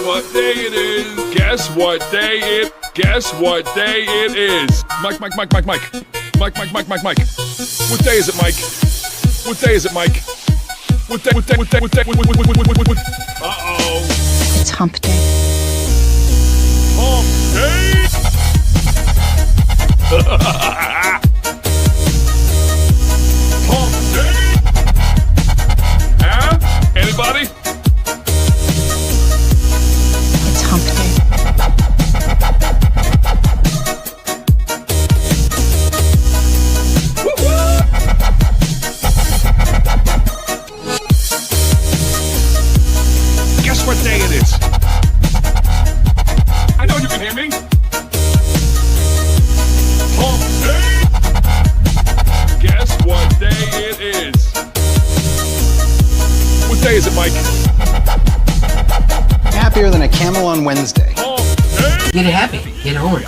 what day it is. Guess what day it. Guess what day it is. Mike. Mike. What day is it, Mike? What day is it, Mike? What day? Uh-oh. It's hump day. Hump day. Hump day. Huh? Anybody? It's hump day. Guess what day it is? I know you can hear me. Hump day. Guess what day it is? What day is it, Mike? Happier than a camel on Wednesday. Hump day. Get happy, get over it.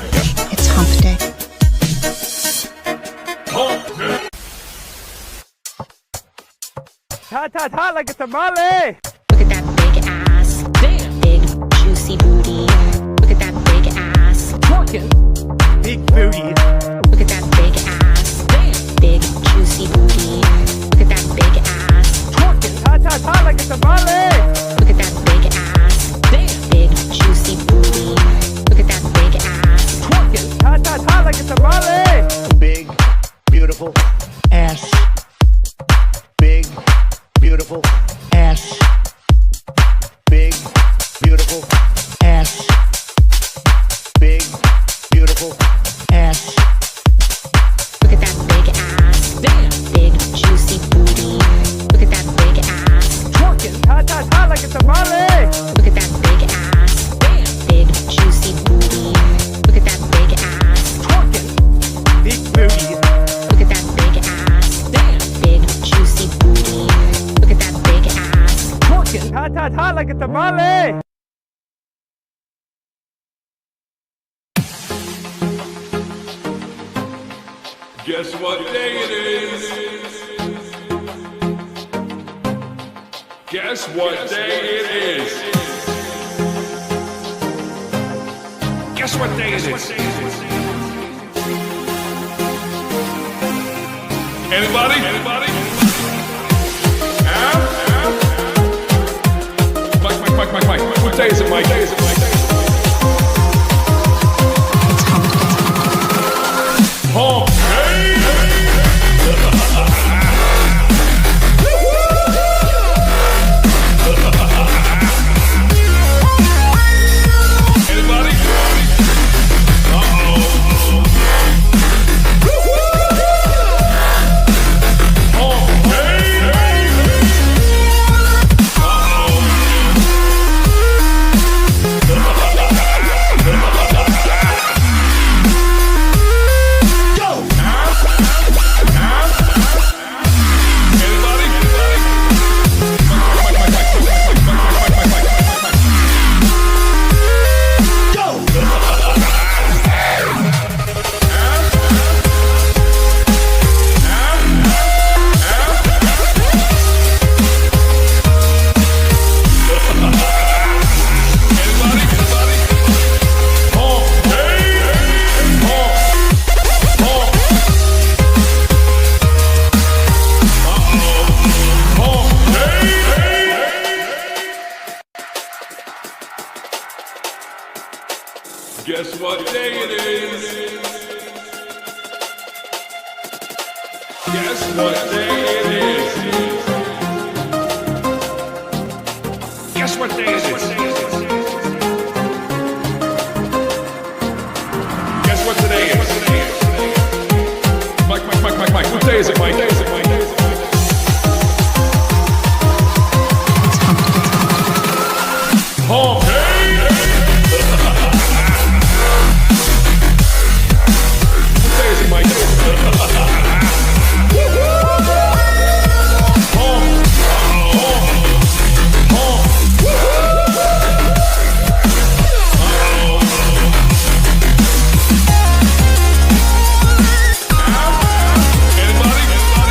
It's hump day. Hump day. Hot like a tamale. Look at that big ass. Damn. Big juicy booty. Look at that big ass. Twerking. Big booty. Look at that big ass. Damn. Big juicy booty. Look at that big ass. Twerking. Hot like a tamale. Look at that big ass. Damn. Big juicy booty. Look at that big ass. Twerking. Hot like a tamale. Big, beautiful Ass. big, beautiful Ass. big, beautiful Ass. big, beautiful Ass. Look at that big ass. Damn. Big juicy booty. Look at that big ass. Twerking. Hot like a tamale. Look at that big ass. Damn. Big juicy booty. Look at that big ass. Twerking. Big booty. Look at that big ass. Damn. Big juicy booty. Look at that big ass. Twerking. Hot like a tamale. Guess what day it is? Guess what day it is? Guess what day it is? Anybody? Huh? Mike. What day is it, Mike? It's hump day. Hump day. Anybody? Uh-oh. Hump day. Guess what day it is? Guess what day it is? Guess what day it is? Guess what today is? Mike. What day is it, Mike? It's hump day. Hump day. What day is it, Mike? Anybody?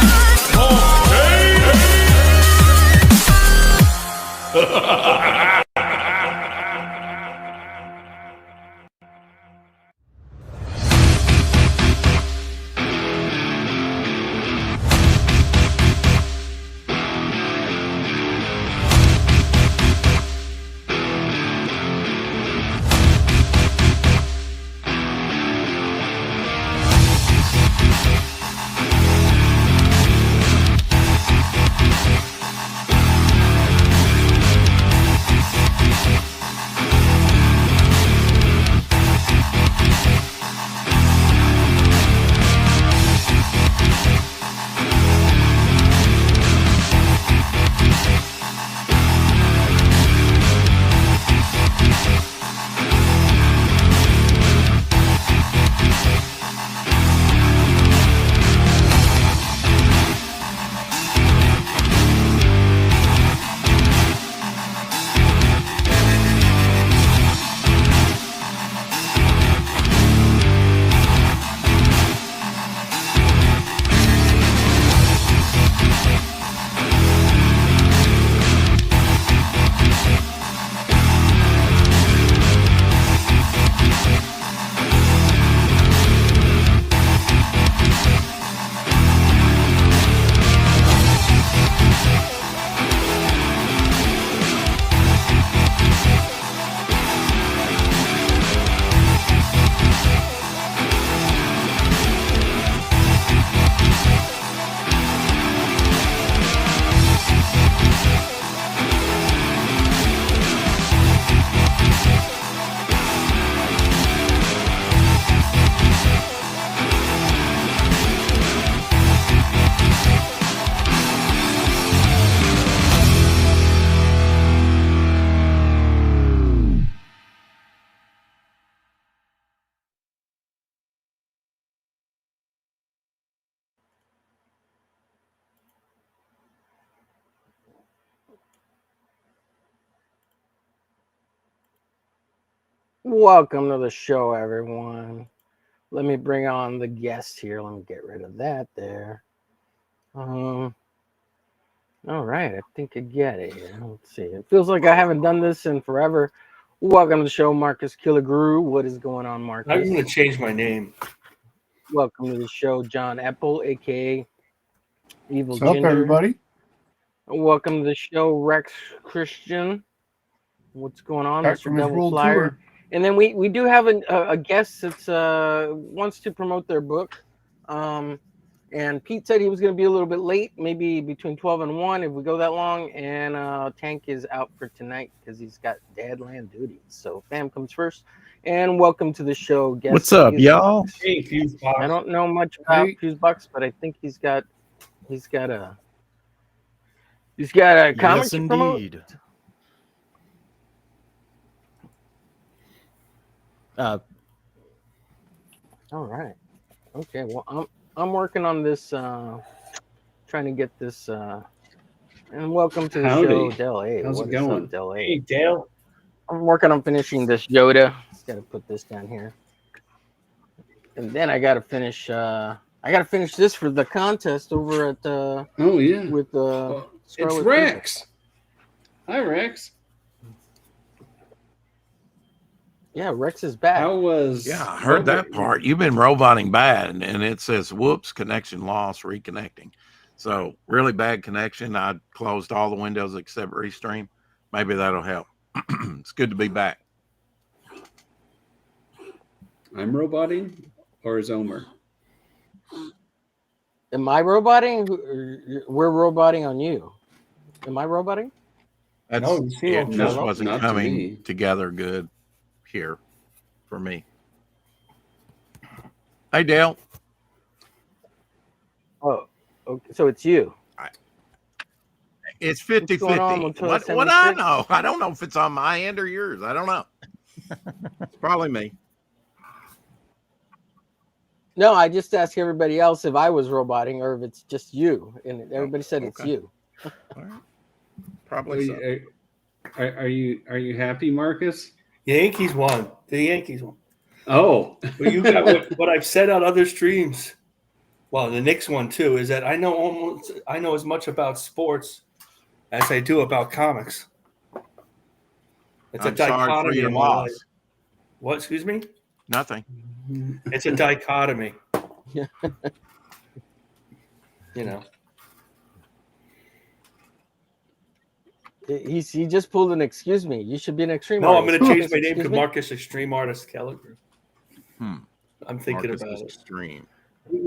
Welcome to the show, everyone. Let me bring on the guest here. Let me get rid of that there. All right, I think I get it here. Let's see. It feels like I haven't done this in forever. Welcome to the show, Marcus Killigrew. What is going on, Marcus? I'm going to change my name. Welcome to the show, John Apple, aka Evil What's up, Ginger. everybody? Welcome to the show, Rex Christian. What's going on, Back Mr. from his Devil world Flyer? tour. And then we do have a guest that's wants to promote their book. And Pete said he was going to be a little bit late, maybe between 12 and 1 if we go that long. And Tank is out for tonight because he's got Dadland duties. So fam comes first. And welcome to the show, guest. What's up, y'all? Hey, Fuseboxx. I don't know much about Hey. Fuseboxx, but I think he's got a comic Yes, to promote. indeed. All right. Okay. Well, I'm working on this, trying to get this. And welcome to the Howdy. show, Del A. How's What it is up, going? Del A? Hey, Dale. I'm working on finishing this Yoda. Got to put this down here, and then I got to finish. I got to finish this for the contest over at Oh yeah, with it's Scarlet Rex. Hi, Rex. Yeah, Rex is back. How was? Yeah, I heard that part. You've been roboting bad, and it says, whoops, connection lost, reconnecting. So, really bad connection. I closed all the windows except Restream. Maybe that'll help. It's good to be back. I'm roboting, or is Omer? Am I roboting? We're roboting on you. Am I roboting? That's, No, you see it what- just no, wasn't not to coming me. together good here for me. Hey, Dale. Oh, okay. So it's you. It's What's going on 50-50. with What I 76? know. I don't know if it's on my end or yours. I don't know. It's probably me. No, I just asked everybody else if I was roboting or if it's just you, and everybody said it's okay. you. All right. Probably so. Are you happy, Marcus? The Yankees won. The Yankees won. Oh, But you got what I've said on other streams. Well, the Knicks one too is that I know as much about sports as I do about comics. It's I'm a sorry for dichotomy your in my life. loss. What? Excuse me? Nothing. It's a dichotomy. Yeah. You know. He just pulled an excuse me. You should be an extreme. No, I'm artist. going to change my name Excuse to me? Marcus Extreme Artist Keller. Hmm. I'm thinking Marcus about is it. extreme. I'm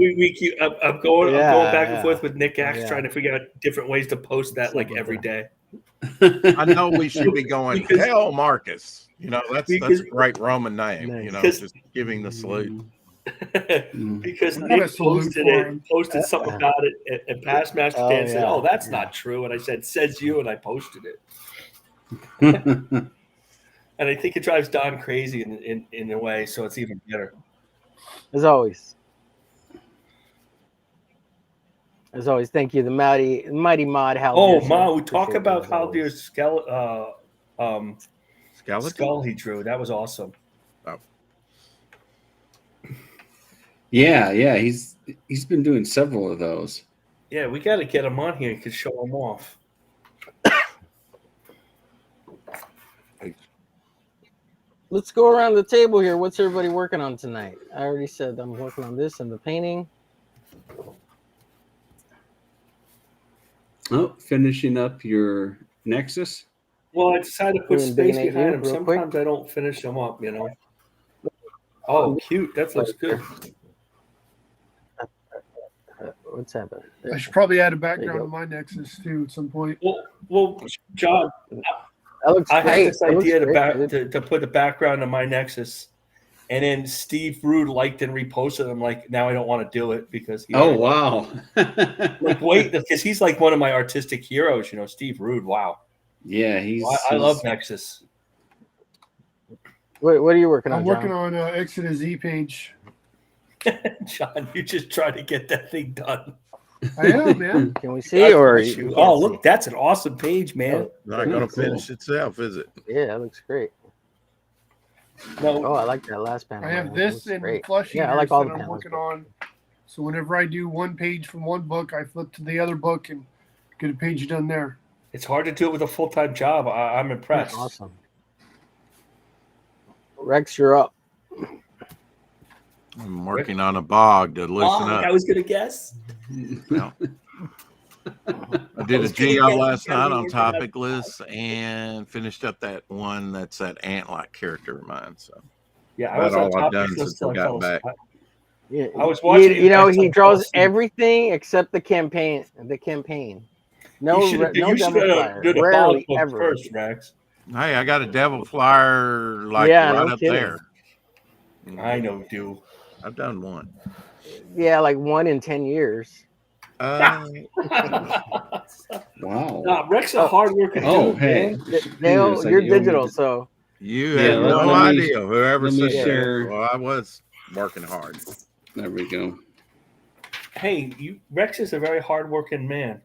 going back and Yeah. forth with Nick Axe Yeah. trying to figure out different ways to post that like every day. I know we should be going, Because- hell, Marcus. You know, that's Because- a great Roman name. You know, Because- just giving the salute. Because We got a Nick salute for him. posted something about it, and Past Master Oh, Dan said, yeah. "Oh, that's not true," and I said, "Says you," and I posted it. And I think it drives Don crazy in a way, so it's even better. As always. As always, thank you, the mighty mod. Hal. Oh, Dearson. Ma, we talk Appreciate you, about as Hal always. Deer's Skeleton? skull he drew. That was awesome. Oh. yeah. He's been doing several of those. Yeah, we got to get him on here and show him off. Let's go around the table here. What's everybody working on tonight? I already said I'm working on this and the painting. Oh, finishing up your Nexus. Well, I decided to put Doing space Big Nate behind him. real quick. Sometimes I don't finish them up, you know. Oh, cute. That looks good. What's happening? I should probably add a you background go. to my Nexus too at some point. Well, John, That looks I great. had this That looks idea great, to, dude. to put the background on my Nexus, and then Steve Rude liked and reposted. I'm like, now I don't want to do it because he Oh wow. like wait, because he's like one of my artistic heroes, you know, Steve Rude. Wow, Yeah, I love Nexus. What are you working on? I'm working on Exodus Z page. John, you just trying to get that thing done. I am, man. Can we see or you can't Oh, look, see? that's an awesome page, man. Not going to cool. finish itself, is it? Yeah, that looks great. No, Oh, I like that last panel. I have man. this Looks in great. flesh Yeah, I eaters like all that the I'm panels. working on. So whenever I do one page from one book, I flip to the other book and get a page done there. it's hard to do it with a full-time job. I'm Yeah, impressed. awesome. Rex, you're up. I'm working on a bog to loosen up. I was gonna guess. Yeah. I did a geo last night on topic lists and finished up that one that's that ant-like character of mine. So Yeah, I that's was on all I've top done of since I got back. Yeah, I was watching You know, guys he on draws Pulse. everything except the campaign. The campaign. No, You should no devil flyer. did a Rarely bog book ever. first, Rex. Hey, I got a devil flyer like Yeah, right no up kidding. there. I know, dude. I've done one. Yeah, like 1 in 10 years. Wow. Nah, Rex is a hard-working Oh, dude, hey. man. Dale, you're digital, so You Yeah, have let no me- idea. Whoever let me said share. that. Well, I was working hard. There we go. Hey, Rex is a very hard-working man.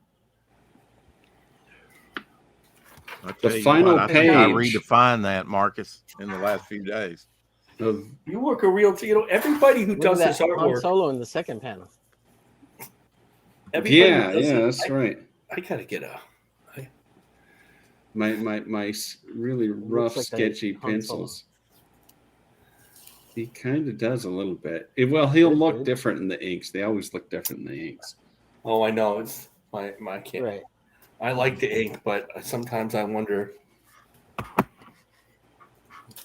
I tell you final what, I think I page. redefined that, Marcus, in the last few days. Of You work a real, everybody who look does at this that Han artwork. Solo in the second panel. Everybody who yeah, does that's right. I gotta get a. My really rough, like a sketchy Han Solo. pencils. He kind of does a little bit. Well, he'll look different in the inks. They always look different in the inks. Oh, I know. It's my kid. Right. I like the ink, but sometimes I wonder.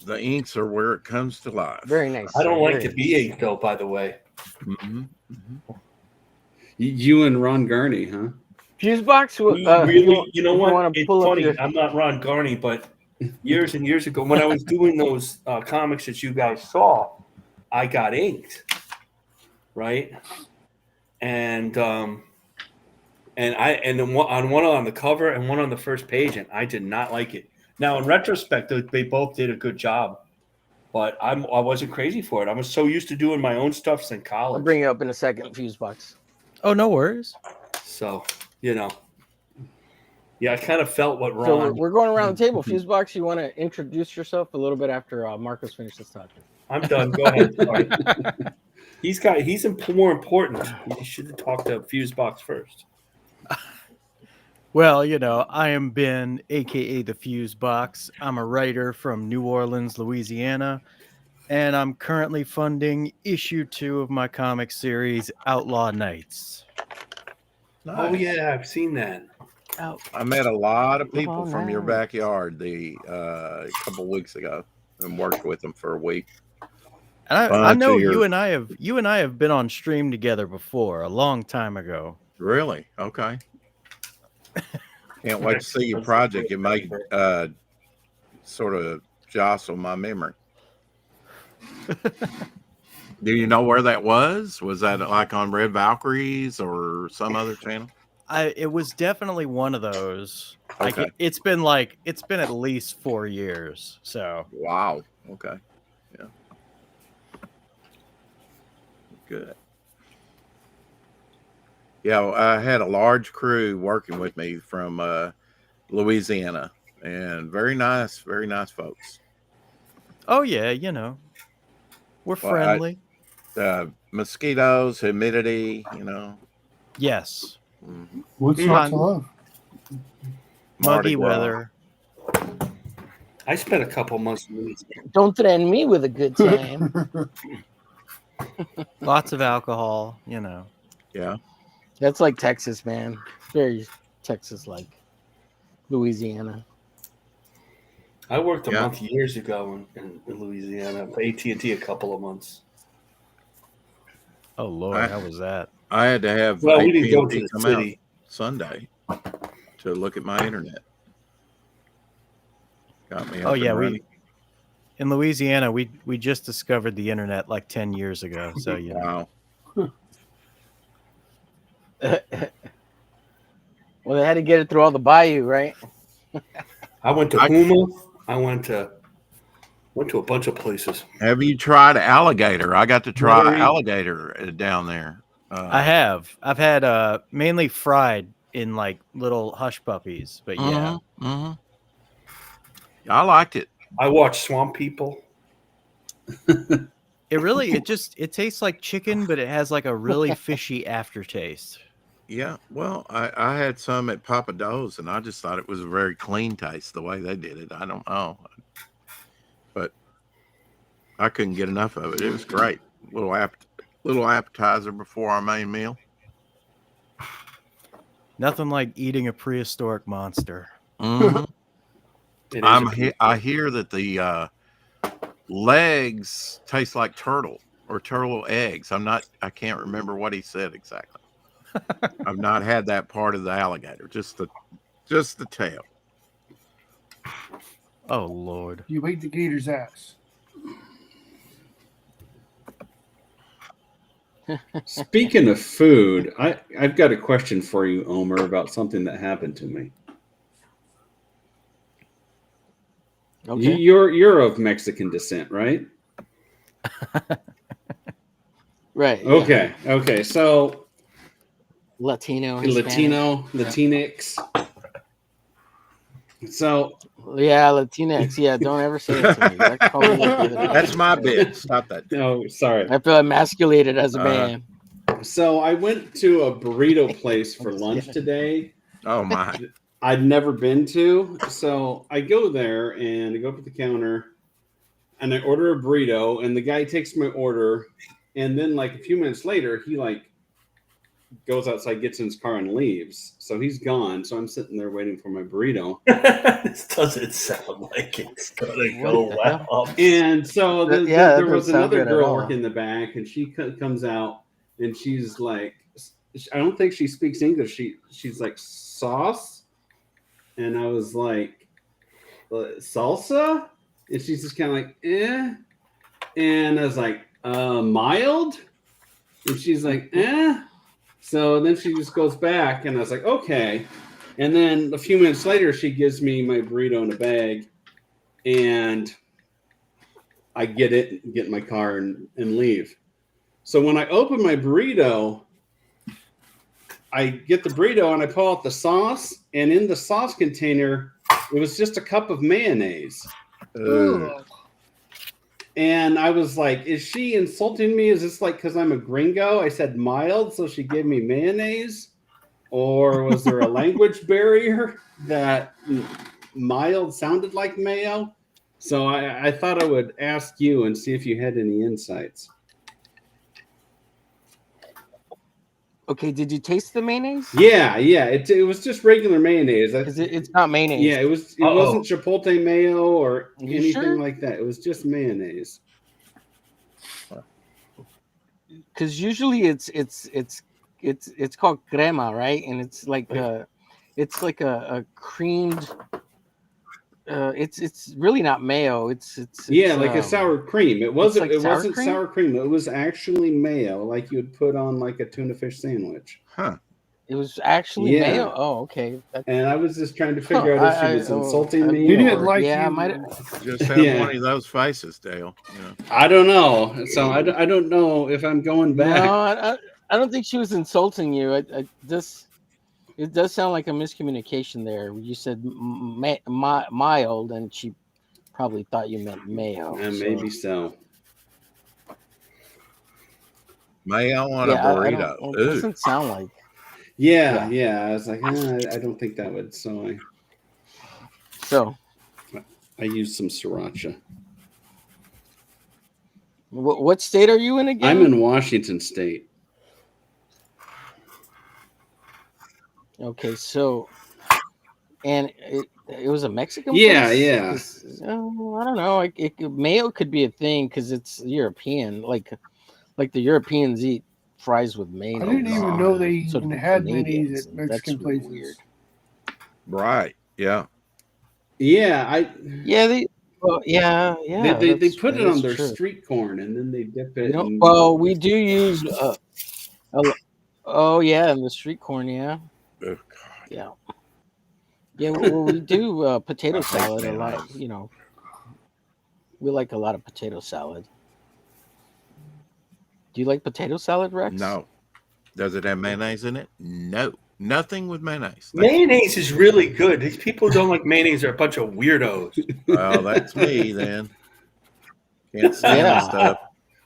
The inks are where it comes to life. Very nice. I don't like Very to be inked, though. By the way. Mm-hmm. You and Ron Garney, huh? Fuseboxx. Really, you know if what? wanna It's pull up funny. your- I'm not Ron Garney, but years and years ago, when I was doing those comics that you guys saw, I got inked, right? And on the cover and one on the first page, and I did not like it. Now, in retrospect, they both did a good job, but I wasn't crazy for it. I was so used to doing my own stuff since college. I'll bring you up in a second, Fuseboxx. Oh, no worries. So, yeah, I kind of felt what So Ron. we're going around the table. Fuseboxx, you want to introduce yourself a little bit after Marcos finishes talking? I'm done. Go ahead. Sorry. He's more important. You should have talked to Fuseboxx first. Well, I am Ben, aka the Fuseboxx. I'm a writer from New Orleans, Louisiana, and I'm currently funding issue 2 of my comic series, Outlaw Nights. Nice. Oh yeah, I've seen that. I met a lot of people from your backyard a couple weeks ago and worked with them for a week. And I know you and I have been on stream together before, a long time ago. Really? Okay. Can't wait to see your project. It may sort of jostle my memory. Do you know where that was? Was that like on Red Valkyries or some other channel? It was definitely one of those. Okay. It's been at least 4 years. So Wow. Okay. Yeah. Good. Yeah, I had a large crew working with me from Louisiana, and very nice folks. oh yeah, we're friendly. Mosquitoes, humidity, Yes. mhm. What's not to love? Mardi Muggy Gras. weather. I spent a couple months in Louisiana. Don't threaten me with a good time. Lots of alcohol. Yeah. That's like Texas, man. Very Texas-like. Louisiana. I worked a Yeah. month years ago in Louisiana for AT&T a couple of months. Oh Lord, how was that? I had to have Well, we didn't go AT&T to the come city. out Sunday to look at my internet. Got me. Oh up and yeah, running. in Louisiana we just discovered the internet like 10 years ago. So Wow. Well, they had to get it through all the bayou, right? I went to Huma. I went to a bunch of places. Have you tried alligator? I got to try Very- alligator down there. I have. I've had mainly fried in like little hush puppies, but yeah. I liked it. I watched Swamp People. It tastes like chicken, but it has like a really fishy aftertaste. Yeah, well, I had some at Papa Do's, and I just thought it was a very clean taste the way they did it. I don't know, but I couldn't get enough of it. It was great. Little appetizer before our main meal. Nothing like eating a prehistoric monster. Mhm. I hear that the legs taste like turtle or turtle eggs. I can't remember what he said exactly. I've not had that part of the alligator, just the tail. Oh Lord. You ate the gator's ass. Speaking of food, I've got a question for you, Omer, about something that happened to me. Okay. You're of Mexican descent, right? Right. Yeah. Okay. So Latino, Hispanic. Latinx. So yeah, Latinx. Yeah, don't ever say it to me. That's my bit. Stop that. No, sorry. I feel emasculated as a man. So I went to a burrito place for lunch today. Oh my. I'd never been to. So I go there and I go up to the counter and I order a burrito and the guy takes my order. And then like a few minutes later, he like goes outside, gets in his car and leaves. So he's gone. So I'm sitting there waiting for my burrito. This doesn't sound like it's gonna go well. And so Yeah, there that was doesn't sound another good at girl all. working in the back, and she comes out, and she's like, I don't think she speaks English. She's like sauce, and I was like, salsa, and she's just kind of like, eh, and I was like, mild, and she's like, eh. So then she just goes back, and I was like, okay. And then a few minutes later, she gives me my burrito in a bag, and I get it, get in my car, and leave. So when I open my burrito, I get the burrito, and I pull out the sauce, and in the sauce container, it was just a cup of mayonnaise. And I was like, is she insulting me? Is this like because I'm a gringo? I said mild, so she gave me mayonnaise? Or was there a language barrier that mild sounded like mayo? So I thought I would ask you and see if you had any insights. Okay, did you taste the mayonnaise? Yeah. It was just regular mayonnaise. Because it's not mayonnaise. Yeah, it wasn't chipotle mayo or You anything sure? like that. It was just mayonnaise. Because usually it's called crema, right? And it's like a creamed. It's really not mayo. It's like a sour cream. It wasn't cream? sour cream. It was actually mayo, like you'd put on like a tuna fish sandwich. Huh. It was actually mayo. Oh, okay. And I was just trying to figure out if she was insulting me. He didn't like yeah, you. might have. Just have one of those faces, Dale. You know. I don't know. So I don't know if I'm going back. No, I don't think she was insulting you. It does sound like a miscommunication there. You said mild, and she probably thought you meant mayo. And maybe so. Mayo on a burrito. It doesn't sound like. Yeah. I was like, I don't think that would. So I used some sriracha. What state are you in again? I'm in Washington State. Okay, so, and it was a Mexican Yeah, place? yeah. I don't know. Mayo could be a thing because it's European. Like the Europeans eat fries with mayo. I didn't even know they So even do had Canadians, mayonnaise at and that's Mexican really places. weird. Right. Yeah. Yeah, they put it on their street corn and then they dip it. Well, we do use oh yeah, and the street corn, yeah. Oh, God. Yeah. Yeah, well, we do potato salad a lot, you know. We like a lot of potato salad. Do you like potato salad, Rex? No. Does it have mayonnaise in it? No. Nothing with mayonnaise. Mayonnaise is really good. These people who don't like mayonnaise are a bunch of weirdos. Well, that's me then. Can't stand Yeah. this stuff.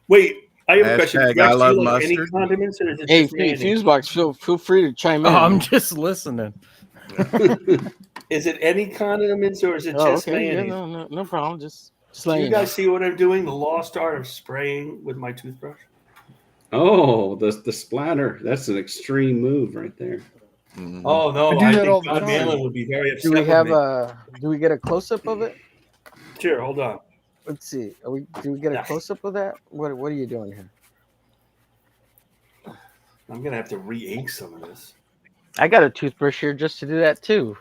Wait, I have a question. Hashtag Rex, I do love you like any mustard. condiments, or is it Hey, just mayonnaise? Fuseboxx, feel free to chime in. Oh, I'm just listening. Is it any condiments, or is it Oh, just okay. Yeah, mayonnaise? no problem. Just Do letting you you know. guys see what I'm doing? The lost art of spraying with my toothbrush. Oh, the splatter. That's an extreme move right there. Mhm. Oh no, I do I that think all the Todd time. Malin would be very upset. Do we with have me. do we get a close up of it? Sure, hold on. Let's see. Do we get a Yeah. close up of that? What are you doing here? I'm gonna have to re-ink some of this. I got a toothbrush here just to do that too.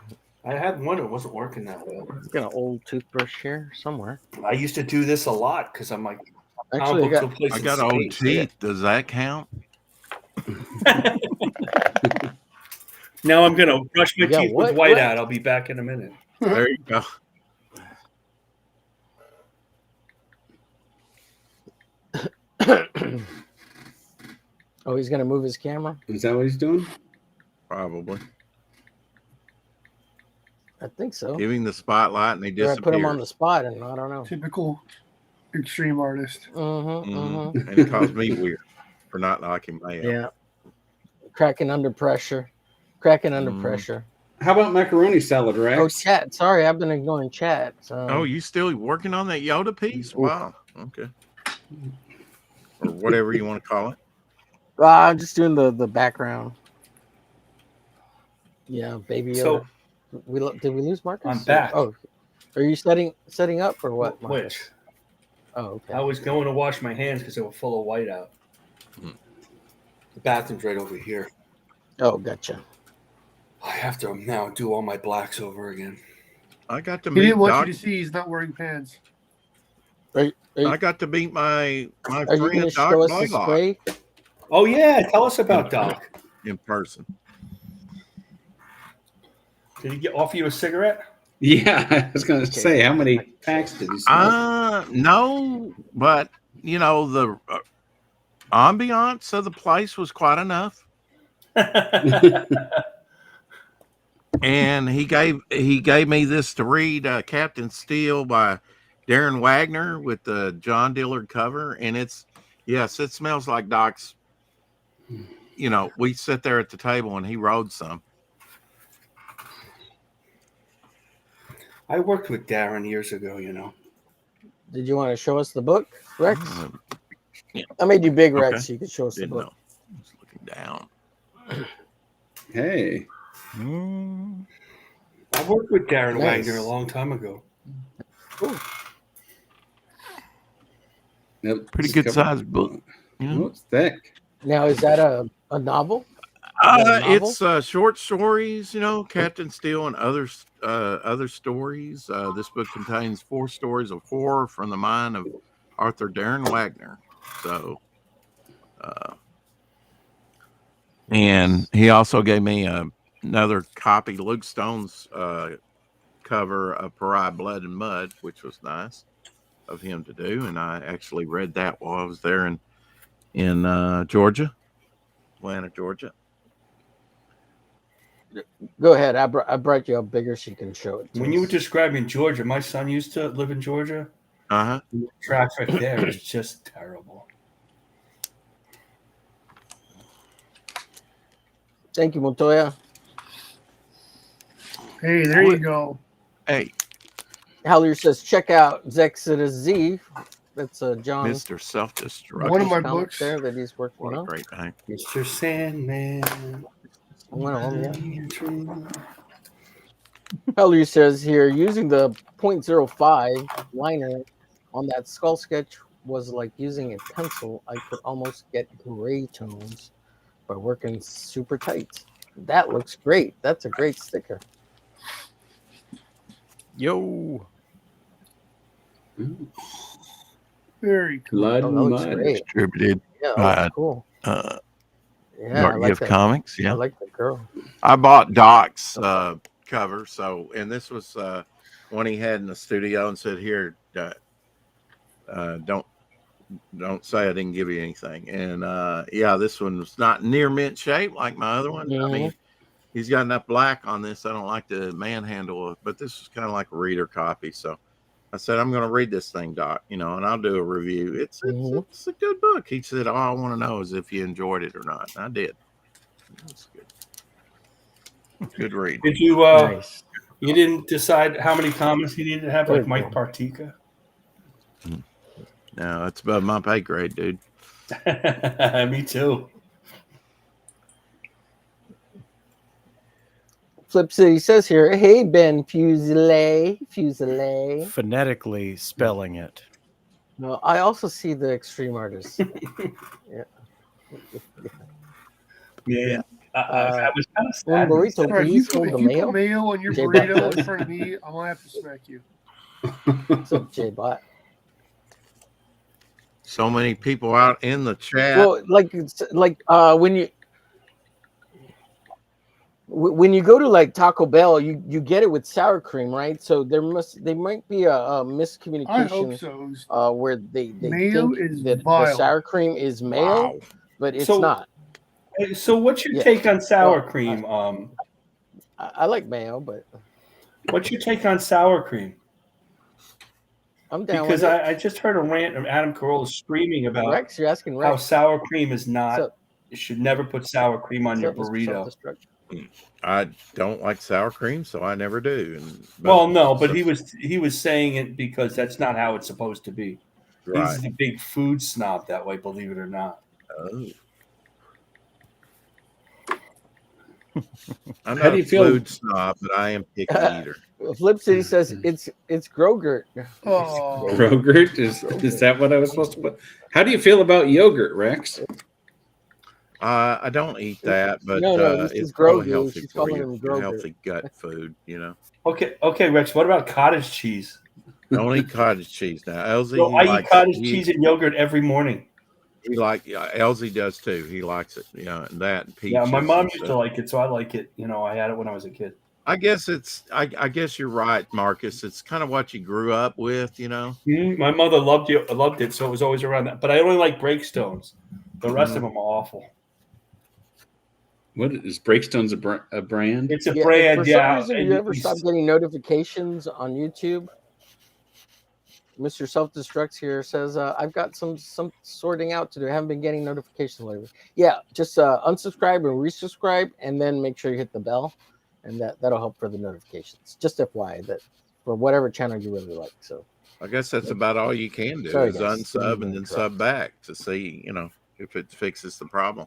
I had one that wasn't working that well. I've got an old toothbrush here somewhere. I used to do this a lot because I'm like, Actually, I got old teeth. Does that count? Now I'm gonna brush my Yeah, teeth what? with white out. I'll be back in a minute. There you go. Oh, he's gonna move his camera. Is that what he's doing? Probably. I think so. Giving the spotlight and he Or I disappears. put him on the spot, and I don't know. Typical extreme artist. And it caused me weird for not liking mayo. Yeah. Cracking under pressure. Cracking under pressure. How about macaroni salad, Rex? Oh, chat. Sorry, I've been ignoring chat. Oh, you still working on that Yoda piece? Wow. Okay. Or whatever you want to call it. I'm just doing the background. Yeah, baby Yoda. So did we lose Marcus? I'm back. Oh, are you setting up or what, Marcus? Which? Oh, okay. I was going to wash my hands because they were full of white out. The bathroom's right over here. Oh, gotcha. I have to now do all my blacks over again. I got to He meet didn't want Doc. you to see he's not wearing pants. I got to meet my Are you going friend to Doc show us the Blaylock spray? Oh yeah, tell us about Doc. in person. Did he offer you a cigarette? Yeah, I was going to say, how many packs did you smoke? No, but you know the ambiance of the place was quite enough. And he gave me this to read, Captain Steel by Darren Wagner with the John Dillard cover, and it smells like Doc's. You know, we sit there at the table and he rode some. I worked with Darren years ago, you know. Did you want to show us the book, Rex? Yeah. I made you big, Rex, Okay. so you could show us Didn't the book. know. I was looking down. Hey. I worked with Darren Nice. Wagner a long time ago. Cool. Yep, Pretty it's good covered. sized book. Oh, it's thick. Now, is that a novel? Is that a novel? It's short stories, you know, Captain Steel and other stories. This book contains 4 stories of horror from the mind of Arthur Darren Wagner. So, and he also gave me another copy, Luke Stone's cover of Pariah Blood and Mud, which was nice of him to do. And I actually read that while I was there in Georgia, Atlanta, Georgia. Go ahead. I brought you up bigger so you can show it. When you were describing Georgia, my son used to live in Georgia. Traffic there is just terrible. Thank you, Montoya. Hey, there you go. Hey, Hallier says, check out Zexodus Z. That's John. Mr. Self-Destruct. One of my comic books. there that he's working What a on. great name. Mr. Sandman. One of them, yeah. Hallier says here, using the 0.05 liner on that skull sketch was like using a pencil. I could almost get gray tones by working super tight. That looks great. That's a great sticker. Yo. Very cool. Blood Oh, and that looks Mud. great. Distributed Yeah, by that's cool. Yeah, I Dark like Gift that. Comics. I Yeah, like the girl. I bought Doc's cover. So, and this was one he had in the studio, and said, "Here, don't say I didn't give you anything." And yeah, this one was not near mint shape like my other one. I mean, he's got enough black on this. I don't like to manhandle it, but this is kind of like a reader copy. So I said, I'm going to read this thing, Doc, and I'll do a review. It's a good book. He said, all I want to know is if you enjoyed it or not. And I did. It's good. Good read. Did you? Nice. You didn't decide how many comments you needed to have, like Mike Partika? No, it's above my pay grade, dude. Me too. Flip City says here, hey, Ben Fusele. Phonetically spelling it. No, I also see the extreme artists. Yeah. I was kind of sad. If Burrito, you please put hold the mayo. mayo on your J-Bot burrito does. in front of me, I'm gonna have to smack you. What's up, J-Bot? So many people out in the chat. Well, when you go to like Taco Bell, you get it with sour cream, right? So there might be a miscommunication. I hope so. Where they Mayo think is that vile. the sour cream is mayo, but it's not. So what's your take on sour cream? I like mayo, but what's your take on sour cream? I'm down because with it. I just heard a rant of Adam Carolla screaming about Rex, you're asking how Rex. sour cream is not. You should never put sour cream on your burrito. I don't like sour cream, so I never do. But he was saying it because that's not how it's supposed to be. Right. He's a big food snob that way, believe it or not. Oh. I'm How not do you a feel? food snob, but I am picky eater. Flip City says it's Grogurt. Oh. Yogurt is that what I was supposed to put? How do you feel about yogurt, Rex? I don't eat that, but this it's is probably Grogu. healthy She's for calling you. him Your Grogu. healthy gut food, Okay, Rex. What about cottage cheese? Don't eat cottage cheese now. Elsie, So I eat cottage cheese and yogurt every morning. Elsie does too. He likes it, and that and peaches. Yeah, my mom used to like it, so I like it. I had it when I was a kid. I guess I guess you're right, Marcus. It's kind of what you grew up with, My mother loved it, so it was always around that. But I only like Breakstones. The rest of them are awful. What is Breakstones a brand? It's a brand, For some reason, you ever stop getting notifications on YouTube? Mr. Self-Destructs here says, I've got some sorting out to do. I haven't been getting notifications lately. Yeah, just unsubscribe and resubscribe, and then make sure you hit the bell, and that'll help for the notifications. Just FYI, that for whatever channel you really like. So I guess that's about all you can do is unsub and then sub back to see, if it fixes the problem.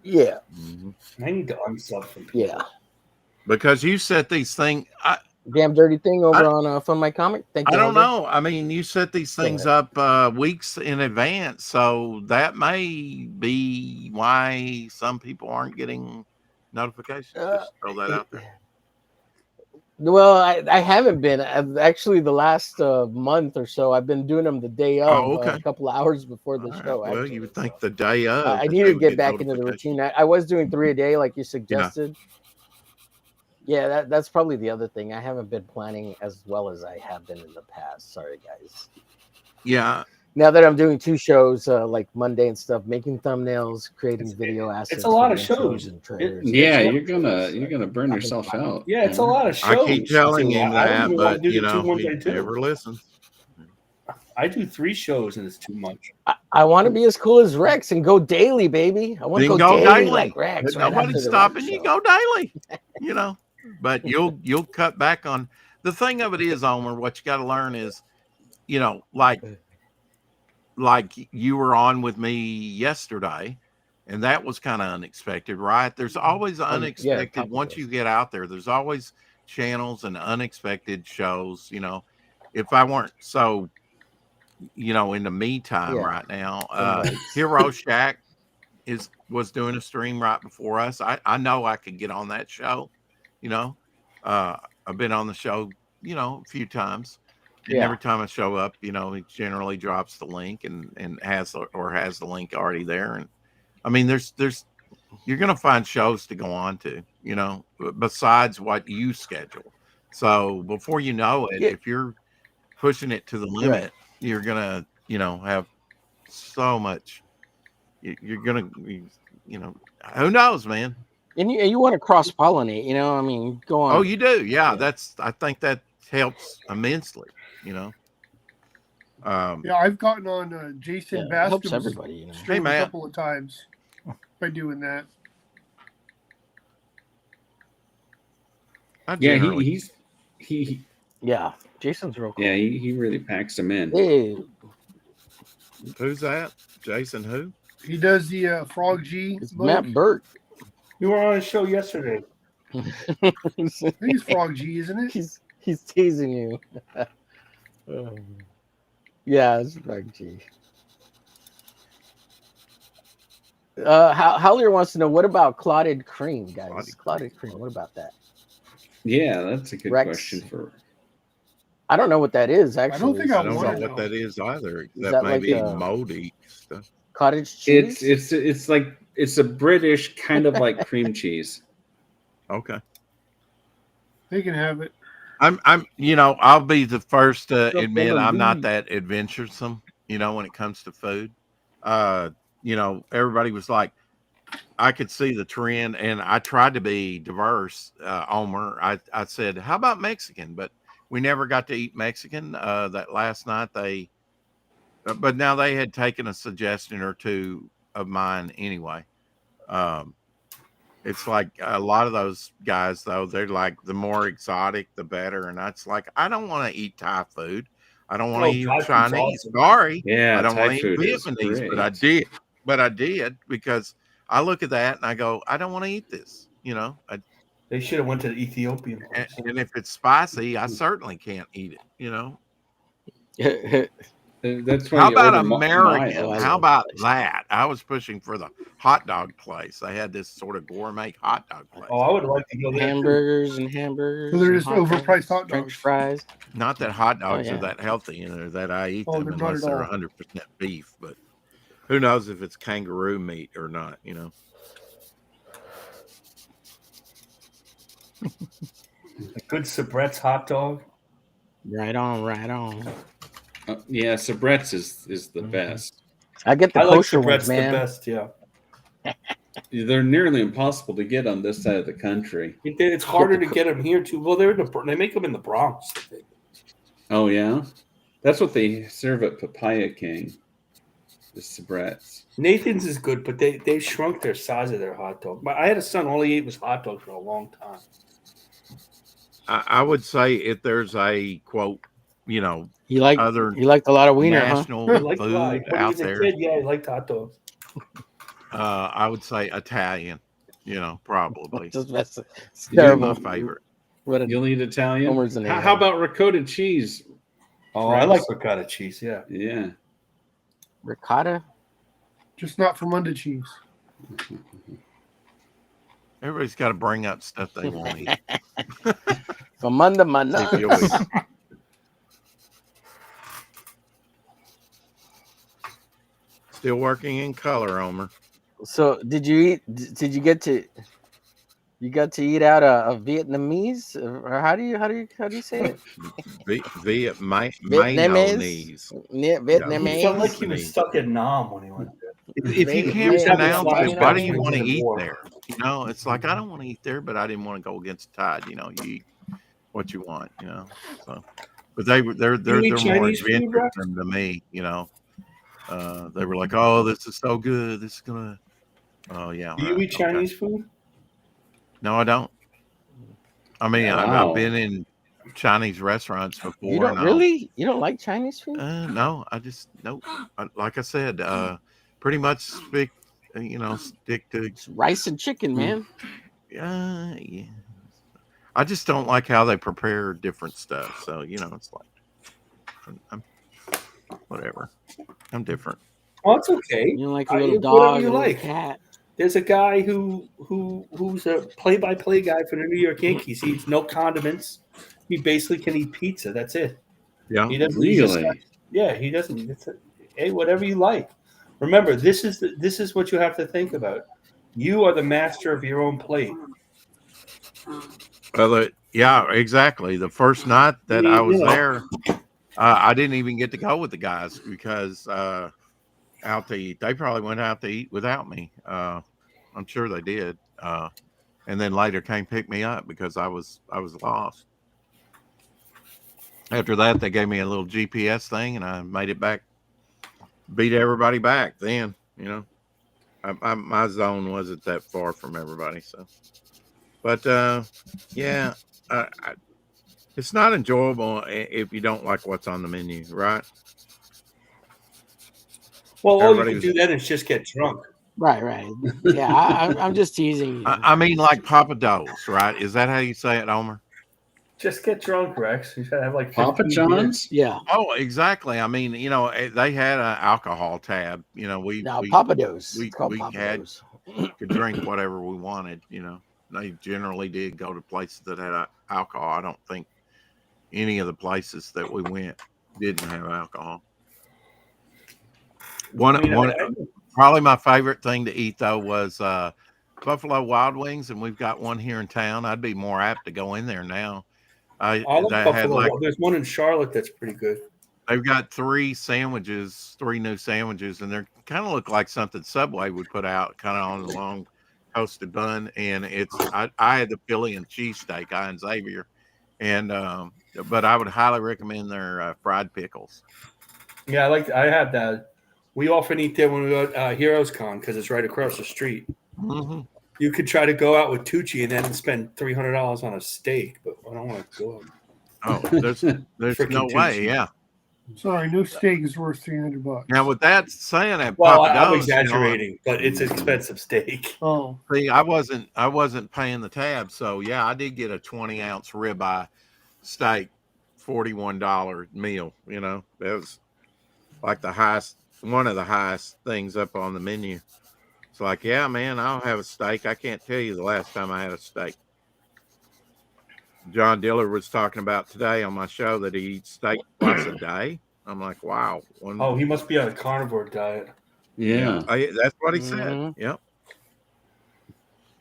Yeah. Mm-hmm. I need to unsub from people. Yeah. Because you set these things. Damn dirty thing over on Fun My Comic. Thank you. I don't know. I mean, you set these things up weeks in advance, so that may be why some people aren't getting notifications. Just throw that out there. Well, I haven't been. Actually, the last month or so, I've been doing them the day of, a couple hours before the show. Well, you would think the day of. I need to get back into the routine. I was doing 3 a day, like you suggested. Yeah, that's probably the other thing. I haven't been planning as well as I have been in the past. Sorry, guys. Yeah. Now that I'm doing 2 shows, like Monday and stuff, making thumbnails, creating video assets. It's a lot of shows. And trailers. You're gonna burn yourself out. Yeah, it's a lot of shows. I keep telling him that, but he never listens. I do 3 shows and it's too much. I want to be as cool as Rex and go daily, baby. I want to go daily like Rex. Right, nobody's stopping you. Go daily. But you'll cut back on the thing of it is, Omer, what you got to learn is, like you were on with me yesterday, and that was kind of unexpected, right? There's always unexpected once you get out there. There's always channels and unexpected shows. If I weren't so, in the me time right now, Hero Shack was doing a stream right before us. I know I could get on that show. I've been on the show, a few times. And every time I show up, he generally drops the link and has the link already there. And I mean, you're going to find shows to go on to, besides what you schedule. So before you know it, if you're pushing it to the limit, you're going to, have so much, you're going to, who knows, man. And you want to cross pollinate, I mean, go on. Oh, you do. Yeah. I think that's helps immensely. You know. Yeah, I've gotten on Jason Yeah, it helps Bascom's everybody, you know. stream Hey, a man. couple of times by doing that. I Yeah, generally, he Yeah, Jason's real cool. yeah, he really packs them in. Hey, who's that? Jason who? He does the Frog G it's book. Matt Burt. You were on a show yesterday. I think it's Frog G, isn't it? He's teasing you. Yeah, it's Frog G. Howlier wants to know, what about clotted cream, guys? Clotted cream. What about that? Yeah, that's a good Rex. question for. I don't know what that is. Actually, I don't think I I don't want know to what that is either. that That like may be a- moldy stuff. cottage cheese. It's like it's a British kind of like cream cheese. Okay. They can have it. I'm I'll be the first to Stuff admit on the I'm not leaf. that adventuresome, when it comes to food. Everybody was like, I could see the trend, and I tried to be diverse, Omer. I said, how about Mexican? But we never got to eat Mexican. That last night but now they had taken a suggestion or two of mine anyway. It's like a lot of those guys, though, they're like, the more exotic, the better. And that's like, I don't want to eat Thai food. I don't want to Oh, eat Thai food's Chinese. awesome. Sorry. Yeah, I don't Thai want to eat food is Vietnamese, but great. I did because I look at that and I go, I don't want to eat this. They should have went to the Ethiopian place. And if it's spicy, I certainly can't eat it. That's why How you about order American? mild. How about that? I was pushing for the hot dog place. They had this sort of gourmet hot dog place. Oh, I would like to go there. Hamburgers and hamburgers. So they're and just hot overpriced dogs, hot French dogs. fries. Not that hot dogs yeah. are that healthy, that I eat Oh, them they're not unless at they're all. 100% beef. But who knows if it's kangaroo meat or not? A good Sabret's hot dog. Right on, right on. Yeah, Sabret's is the best. I get the I like kosher Sabret's ones, man. the best. Yeah, They're nearly impossible to get on this side of the country. it's harder to get them here too. Well, they make them in the Bronx. I think. Oh yeah, that's what they serve at Papaya King. The Sabret's. Nathan's is good, but they shrunk their size of their hot dog. I had a son; all he ate was hot dogs for a long time. I would say if there's a quote, He liked a lot of wiener, national He liked food when he out was a there, kid, yeah, he liked hot dogs. I would say Italian. Probably. It's It's terrible. my favorite. You'll eat Italian. Homer's an How a-hole. about ricotta cheese? Oh, I like ricotta cheese. Yeah, Yeah. Ricotta? Just not from under cheese. Everybody's got to bring up stuff they want to eat. From under my See nuts. if you always- Still working in color, Omer. So did you get to eat out a Vietnamese, or how do you say it? Vietnamese. Vietnamese. he felt like he was stuck in Nam when he went there. If you can't Vietnamese. pronounce it, why do you Vietnamese want to in the eat war. there? It's like, I don't want to eat there, but I didn't want to go against the tide. You eat what you want. So, but they're more Chinese food, adventurous than me. They were like, oh, this is so good. This is gonna. Oh yeah. Do you eat Chinese food? No, I don't. I mean, Wow. I've been in Chinese restaurants before. You don't really? You don't like Chinese food? No, I just nope. Like I said, pretty much stick to It's rice and chicken, man. yeah. I just don't like how they prepare different stuff. So it's like, I'm whatever. I'm different. Well, it's okay. You don't like a Whatever little dog, you a little like. cat. There's a guy who's a play-by-play guy for the New York Yankees. He eats no condiments. He basically can eat pizza. That's it. Yeah. He doesn't. Really? He doesn't. Hey, whatever you like. Remember, this is what you have to think about. You are the master of your own plate. Well, yeah, exactly. The first night that I was there, I didn't even get to go with the guys because out to eat. They probably went out to eat without me. I'm sure they did. And then later came pick me up because I was lost. After that, they gave me a little GPS thing, and I made it back, beat everybody back. Then, my zone wasn't that far from everybody. So, but yeah, it's not enjoyable if you don't like what's on the menu, right? Well, all you Everybody can was. do then is just get drunk. Right. Yeah, I'm just teasing you. I mean, like Papa Do's, right? Is that how you say it, Homer? Just get drunk, Rex. You should have like Papa 15 John's? beers. Yeah. Oh, exactly. I mean, they had an alcohol tab. We Papa Do's. we It's called we Papa had Do's. could drink whatever we wanted. They generally did go to places that had alcohol. I don't think any of the places that we went didn't have alcohol. Probably my favorite thing to eat though was Buffalo Wild Wings, and we've got one here in town. I'd be more apt to go in there now. I love Buffalo. There's one in Charlotte that's pretty good. They've got three new sandwiches, and they kind of look like something Subway would put out, kind of on a long toasted bun. And I had the Philly and cheesesteak, I and Xavier, and but I would highly recommend their fried pickles. Yeah, I have that. We often eat there when we go to Heroes Con because it's right across the street. Mm-hmm. You could try to go out with Tucci and then spend $300 on a steak, but I don't want to go. Oh, there's no way. Yeah. Sorry, no steak is worth $300. Now, with that saying, at Well, Papa I'm Do's, exaggerating, but it's an expensive steak. Oh, see, I wasn't paying the tab, so yeah, I did get a 20-ounce ribeye steak, $41 meal. That was like one of the highest things up on the menu. It's like, yeah, man, I'll have a steak. I can't tell you the last time I had a steak. John Diller was talking about today on my show that he eats steak twice a day. I'm like, wow. He must be on a carnivore diet. Yeah. That's what he said. Yep.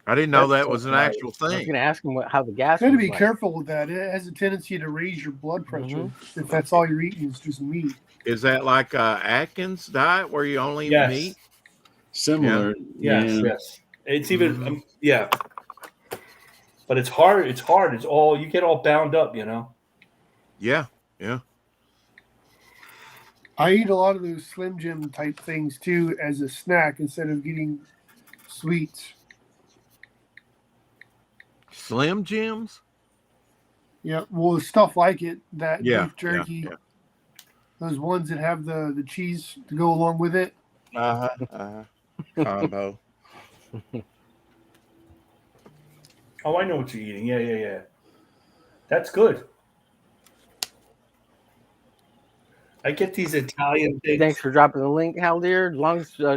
I didn't know that was an actual thing. I was going to ask him how the gas. You got to be careful with that. It has a tendency to raise your blood pressure if that's all you're eating is just meat. Is that like Atkins diet where you only eat meat? Similar. Yes. It's even but it's hard. It's all you get all bound up, Yeah. I eat a lot of those Slim Jim type things too as a snack instead of getting sweets. Slim Jims? Yeah, well, stuff like it, that beef jerky, yeah. those ones that have the cheese to go along with it. Combo. Oh, I know what you're eating. Yeah. That's good. I get these Italian things. Thanks for dropping the link, Haldir.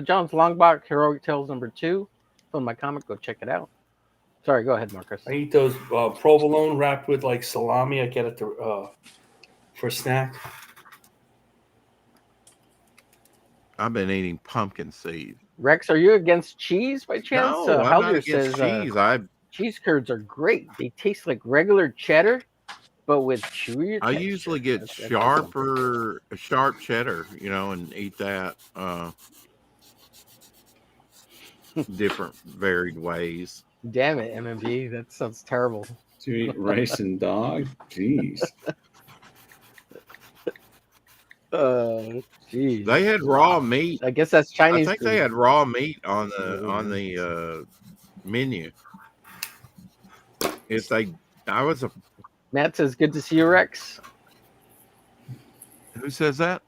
John's Longbox Heroic Tales #2 from my comic. Go check it out. Sorry, go ahead, Marcus. I eat those provolone wrapped with like salami. I get it for a snack. I've been eating pumpkin seed. Rex, are you against cheese by chance? No, I'm not Haldir against says cheese. cheese curds are great. They taste like regular cheddar, but with chewier. I usually get sharp cheddar, and eat that different varied ways. Damn it, MMB. That sounds terrible. To eat rice and dog? Jeez. Jeez. They had raw meat. I guess that's Chinese. I think they had raw meat on the menu. Matt says, "Good to see you, Rex." Who says that?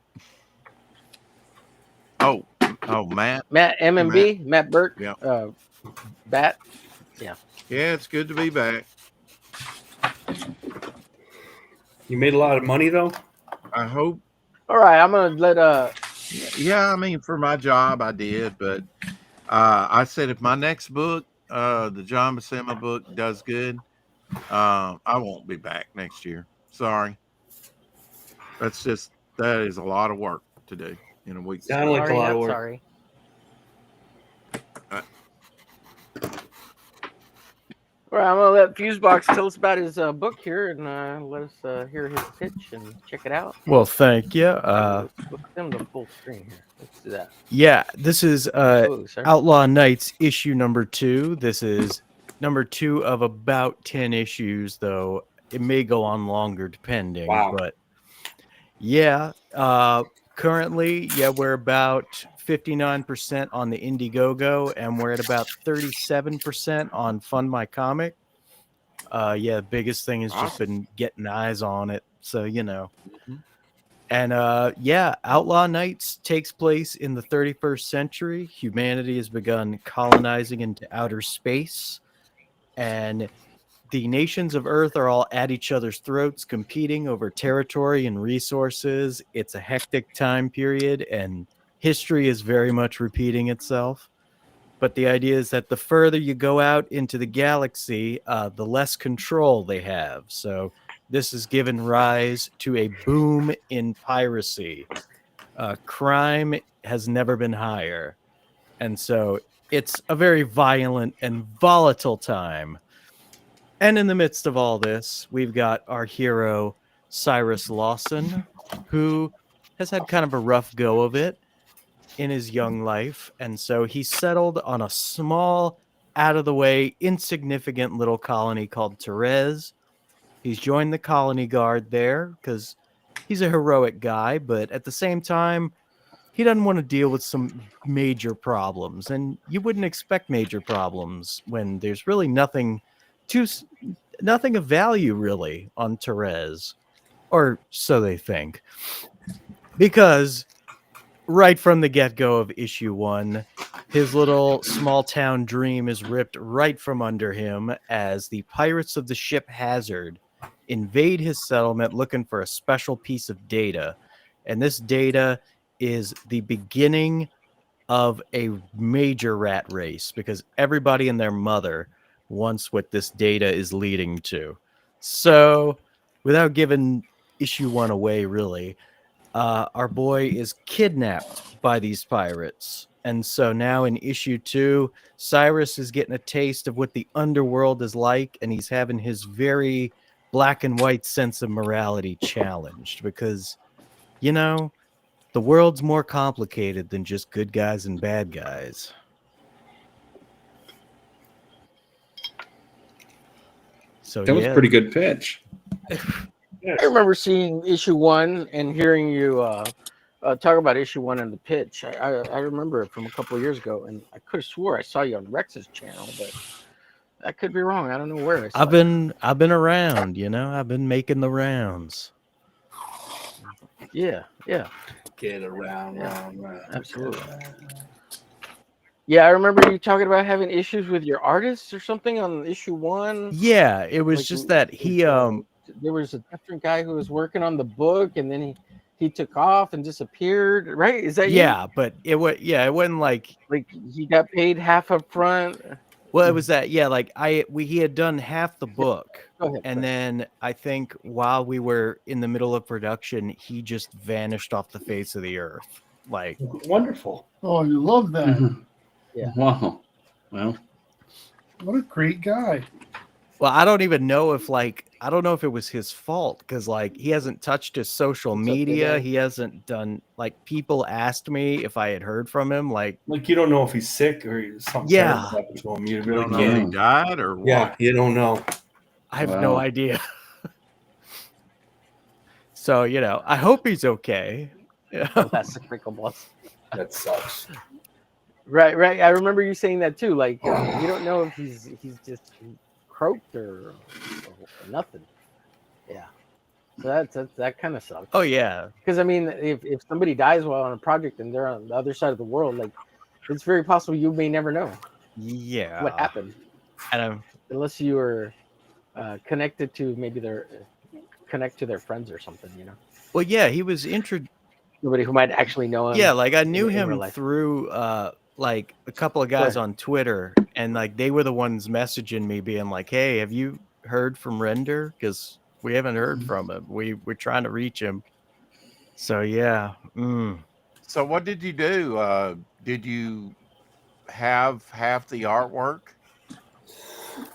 Oh, Matt. Matt MMB. Matt Burke. Yeah. Bat. Yeah. Yeah, it's good to be back. You made a lot of money though. I hope. All right, I'm gonna let Yeah, I mean, for my job, I did, but I said if my next book, the John Buscema book, does good, I won't be back next year. Sorry. That is a lot of work to do in a week. Sound like a lot of work. Sorry. All right, I'm gonna let Fuseboxx tell us about his book here, and let us hear his pitch and check it out. Well, thank you. Let's put them to full screen here. Let's do that. Yeah, this is Outlaw Nights issue #2. This is #2 of about 10 issues, though it may go on longer depending. Wow. But Yeah. Currently, yeah, we're about 59% on the Indiegogo, and we're at about 37% on Fund My Comic. Yeah, the biggest thing has just been getting eyes on it. So, you know. And yeah, Outlaw Nights takes place in the 31st century. Humanity has begun colonizing into outer space, and the nations of Earth are all at each other's throats, competing over territory and resources. It's a hectic time period, and history is very much repeating itself. But the idea is that the further you go out into the galaxy, the less control they have. So this has given rise to a boom in piracy. Crime has never been higher. And so it's a very violent and volatile time. And in the midst of all this, we've got our hero, Cyrus Lawson, who has had kind of a rough go of it in his young life. And so he settled on a small, out of the way, insignificant little colony called Therese. He's joined the colony guard there because he's a heroic guy, but at the same time, he doesn't want to deal with some major problems. And you wouldn't expect major problems when there's really nothing of value really on Therese, or so they think. Because right from the get-go of issue 1, his little small town dream is ripped right from under him as the pirates of the ship Hazard invade his settlement looking for a special piece of data. And this data is the beginning of a major rat race because everybody and their mother wants what this data is leading to. So, without giving issue 1 away, really, our boy is kidnapped by these pirates. And so now in issue 2, Cyrus is getting a taste of what the underworld is like, and he's having his very black and white sense of morality challenged because, you know, the world's more complicated than just good guys and bad guys. So that was a pretty good pitch. I remember seeing issue 1 and hearing you talk about issue 1 and the pitch. I remember it from a couple of years ago, and I could have swore I saw you on Rex's channel, but I could be wrong. I don't know where. I've been around, you know. I've been making the rounds. Yeah. Get around, round. Absolutely. Yeah, I remember you talking about having issues with your artists or something on issue 1. Yeah, it was just that he there was a different guy who was working on the book, and then he took off and disappeared. Right? Is that you? Yeah, but it wasn't like he got paid half up front. Well, it was that, yeah, like he had done half the book, ahead, and then I think while we were in the middle of production, he just vanished off the face of the earth. Like, wonderful. Oh, I love that. Mm-hmm. Yeah. Wow. Well, what a great guy. Well, I don't even know if I don't know if it was his fault because he hasn't touched his social media. He hasn't done people asked me if I had heard from him. Like you don't know if he's sick or something happened to him. You really don't know can't. if he died or what. Yeah, you don't know. I have no idea. So I hope he's okay. That's the crinkle boss. That sucks. Right. I remember you saying that too. You don't know if he's just croaked or nothing. Yeah. So that kind of sucks. Oh yeah. Because I mean, if somebody dies while on a project and they're on the other side of the world, it's very possible you may never know. Yeah. What happened? And unless you were connected to connect to their friends or something, Well, yeah, he was somebody who might actually know him. Yeah, I knew him through a couple of guys on Twitter, and they were the ones messaging me being like, "Hey, have you heard from Render? Because we haven't heard from him. We're trying to reach him." So yeah. So what did you do? Did you have half the artwork?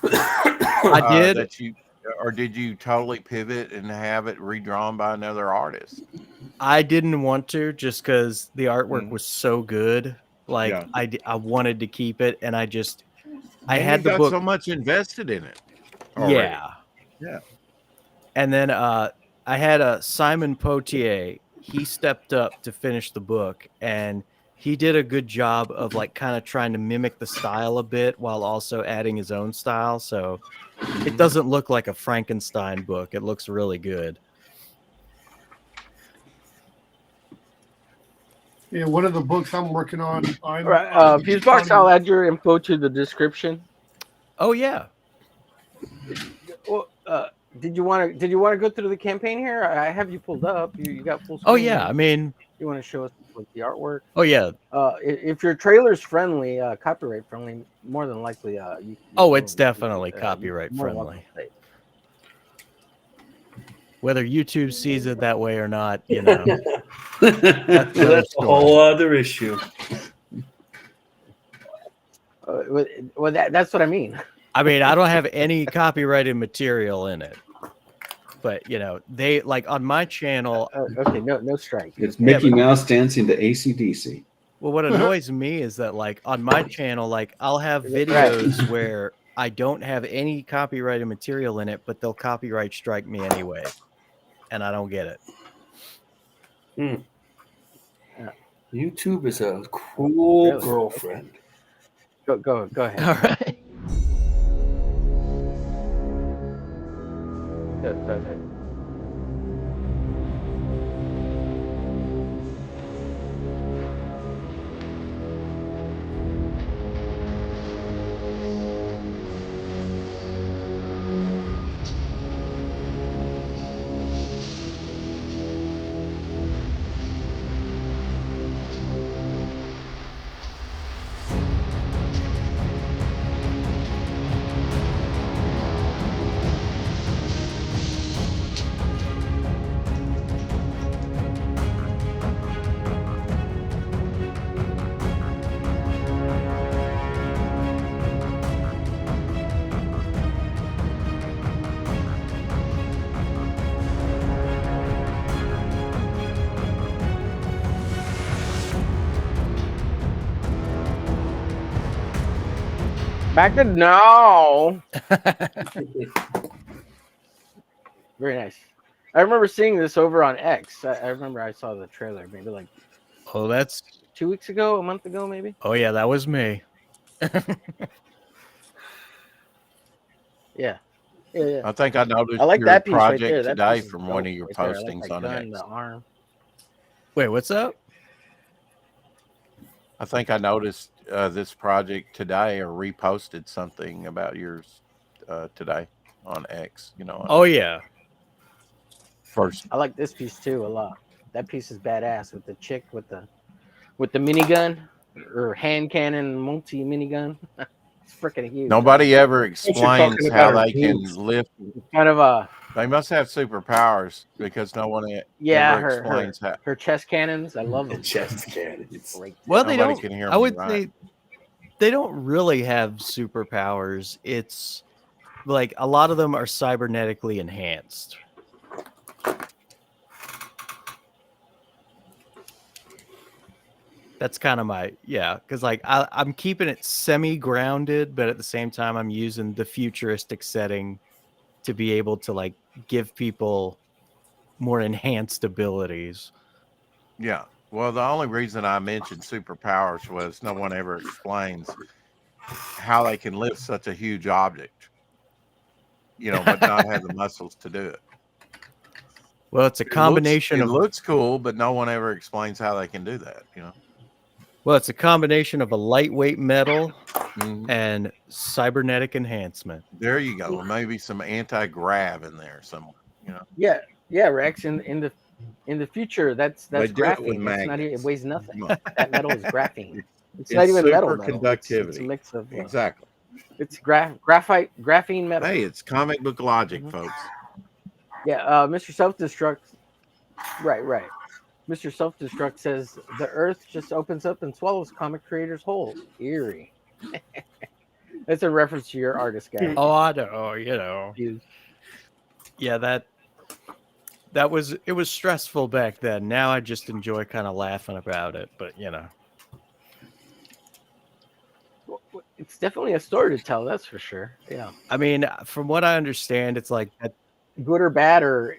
I did. Or did you totally pivot and have it redrawn by another artist? I didn't want to, just because the artwork was so good. I wanted to keep it, and I had the book so much invested in it already. Yeah. And then I had a Simon Poitier. He stepped up to finish the book, and he did a good job of like kind of trying to mimic the style a bit while also adding his own style. So it doesn't look like a Frankenstein book. It looks really good. Yeah, one of the books I'm working on. All right, Fuseboxx, I'll add your info to the description. Oh yeah. Well, did you want to go through the campaign here? I have you pulled up. You got full screen. Oh yeah. I mean, you want to show us like the artwork? Oh yeah. If your trailer's friendly, copyright friendly, more than likely, it's definitely copyright friendly. Whether YouTube sees it that way or not, you know, that's a whole other issue. Well, that's what I mean. I mean, I don't have any copyrighted material in it, but you know, they like on my channel. Okay, no strike. It's Mickey Mouse dancing to AC/DC. Well, what annoys me is that like on my channel, like I'll have videos where I don't have any copyrighted material in it, but they'll copyright strike me anyway, and I don't get it. YouTube is a cruel girlfriend. Go ahead. All right. Go ahead. Back to now. Very nice. I remember seeing this over on X. I remember I saw the trailer maybe like that's 2 weeks ago, a month ago, maybe. Oh yeah, that was me. Yeah. I think I noticed I like your that piece right project there. That today piece is from one of dope your right there. I like postings that on gun, X. the arm. Wait, what's up? I think I noticed this project today or reposted something about yours today on X. You know. Oh yeah. First, I like this piece too a lot. That piece is badass with the chick with the minigun or hand cannon multi minigun. It's freaking huge. nobody ever explains how they can lift. Kind of a. They must have superpowers because no one ever explains how. Her chest cannons. I love them. Chest cannons. Well, they Nobody don't. can hear I me would right. say they don't really have superpowers. It's like a lot of them are cybernetically enhanced. That's kind of my because like I'm keeping it semi-grounded, but at the same time I'm using the futuristic setting to be able to like give people more enhanced abilities. Yeah. Well, the only reason I mentioned superpowers was no one ever explains how they can lift such a huge object, you know, but not have the muscles to do it. Well, it's a combination of. It looks cool, but no one ever explains how they can do that, you know. Well, it's a combination of a lightweight metal and cybernetic enhancement. There you go. Maybe some anti-grav in there somewhere, you know. Yeah, Rex. In the future, that's graphene. It weighs nothing. That metal is graphene. It's not even metal. Conductivity. It's a mix of exactly. It's graphene metal. Hey, it's comic book logic, folks. Yeah, Mr. Self-Destruct. Right. Mr. Self-Destruct says the Earth just opens up and swallows comic creators whole. Eerie. That's a reference to your artist guy. Oh, I know. You know. Yeah, it was stressful back then. Now I just enjoy kind of laughing about it, but you know. It's definitely a story to tell, that's for sure. Yeah. I mean, from what I understand, it's like good or bad, or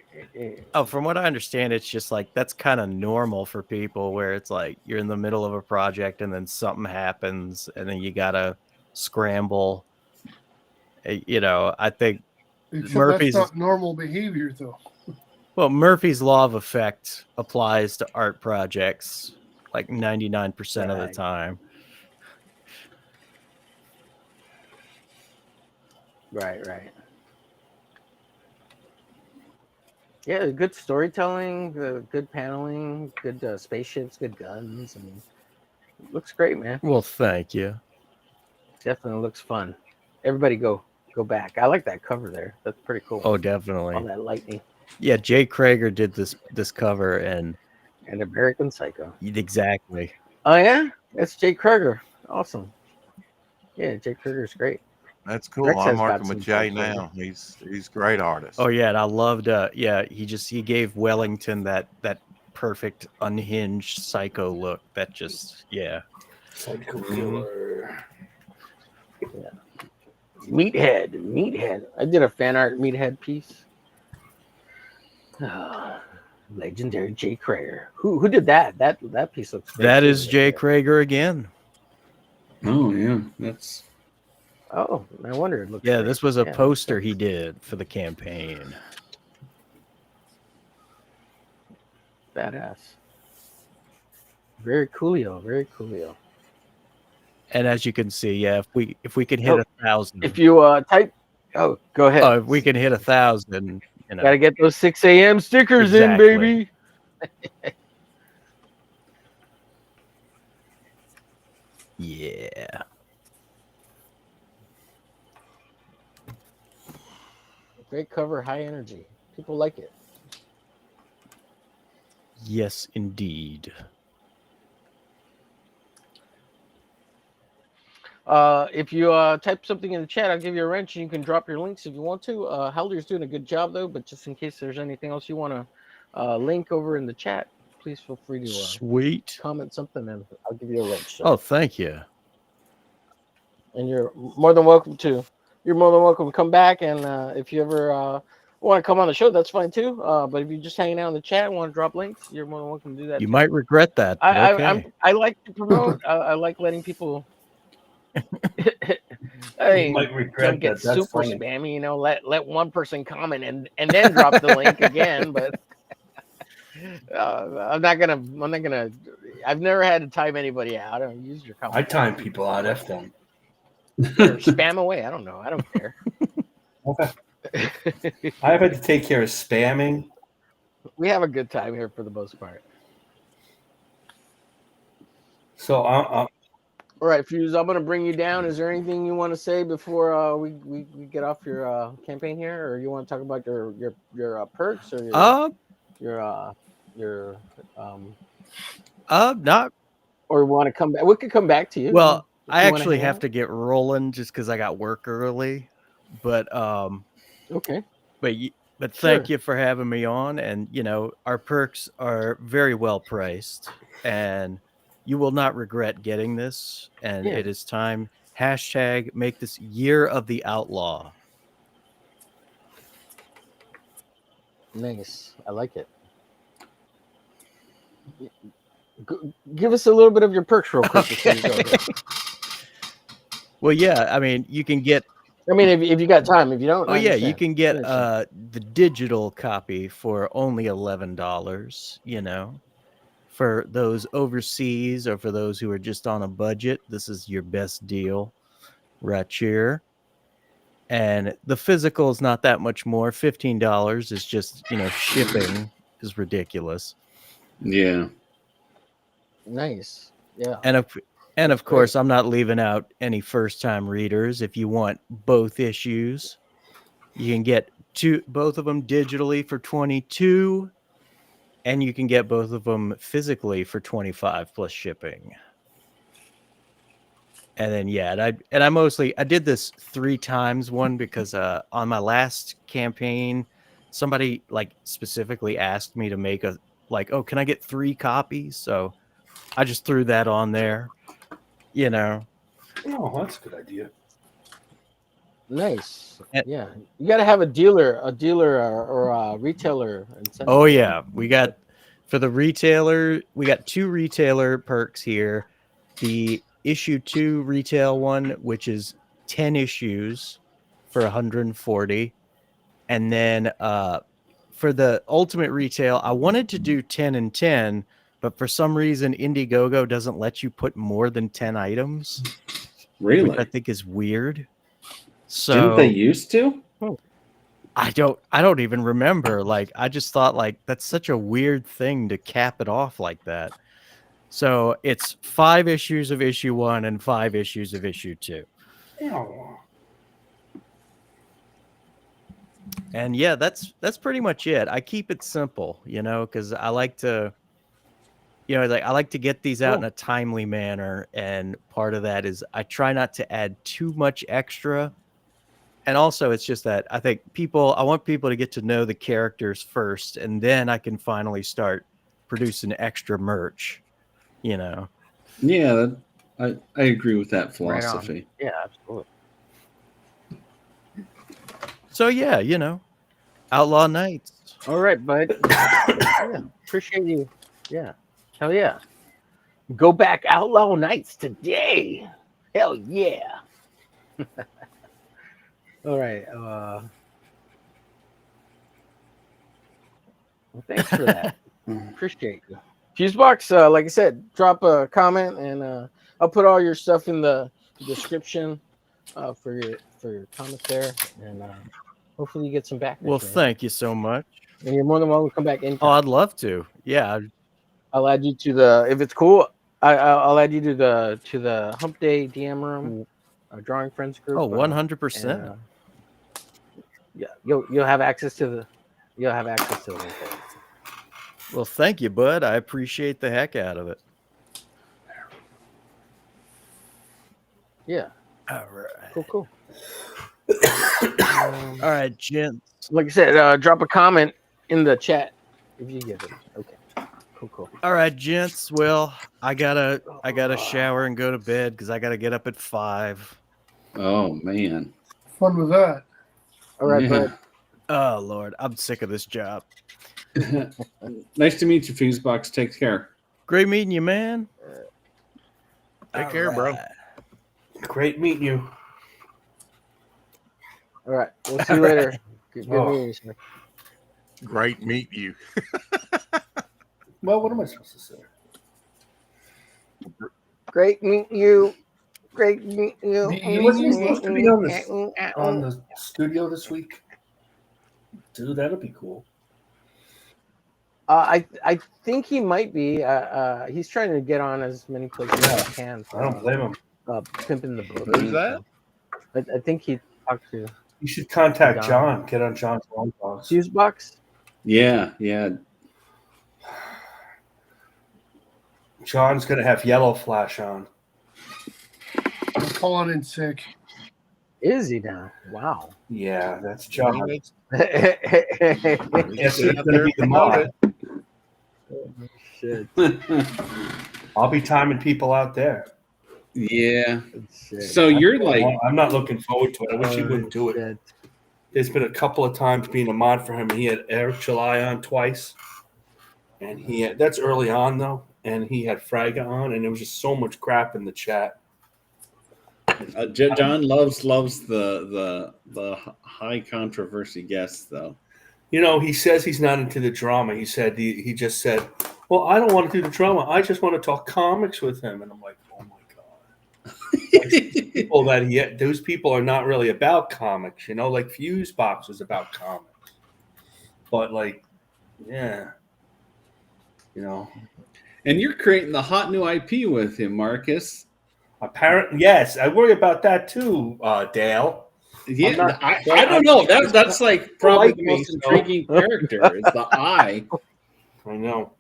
Oh, from what I understand, it's just like that's kind of normal for people where it's like you're in the middle of a project and then something happens and then you gotta scramble. You know, I think Except Murphy's that's not normal behavior, though. well, Murphy's law of effect applies to art projects like 99% of the Right. time. Right. Yeah, good storytelling, good paneling, good spaceships, good guns. I mean, looks great, man. Well, thank you. Definitely looks fun. Everybody go back. I like that cover there. That's pretty cool. Oh, definitely. All that lightning. Yeah, Jay Krager did this cover and American Psycho. exactly. Oh yeah, that's Jay Krager. Awesome. Yeah, Jay Krager's great. That's cool. Rex I'm has got working with some Jay stuff, now. He's a great artist. Oh yeah, and I loved he gave Wellington that perfect unhinged psycho look. That just Psycho killer. Yeah. Meathead. I did a fan art Meathead piece. Legendary Jay Krager. Who did that? That piece looks great. That too, is right Jay there. Krager again. Oh yeah, that's. Oh, I wonder. It looks Yeah, great. this was a Yeah, poster he did for the campaign. badass. Very coolio. Very coolio. And as you can see, yeah, if we could hit 1,000, If you type, go ahead. if we can hit 1,000, you know, Gotta get those 6 a.m. stickers Exactly. in, baby. yeah. Great cover, high energy. People like it. Yes, indeed. If you type something in the chat, I'll give you a wrench and you can drop your links if you want to. Helder's doing a good job though, but just in case there's anything else you want to link over in the chat, please feel free to Sweet. comment something and I'll give you a wrench. So. Oh, thank you. And you're more than welcome to. You're more than welcome to come back, and if you ever want to come on the show, that's fine too. But if you're just hanging out in the chat and want to drop links, you're more than welcome to do that. You too. might regret that. But okay. I like to promote. I like letting people. I mean, might regret don't get that. That's super funny. spammy. You know, let one person comment and then drop the link again. But I'm not gonna. I've never had to time anybody out. I don't use your comment. I time people out. F them. Or spam away. I don't know. I don't care. Okay. I've had to take care of spamming. We have a good time here for the most part. So All right, Fuse, I'm going to bring you down. Is there anything you want to say before we get off your campaign here, or you want to talk about your perks or your not. Or want to come back? We could come back to you. Well, if I you wanna actually hang have out. to get rolling just because I got work early. But Okay. But thank Sure. you for having me on. And you know, our perks are very well priced, and you will not regret getting this. And Yeah. it is time. Hashtag make this year of the outlaw. Nice. I like it. Give us a little bit of your perks real quick. Before you go. Well, yeah, I mean, you can get. I mean, if you got time, if you don't. Oh I yeah, you understand. can get I understand. the digital copy for only $11. You know, for those overseas or for those who are just on a budget, this is your best deal right here. And the physical is not that much more. $15 is just, you know, shipping is ridiculous. Yeah. Nice. Yeah. And of course, I'm not leaving out any first-time readers. If you want both issues, you can get both of them digitally for $22, and you can get both of them physically for $25 plus shipping. And then I did this 3 times. One because on my last campaign, somebody like specifically asked me to make oh, can I get 3 copies? So I just threw that on there. You know. Oh, that's a good idea. Nice. And- Yeah, you got to have a dealer, or a retailer. Incentive. Oh yeah, we got for the retailer. We got 2 retailer perks here. The issue 2 retail one, which is 10 issues for 140, and then for the ultimate retail, I wanted to do 10 and 10, but for some reason, Indiegogo doesn't let you put more than 10 items, which I Really? think is weird. So Didn't they used to? I don't even remember. Like, I just thought like that's such a weird thing to cap it off like that. So it's 5 issues of issue 1 and 5 issues of issue 2. And yeah, that's pretty much it. I keep it simple, because I like to, I like to get these out in a timely manner. And part of that is I try not to add too much extra. And also, it's just that I want people to get to know the characters first, and then I can finally start producing extra merch, Yeah, I agree with that philosophy. Yeah, absolutely. So yeah, Outlaw Nights. All right, bud. Yeah, appreciate you. Yeah, hell yeah. Go back Outlaw Nights today. Hell yeah. All right. Well, thanks for that. Appreciate you. Fuseboxx, like I said, drop a comment, and I'll put all your stuff in the description for your comments there, and hopefully you get some back. Well, thank you so much. And you're more than welcome to come back in. Oh, I'd love to. Yeah, I'll add you to the, if it's cool, I'll add you to the Hump Day DM room, drawing friends group. Oh, 100%. Yeah, you'll have access to the link there. Well, thank you, bud. I appreciate the heck out of it. Yeah. All right. Cool. All right, gents. Like I said, drop a comment in the chat if you get it. Okay. Cool. All right, gents. Well, I gotta shower and go to bed because I gotta get up at 5. Oh man. Fun with that. All right, bud. Oh Lord, I'm sick of this job. Nice to meet you, Fuseboxx. Take care. Great meeting you, man. Take care, bro. Great meeting you. All right. We'll see you later. Good meeting you. Great meet you. Well, what am I supposed to say? Great meet you. Great meet you. Wasn't he supposed to be on the studio this week? Dude, that'll be cool. I think he might be. He's trying to get on as many places as he can. I don't blame him. Pimping the book. Who's that? I think he talked to. You should contact John. Get on John's phone calls. Fuseboxx? Yeah. John's gonna have yellow flash on. I'm calling in sick. Is he now? Wow. Yeah, that's John. Yes, He's gonna be the mod. Shit. I'll be timing people out there. Yeah. Shit. So you're like, I'm not looking forward to it. I wish he wouldn't do it. Shit. There's been a couple of times being a mod for him. He had Eric July on twice, and that's early on though, and he had Fraga on, and there was just so much crap in the chat. John loves the high controversy guests though. He says he's not into the drama. He said he just said, "Well, I don't want to do the drama. I just want to talk comics with him." And I'm like, "Oh my god!" Those people are not really about comics. Like Fuseboxx was about comics, but yeah. And you're creating the hot new IP with him, Marcus. Apparently, yes. I worry about that too, Dale. Yeah, I don't know. That's like probably the most intriguing character. It's the eye. I know.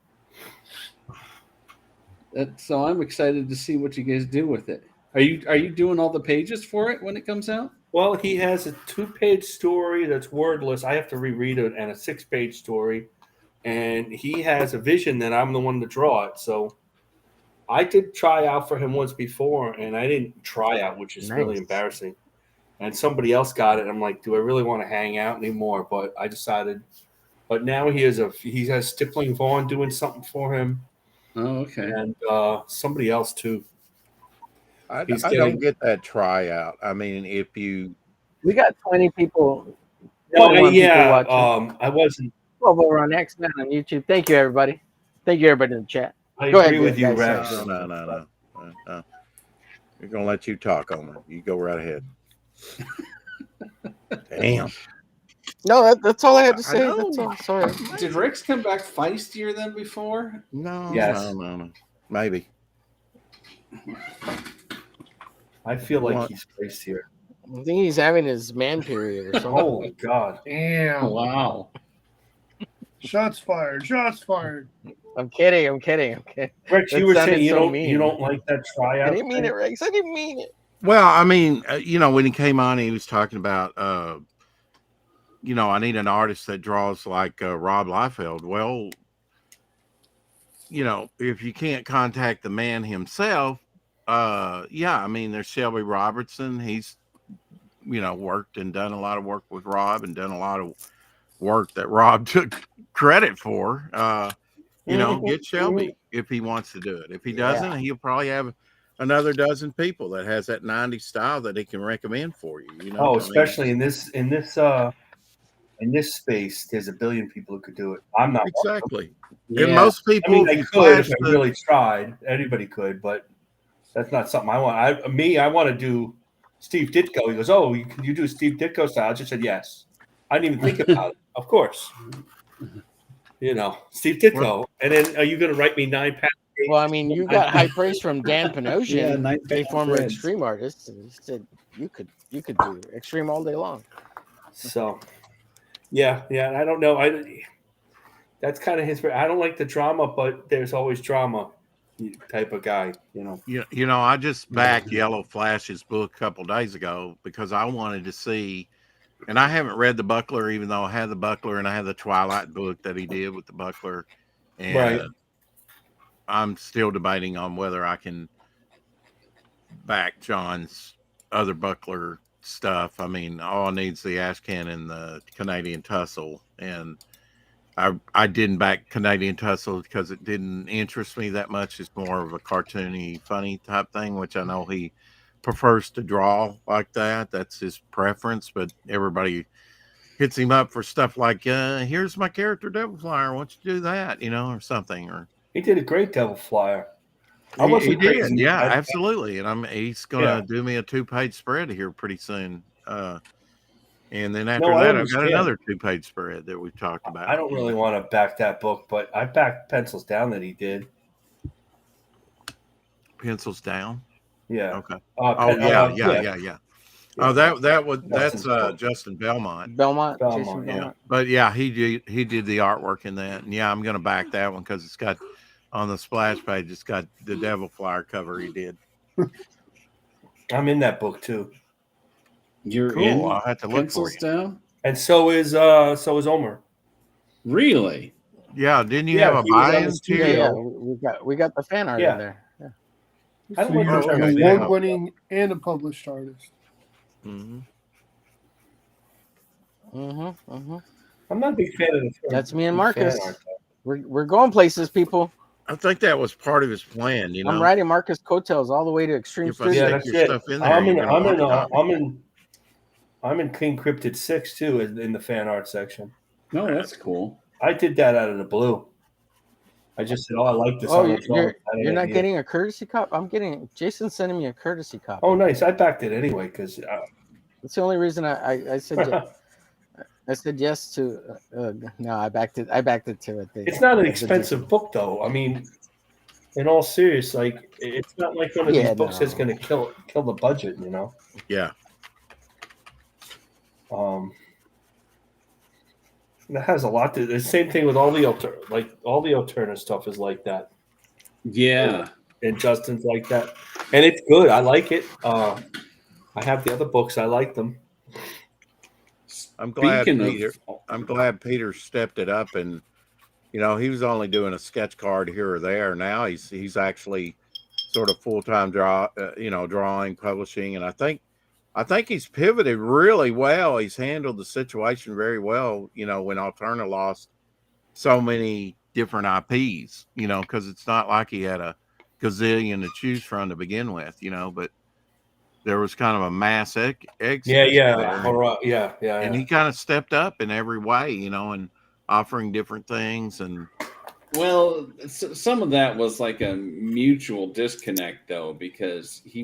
So I'm excited to see what you guys do with it. Are you doing all the pages for it when it comes out? Well, he has a 2-page story that's wordless. I have to reread it, and a 6-page story. And he has a vision that I'm the one to draw it. So I did try out for him once before, and I didn't try out, which is really embarrassing. and somebody else got it. I'm like, do I really want to hang out anymore? But I decided. But now he has Stippling Vaughn doing something for him. Oh, okay. And somebody else too. I don't get that tryout. I mean, if you We got 20 people. No, 21 people yeah, watching. I wasn't. 12 over on X-Men on YouTube. Thank you, everybody. Thank you, everybody in the chat. I Go agree ahead, with you, guys. Rex. no. We're gonna let you talk, Omer. You go right ahead. Damn. No, that's all I had to I say. know. That's all. Sorry. Did Rex come back feistier than before? No, Yes. no. Maybe. I feel like What? he's placed here. I think he's having his man period or something. Oh God! Damn. Wow. Shots fired. Shots fired. I'm kidding. Rex, That you were sounded saying you so don't mean. you don't like that tryout. I didn't mean thing? it, Rex. I didn't mean it. Well, I mean, when he came on, he was talking about, I need an artist that draws like Rob Liefeld. Well, if you can't contact the man himself, I mean, there's Shelby Robertson. He's, worked and done a lot of work with Rob and done a lot of work that Rob took credit for. Get Shelby if he wants to do it. If he doesn't, he'll probably have another dozen people that has that 90s style that he can recommend for you. Especially in this space, there's a billion people who could do it. I'm not exactly. Yeah. And most people, I mean, I could if I really tried. Anybody could, but that's not something I want. I want to do Steve Ditko. He goes, "Oh, you do Steve Ditko style?" I just said yes. I didn't even think about it. Of course, Steve Ditko. And then, are you going to write me 9 pages? Well, I mean, you got high praise from Dan Panosian, a former threads. extreme artist. He said you could do extreme all day long. So, yeah. I don't know. That's kind of his. I don't like the drama, but there's always drama type of guy. I just backed Yellow Flash's book a couple days ago because I wanted to see, and I haven't read the Buckler, even though I had the Buckler and I had the Twilight book that he did with the Buckler, and Right. I'm still debating on whether I can back John's other Buckler stuff. I mean, all I need is the Ashcan and the Canadian Tussle, and I didn't back Canadian Tussle because it didn't interest me that much. It's more of a cartoony, funny type thing, which I know he prefers to draw like that. That's his preference, but everybody hits him up for stuff like, here's my character Devil Flyer. Why don't you do that, or something. Or He did a great Devil Flyer. He did, yeah, absolutely. And he's gonna do me a 2-page spread here pretty soon. And then after that, I've got another 2-page spread that we've talked about. I don't really want to back that book, but I backed Pencils Down that he did. Pencils Down? Yeah. Okay. Yeah. Oh, that's Justin Belmont. Belmont. Yeah. But yeah, he did the artwork in that. And yeah, I'm gonna back that one because it's got on the splash page, it's got the Devil Flyer cover he did. I'm in that book too. You're cool. in I'll have to look for you. Down? And so is Omer. Really? Yeah, didn't you have a buy-in too? Yeah, we got the fan art in there. Yeah. So you're an award-winning and a published artist. I'm not a big fan of the. That's me and Marcus. We're going places, people. I think that was part of his plan. I'm riding Marcus coattails all the way to Extreme Studios. Yeah, that's it. I'm in King Cryptid 6 too in the fan art section. No, that's cool. I did that out of the blue. I just said, I like this. Oh, you're not getting a courtesy copy? Jason's sending me a courtesy copy. Oh, nice. I backed it anyway because that's the only reason I said I said yes to. No, I backed it. I backed it to it. It's not an expensive book, though. I mean, in all serious, like it's not like one of these books that's going to kill the budget. Yeah. That has a lot to. The same thing with all the Alterna stuff is like that. Yeah. And Justin's like that, and it's good. I like it. I have the other books. I like them. I'm glad Peter stepped it up, and he was only doing a sketch card here or there. Now he's actually sort of full-time drawing, publishing, and I think I think he's pivoted really well. He's handled the situation very well, when Alterna lost so many different IPs, because it's not like he had a gazillion to choose from to begin with, but there was kind of a mass exodus there. And he kind of stepped up in every way, and offering different things. And well, some of that was like a mutual disconnect, though, because he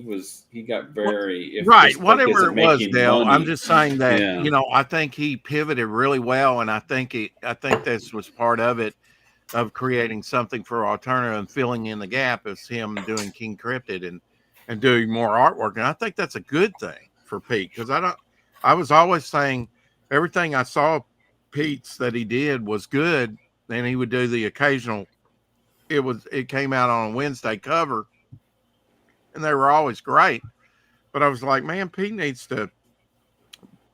got very right, whatever it was, Dale. I'm just saying that I think he pivoted really well, and I think this was part of it, of creating something for Alterna and filling in the gap is him doing King Cryptid and doing more artwork, and I think that's a good thing for Pete, because I was always saying everything I saw Pete's that he did was good. And he would do the occasional, it came out on a Wednesday cover, and they were always great. But I was like, man, Pete needs to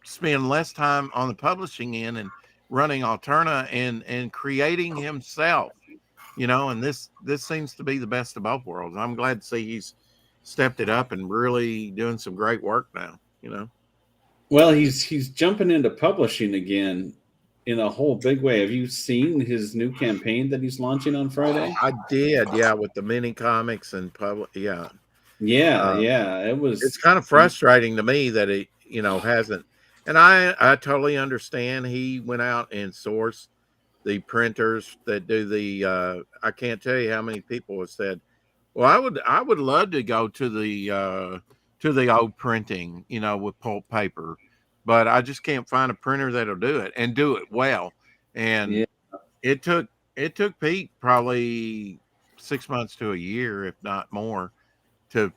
spend less time on the publishing end and running Alterna and creating himself, and this seems to be the best of both worlds. I'm glad to see he's stepped it up and really doing some great work now, Well, he's jumping into publishing again in a whole big way. Have you seen his new campaign that he's launching on Friday? I did, yeah, with the mini comics and public, yeah. It's kind of frustrating to me that it, hasn't. And I totally understand. He went out and sourced the printers that do the. I can't tell you how many people have said, "Well, I would love to go to the old printing, with pulp paper, but I just can't find a printer that'll do it and do it well." And it took Pete probably 6 months to a year, if not more, to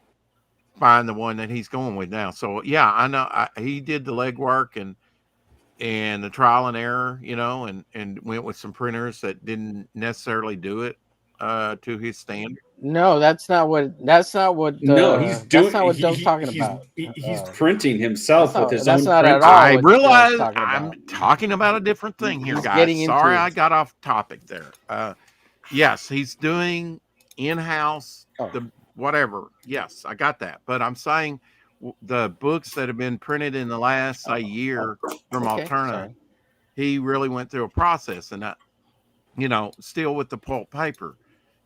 find the one that he's going with now. So yeah, I know he did the legwork and the trial and error, and went with some printers that didn't necessarily do it to his standard. No, that's not what. No, he's doing. That's not what Doug's talking about. He's printing himself with his own. That's not at all. I realize I'm talking about a different thing here, guys. Sorry, I got off topic there. Yes, he's doing in-house the whatever. Yes, I got that. But I'm saying the books that have been printed in the last year from Alterna, he really went through a process, and still with the pulp paper.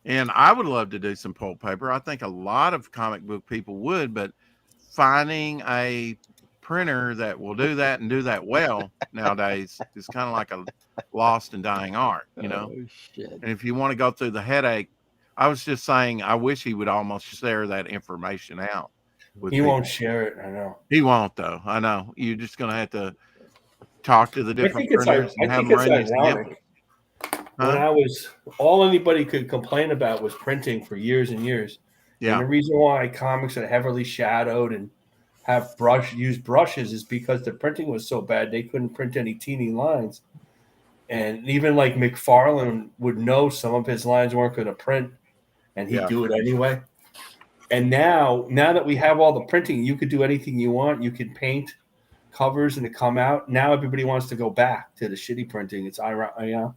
And I would love to do some pulp paper. I think a lot of comic book people would, but finding a printer that will do that and do that well nowadays is kind of like a lost and dying art, Oh, shit. And if you want to go through the headache, I was just saying, I wish he would almost share that information out. He won't share it. I know. He won't, though. I know. You're just going to have to talk to the different printers and have them run these together. When all anybody could complain about was printing for years and years. Yeah. And the reason why comics are heavily shadowed and have use brushes is because the printing was so bad they couldn't print any teeny lines. And even like McFarlane would know some of his lines weren't going to print, and he'd do it anyway. And now that we have all the printing, you could do anything you want. You can paint covers and it come out. Now everybody wants to go back to the shitty printing. It's ironic.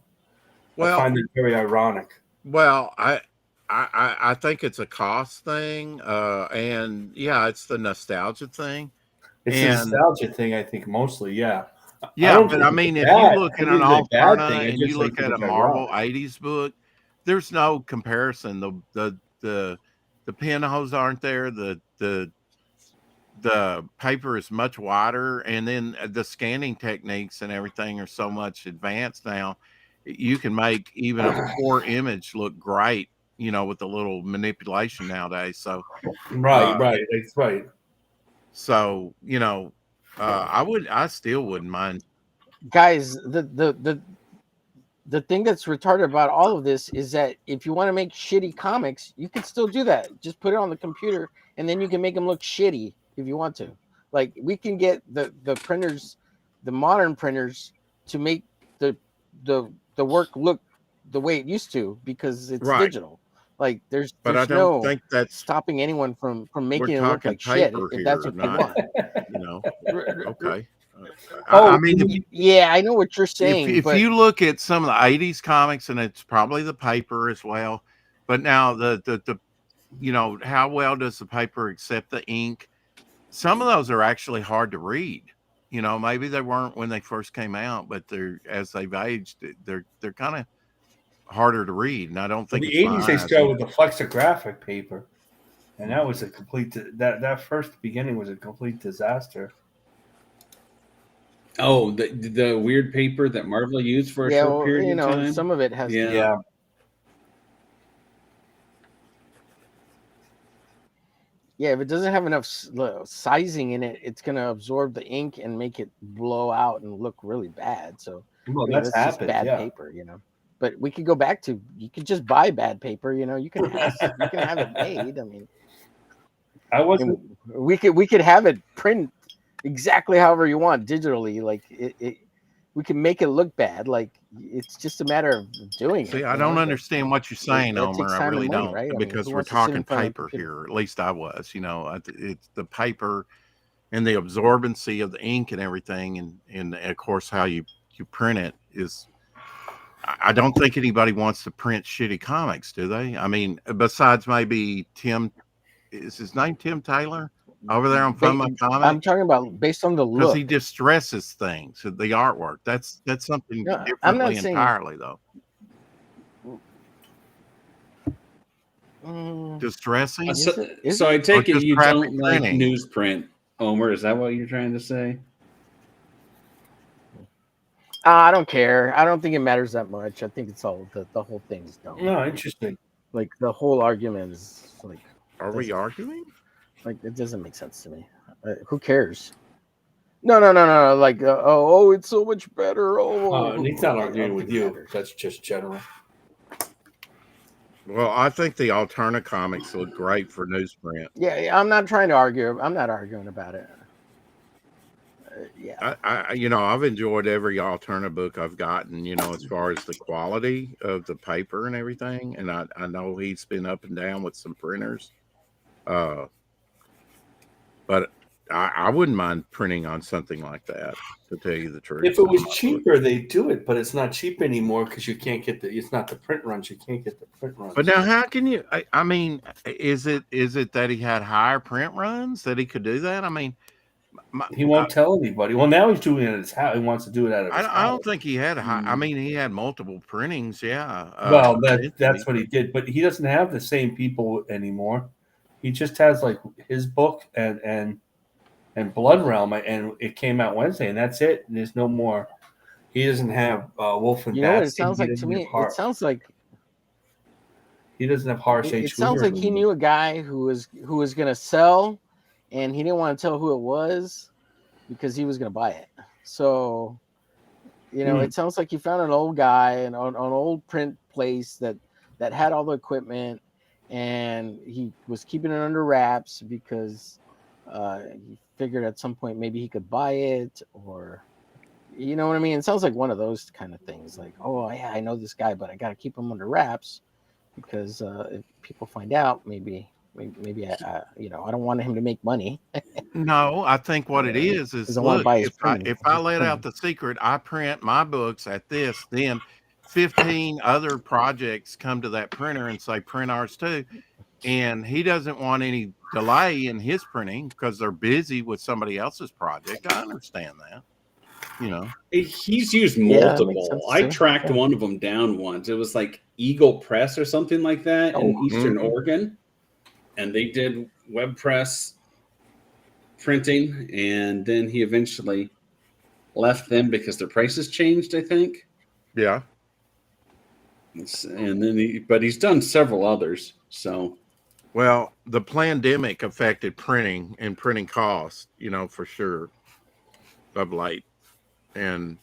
I find it very ironic. Well, I think it's a cost thing, and yeah, it's the nostalgia thing. It's the nostalgia thing, I think, mostly. Yeah. Yeah, but I mean, if you look at an Alterna and you look at a Marvel '80s book, there's no comparison. The pinholes aren't there. The paper is much wider, and then the scanning techniques and everything are so much advanced now. You can make even a poor image look great, with a little manipulation nowadays. So right, that's right. So I still wouldn't mind. Guys, the thing that's retarded about all of this is that if you want to make shitty comics, you can still do that. Just put it on the computer, and then you can make them look shitty if you want to. Like, we can get the printers, the modern printers, to make the work look the way it used to, because it's digital. Like, there's I don't think that's stopping anyone from making it look like shit if that's what they want. Okay. I mean, I know what you're saying. If you look at some of the '80s comics, and it's probably the paper as well, but now the how well does the paper accept the ink? some of those are actually hard to read. You know, maybe they weren't when they first came out, but as they've aged, they're kind of harder to read, and I don't In think the it's my '80s, they eyes started either. with the flexographic paper, and that was a complete that first beginning was a complete disaster. Oh, the weird paper that Marvel used for a Yeah, short well, period of time. some of it has. Yeah. Yeah, if it doesn't have enough sizing in it, it's gonna absorb the ink and make it blow out and look really bad. So Well, that's just happened, bad yeah. paper, But we could go back to you could just buy bad paper, you can have it made. I mean, I wasn't. we could have it print exactly however you want digitally. Like we can make it look bad. Like it's just a matter of doing it. See, I don't understand what you're saying, that takes Omer. I time and really money, don't, right? I mean, because who we're wants to sit in talking front of a paper computer? here. At least I was. It's the paper and the absorbency of the ink and everything, and of course how you print it is. I don't think anybody wants to print shitty comics, do they? I mean, besides maybe Tim, is his name Tim Taylor over there on Fun My Comic? I'm talking about based on the Because look. he distresses things, the artwork. That's something No, I'm differently not saying entirely, though. Distressing? So I take it just you crappy don't like printing? newsprint, Omer. Is that what you're trying to say? I don't care. I don't think it matters that much. I think it's all the whole thing's dumb. No, interesting. Like the whole argument is like. Are we arguing? Like it doesn't make sense to me. Who cares? No. Like it's so much better. He's not arguing with you. That's just general. Well, I think the alternate comics look great for newsprint. Yeah, I'm not trying to argue. I'm not arguing about it. Yeah, I've enjoyed every alternate book I've gotten. As far as the quality of the paper and everything, and I know he's been up and down with some printers, but I wouldn't mind printing on something like that. To tell you the truth, If it was cheaper, they'd do it, but it's not cheap anymore because you can't get it's not the print runs. You can't get the print runs. But now, how can you? I mean, is it that he had higher print runs that he could do that? I mean, he won't tell anybody. Well, now he's doing it at his house. He wants to do it out of his house. I don't think he had a high. I mean, he had multiple printings. Yeah. Well, that's what he did, but he doesn't have the same people anymore. He just has like his book and Blood Realm, and it came out Wednesday, and that's it. There's no more. He doesn't have Wolf and you know what it Bastard. sounds like to me? It sounds like he doesn't have Harsh H. It sounds like he knew a guy who was going to sell, and he didn't want to tell who it was because he was going to buy it. So, it sounds like he found an old guy, an old print place that had all the equipment, and he was keeping it under wraps because he figured at some point maybe he could buy it, or you know what I mean? It sounds like one of those kind of things. Like, oh yeah, I know this guy, but I got to keep him under wraps because if people find out, maybe I don't want him to make money. No, I think what it is look, if I let out the secret, I print my books at this, then 15 other projects come to that printer and say print ours too, and he doesn't want any delay in his printing because they're busy with somebody else's project. I understand that. He's used multiple. I tracked one of them down once. It was like Eagle Press or something like that in Eastern Oregon, and they did web press printing, and then he eventually left them because their prices changed, I think. Yeah. And then but he's done several others. So, well, the pandemic affected printing and printing costs, for sure, of late. And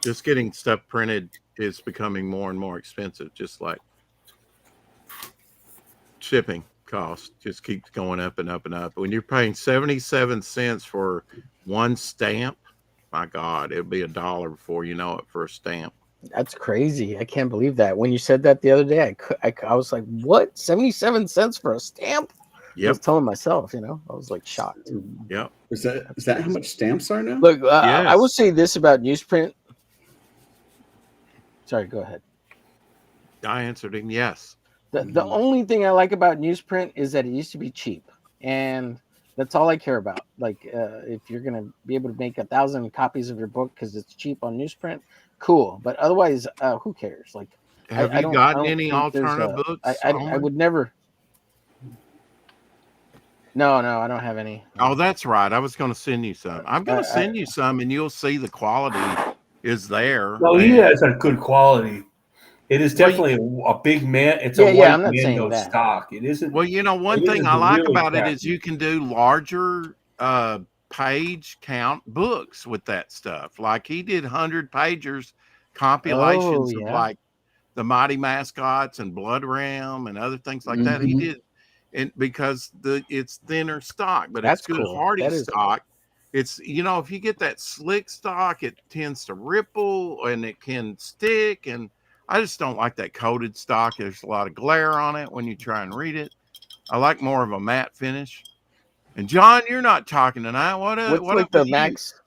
just getting stuff printed is becoming more and more expensive, just like shipping costs just keeps going up and up and up. When you're paying 77 cents for one stamp, my God, it'll be $1 before you know it for a stamp. That's crazy. I can't believe that. When you said that the other day, I was like, what? 77 cents for a stamp? Yep. I was telling myself, I was like shocked. Yep. Is that how much stamps are now? Look, I will say this about newsprint. Sorry, go ahead. I answered him yes. The only thing I like about newsprint is that it used to be cheap. And That's all I care about. Like, if you're gonna be able to make 1,000 copies of your book because it's cheap on newsprint, cool. But otherwise, who cares? Like, Have I you don't. I gotten don't any think there's alternative a. books, I Homer? would never. No, I don't have any. Oh, that's right. I was going to send you some. I'm going to I- send you some, and you'll see the quality is there. No, he And has a good quality. It is well, definitely a big man. It's Yeah, a yeah. white I'm not saying Mando that. stock. It isn't. well, you know, one It thing isn't I the like really about it crappy. is you can do larger page count books with that stuff. Like he did 100 pagers compilations of yeah. like the Mighty Mascots and Blood Ram and other things like that. He Mhm. did, and because it's thinner stock, but That's it's good cool. hardy That is stock. It's, you know, if you get that slick stock, it tends to ripple and it can stick. And I just don't like that coated stock. There's a lot of glare on it when you try and read it. I like more of a matte finish. And John, you're not talking tonight. What What's up like the with you? max?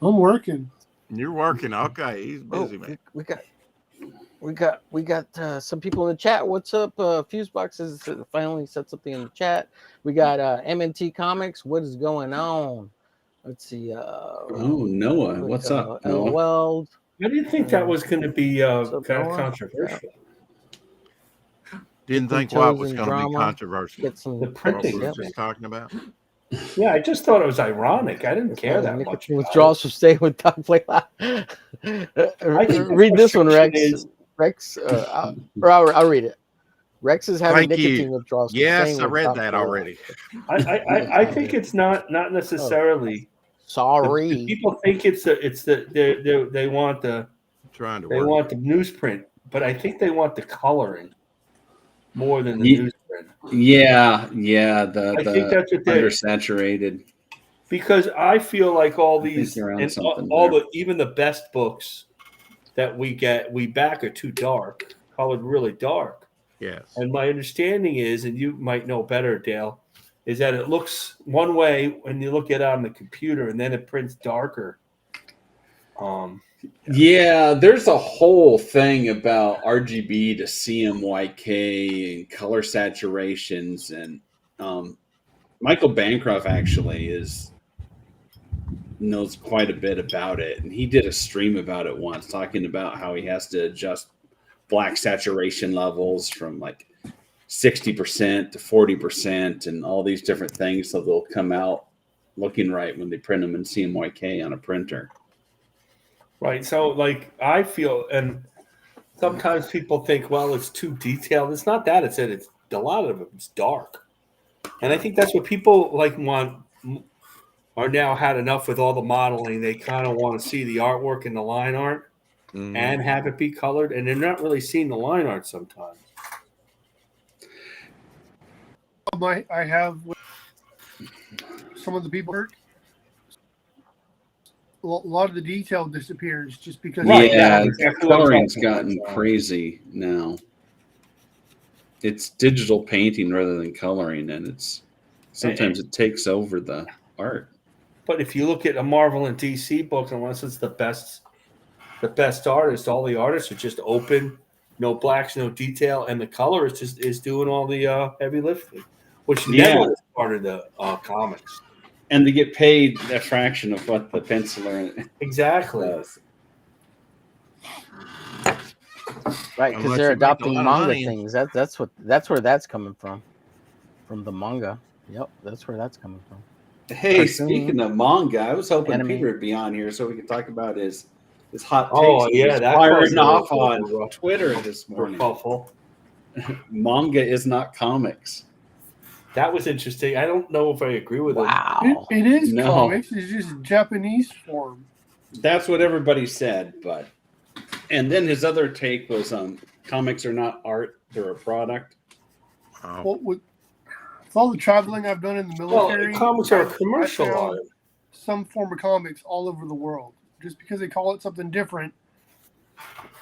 I'm working. You're working. Okay, he's busy, man. We got some people in the chat. What's up? Fuseboxx has finally said something in the chat. We got MNT Comics. What is going on? Let's see. Oh, Noah, what's up, Noah? LOL. I didn't think that was going to be What's up, kind of Noah? controversial. Didn't think Dipping what toes was in going to be drama. controversial. Get some The What printing. we were Yep. just talking about. Yeah, I just thought it was ironic. I didn't care that much. Nicotine withdrawals from staying with Doc Play. I think the Read this one, Rex. frustration is- Rex, I'll read it. Rex is having Thank you. nicotine withdrawals. from Yes, staying I with read Doc that Play. already. I think it's not necessarily. Sorry. The people think they want the Trying to they work. want the newsprint, but I think they want the coloring more than the Ye- newsprint. Yeah, I think the that's what they're undersaturated. because I feel like all I think these you're on and something all there. the even the best books that we back are too dark, colored really dark. Yes. And my understanding is, and you might know better, Dale, is that it looks one way when you look at it on the computer, and then it prints darker. Yeah, there's a whole thing about RGB to CMYK and color saturations, and Michael Bancroft actually knows quite a bit about it, and he did a stream about it once, talking about how he has to adjust black saturation levels from like 60% to 40% and all these different things, so they'll come out looking right when they print them in CMYK on a printer. Right. So, like, I feel, and sometimes people think, well, it's too detailed. It's not that. It's a lot of it. It's dark, and I think that's what people are now had enough with all the modeling. They kind of want to see the artwork and the line art, and have it be colored, and they're not really seeing the line art sometimes. I have some of the people hurt. A lot of the detail disappears just because. Yeah, exactly what I'm coloring's talking about. gotten crazy now. It's digital painting rather than coloring, and sometimes it takes over the art. But if you look at a Marvel and DC book, unless it's the best artist, all the artists are just open, no blacks, no detail, and the color is doing all the heavy lifting, which never was part of the comics. And they get paid a fraction of what the penciler Exactly. does. Right, because Unless they're you make a adopting lot of manga money. things. That's where that's coming from the manga. Yep, that's where that's coming from. Hey, Cartoon, speaking of manga, I was hoping anime. Peter would be on here so we could talk about his hot takes. Oh, He yeah, was that firing caused off a on little Twitter this morning. kerfuffle. Manga is not comics. That was interesting. I don't know if I agree with him. Wow. It is No. comics. It's just Japanese form. That's what everybody said, and then his other take was comics are not art, they're a product. Oh. Well, with all the traveling I've done in the military, comics are a I commercial found art. some form of comics all over the world. Just because they call it something different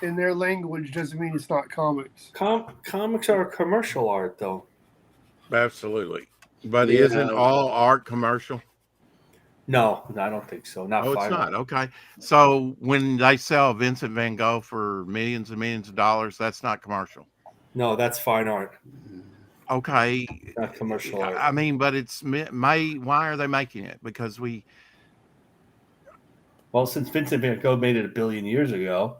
in their language doesn't mean it's not comics. Comics are a commercial art, though. Absolutely. But Yeah. isn't all art commercial? No, I don't think so. Not Oh, it's fine not. art. Okay. So when they sell Vincent van Gogh for millions and millions of dollars, that's not commercial. No, that's fine art. Okay, Not commercial art. I mean, but it's made. Why are they making it? Because Well, since Vincent Van Gogh made it 1 billion years ago,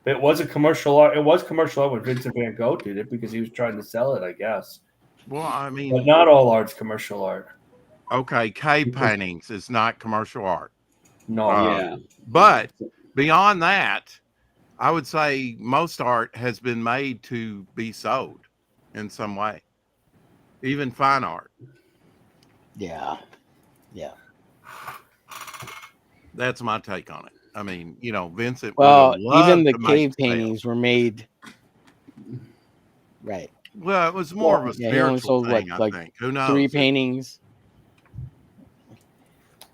it was a commercial art. It was commercial art when Vincent Van Gogh did it because he was trying to sell it, I guess. well, I But mean, not all art's commercial art. okay, cave paintings is not commercial art. No. Yeah. But beyond that, I would say most art has been made to be sold in some way, even fine art. Yeah. That's my take on it. I mean, Vincent. Well, would have loved even the to make cave sales. paintings were made. Right. Well, it was more of a Yeah, he only spiritual sold thing, what, I like think. Who knows? 3 paintings.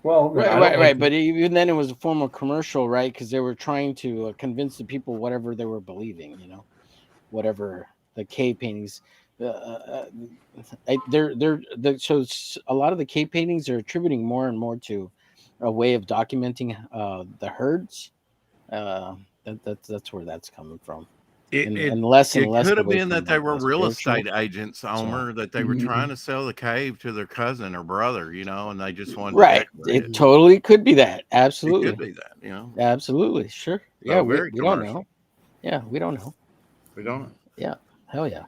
Well, Right. But even then, it was a form of commercial, right? Because they were trying to convince the people whatever they were believing. Whatever the cave paintings. So a lot of the cave paintings are attributing more and more to a way of documenting the herds. That's where that's coming from. And less It could have away been from that they were the real spiritual. estate agents, Omer, that they were trying to sell the cave to their cousin or brother, and they just wanted to Right. decorate It totally could be that. It Absolutely. could be that, Absolutely. Sure. So Yeah, we very don't commercial. know. Yeah, we don't know. We don't know. Yeah. Hell yeah.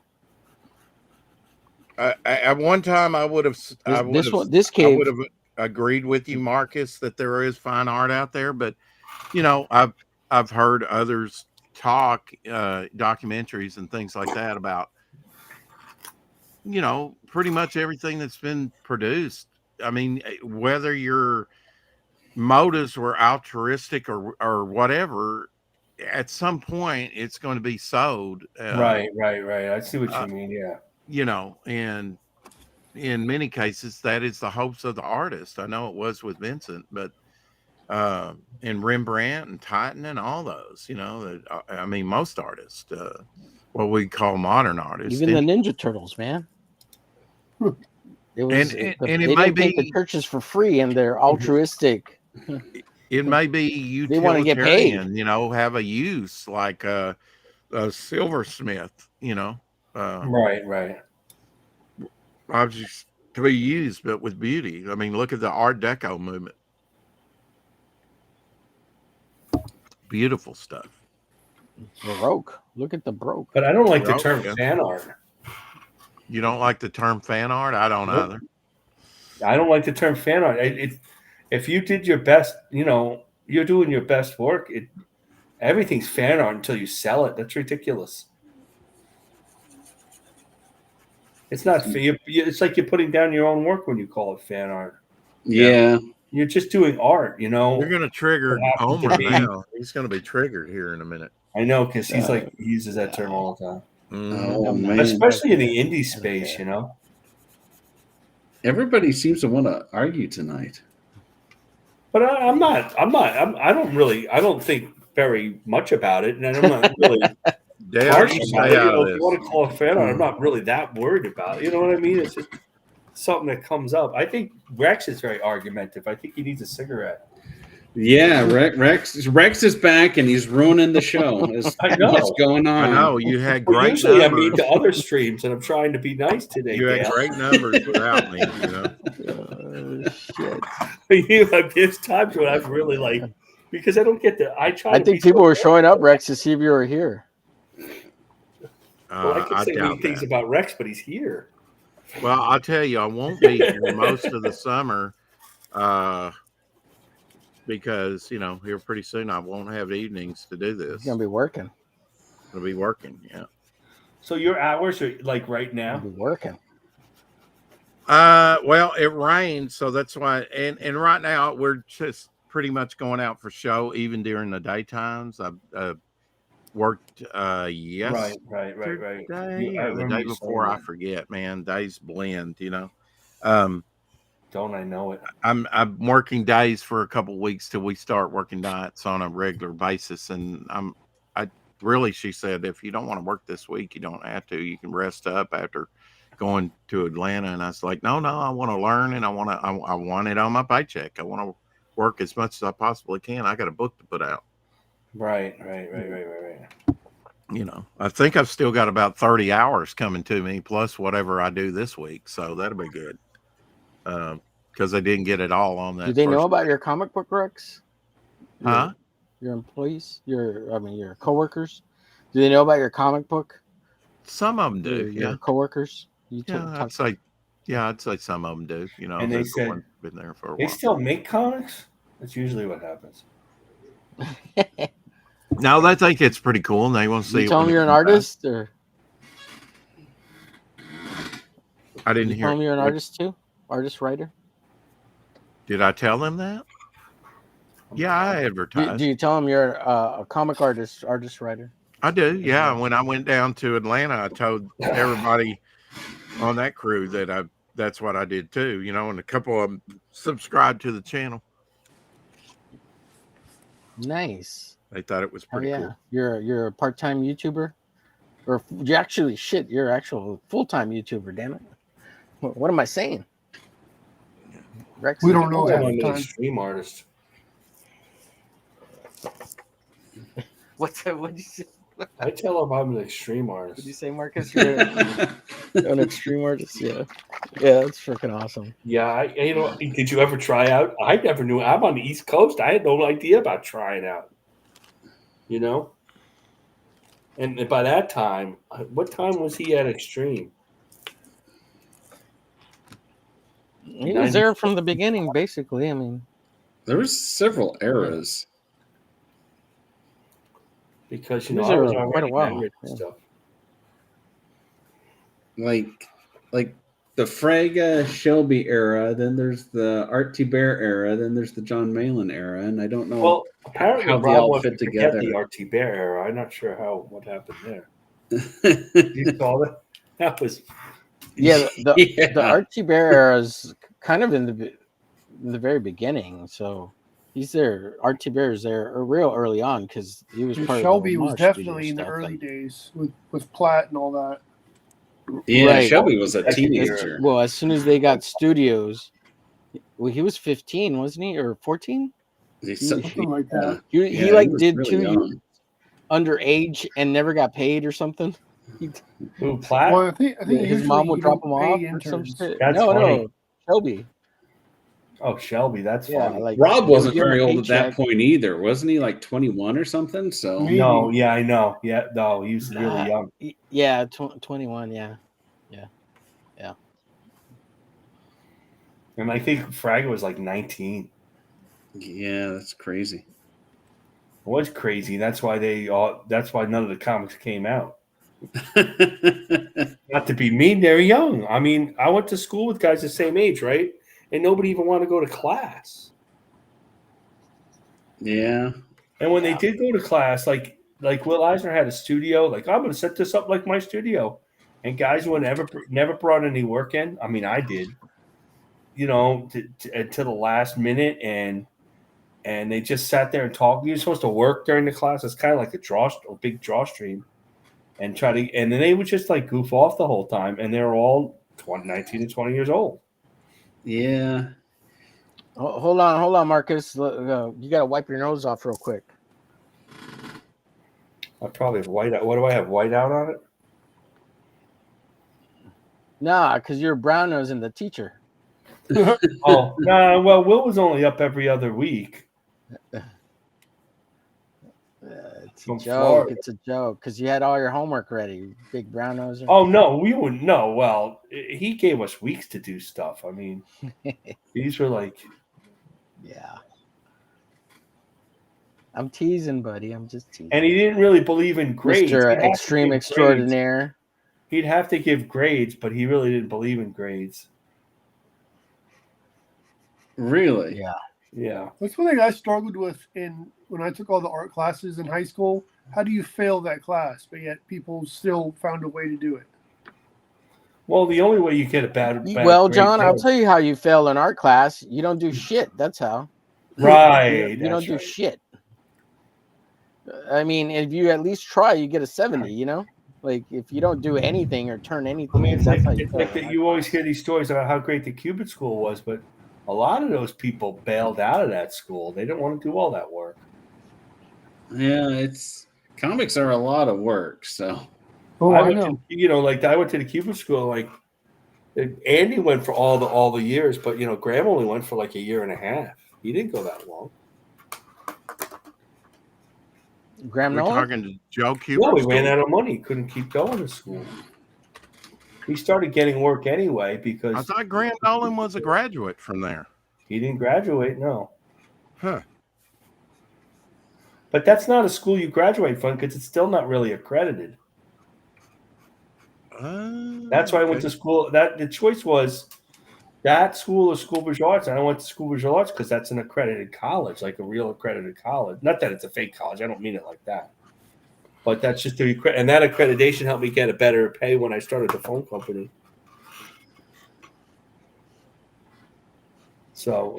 At one time, I would have agreed with you, Marcus, that there is fine art out there, but I've heard others talk documentaries and things like that about pretty much everything that's been produced. I mean, whether your motives were altruistic or whatever, at some point it's going to be sold. Right. I see what you mean. Yeah. And in many cases, that is the hopes of the artist. I know it was with Vincent, but and Rembrandt and Titan and all those, I mean, most artists, what we call modern artists, Even the Ninja Turtles, man. It was, and they it didn't may paint the be churches for free, and they're altruistic. it may be They want to get paid. utilitarian, have a use like a silversmith, Right. objects to be used, but with beauty. I mean, look at the Art Deco movement. Beautiful stuff. Baroque. Look at the Baroque. But I don't like the Baroque, term yeah. fan art. You don't like the term fan art? I don't either. I don't like the term fan art. If you did your best, you're doing your best work. Everything's fan art until you sell it. That's ridiculous. It's not. It's like you're putting down your own work when you call it fan art. Yeah. You're just doing art. You're going to trigger Homer now. He's going to be triggered here in a minute. I know, because he uses that term all the time. Oh, man. Especially in the indie space, Everybody seems to want to argue tonight. But I don't think very much about it, and I'm not really harsh about it. If you want to call it fan art, I'm not really that worried about it. You know what I mean? It's just something that comes up. I think Rex is very argumentative. I think he needs a cigarette. Yeah, Rex is back and he's ruining the show. I know what's going on. I know you had great usually numbers. I mean to other streams, and I'm trying to be nice today. You had great numbers without me. Shit. There's times when I'm really because I don't get the. I think people were showing up, Rex, to see if you were here. Well, I can say many things about Rex, but he's here. Well, I'll tell you, I won't be here most of the summer. Because here pretty soon I won't have evenings to do this. You're gonna be working. I'll be working, yeah. So your hours are like right now? You'll be working. Well, it rains, so that's why. And right now we're just pretty much going out for show, even during the daytimes. I've worked yes, right. the day before. I forget, man. Days blend, Don't I know it? I'm working days for a couple of weeks till we start working nights on a regular basis, and she said, if you don't want to work this week, you don't have to. You can rest up after going to Atlanta. And I was like, no, I want to learn, and I want it on my paycheck. I want to work as much as I possibly can. I got a book to put out. Right. I think I've still got about 30 hours coming to me, plus whatever I do this week. So that'll be good. Because I didn't get it all on that. Do they know first about day. your comic book, Rex? Huh? Your employees, your coworkers. Do they know about your comic book? Some of them do. Your coworkers. I'd say some of them do. And they the said ones been there for a they while. still make comics. That's usually what happens. No, they think it's pretty cool, and they want to see. You tell them you're an artist, or I didn't you hear. tell them you're an artist too, artist writer. Did I tell them that? Yeah, I advertised. Do you tell them you're a comic artist writer? I do. Yeah, when I went down to Atlanta, I told everybody on that crew that that's what I did too. And a couple of them subscribed to the channel. Nice. They thought it was pretty cool. You're a part-time YouTuber, or you're actual full-time YouTuber. Damn it! What am I saying? Rex, We don't know I'm half an the time. extreme artist. What'd you say? I tell them I'm an extreme artist. Did you say, Marcus? You're an extreme artist. Yeah, that's freaking awesome. Yeah, did you ever try out? I never knew. I'm on the East Coast. I had no idea about trying out. And by that time, what time was he at Extreme? He was there from the beginning, basically. I mean, there was several eras. Because he was I was there quite a while. and stuff. Like the Fraga Shelby era, then there's the Art T. Bear era, then there's the John Malin era, and I don't know. Well, apparently how they Rob all wants fit to together. forget the RT Bear era. I'm not sure what happened there. You saw that? That was the Archie Bear era is kind of in the very beginning. So he's there. Archie Bear is there real early on because he was part Shelby of the was Marsh definitely in the stuff, early and- days with Platt and all that. Yeah, Right. Shelby was a That's teenager. Well, as soon as they got studios, he was 15, wasn't he, or 14? Something like that. He was did really 2 young. years underage and never got paid or something. Who, Platt? Well, I think His mom would usually drop him you don't off pay or some interns. shit. That's No, funny. Shelby. Oh, Shelby, that's Yeah, funny. like Rob they wasn't would give him very a old at that paycheck. point either, wasn't he? Like 21 or something. So Maybe. No, yeah, I know. Yeah, no, he was really young. Yeah, 21. Yeah. And I think Fraga was like 19. yeah, that's crazy. It was crazy. That's why none of the comics came out. Not to be mean, they're young. I mean, I went to school with guys the same age, right? And nobody even wanted to go to class. Yeah. And when they did go to class, like Will Eisner had a studio, like I'm going to set this up like my studio, and guys would never brought any work in. I mean, I did, to the last minute, and they just sat there and talked. You're supposed to work during the class. It's kind of like a big draw stream, and and then they would just like goof off the whole time, and they're all 19 to 20 years old. Yeah. Hold on, Marcus. You got to wipe your nose off real quick. I probably have white out. What do I have? White out on it? Nah, because you're brown nosing the teacher. Oh, no. Well, Will was only up every other week. It's a From joke. Florida. It's a joke because you had all your homework ready. Big brown noser. Oh no, we wouldn't. No, well, he gave us weeks to do stuff. I mean, these were like, Yeah. I'm teasing, buddy. I'm just teasing. and he didn't really believe in grades. Mr. He'd have to Extreme give Extraordinaire. grades. He'd have to give grades, but he really didn't believe in grades. Really? Yeah. Yeah. That's one thing I struggled with when I took all the art classes in high school. How do you fail that class, but yet people still found a way to do it? Well, the only way you get a bad Well, grade John, I'll goes- tell you how you fail in art class. You don't do shit. That's how. Right. You don't that's do right. shit. I mean, if you at least try, you get a 70, Like, if you don't do anything or turn I anything mean, in, it's that's like, how you it's fail. like that you always hear these stories about how great the Cuban school was, but a lot of those people bailed out of that school. They didn't want to do all that work. Yeah, it's Comics are a lot of work, so. Oh, I I went know. to, like I went to the Cuban school. Like Andy went for all the years, but Graham only went for like a year and a half. He didn't go that long. Graham We're Nolan? talking to Joe Kubert. No, he ran out of money. Couldn't keep going to school. He started getting work anyway because I thought Graham Nolan was a graduate from there. he didn't graduate. No, Huh. but that's not a school you graduate from because it's still not really accredited. That's why I went to school. That the choice was that school or School of Arts, and I went to School of Arts because that's an accredited college, like a real accredited college. Not that it's a fake college. I don't mean it like that. But that's just the and that accreditation helped me get a better pay when I started the phone company. So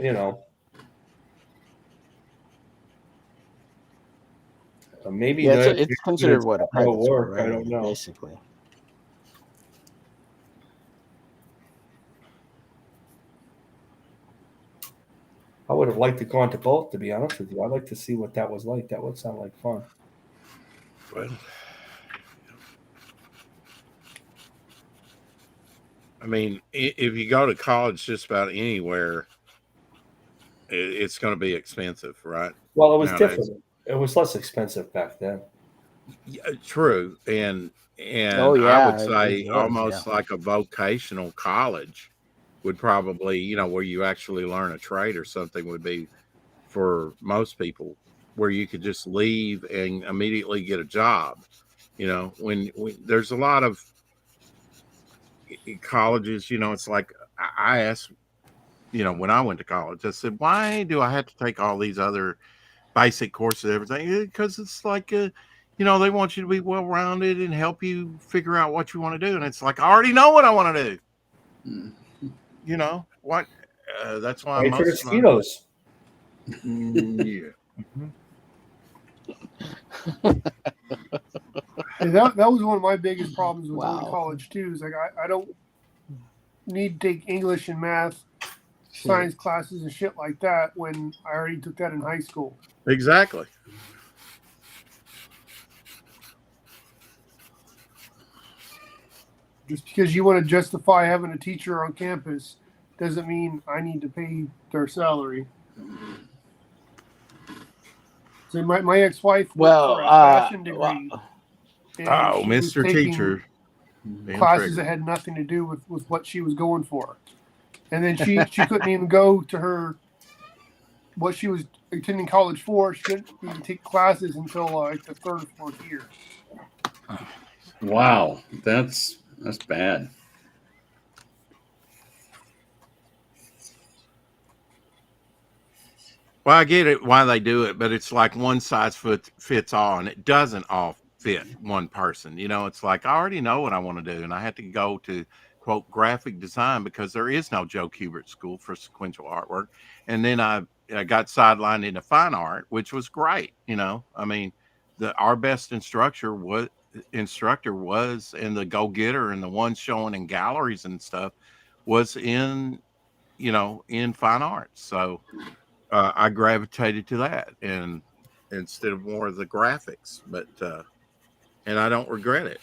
maybe Yeah, not. it's considered what a private school, work. right? I don't know. Basically. I would have liked to go on to both, to be honest with you. I'd like to see what that was like. That would sound like fun. Well, I mean, if you go to college just about anywhere, it's going to be expensive, right? Well, it was Nowadays. different. It was less expensive back then. Yeah, true, and Oh, I yeah, would say it was, almost like a vocational college would probably, where you actually learn a trade or something, would be for most people where you could just leave and immediately get a job. When there's a lot of colleges, it's like I asked, when I went to college, I said, why do I have to take all these other basic courses, everything? Because it's like, they want you to be well-rounded and help you figure out what you want to do. And it's like, I already know what I want to do. What? That's why Wait for the most of my mosquitoes. yeah. And that was one of my biggest problems with going to college too. Is like I don't need to take English and math, science classes and shit like that when I already took that in high school. Exactly. Just because you want to justify having a teacher on campus doesn't mean I need to pay their salary. So my ex-wife went for a fashion degree. Oh, Mr. Teacher. Classes that had nothing to do with what she was going for. And then she couldn't even go to her what she was attending college for. She couldn't even take classes until like the third or fourth year. Wow, that's bad. Well, I get it why they do it, but it's like one size fits all, and it doesn't all fit one person. It's like I already know what I want to do, and I had to go to quote graphic design because there is no Joe Kubert school for sequential artwork. And then I got sidelined into fine art, which was great. I mean, our best instructor was, and the go-getter and the one showing in galleries and stuff was in fine arts. So I gravitated to that, and instead of more of the graphics, but and I don't regret it.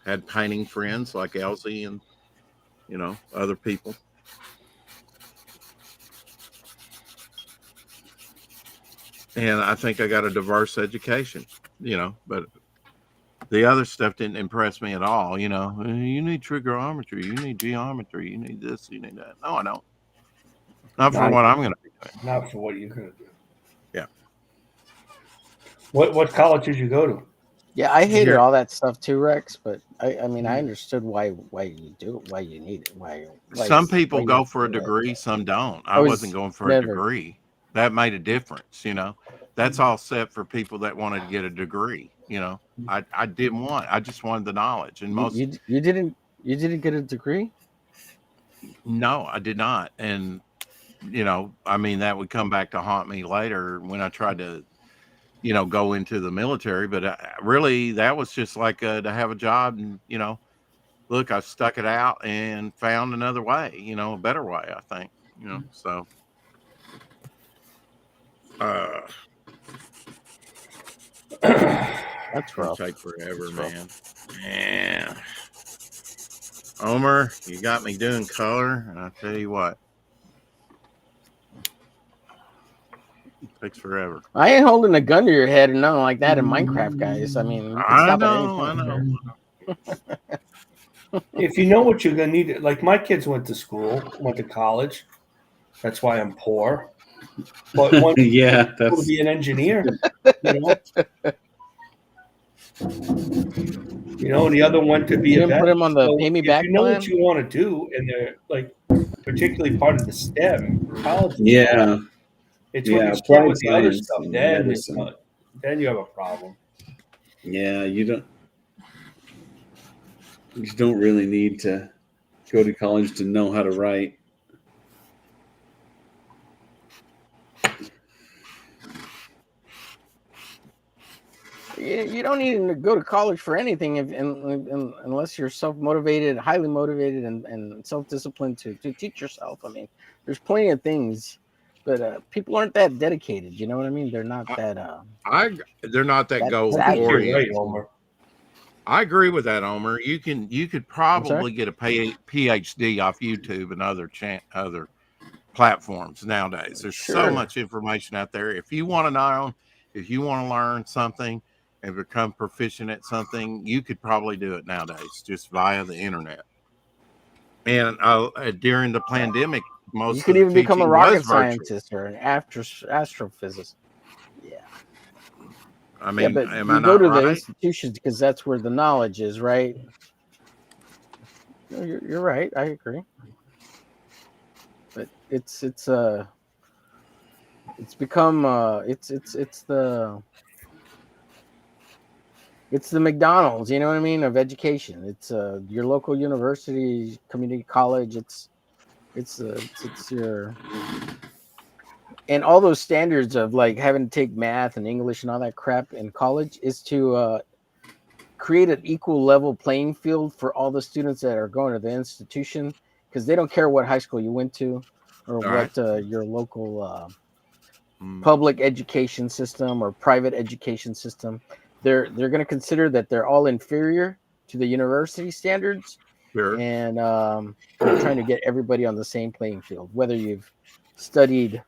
Had painting friends like Elsie and other people. And I think I got a diverse education, but the other stuff didn't impress me at all. You need trigonometry, you need geometry, you need this, you need that. No, I don't. Not for what I'm going to be doing. Not for what you're going to do. Yeah. What college did you go to? Yeah, I hated all that stuff too, Rex. But I mean, I understood why you do it, why you need it, why some people go for a degree, some don't. I wasn't going for a degree. That made a difference, That's all set for people that wanted to get a degree. I didn't want. I just wanted the knowledge, and most you didn't get a degree. No, I did not, and I mean that would come back to haunt me later when I tried to, go into the military. But really, that was just like to have a job, and look, I stuck it out and found another way, a better way, I think, so. That's It'll rough. take forever, That's man. rough. Yeah. Omer, you got me doing color, and I tell you what, it takes forever. I ain't holding a gun to your head or nothing like that in Minecraft, guys. I mean, you can stop at any point. If you know what you're gonna need, like my kids went to school, went to college. That's why I'm poor. But one Yeah, to that's be an engineer, you know. And the other one to be You a didn't vet. put him on the So pay me if back you know plan? what you want to do, and they're like particularly part of the STEM college, yeah. it's when you start Applied with the other science stuff, and then medicine. then you have a problem. Yeah, you don't really need to go to college to know how to write. You don't need to go to college for anything unless you're self-motivated, highly motivated, and self-disciplined to teach yourself. I mean, there's plenty of things, but people aren't that dedicated. You know what I mean? They're not that. They're not that goal I think you're right, oriented. Homer. I agree with that, Omer. You could probably get a PhD off YouTube and other platforms nowadays. There's so much information out there. If you want to know, if you want to learn something and become proficient at something, you could probably do it nowadays just via the internet. And during the pandemic, most You could of the even become a teaching rocket was virtual. scientist or an astrophysicist. Yeah. I mean, but am you I go not to the right? institutions because that's where the knowledge is, right? No, you're right. I agree. But it's become it's the McDonald's, you know what I mean, of education. It's your local university, community college. It's your, and all those standards of like having to take math and English and all that crap in college is to create an equal level playing field for all the students that are going to the institution, because they don't care what high school you went to or what your local public education system or private education system. They're going to consider that they're all inferior to the university standards, and they're trying to get everybody on the same playing field. Whether you've studied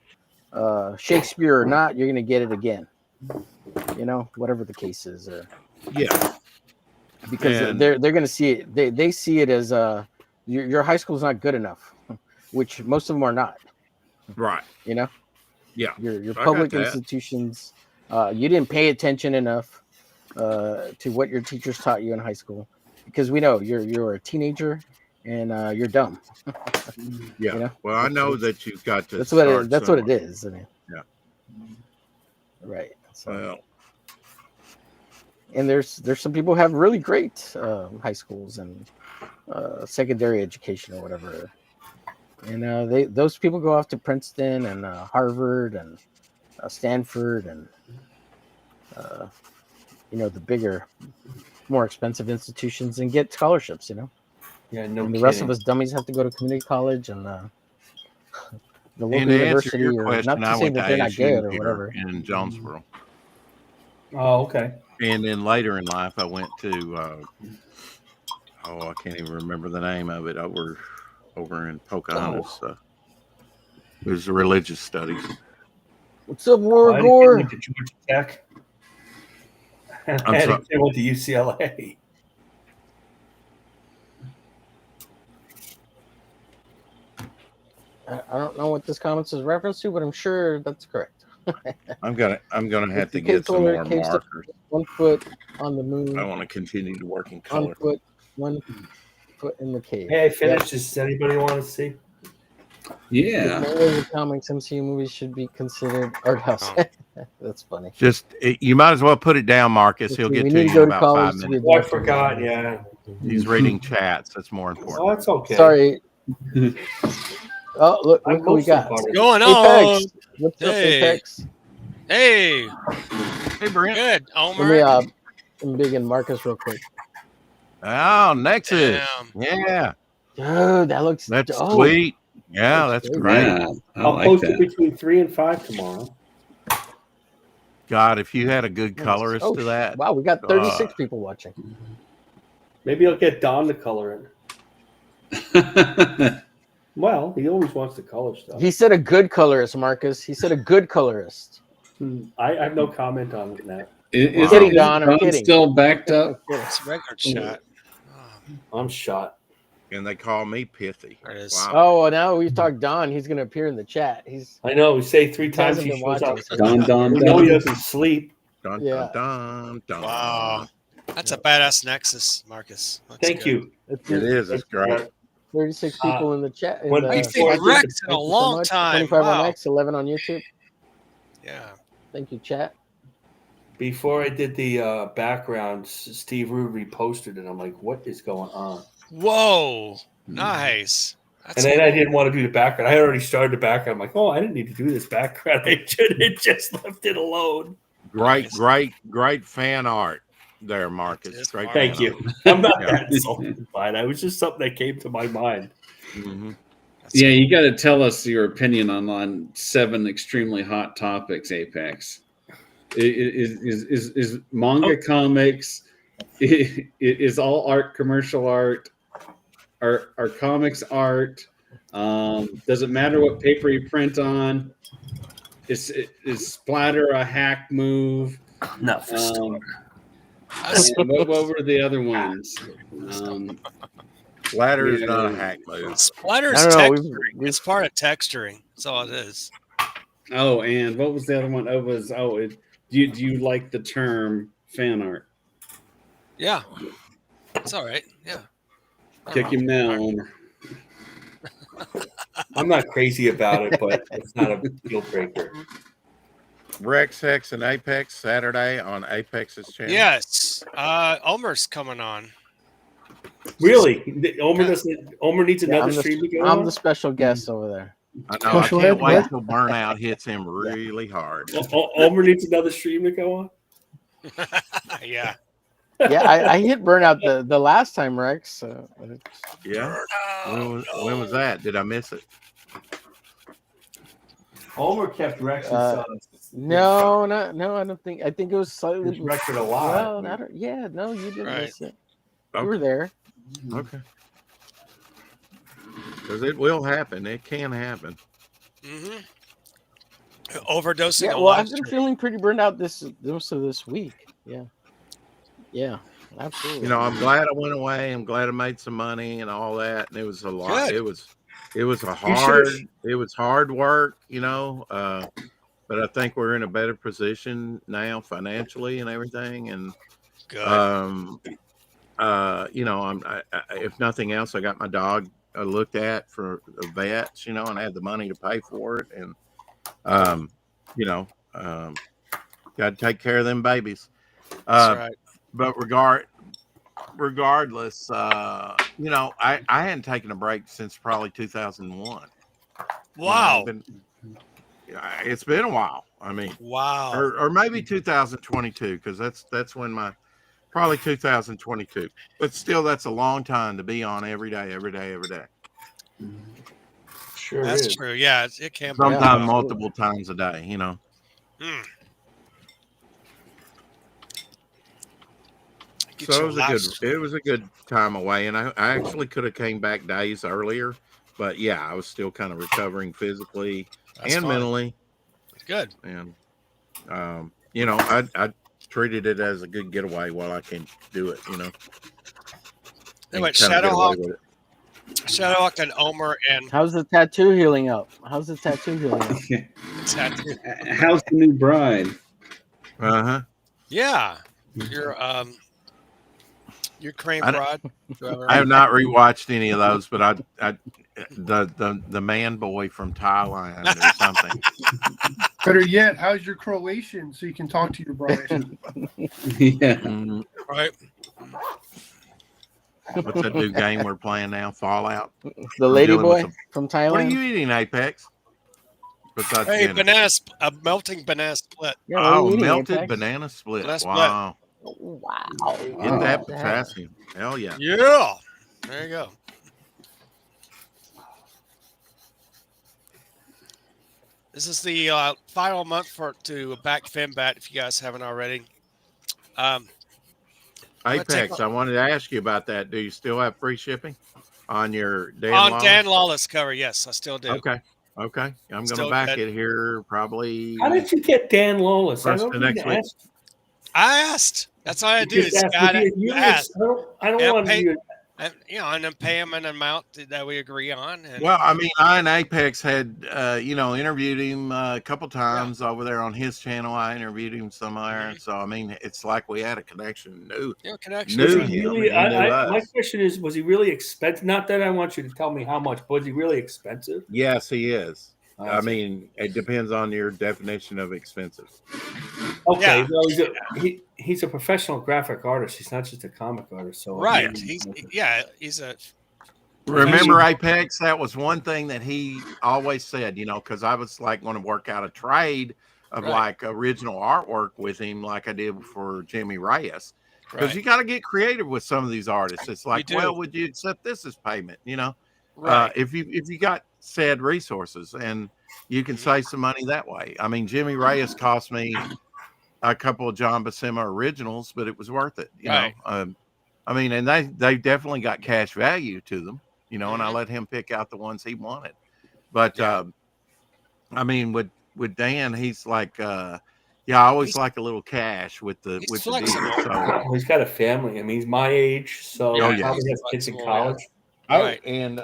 Shakespeare or not, you're going to get it again. You know, whatever the case is. Because they're going to see it. They see it as your high school is not good enough, which most of them are not. Right. You know. Yeah. Your public institutions, you didn't pay attention enough to what your teachers taught you in high school, because we know you're a teenager and you're dumb. Yeah. You know? Well, I know that you've got to. That's what it is. I mean. Yeah. Right. So. Well. And there's some people who have really great high schools and secondary education or whatever. And those people go off to Princeton and Harvard and Stanford and the bigger, more expensive institutions and get scholarships. You know. Yeah. No. And the rest of us dummies have to go to community college and the local university. Or not to say that they're not good or whatever. In Jonesboro. Oh, okay. And then later in life, I went to I can't even remember the name of it, over in Pocahontas. It was religious studies. What's up, Wargore? I went to Georgia Tech. I went to UCLA. I don't know what this comment is reference to, but I'm sure that's correct. I'm gonna have to get some more markers. 1 foot on the moon. I want to continue to work in color. 1 foot in the cave. Hey, I finished. Does anybody want to see? Yeah. The comics MCU movies should be considered art house. That's funny. You might as well put it down, Marcus. He'll get to you in about 5 minutes. Oh, I forgot. Yeah. He's reading chats. That's more important. Oh, that's okay. Sorry. Oh, look who we got. What's going on? Apex. What's up, Apex? Hey. Hey, Brent. Good. Omer. Let me big in Marcus real quick. Oh, Nexus. Damn. Yeah. Dude, that's sweet. Yeah, that's great. Yeah, I'll post it between 3 and 5 tomorrow. God, if you had a good colorist Oh, to that, wow, we got 36 people watching. Maybe I'll get Don to color it. Well, he always wants to color stuff. He said a good colorist, Marcus. He said a good colorist. I have no comment on that. Is kidding, Don. I'm kidding. Still backed up? It's a record shot. I'm shot. And they call me pithy. There it is. Wow. Oh, well, now we've talked Don. He's going to appear in the chat. I know. We say 3 He times hasn't he been shows up. watching. We know he doesn't sleep. Dun, Yeah. dun, dun, dun. Wow. That's a badass Nexus, Marcus. Looks Thank good. you. It is. It's great. 36 people in the chat. when- I Thank think you Rex in a Thank you so long much. time. 25 Wow. on X, 11 on YouTube. Yeah. Thank you, chat. Before I did the background, Steve Rue reposted it. I'm like, what is going on? Whoa. Nice. That's And then cool. I didn't want to do the background. I already started the background. I'm like, oh, I didn't need to do this background. I should have just left it alone. Great fan art there, Marcus. Great. Thank fan you. art. I'm not Yeah. that insulted by it. It was just something that came to my mind. Mhm. Yeah, you got to tell us your opinion on 7 extremely hot topics, Apex. Is manga comics, is all art commercial art? Are comics art? Does it matter what paper you print on? Is splatter a hack move? Not for and what were the other ones? Splatter is not a hack move. Splatter's I don't know, texturing. It's part of texturing. That's all it is. Oh, and what was the other one? Do you like the term fan art? Yeah. It's all right. Yeah. Kick him now, Omer. I'm not crazy about it, but it's not a deal breaker. Rex, Hex, and Apex Saturday on Apex's channel. Yes. Omer's coming on. Really? Omer needs another stream to go I'm on? the special guest over there. I know. I can't wait till burnout hits him really hard. Omer needs another stream to go on? Yeah. Yeah, I hit burnout the last time, Rex. So. Yeah. When was that? Did I miss it? Omer kept Rex's No, I don't think. I think it was slightly. His record alive. Well, no, you didn't Right. miss it. You were there. Okay. Because it will happen. It can happen. Mm-hmm. Overdosing. Yeah, well, I've been feeling pretty burned out most of this week. Yeah, absolutely. You know, I'm glad I went away. I'm glad I made some money and all that. And it was a lot. Good. It was hard work, you know. But I think we're in a better position now financially and everything. And Good. you know, if nothing else, I got my dog looked at for the vets, you know, and I had the money to pay for it. And you know, got to take care of them babies. That's right. But regardless, you know, I hadn't taken a break since probably 2001. Wow. You know, it's been a while. I mean, Wow. or maybe 2022, because that's when probably 2022. But still, that's a long time to be on every day. Sure That's is. true. Yeah, it can be. Sometimes multiple times a day, you know. Mm. So it was a good time away, and I actually could have came back days earlier, but yeah, I was still kind of recovering physically and fine. mentally. Good. And you know, I treated it as a good getaway while I can do it, you know. Anyway, And kinda get away with it. Shadowhawk and Omer and How's the tattoo healing up? How's the new bride? Yeah, your crane rod. I have not rewatched any of those, but the man boy from Thailand or something. Better yet, how's your Croatian so you can talk to your bride? Yeah. Right. What's that new game we're playing now? Fallout. The lady boy from Thailand. What are you eating, Apex? Besides Hey, dinner? melting banana split. Yeah, what are you eating, melted Apex? banana split. Banana split. Wow. Wow. Get that potassium. Hell yeah. Yeah. There you go. This is the final month to back Finbat. If you guys haven't already. I'm gonna take Apex, I wanted to ask you about that. Do you still have free shipping on your Dan on Lawless? Dan Lawless cover. Yes, I still do. Okay. Okay. I'm going to Still back good. it here probably. How did you get Dan Lawless? I First don't of need next to week. ask. I asked. That's all I do. Just Is ask. God, You really ask. I don't And want pay, you. and, and then pay him an amount that we agree on. And, Well, I mean, I and Apex had, interviewed him a couple times over there on his channel. I interviewed him somewhere. So, I mean, it's like we had a connection. connection. Knew Was he him. really, And he knew my us. question is, was he really expensive? Not that I want you to tell me how much, but was he really expensive? Yes, he is. Oh, I mean, it depends on your definition of expensive. Okay, Yeah. well, he's a professional graphic artist. He's not just a comic artist. So Right. He's a. Remember Apex? That was one thing that he always said, because I was like going to work out a trade of like original artwork with him, like I did for Jimmy Reyes. Because you got to get creative with some of these artists. It's like, well, would you accept this as payment? Right. If you got said resources, and you can save some money that way. I mean, Jimmy Reyes cost me a couple of John Buscema originals, but it was worth it. You know, I mean, and they definitely got cash value to them. And I let him pick out the ones he wanted. But I mean, with Dan, he's like, I always like a little cash with the deal. So he's got a family. I mean, he's my age, so he probably has kids in college. Right. And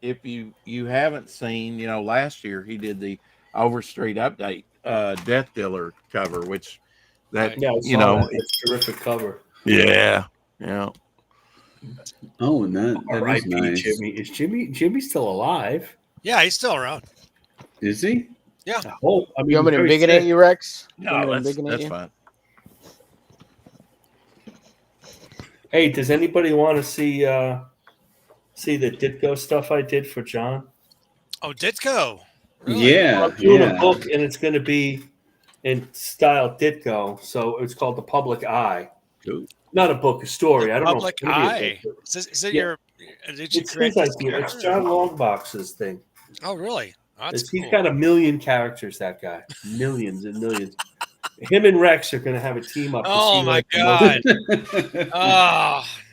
if you haven't seen, last year he did the Overstreet Update Death Dealer cover, which that it's a terrific cover. Yeah. Oh, and that is nice. Jimmy. Is Jimmy still alive? Yeah, he's still around. Is he? Yeah. You want me to big it at you, Rex? No, that's fine. Hey, does anybody want to see the Ditko stuff I did for John? Oh, Ditko. Really? Yeah. I'm doing a book, and it's going to be in style Ditko. So it's called The Public Eye. Cool. Not a book, a story. I don't Public know. Eye. Is it your? Did you create this idea. It's John Longbox's thing. Oh, really? He's got 1 million characters. That guy, millions and millions. Him and Rex are going to have a team up. Oh my God!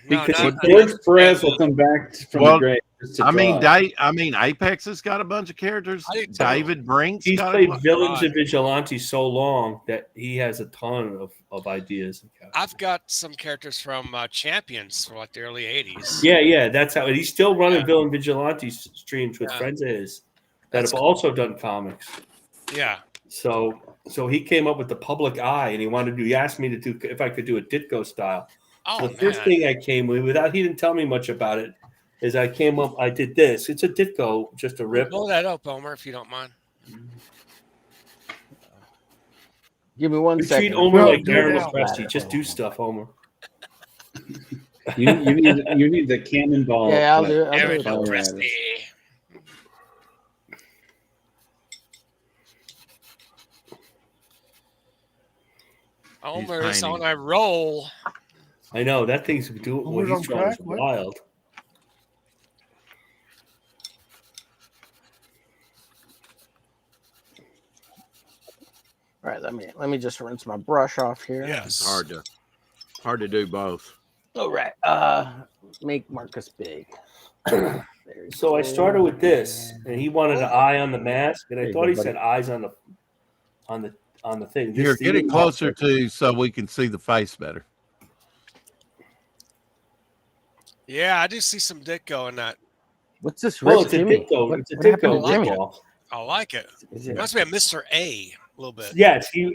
Because George Perez will come back from the grave. I mean, Apex has got a bunch of characters. David Brinks. He's played villains and vigilantes so long that he has a ton of ideas. I've got some characters from Champions from like the early '80s. Yeah, that's how. He's still running villain vigilante streams with friends of his that have also done comics. Yeah. So he came up with The Public Eye, and he asked me to do if I could do a Ditko style. Oh, the first thing I came with, he didn't tell me much about it, is I did this. It's a Ditko, just a rip. Blow that up, Omer, if you don't mind. Give me one second. Treat Omer like Darren McCresty. Just do stuff, Omer. You need the cannonball. Yeah, I'll do it. Darren McCresty. Omer is on a roll. I know that thing's doing what he's trying is wild. All right, let me just rinse my brush off here. Yes. It's hard to do both. All right. Make Marcus big. So I started with this, and he wanted an eye on the mask, and I thought he said eyes on the thing. Here, get it closer to so we can see the face better. Yeah, I do see some Ditko in that. What's this? Well, it's a Ditko. It's a Ditko ripoff. I like it. It reminds me of Mr. A little bit. Yes, he'll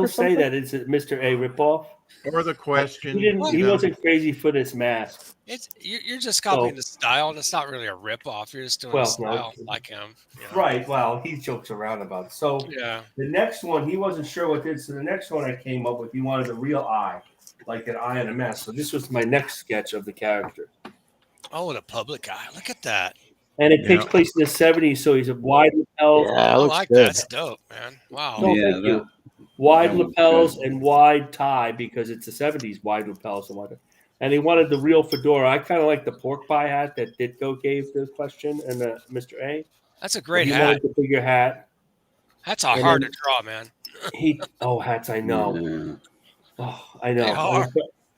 say that it's a Mr. A ripoff. Or the question. He wasn't crazy for this mask. You're just copying the style, and it's not really a ripoff. You're just doing a style like him. Right. Well, he jokes around about it. So the next one, he wasn't sure what did. So the next one I came up with, he wanted a real eye, like an eye on a mask. So this was my next sketch of the character. Oh, the Public Eye. Look at that. And it takes place in the 70s, so he's a wide lapel. Yeah, I like that. That's dope, man. Wow. No, thank you. Wide lapels and wide tie because it's the 70s, wide lapels and wide. And he wanted the real fedora. I kind of like the pork pie hat that Ditko gave the question and the Mr. A. That's a great he hat. wanted the bigger hat. Hats And are hard then to draw, man. Hats, I know. Yeah. Oh, I They know. are.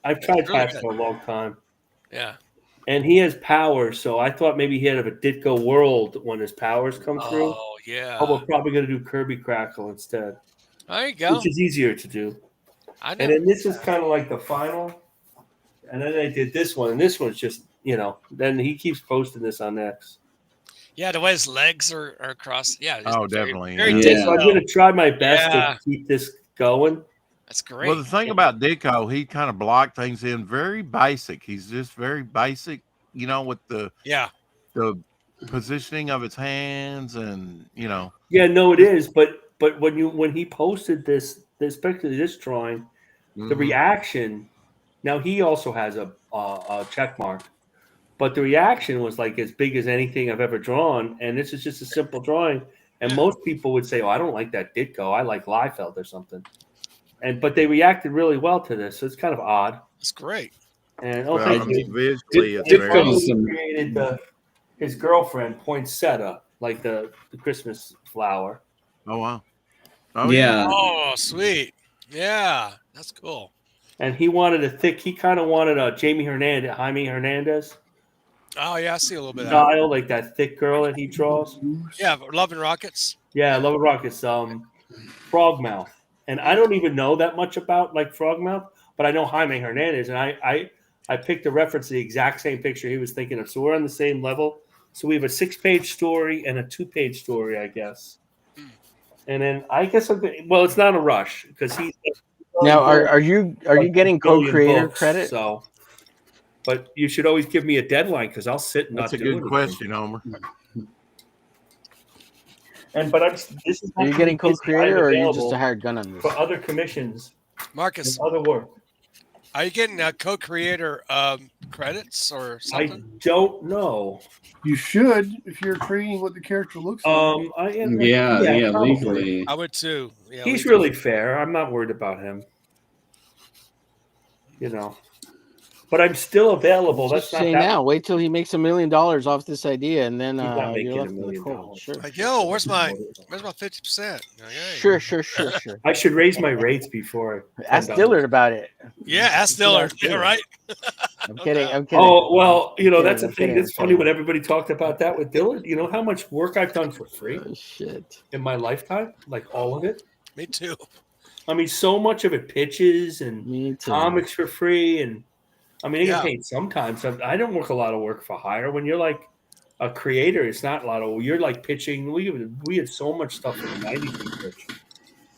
I've tried Really hats good. for a long time. Yeah. And he has power, so I thought maybe he had a Ditko World when his powers come through. Oh, Oh, yeah. we're probably going to do Kirby Crackle instead, There you go. which is easier to do. I And never. then this is kind of like the final. And then I did this one, and this one's just, then he keeps posting this on X. Yeah, the way his legs are across. Yeah. Just Oh, very, definitely. Very Yeah. So I'm Ditko. going to try my best Yeah. to keep this going. That's great. Well, the thing about Ditko, he kind of blocked things in very basic. He's just very basic, with the positioning of his hands and Yeah, no, it is. But when he posted this, especially this drawing, the reaction. Now he also has a check mark, but the reaction was like as big as anything I've ever drawn. And this is just a simple drawing. And most people would say, "Oh, I don't like that Ditko. I like Liefeld or something." But they reacted really well to this, so it's kind of odd. That's great. And Well, thank you. visually, it's Ditko very. created his girlfriend poinsettia, like the Christmas flower. Oh wow! Oh Yeah. Oh, sweet. Yeah, that's cool. And he wanted he kind of wanted a Jaime Hernandez Oh, yeah, I see a little bit of that. style, like that thick girl that he draws. Yeah, Love and Rockets. Yeah, Love and Rockets, Frogmouth. And I don't even know that much about like Frogmouth, but I know Jaime Hernandez, and I picked a reference to the exact same picture he was thinking of. So we're on the same level. So we have a 6-page story and a 2-page story, I guess. And then I guess it's not a rush because he's Now, are you getting co-creator credit? So, but you should always give me a deadline because I'll sit and That's not a do good anything. question, Homer. This is Are you getting co-creator, or are you just a hired gun on this? for other commissions, Marcus, other work? are you getting co-creator credits or I something? don't know. You should if you're creating what the character looks like. Yeah, probably. legally. I would too. Yeah, He's legally. really fair. I'm not worried about him. But I'm still available. Just That's not say that. now. Wait till he makes $1 million off this idea, and then He's not making you're $1 left in the million. cold. Sure. Like, yo, where's my 50%? Sure. I should raise my rates before. Ask Dillard about it. Yeah, ask Dillard. Yeah, right. I'm kidding. Oh well, that's the I'm thing. kidding, It's I'm funny kidding. when everybody talked about that with Dillard. You know how much work I've done for free Oh, shit. in my lifetime, like all of it. Me too. I mean, so much of it pitches and Me too. comics for free, and I mean, you Yeah. get paid sometimes. I don't work a lot of work for hire. When you're like a creator, it's not a lot of. You're like pitching. We had so much stuff in the '90s we pitched.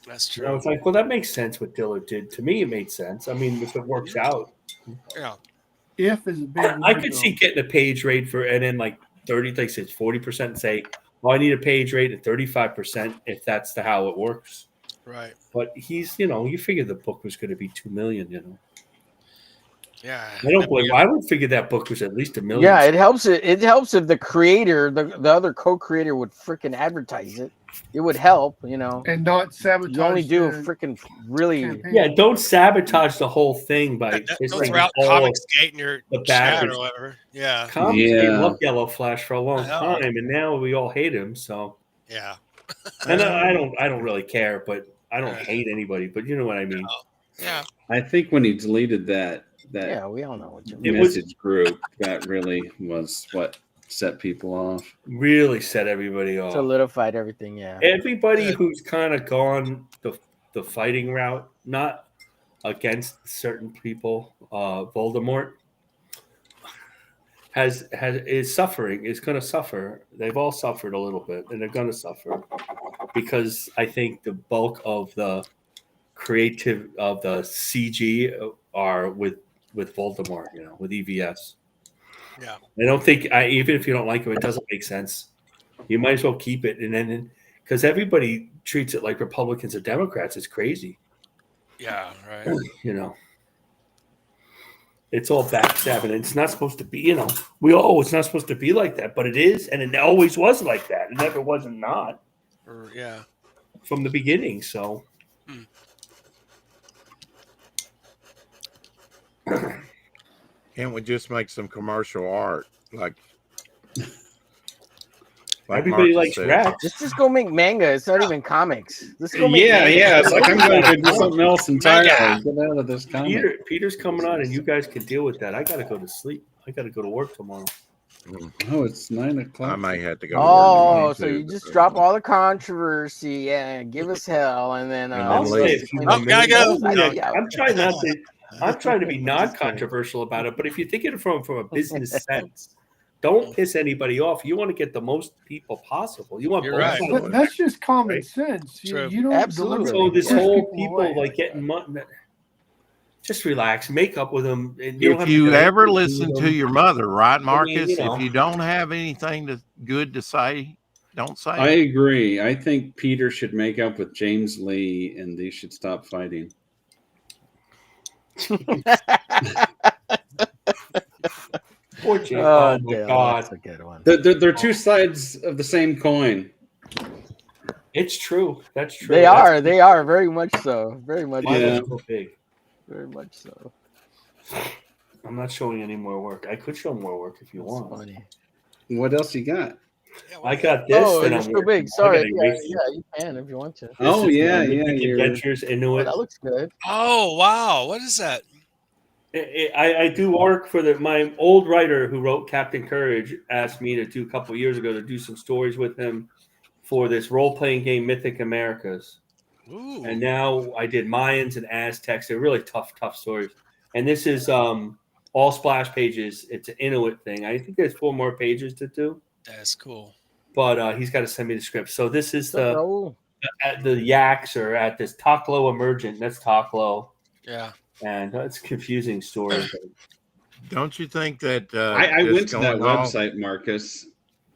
That's And I true. was like, well, that makes sense what Dillard did. To me, it made sense. I mean, if it works out, Yeah. If is a big I word, could though. see getting a page rate for, and then like 30, like say 40%. Say, well, I need a page rate at 35% if that's how it works. Right. But he's, you figure the book was going to be 2 million. Yeah. I don't believe. I would figure that book was at least $1 million. Yeah, it helps. It helps if the creator, the other co-creator, would freaking advertise it. It would help, and not sabotage. You only do a the freaking really. campaign. Yeah, don't sabotage the whole thing by Don't pissing throw out all Comicsgate in your the chat backers. or whatever. Yeah. Comicsgate loved Yellow Flash for a long I know. time, and now we all hate him. So, Yeah. and I don't really care, but I don't hate anybody. But you know what I mean. Yeah. I think when he deleted that Yeah, we all know what you mean. message group, that really was what set people off. Really set everybody off. Solidified everything. Yeah. Everybody who's kind of gone the fighting route, not against certain people, Voldemort is suffering. Is going to suffer. They've all suffered a little bit, and they're going to suffer because I think the bulk of the creative of the CG are with Voldemort. With EVS. Yeah. I don't think even if you don't like him, it doesn't make sense. You might as well keep it, and then because everybody treats it like Republicans or Democrats, it's crazy. Yeah. Right. It's all backstabbing. It's not supposed to be. It's not supposed to be like that, but it is, and it always was like that. It never wasn't not Yeah. from the beginning. So. Can't we just make some commercial art? Like, Like Everybody Marcus likes said. Rex. Let's just go make manga. It's not even comics. Let's go make Yeah, manga. yeah. It's like I'm going to do something else entirely. Get out of this comic. Peter's coming on, and you guys can deal with that. I got to go to sleep. I got to go to work tomorrow. Oh, it's 9 o'clock. I may have to go to Oh, work. so you just drop all the controversy and give us hell, and then I'll stay a few more gotta minutes. go. I'm trying not to. I'm trying to be non-controversial about it. But if you think it from a business sense, don't piss anybody off. You want to get the most people possible. You want You're both right. sides. But that's just common Right. sense. True. You don't Absolutely. So this push whole people people away. like getting money. Just relax. Make up with them. And you don't If have you to ever with listen them. to your mother, right, Marcus? you know. If you don't have anything good to say, don't say I it. agree. I think Peter should make up with James Lee, and they should stop fighting. Poor Jay. Oh, my Dale, God. that's a good one. They're two sides of the same coin. It's true. That's true. They are. They are very much so. Very much. Mine Yeah. was so big. Very much so. I'm not showing any more work. I could show more work if you That's want. funny. What else you got? I got this. Oh, that you're I'm so working big. on. Sorry. I gotta Yeah, erase it. yeah, you can if you want to. This Oh, is yeah, Mythic yeah, Adventures into Oh, it. that looks good. Oh wow, what is that? I do work for my old writer who wrote Captain Courage asked me to do a couple of years ago to do some stories with him for this role-playing game Mythic Americas. Ooh. And now I did Mayans and Aztecs. They're really tough stories. And this is all splash pages. It's an Inuit thing. I think there's 4 more pages to do. That's cool. But he's got to send me the script. So this is So, the Yaks are at this Taklo Emergent. That's Taklo. Yeah. And it's a confusing story. Don't you think that I just went to that going on- website, Marcus.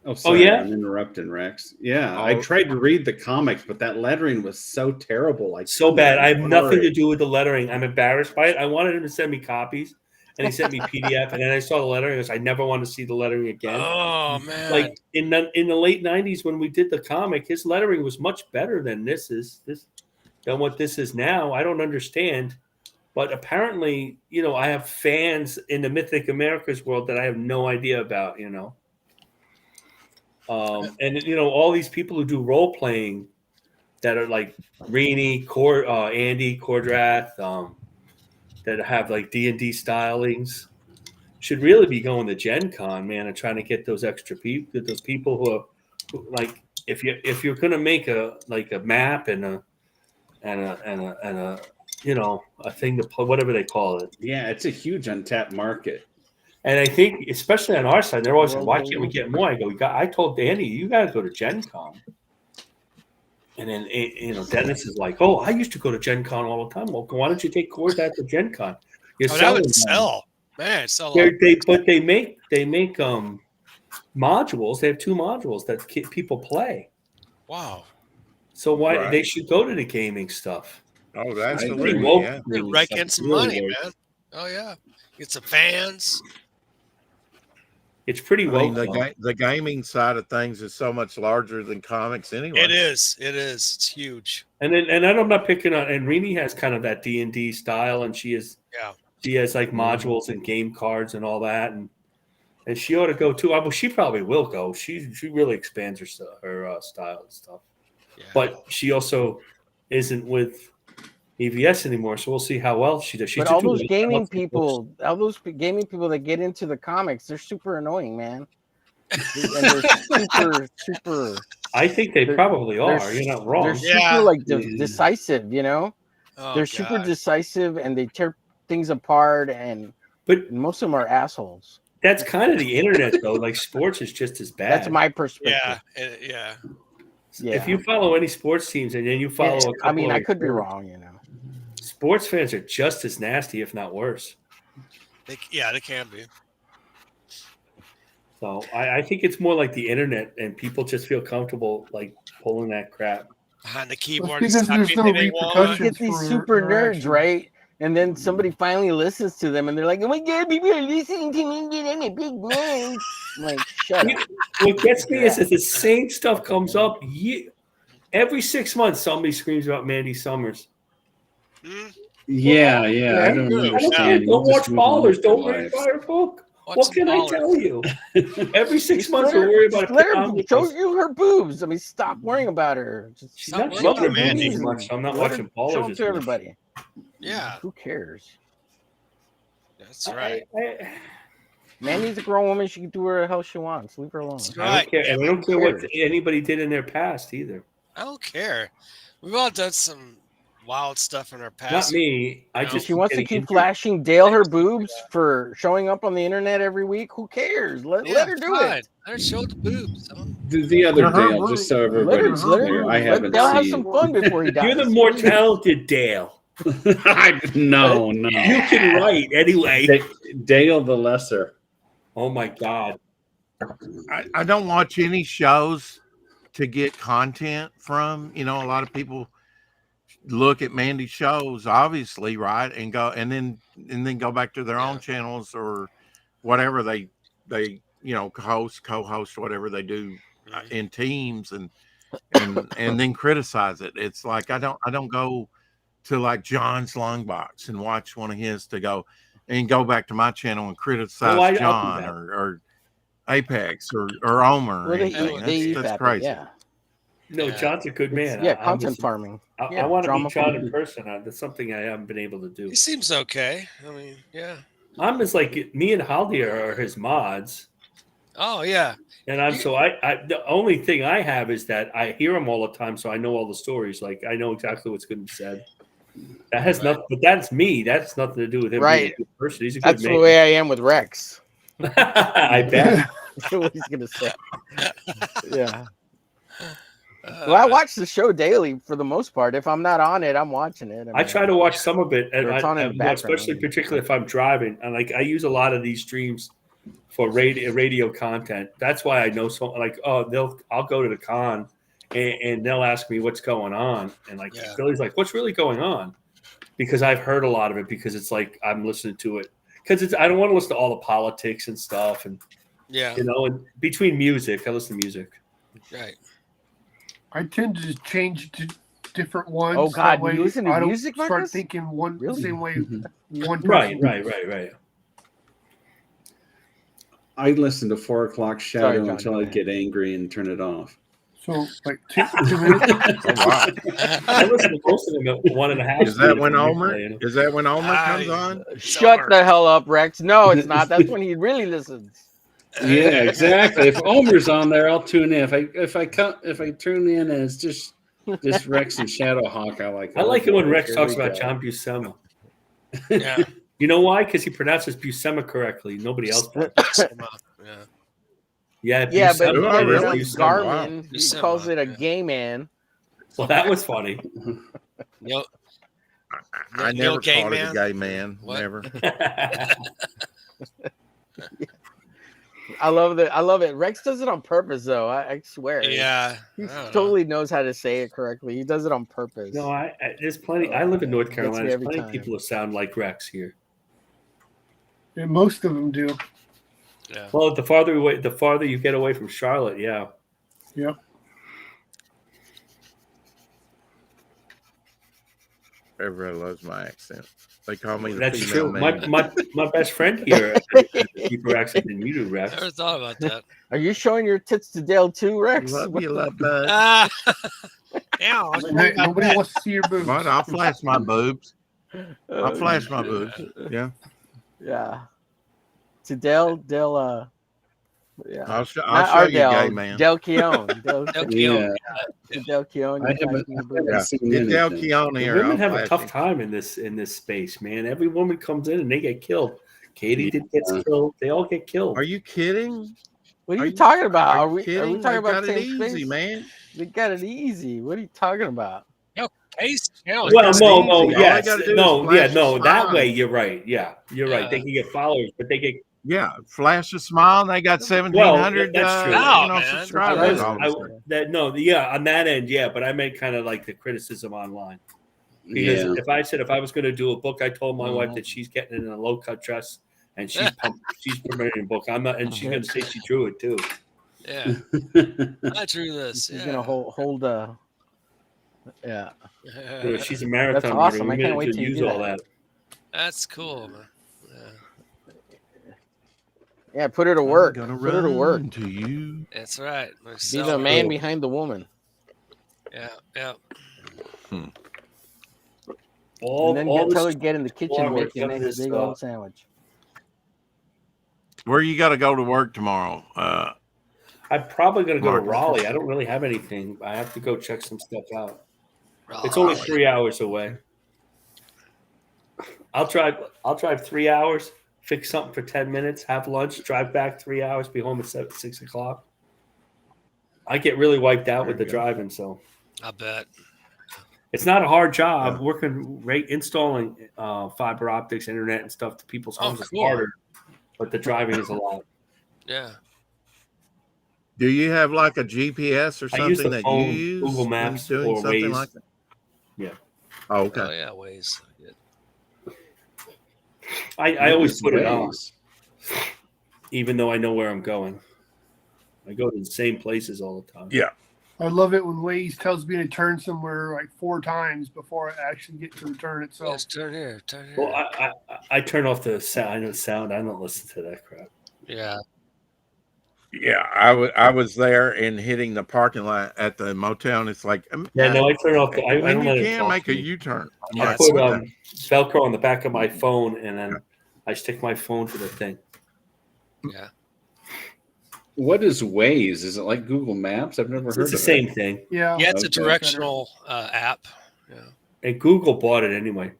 Oh, sorry, yeah? I'm interrupting, Rex. Yeah, Oh. I tried to read the comics, but that lettering was so terrible. Like So bad. I have nothing to do with the lettering. I'm embarrassed by it. I wanted him to send me copies, and he sent me PDF. And then I saw the lettering. I was, I never want to see the lettering again. Oh man. Like in the late '90s when we did the comic, his lettering was much better than than what this is now. I don't understand, but apparently, I have fans in the Mythic Americas world that I have no idea about. And all these people who do role playing that are like Rini, Andy Cordrath, that have like D&D stylings should really be going to Gen Con, man, and trying to get those extra people, those people who like if you're gonna make a map and a thing to put, whatever they call it. Yeah, it's a huge untapped market. And I think, especially on our side, they're always like, "Why can't we get more?" I go, I told Danny, you got to go to Gen Con. And then, Dennis is like, "Oh, I used to go to Gen Con all the time." Well, why don't you take Cord out to Gen Con? You're That would selling them. sell. Man, sell. But they make modules. They have 2 modules that people play. Wow. So why Right. they should go to the gaming stuff? Oh, that's I the agree. way. Yeah. You're raking some Really money, works. man. Oh yeah. Get some fans. It's pretty I well mean, done. the gaming side of things is so much larger than comics anyway. It is. It is. It's huge. And I'm not picking on. And Rini has kind of that D&D style, and she has like modules and game cards and all that, and she ought to go too. Well, she probably will go. She really expands her style and stuff. Yeah. But she also isn't with EVS anymore, so we'll see how well she does. But all those gaming people that get into the comics, they're super annoying, man. And they're super. I think they probably are. You're not wrong. They're super decisive, Oh, they're super God. decisive and they tear things apart, but most of them are assholes. That's kind of the internet, though. Like sports is just as bad. That's my perspective. Yeah. If you follow any sports teams and then you follow, I could be wrong, Sports fans are just as nasty, if not worse. They can be. So I think it's more like the internet, and people just feel comfortable like pulling that crap behind the keyboard. Because there's no You repercussions get these for super nerds, interaction. right? And then somebody finally listens to them, and they're like, "Oh my God, people are listening to me, and I'm a big nerd." I'm like, shut up. What gets me is that the same stuff comes up every 6 months. Somebody screams about Mandy Summers. Yeah. I don't understand. Don't watch Ballers. Don't read Firebook. What can I tell you? Every 6 months we worry about let her a show you her boobs. I mean, stop worrying about her. Just She's not worrying showing her about her, boobs Mandy. as much, so I'm not let her watching show ballers them as to much. everybody. Yeah, Who cares? that's right. Mandy's a grown woman. She can do whatever the hell she wants. Leave her alone. That's I right. don't care. And I don't Who care what cares? anybody did in their past either. I don't care. We've all done some wild stuff in our Not past. me. I If just she wants to getting keep injured. flashing Dale her boobs for showing up on the internet every week, who cares? Let her do fine. it. Let her show the boobs. The other Let her Dale, brew. just so Let her, everybody's let clear, her, I let haven't Dale have seen. some fun before he dies. You're the more talented Dale. No. You can write anyway. Dale the Lesser. Oh my God. I don't watch any shows to get content from. You know, a lot of people look at Mandy's shows, obviously, right, and then go back to their own channels or whatever they co-host, whatever they do in teams, and then criticize it. It's like I don't go to like John's Longbox and watch one of his to go back to my channel and criticize I'll do John that. or Apex or Omer or Well, anything. That's crazy. Yeah. No, John's a good man. Content farming. I want to drama meet John farming. in person. That's something I haven't been able to do. He seems okay. I mean, yeah. I'm just like me and Haldi are his mods. Oh yeah. And I the only thing I have is that I hear him all the time, so I know all the stories. Like I know exactly what's going to be said. That has nothing, but that's me. That's nothing to do with him being a good person. He's a good That's man. the way I am with Rex. I bet. That's what he's gonna say. Yeah. Well, I watch the show daily for the most part. If I'm not on it, I'm watching it. I try to watch some of it, and It's on in the background. especially particularly if I'm driving. And like I use a lot of these streams for radio content. That's why I know so. Like I'll go to the con, and they'll ask me what's going on, and like Billy's like, "What's really going on?" Because I've heard a lot of it. Because it's like I'm listening to it. Because I don't want to listen to all the politics and stuff, and and between music, I listen to music. Right. I tend to just change to different ones. Oh God, that way you listen to I don't music, start Marcus? thinking the same way. One Right. person. I listen to 4 o'clock shadow John, until I get angry and turn it off. So like 2 minutes. I listen to most of them at 1.5. Is that when Omer? Is that when Omer comes on? Shut the hell up, Rex. No, it's not. That's when he really listens. Yeah, exactly. If Omer's on there, I'll tune in. If I tune in and it's just Rex and Shadowhawk, I like it when Rex talks Here we about go. John Buscema. Yeah. You know why? Because he pronounces Buscema correctly. Nobody else does. Yeah. Yeah, but Buscema. Garmin, he Buscema, calls it a gay man. Well, that was funny. Neil, I Neil never Gay called it Man? a gay man. What? Never. I love it. Rex does it on purpose, though. I swear. Yeah. He I don't know. totally knows how to say it correctly. He does it on purpose. No, there's plenty. I live in North Gets Carolina. me There's every plenty time. of people who sound like Rex here. Yeah, most of them do. Yeah. Well, the farther you get away from Charlotte, yeah. Yep. Everybody loves my accent. They call me the That's female true. man. My best friend here has a deeper accent than you do, Rex. Never thought about that. Are you showing your tits to Dale too, Rex? Love you, love bud. Yeah. Nobody wants to see your boobs. What? I'll flash my boobs. I'll flash my boobs. Yeah. Yeah. To Dale, yeah. I'll Not show our you, Dale, gay man. Dale Keown. Dale Yeah. Dale Keown. I haven't seen Get Del anything. Keown here. Women I'll have a flash tough him. time in this space, man. Every woman comes in and they get killed. Katie gets killed. They all get killed. Are you kidding? What are you talking about? Are Are you we kidding? talking They about got the it same easy, space? man. They got it easy. What are you talking about? Case Well, got no, easy. no, All they yes, gotta do no, is yeah, flash a no. That smile. way, you're right. Yeah, you're right. They Yeah. can get followers, but they get Yeah, flash a smile. And they got 1,700 that's true. man. subscribers. I all of a sudden. on that end, yeah. But I meant kind of like the criticism online. Because Yeah. if I was going to do a book, I told my wife that she's getting in a low cut dress and she's promoting a book. I'm not, and she's going to say she drew it too. Yeah. I drew this. He's Yeah. gonna hold yeah. She's a marathon That's awesome. runner. I We can't need wait to till you use do all that. that. That's cool, man. Yeah, put her to work. I'm gonna Put her to work. run to you. That's right. Be the man behind the woman. Yeah, yeah. And then tell her to get in the kitchen and make a nice big old sandwich. Where you got to go to work tomorrow? I'm probably going to go to Marcus. Raleigh. I don't really have anything. I have to go check some stuff out. It's only 3 hours away. I'll drive 3 hours, fix something for 10 minutes, have lunch, drive back 3 hours, be home at 6 o'clock. I get really wiped out with the driving, so I bet. it's not a hard job. Working installing fiber optics, internet, and stuff to people's homes is harder, but the driving is a lot. Yeah. Do you have like a GPS or I use something the that phone, you use Google when Maps, you're doing or something Waze. like that? Yeah. Oh, okay. Oh, yeah, Waze. Good. I always put it on, even though I know where I'm going. I go to the same places all the time. Yeah. I love it when Waze tells me to turn somewhere like 4 times before I actually get to the turn itself. Yes, turn here, turn here. Well, I turn off the sound. I know sound. I don't listen to that crap. Yeah. Yeah, I was there and hitting the parking lot at the motel, and it's like, Yeah, no, I turn off the. I when don't you let it can talk make to a me. U-turn. I Yeah, put okay. Velcro on the back of my phone, and then I stick my phone to the thing. Yeah. What is Waze? Is it like Google Maps? I've never heard of it. It's the same thing. Yeah. Yeah, it's a Okay. directional app. Yeah. And Google bought it anyway.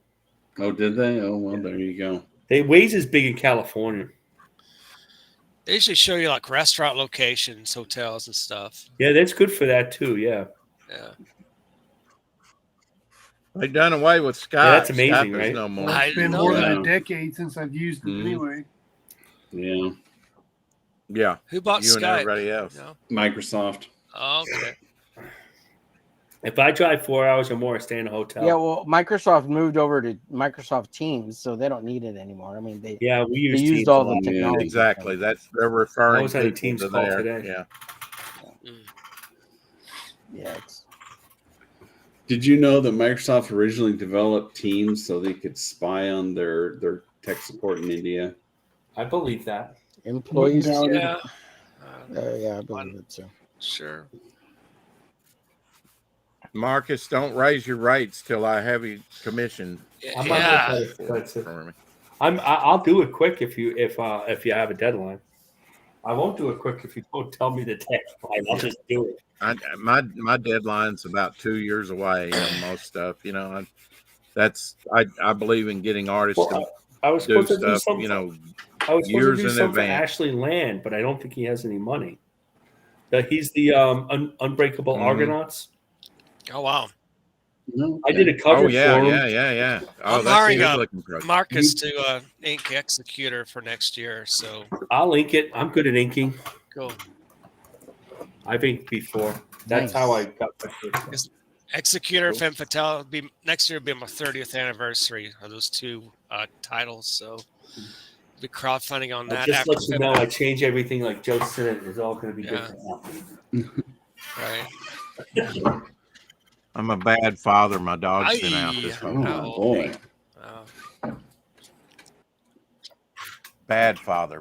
Oh, did they? Oh, well, there you go. Waze is big in California. They usually show you like restaurant locations, hotels, and stuff. Yeah, that's good for that too. Yeah. Yeah. They done away with Skype. Yeah, that's amazing, Skype is right? no more. It's been more than a decade since I've used it anyway. Yeah. Yeah. Who bought you Skype? and everybody else? No? Microsoft. Oh, okay. If I drive 4 hours or more, I stay in a hotel. Yeah, well, Microsoft moved over to Microsoft Teams, so they don't need it anymore. I mean, they we use used Teams all a the lot. technology. Exactly. They're referring I was at a people Teams to call there. today. Yeah. Yeah. Did you know that Microsoft originally developed Teams so they could spy on their tech support in India? I believe that. Employees. Yeah. Yeah, I believe it too. Sure. Marcus, don't raise your rates till I have you commissioned. I'm Yeah. I'll do it quick if you have a deadline. I won't do it quick if you don't tell me the deadline. I'll just do it. My deadline's about 2 years away on most stuff. You know, I believe in getting artists to I was do supposed to do stuff. something. You know, I was supposed years to do in something for advance. Ashley Land, but I don't think he has any money. He's the Unbreakable Mhm. Argonauts. Oh, wow. I did a cover Oh yeah, for him. yeah. Oh, I'm that's hiring a good-looking project. Marcus to ink Executor for next year. So I'll ink it. I'm good at inking. cool. I've inked before. That's how I got my first. Executor, Femme Fatale. Next year will be my 30th anniversary of those two titles. So be crowdfunding on that. Just after let you Femme know, I Fatale. change everything like Joe said. It's all going to be Yeah. different now. Right. I'm a bad father. My dog's been out this whole time. Oh, boy. Oh. Bad father.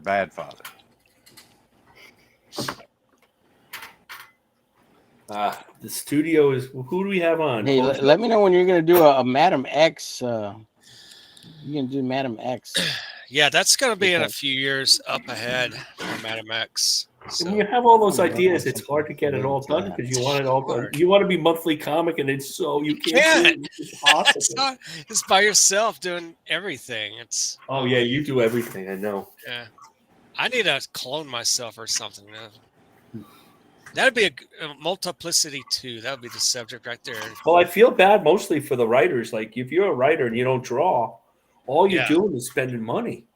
The studio is. Who do we have on? Hey, let me know when you're going to do a Madam X. You're going to do Madam X. Yeah, that's going to be in a few years up ahead for Madam X. When you have all those ideas, it's hard to get it all done because you want it all done. You want to be monthly comic, and it's so you can't. Do it. It's impossible. It's not. It's by yourself doing everything. It's. Oh yeah, you do everything. I know. Yeah. I need to clone myself or something. That'd be a multiplicity too. That would be the subject right there. Well, I feel bad mostly for the writers. Like if you're a writer and you don't draw, all you're doing is spending money.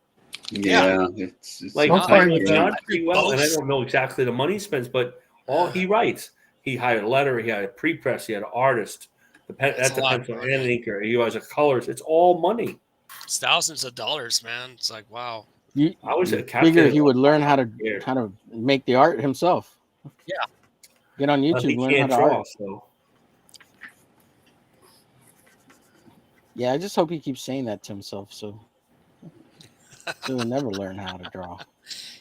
Yeah, it's like I'm fine John with that. pretty well, and I don't know exactly the money he spends, but all he writes, he hired a letterer, he hired a pre-press, he had an artist, that's a pencil and an inker, he has a colors. It's all money. It's thousands of dollars, man. It's like wow. I was a Figure he would learn how to make the art himself. Yeah. Get on He YouTube, learn how can't to draw, art. so Yeah, I just hope he keeps saying that to himself. So So you'll never learn how to draw.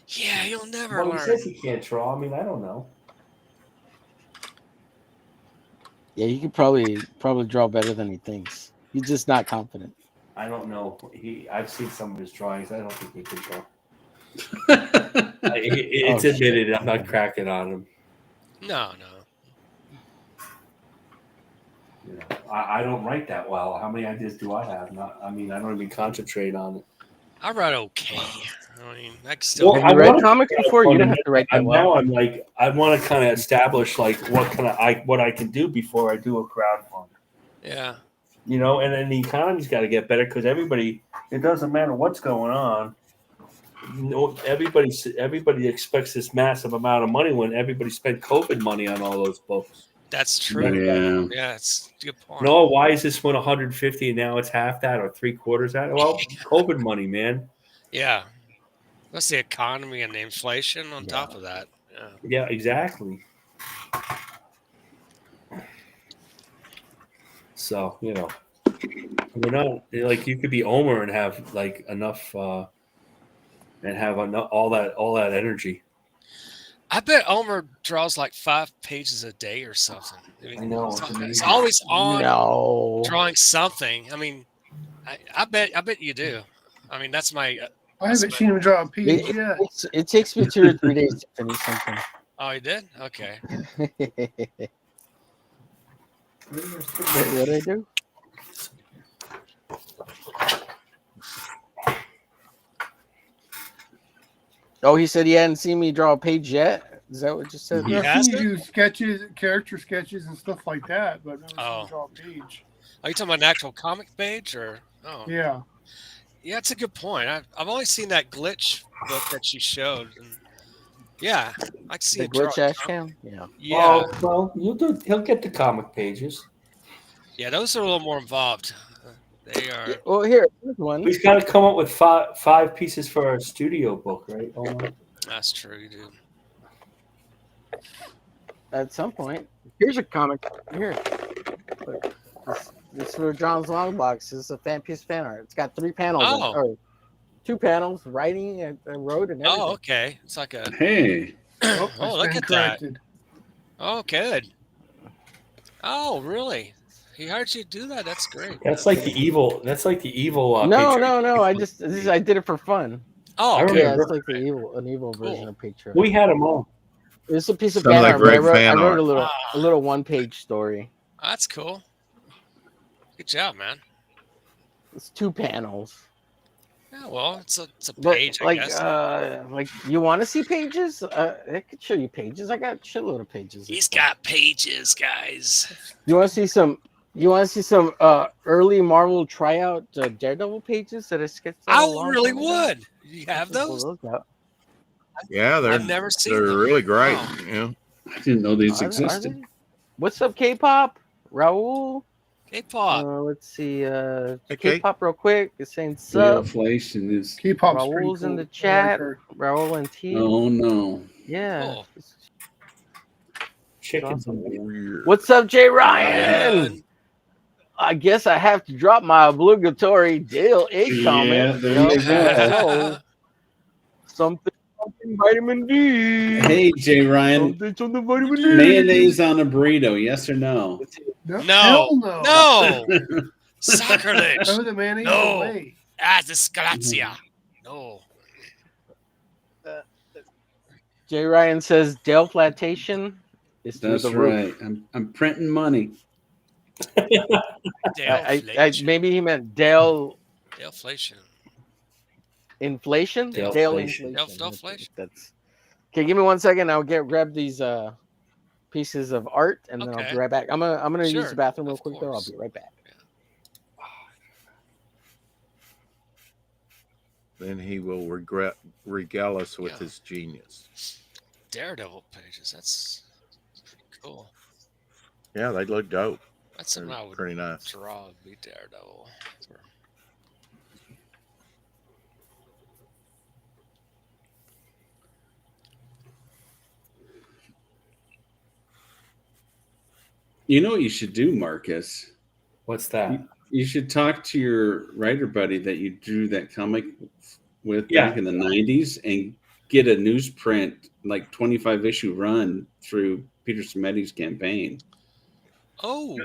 Yeah, you'll never Well, he learn. says he can't draw. I mean, I don't know. Yeah, you could probably draw better than he thinks. He's just not confident. I don't know. I've seen some of his drawings. I don't think he can draw. It's admitted. I'm not cracking on him. No. You know, I don't write that well. How many ideas do I have? I don't even concentrate on it. I write okay. I mean, I can still. Have you read comics before? You don't have to write that well. Now I'm like, I want to kind of establish like what I can do before I do a crowdfund. Yeah. You know, and then the economy's got to get better because everybody. It doesn't matter what's going on. Everybody expects this massive amount of money when everybody spent COVID money on all those books. That's true. Yeah, it's a good point. No, why is this one 150 and now it's half that or 3/4 that? Well, COVID money, man. Yeah. That's the economy and the inflation on top of that. Yeah, exactly. So, you know, we're not like you could be Omer and have like enough and have all that energy. I bet Omer draws like 5 pages a day or something. I know. It's always on drawing something. I mean, I bet you do. I mean, that's my. I haven't seen him draw a page yet. It takes me 2 or 3 days to finish something. Oh, he did? Okay. What did I do? Oh, he said he hadn't seen me draw a page yet. Is that what you said? Yeah, I've seen you do sketches, character sketches, and stuff like that, but I've never seen you draw a page. Are you talking about an actual comic page or? Oh. Yeah. Yeah, it's a good point. I've only seen that glitch book that you showed. And yeah, I can see the glitch ash cam. Yeah. Yeah. Well, he'll get the comic pages. Yeah, those are a little more involved. They are. Well, here's one. He's got to come up with five pieces for our studio book, right? That's true. You do. At some point, here's a comic. Here. Look, this is for John's long box. This is a piece of fan art. It's got 3 panels. Or 2 panels, writing and road and everything. Oh, okay. It's like a. Hey. Oh, look at that. Oh, good. Oh, really? He hired you to do that. That's great. That's like the evil. That's like the evil. No. I did it for fun. Oh, okay. Yeah, it's like an evil version of Patreon. We had them all. It's a piece of fan art. I wrote a little 1-page story. That's cool. Good job, man. It's 2 panels. Yeah, well, it's a page, I guess. Like you want to see pages? I could show you pages. I got a shitload of pages. He's got pages, guys. You want to see some? You want to see some early Marvel tryout Daredevil pages that I sketched? I really would. You have those? Yeah, I've never seen they're them. really great. Oh. Yeah. I didn't know these existed. What's up, K-pop? Raul? K-pop. Let's see. K-pop real quick. It's saying sub. Inflation is K-pop's Raul's cool. in the chat. Raul and T. Oh no. Yeah. Cool. Chickens. What's up, Jay Ryan? I guess I have to drop my obligatory Dale A comment. There you go. Something vitamin D. Hey, Jay Ryan. Something vitamin D. Mayonnaise on a burrito, yes or no? No. Sacrilege. Throw the mayonnaise No. away. Disgrazia. No. Jay Ryan says Dale flatation is through That's the right. roof. I'm printing money. Maybe he meant Dale Daleflation. inflation. Dale inflation. Daleflation. That's okay. Give me 1 second. I'll grab these pieces of art and then I'll be right back. I'm gonna use the bathroom real quick though. I'll be right back. Then he will regale us with his genius. Daredevil pages. That's cool. Yeah, they look dope. That's something I would pretty nice. draw. Would be Daredevil. You know what you should do, Marcus? What's that? You should talk to your writer buddy that you drew that comic with Yeah. back in the 90s and get a newsprint, like 25 issue run through Peter Simeti's campaign. Oh,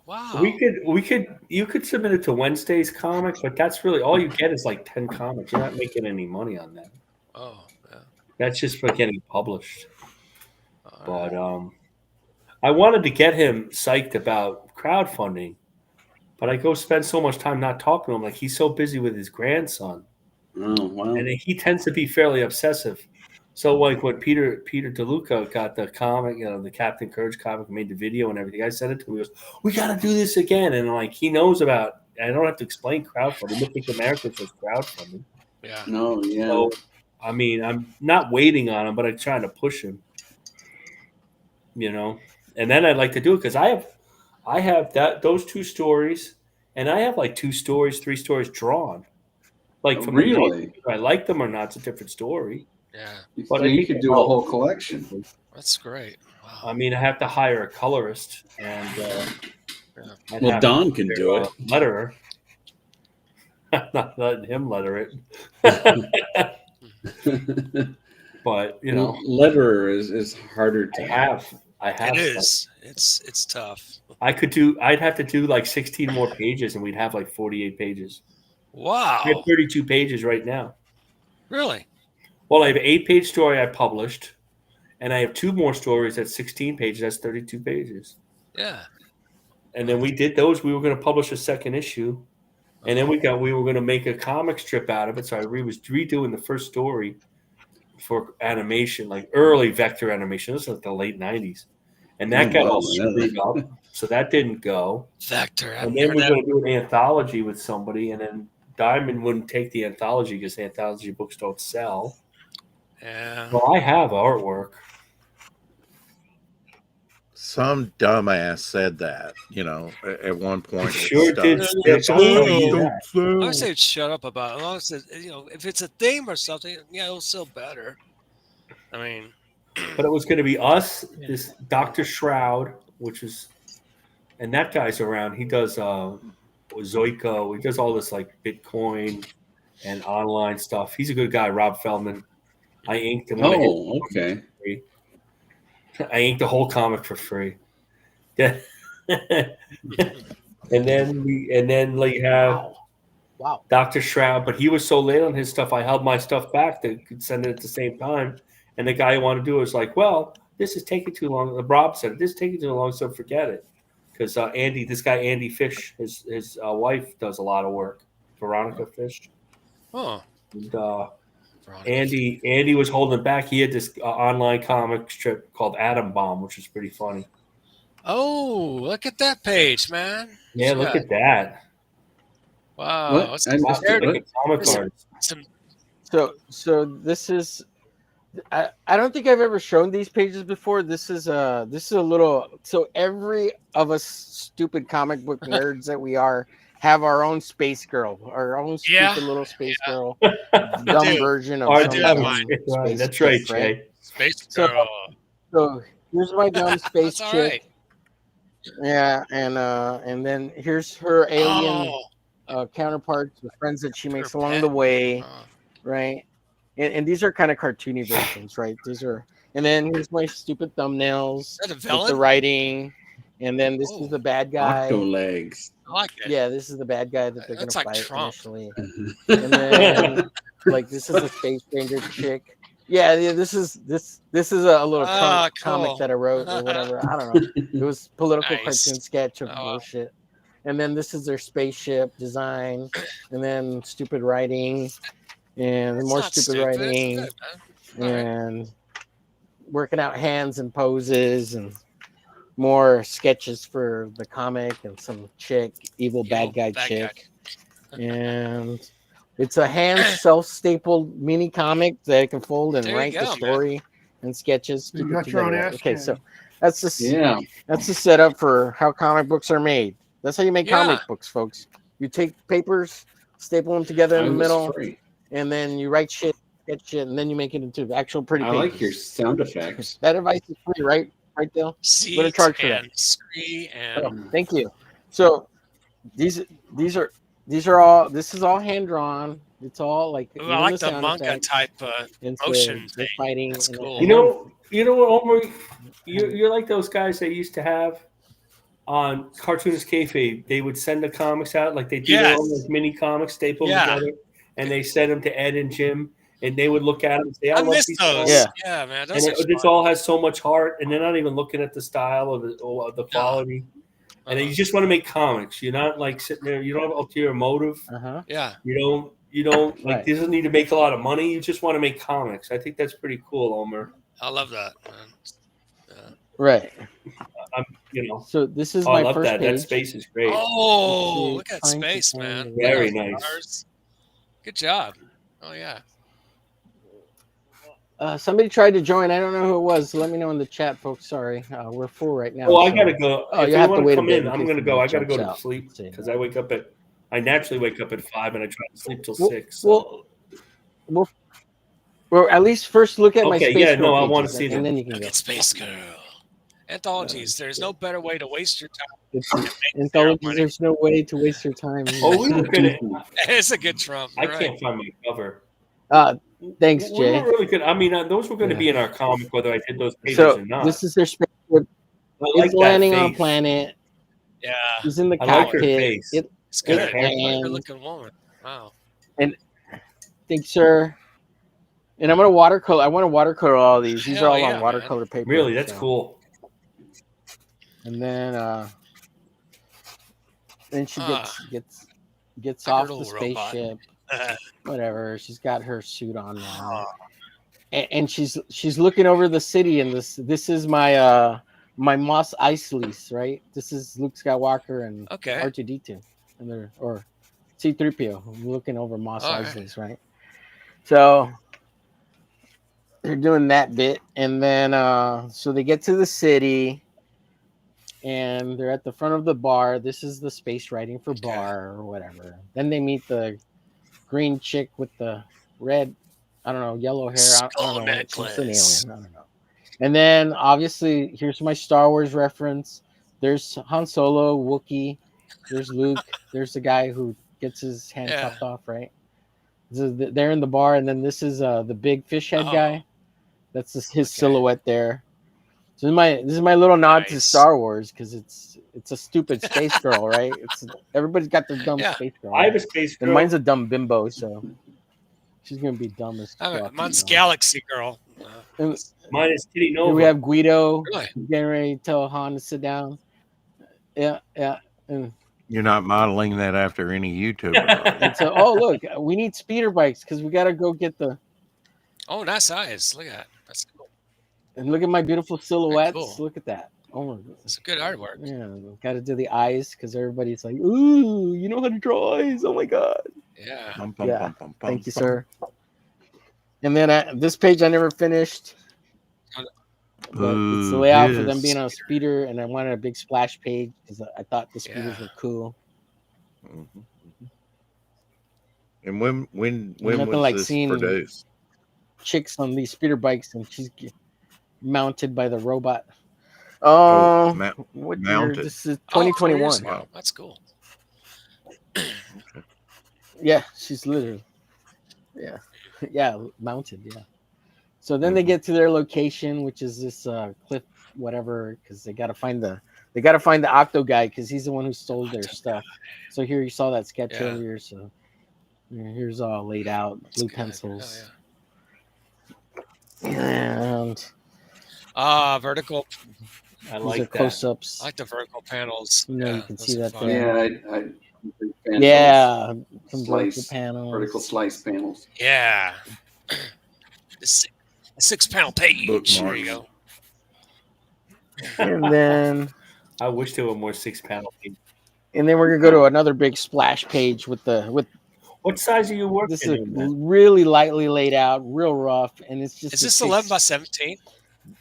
wow. You could submit it to Wednesday's comic, but that's really all you get is like 10 comics. You're not making any money on that. Oh, yeah. That's just for getting published. But I wanted to get him psyched about crowdfunding, but I go spend so much time not talking to him. Like he's so busy with his grandson. Oh, wow. And he tends to be fairly obsessive. So like when Peter DeLuca got the comic, the Captain Courage comic, made the video and everything, I sent it to him. He goes, "We got to do this again." And like he knows about. I don't have to explain crowdfunding. Mythic America says crowdfunding. Yeah. No, yeah. So I mean, I'm not waiting on him, but I'm trying to push him. And then I'd like to do it because I have those 2 stories, and I have like 2 stories, 3 stories drawn. Like from really, if I like them or not, it's a different story. Yeah. But you could do a whole collection. That's great. Wow. I mean, I have to hire a colorist, and well, Don can do it. Letterer. I'm not letting him letter it. But letterer is harder to have. I have. It is. It's tough. I'd have to do like 16 more pages, and we'd have like 48 pages. Wow. I have 32 pages right now. Really? Well, I have an 8-page story I published, and I have 2 more stories at 16 pages. That's 32 pages. Yeah. And then we did those. We were going to publish a second issue, and then we were going to make a comic strip out of it. So I was redoing the first story for animation, like early vector animation. This was like the late 90s. And that got all screwed up. So that didn't go. Vector. And then we were going to do an anthology with somebody, and then Diamond wouldn't take the anthology because anthology books don't sell. Yeah. Well, I have artwork. Some dumbass said that, at one point. Sure did. I would say shut up about it. As long as if it's a theme or something, it'll sell better. I mean, but it was going to be us, this Dr. Shroud, and that guy's around. He does Zoico. He does all this like Bitcoin and online stuff. He's a good guy, Rob Feldman. I inked him. Oh, okay. I inked the whole comic for free. Yeah. and then we have Dr. Shroud, but he was so late on his stuff, I held my stuff back to send it at the same time. And the guy who wanted to do it was like, "Well, this is taking too long." Rob said, "This is taking too long, so forget it." Because Andy Fish, his wife does a lot of work. Veronica Fish. Oh. And Andy was holding it back. He had this online comic strip called Atom Bomb, which was pretty funny. Oh, look at that page, man. Yeah, look at that. Wow. So this is. I don't think I've ever shown these pages before. This is a little. So every of us stupid comic book nerds that we are have our own space girl, our own stupid little space girl, dumb version of something. That's right, Jay. Space girl. So here's my dumb space That's chick. right. Yeah, and then here's her alien counterparts, the friends that she makes along the way, right? And these are kind of cartoony versions, right? And then here's my stupid thumbnails with the writing, and then this is the bad guy. Octo legs. I like it. Yeah, this is the bad guy that they're going to like fight Trump. initially. And then, this is the Space Ranger chick. Yeah, this is a little comic that I wrote or whatever. I don't know. It was political cartoon sketch of bullshit. And then this is their spaceship design, and then stupid writing, and more stupid writing, and working out hands and poses, and more sketches for the comic, and some evil bad guy chick. And it's a hand self-stapled mini comic that I can fold and write the story and sketches. You got your own ass. Okay, so that's the setup for how comic books are made. That's how you make comic books, folks. You take papers, staple them together in the middle, and then you write shit, sketch shit, and then you make it into actual pretty pages. I like your sound effects. That advice is free, right? Right, Dale? Seeds What a charge for that. Thank you. So these are all. This is all hand drawn. It's all like Ooh, I even like the sound manga effects, type and so motion they're thing. fighting. That's and, cool. and then You know what, Omar? You're like those guys they used to have on Cartoonist Kayfabe. They would send the comics out, like they do their own Yes. like, mini comics, staple them Yeah. together, and they send them to Ed and Jim, and they would look at them and say, "I I love miss these those. comics." Yeah, man. And Those are this fun. all has so much heart, and they're not even looking at the style or the quality. And you just want to make comics. You're not like sitting there. You don't have ulterior motive. Yeah. You don't like. Right. This doesn't need to make a lot of money. You just want to make comics. I think that's pretty cool, Omer. I love that, man. right. So this is I my love first that. page. That space is great. Oh, Let's see, look at trying to space, find man. the- Very Look at nice. stars. Good job. Oh yeah. Somebody tried to join. I don't know who it was. Let me know in the chat, folks. Sorry, we're full right now. Oh, I so- gotta go. Oh, if you you have to want wait to a come bit. in, I'm case gonna go. I gotta somebody go to jumps sleep out. See. because I naturally wake up at 5 and I try to sleep till Well, 6. So. Well, at least first look at my Okay, Space yeah, Girl no, I pages, wanna see and them. then you can Look go. at Space Girl. Anthologies. There's no better way to waste your time. It's, and make zero anthologies, money. there's no way to waste your time. Oh, we were good. It's a good trump. I You're right. can't find my cover. Thanks, We Jay. were really good. I mean, those were going to Yeah. be in our comic, whether I did those pages So or not. this is their spaceship. I like It's that landing on a face. planet. Yeah. He's in the I like her cockpit. face. It's good. Good hair. Good And looking woman. Wow. thanks, sir. And I'm gonna watercolor. I want to watercolor all these. These are Hell all yeah, on man. watercolor paper. Really, that's so. cool. And then she Ah. gets Like her off the little robot. spaceship. Whatever. She's got her suit on now, and she's looking over the city. And this is my my Mos Eisley's, right? This is Luke Skywalker and Okay. R2D2, and they're or C-3PO looking over Mos All right. Eisley's, right? So they're doing that bit, and then so they get to the city. And they're at the front of the bar. This is the space writing for bar or whatever. Then they meet the green chick with the red, I don't know, yellow hair. I Skull don't know. She's an necklace. alien. I don't know. And then obviously, here's my Star Wars reference. There's Han Solo, Wookiee. There's Luke. There's the guy who gets his hand Yeah. chopped off, right? They're in the bar, and then this is the big fish head Oh. guy. That's his silhouette there. So this is my little nod to Nice. Star Wars because it's a stupid space girl, right? Everybody's got their dumb Yeah. space girl. I have a right? space And girl. mine's a dumb bimbo, so she's gonna be dumb as fuck. Mine's you know. Galaxy Girl. And Mine is Titty here Nova. we have Guido Really? getting ready to tell Han to sit down. Yeah. And You're not modeling that after any YouTuber. so, oh look, we need speeder bikes because we gotta go get the. Oh, nice eyes. Look at that. That's cool. And look at my beautiful silhouettes. cool. Look at that. Oh my It's good artwork. Yeah, got to do the eyes because everybody's like, "Ooh, you know how to draw eyes? Oh my god!" Yeah. Yeah. Thank you, sir. And then this page I never finished. But it's the Ooh, layout for them yes. being on a speeder, and I wanted a big splash page because I thought the speeders Yeah. were cool. Mhm. And when Nothing was like this seeing produced? chicks on these speeder bikes, and she's mounted by the robot. Oh, What year? mounted. This is Oh, 4 2021. years ago. Wow. That's cool. Yeah, she's literally. Yeah, mounted. Yeah. So then they get to their location, which is this cliff, whatever, because they got to find the Octo guy because he's the one who stole their stuff. So here you saw that sketch Yeah. earlier. So here's all laid out, That's blue good. pencils, Oh, and vertical. I these like are that. close-ups. I like the vertical panels. You know, you Yeah, can those see are that fun. there. Yeah, Yeah, some vertical Slice, panels. vertical slice panels. Yeah. The 6-panel page. There you go. And then I wish there were more 6-panel pages. we're gonna go to another big splash page with What size are you working this is in? Man? really lightly laid out, real rough, and it's just Is this 11 by 17?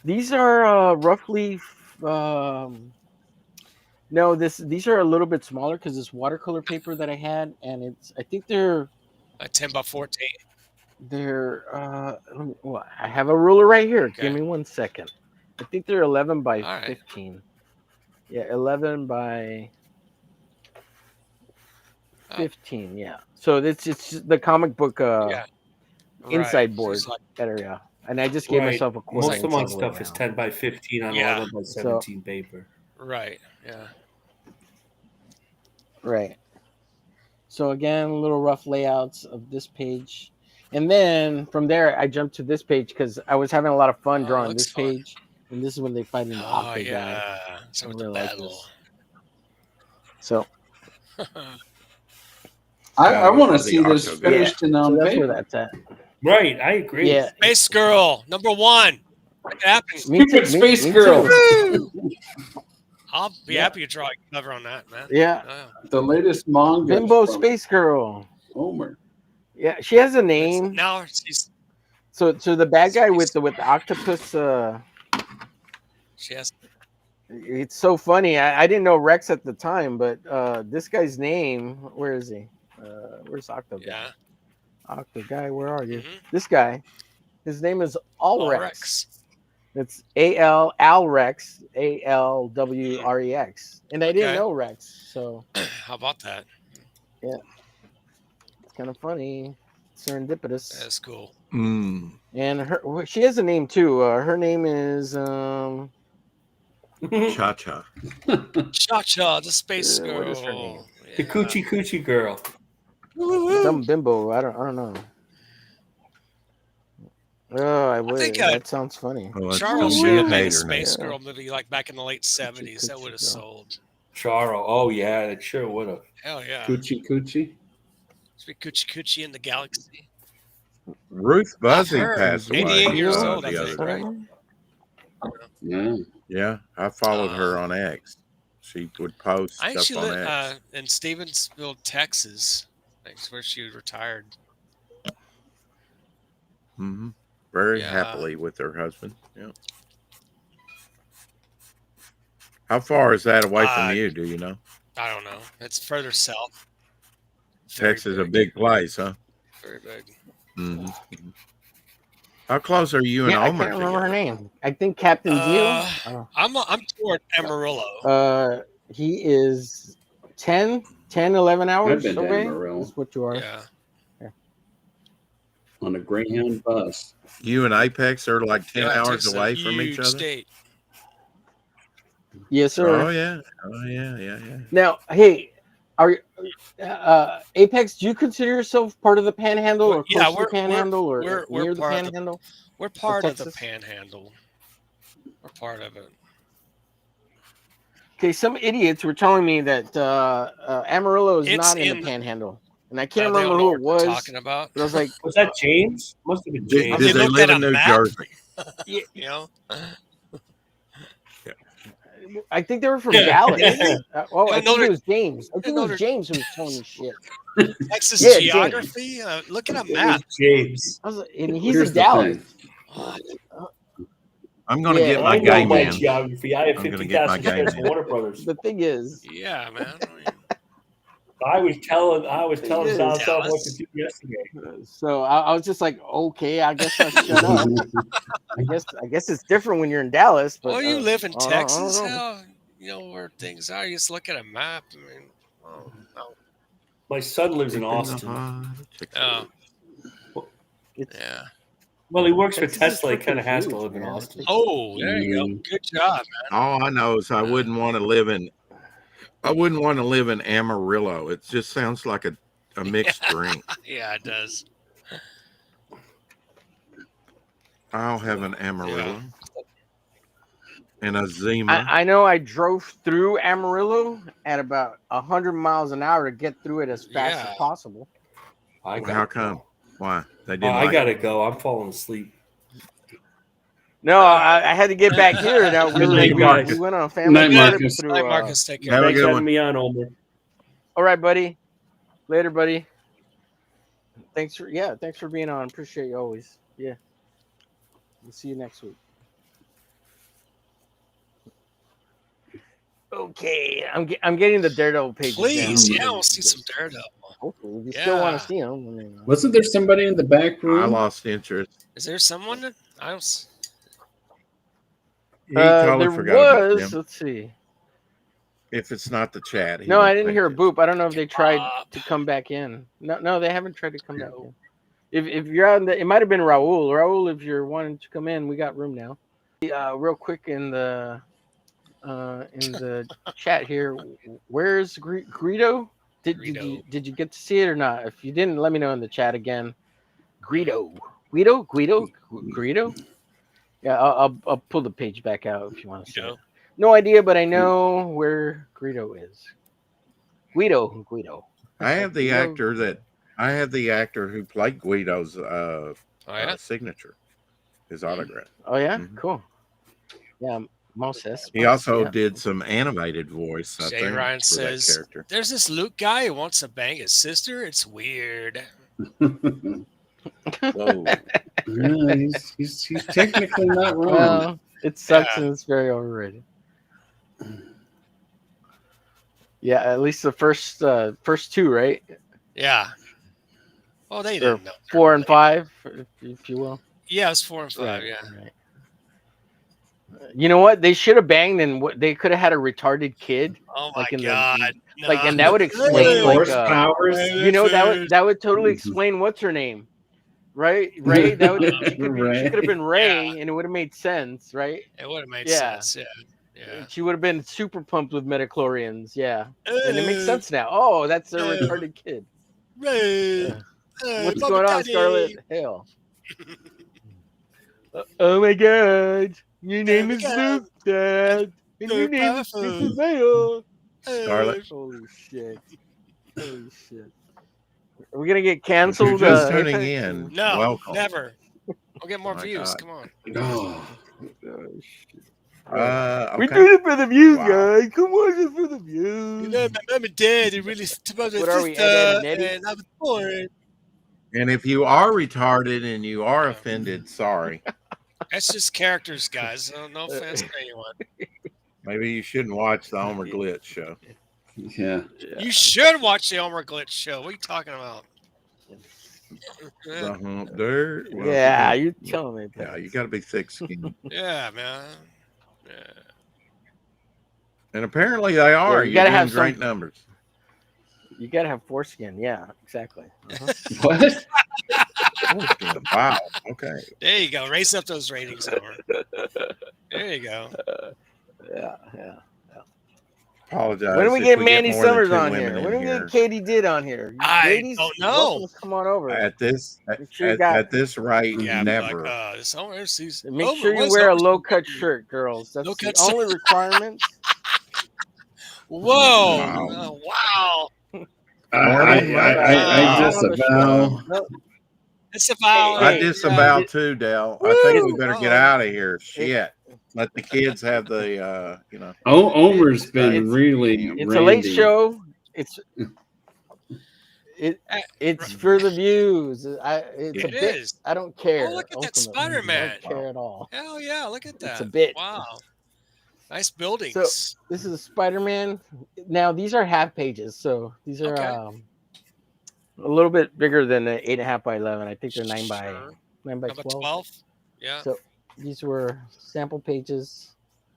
These are roughly no, these are a little bit smaller because it's watercolor paper that I had, and I think they're 10 by 14. well, I have a ruler right here. Okay. Give me 1 second. I think they're 11 by All right. 15. Yeah, 11 by 15. Yeah. So it's the comic book Yeah. inside Right. board She's like, area, and I just gave Right. myself a quarter Most inch of my all the way stuff is around. 10 by 15 on Yeah. 11 by 17 paper. right. Yeah. Right. So again, little rough layouts of this page, and then from there I jumped to this page because I was having a lot of fun Oh, drawing looks this fun. page, and this is when they fight in the Oh octo guy. yeah. So I with really the like battle. this. So I want to for the see this octo guy. finished and on so that's where paper. that's at. Right, I agree. Yeah, Space Girl number 1. Make it happen. me too. Stupid Space Girl. Too. I'll be happy to draw a cover on that, man. Yeah, The latest manga. Bimbo from Space Girl. Homer. Yeah, she has a name. Now she's So the bad guy with the octopus. she has It's so funny. I didn't know Rex at the time, but this guy's name. Where is he? Where's Octo Guy? yeah. Octo Guy, where are you? Mhm. This guy. His name is Alrex. Rex. It's Alrex, Alwrex, and I didn't Okay. know Rex, so How about that? it's kind of funny, serendipitous. That's cool. Mm. And she has a name too. Her name is Cha Cha. Cha-Cha, the Space what Girl. is her name? The Coochie Coochie Girl. some bimbo. I don't know. Oh, I would. think, That sounds funny. Oh, that's Charles gonna should be have a made a hater Space now. Girl movie like back in the late 70s. That would have Girl. sold. Charo. Oh, yeah, it sure would have. Hell yeah. Coochie Coochie. Sweet Coochie Coochie in the Galaxy. Ruth Buzzy Her, passed away 88 years old, I the think, other day. right? Yeah. Yeah, I followed her on X. She would post I think she stuff on lived X. in Stevensville, Texas. That's where she retired. Hmm. Very Yeah. happily with her husband. Yeah. How far is that away from you? Do you know? I don't know. It's further south. Very Texas is a big place, huh? Very big. Hmm. How close are you and Yeah, I Omer can't remember her together? name. I think Captain Deal. I'm toward Amarillo. He is 10, 11 hours I've been to away. Amarillo. That's what you are. Yeah. On a Greyhound bus. You and Apex are like 10 Yeah, hours Texas is a away from each huge other? State. Yes, sir. Oh, yeah. Oh, yeah. Now, hey, are Apex? Do you consider yourself part of the Panhandle, or close to the Panhandle, or we're near the part of Panhandle? We're part of the Texas? Panhandle. We're part of it. Okay, some idiots were telling me that Amarillo is It's not in in- the Panhandle, and I can't They remember don't know who what it we're was. talking about. But I was like, Was that James? Must have been Did, James. did they looked live at in a New map? Jersey? You know? I think they were from Yeah. Dallas. Yeah. I think Notre- it was James. I think it Notre- was James who was telling me shit. Texas Yeah, James. geography? Look at a It was map. James. I was like, and he's Here's in the Dallas. thing. What? I'm going to Yeah, get I my know game my in. geography. I have I'm gonna get my 50,000 game shares in. of Warner Brothers. The thing is, Yeah, man. I was telling is. Sal what to Dallas. do yesterday. so I was just like, okay, I guess I'll shut up. I guess it's different when you're in Dallas. But Well, you live in I don't Texas. know. Hell, you know where things are. You just look at a map. I mean, no. My son lives in Keeping the Austin. hot chicks Oh, It's, yeah. Well, he works for Texas is Tesla. He kind of freaking has to huge, live in man. Austin. Oh, there you go. Good job, man. All I know is I wouldn't want to live in Amarillo. It just sounds like a mixed drink. Yeah, it does. I'll have an Amarillo and a Zima. I know I drove through Amarillo at about 100 miles an hour to get through it as fast Yeah. as possible. I How come? Why? They didn't I like gotta it? go. I'm falling asleep. No, I had to get back here. Now we went on a family Night, trip Marcus. through. Night, Marcus. Take care. Have a Thanks good for one. having me on, Omer. All right, buddy. Later, buddy. Thanks for being on. Appreciate you always. Yeah. We'll see you next week. Okay, I'm getting the Daredevil pages. Please, down. yeah, we'll see some Daredevil. Hopefully, if you still want Yeah. to see them. I mean, Wasn't there somebody in the back I room? lost interest. Is there someone that I don't? He totally there forgot about was. them. Let's see. If it's not the chat, he No, I won't didn't make hear a it. boop. I don't know if they tried to come back in. No, they haven't tried to come back in. If you're out in the, it might have been Raul. Raul, if you're wanting to come in, we got room now. Real quick in the chat here, where's Greedo? Did you get to see it or not? If you didn't, let me know in the chat again. Greedo. Yeah, I'll pull the page back out if you want to see it. No idea, but I know where Greedo is. Guido. I have the Guido. actor who played Guido's signature, his autograph. Oh yeah, cool. Yeah, Moses. He also did some animated voice. I Jay think, Ryan for says, that character. "There's this Luke guy who wants to bang his sister. It's weird." Whoa. Yeah, he's technically not wrong. Well, it sucks and it's very overrated. Yeah, at least the first two, right? Yeah. Well, they Or didn't know. 4 and 5, if you will. Yeah, it's 4 and 5. Right, Yeah. Right. You know what? They should have banged, and they could have had a retarded kid. Oh my in god! And that would explain force powers. You know, that would totally explain what's her name, right? Ray. That would she could have been Ray, and it would have made sense, right? It would have made sense. Yeah. She would have been super pumped with metachlorians. Yeah, and it makes sense now. Oh, that's their retarded kid. Ray. What's going on, Scarlet? Hell. Oh my god. Your name is Luke, Dad. And your name is Princess Leia. Scarlet. Holy shit. Are we going to get canceled? If you're just tuning in, No, welcome. never. I'll get more views. God. Come on. Oh. We did it for the views, guys. Come on, just for the views. You know, my mom and dad are really about my What are we, sister, Ed, Ed, and Eddie? and I was born. And if you are retarded and you are offended, sorry. That's just characters, guys. No offense to anyone. Maybe you shouldn't watch the Omerglitch show. Yeah. You should watch the Omerglitch show. What are you talking about? The Hump Dirt. Well, Yeah, you're telling me. Yeah, you got to be thick-skinned. Yeah, man. Yeah. And apparently they are. you You're gotta doing have great some- numbers. You got to have foreskin. Yeah, exactly. What? Wow. Okay. There you go. Raise up those ratings over. There you go. Yeah. Apologize. When do we if get we Mandy more than Summers two on women here? in When do we here. get Katie Did on here? I Ladies, don't know. welcome to come on over. At this sure you got- at this rate, Yeah, never. like, Make sure you wear a low-cut shirt, girls. That's Low-cut the only requirement. Whoa! Wow. Wow! I disavow. It's a foul. I disavow too, Dell. I think we better get out of here. Shit. Let the kids have the Omer's been really. It's a late randy. show. It's for the views. It's a It bit. is. I don't care. Oh, look at that ultimately. Spider-Man. I don't care at all. Hell yeah! Look at that. It's a bit. Wow. Nice buildings. So this is a Spider-Man. Now these are half pages, so these are Okay. a little bit bigger than 8.5 by 11. I think they're 9 by Sure. 9 by Number 12. 12. Yeah. So these were sample pages.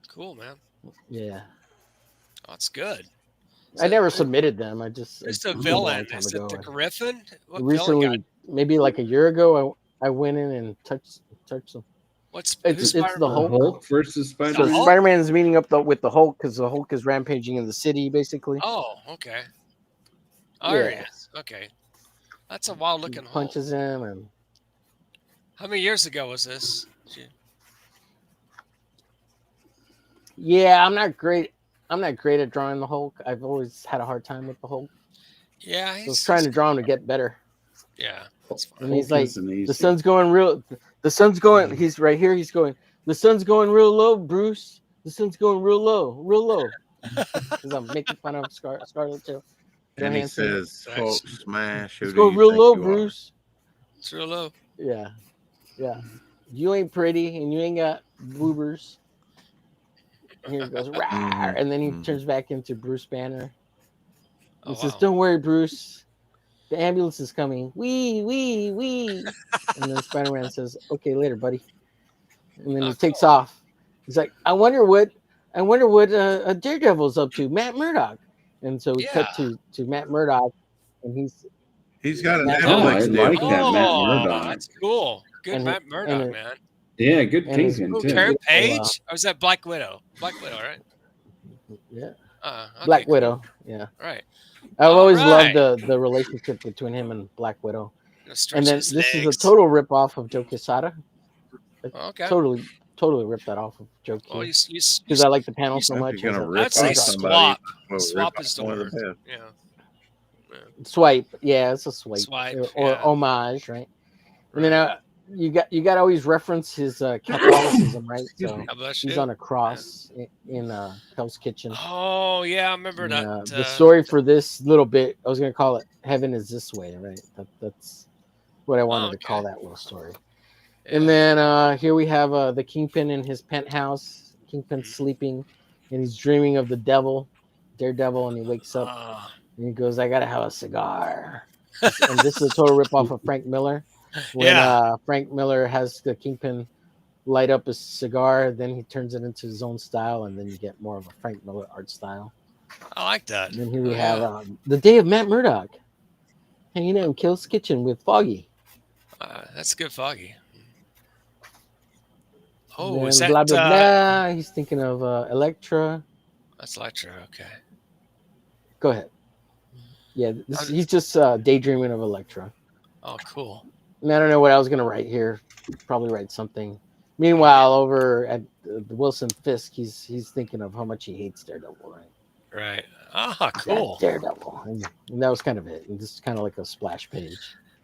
Cool, man. Yeah, Oh, that's good. I never submitted them. I just Who's the a long villain? time Is ago. it the Griffin? What villain Recently, guy? maybe like a year ago, I went in and touched them. Who's It's the Spider-Man? Hulk. Hulk versus So Spider-Man. Hulk? Spider-Man's meeting up with the Hulk because the Hulk is rampaging in the city, basically. Oh, okay. Oh, there he Yeah. is. Okay. That's a wild looking Hulk. Punches him, and How many years ago was this? yeah, I'm not great at drawing the Hulk. I've always had a hard time with the Hulk. Yeah, So I he's was trying to draw him to get better. Yeah. That's fine. And he's Hulk like, isn't easy. the sun's going real. The sun's going. He's right here. He's going. The sun's going real low, Bruce. The sun's going real low. Because I'm making fun of Scarlett too. And he Johansson. says, "Hulk smash." Who It's do going you real think low, you are? Bruce. It's real low. Yeah. You ain't pretty, and you ain't got boobers. And here he goes, "Rawr," and then he turns back into Bruce Banner. He Oh, says, wow. "Don't worry, Bruce. The ambulance is coming. Wee." And then Spider-Man says, "Okay, later, buddy." And then he takes off. He's like, I wonder what I wonder what Daredevil's up to, Matt Murdock. And so we cut Yeah. to Matt Murdock, and He's got a Matt Oh, I Netflix Murdock. deal. like that Matt Oh, Murdock. that's cool. Good And Matt Murdock, and man. Yeah, good and his Kingpin Ooh, too. Karen beautiful, Page? Or was that Black Widow? Black Widow, right? yeah, Okay, Black cool. Widow. Yeah, Right. I've All always loved right. the relationship between him and Black Widow. Gonna And stretch then his this is a legs. total rip off of Joe Quesada. Okay. Totally ripped that off of Joe Well, Q you because I like the panel so If much. you're gonna rip I'd say off somebody, swap. well, rip Swap off is the one of word. the best. Yeah. Swipe, yeah, it's a swipe, Swipe, or yeah. homage, right? And Right. then you got to always reference his Catholicism, right? So God bless he's you. on a cross in Hell's Kitchen. Oh yeah, I remember And, that. the story for this little bit, I was gonna call it "Heaven Is This Way," right? That's what I wanted to call that little story. Yeah. And then here we have the Kingpin in his penthouse. Kingpin sleeping, and he's dreaming of the devil, Daredevil, and he wakes up and he goes, "I gotta have a cigar." And this is a total ripoff of Frank Miller. When Frank Miller has the Kingpin light up a cigar, then he turns it into his own style, and then you get more of a Frank Miller art style. I like that. And then here we have the day of Matt Murdock hanging out in Kill's Kitchen with Foggy. That's good, Foggy. Oh, Oh, is that blah blah blah? He's thinking of Elektra. That's Elektra. Okay. Go ahead. Yeah, he's just daydreaming of Elektra. Oh, cool. And I don't know what I was gonna write here. Probably write something. Meanwhile, over at the Wilson Fisk, he's thinking of how much he hates Daredevil, right? Right. Ah, cool. That Daredevil, and that was kind of it. And this is kind of like a splash page.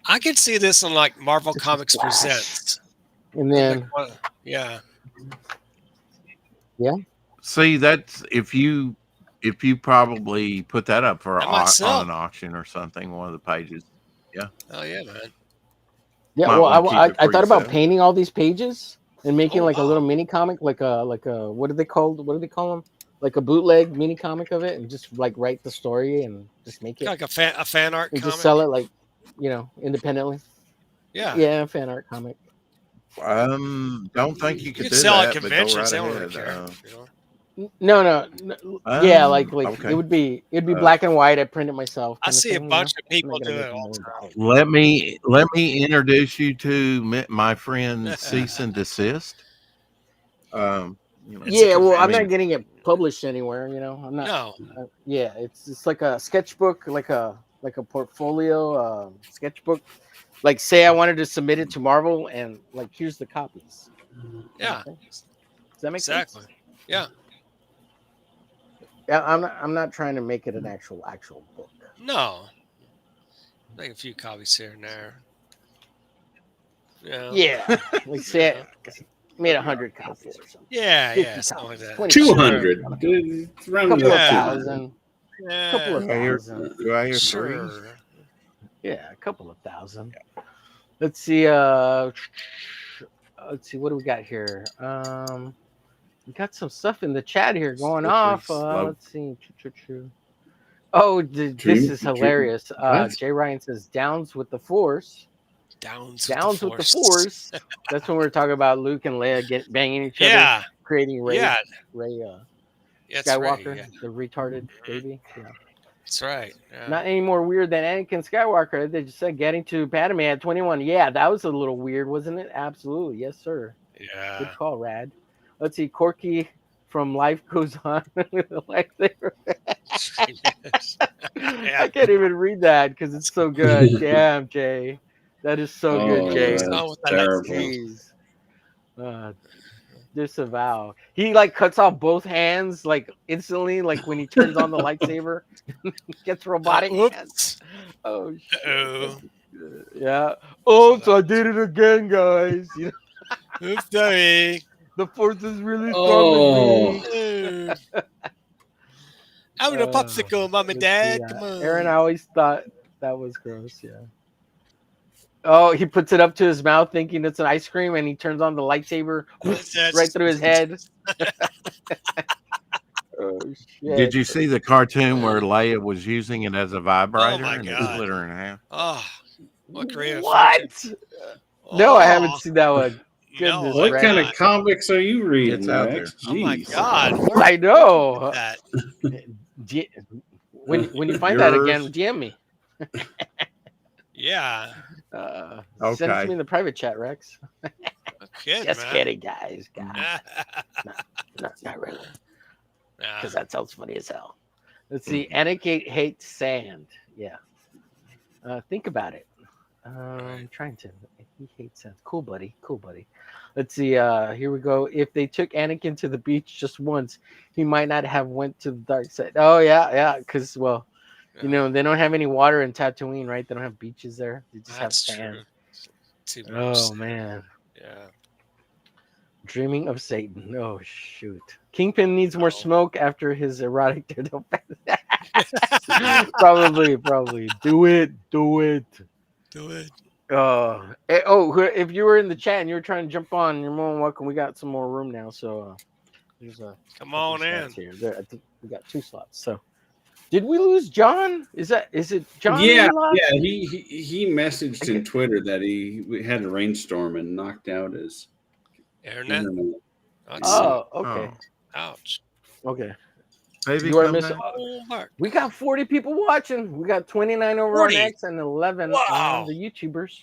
I could see this on like Marvel Comics Presents. And then, yeah. See, that's if you probably put that up for That might sell. on an auction or something, one of the pages. Yeah. Oh yeah, man. Yeah, Might well, wanna keep it I for thought about yourself. painting all these pages and making Oh, like a wow. little mini comic, like a what do they call them? Like a bootleg mini comic of it, and just like write the story and just make it Like a fan art and comic. just sell it like independently. Yeah. Yeah, fan art comic. Don't think you You could could do sell that, at but go conventions. right They don't really ahead. care. You know? No. Yeah, like okay. it'd be black and white. I print it myself. I kind of see a thing, bunch of I'm not people gonna do make it more all the about time. it. Let me introduce you to my friend Cease and Desist. It's a Yeah, well, I'm convention. not getting it published anywhere. I'm not. No. Yeah, it's like a sketchbook, like a portfolio sketchbook. Like, say I wanted to submit it to Marvel, and like, here's the copies. Yeah. Does that make Exactly. sense? Yeah. Yeah, I'm not trying to make it an actual book. No. Like a few copies here and there. Yeah. Yeah, like say I made 100 copies or something. Yeah, 50 yeah, something like copies, that. 20 200. copies, It's rounded couple up of to thousand, couple of Do I hear thousand. threes? Sure. Yeah, a couple of thousand. Let's see. Let's see. What do we got here? We got some stuff in the chat here going Slippery off. slope. Let's see. Oh, this is Dream- hilarious. what? Jay Ryan says Downs with the Force. Downs With the Force. That's when we're talking about Luke and Leia banging each other, Yeah. creating Rey. Yeah. Rey That's right. Skywalker, Yeah. the retarded baby. Yeah. That's right. Yeah. Not any more weird than Anakin Skywalker. They just said getting to Padme at 21. Yeah, that was a little weird, wasn't it? Absolutely. Yes, sir. Yeah. Good call, Rad. Let's see. Corky from Life Goes On with a lightsaber. Yeah. I can't even read that because it's so good. Damn, Jay. That is so good, Jay. that's Oh, with that terrible. Jeez. Disavow. He like cuts off both hands like instantly, like when he turns on the lightsaber, gets robotic hands. Oh shit. Uh-oh. Yeah. Oh, so I did it again, guys. Oops, sorry. The force is really Oh. strong with me. I'm in a popsicle, mom and dad. Come on. Aaron, I always thought that was gross. Yeah. Oh, he puts it up to his mouth thinking it's an ice cream, and he turns on the lightsaber right through his head. Oh shit! Did you see the cartoon where Leia was using it as a vibrator my and it God. split her in half? Oh, what creative. What? function. No, I haven't Oh, seen that one. goodness, What Rex. kind of comics are you reading, It's out Rex? Oh my Jeez. God! I know. That When you find that again, Yours? DM me. yeah. Send it to Okay. me in the private chat, Rex. No kidding, Just man. kidding, guys. Not really. Nah. Because that sounds funny as hell. Let's see. Anakin hates sand. Yeah. Think about it. I'm trying to. He hates sand. Cool, buddy. Cool, buddy. Let's see. Here we go. If they took Anakin to the beach just once, he might not have went to the dark side. Oh yeah. Because you know, they don't have any water in Tatooine, right? They don't have beaches there. They just have sand. True. Oh man. Yeah. Dreaming of Satan. Oh shoot. Kingpin needs more smoke after his erotic Daredevil. Probably. Do it. Do it. If you were in the chat and you were trying to jump on, you're more than welcome. We got some more room now, so there's a Come on in. here. I think we got 2 slots. So, did we lose John? Is it John? Yeah, we lost? yeah. He messaged in Twitter that we had a rainstorm and knocked out his internet. Okay. Ouch. Okay. Maybe You want to come miss? back. We got 40 people watching. We got 29 over 40. on X and 11 on the YouTubers.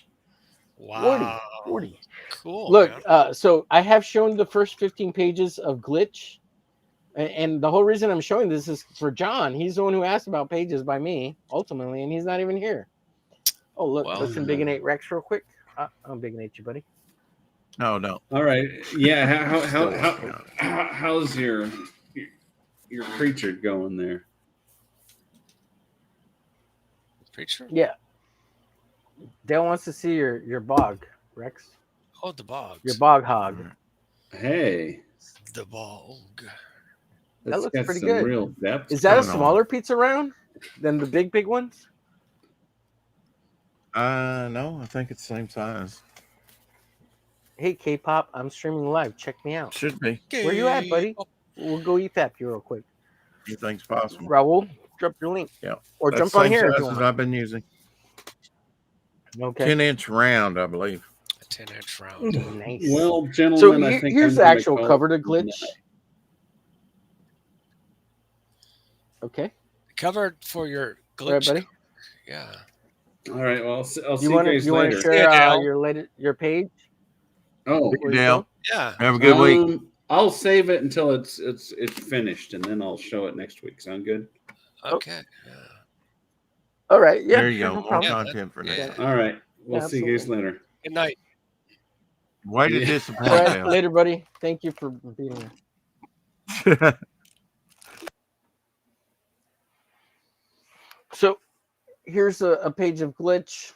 Wow. 40. Cool. Look, man. so I have shown the first 15 pages of Glitch. And the whole reason I'm showing this is for John. He's the one who asked about pages by me, ultimately, and he's not even here. Oh, look, listen, Big and 8 Rex real quick. I'm Big and 8 you, buddy. No. All right. Yeah. How's your creature going there? Preacher? Yeah. Dale wants to see your bog, Rex. Oh, the bog. Your bog hog. Hey. The bog. That looks got pretty some good. real depth Is that a going on. smaller pizza round than the big ones? No, I think it's the same size. Hey, K-pop, I'm streaming live. Check me out. Should be. Where you at, buddy? We'll go EFAP you real quick. Anything's possible. Raul, drop your link. Yeah. Or That's jump the on same here if size you as want. I've been using. Okay. 10-inch round, I believe. A 10-inch round. Nice. Well, gentlemen, So I think here's I'm the gonna actual call cover to it Glitch. night. Okay. Covered for your glitch. All right, buddy. Yeah. All right. Well, I'll see You you want guys to later. share Dale. your page? Oh, Where you Dale. go? Yeah. Have a good week. I'll save it until it's finished, and then I'll show it next week. Sound good? Okay. All right. Yeah. There you sure, go. no More problem. content for next. Yeah. All right. We'll Yeah, see you guys later. Good night. Way to Yeah. disappoint, All right, Dale. later, buddy. Thank you for being here. So here's a page of Glitch.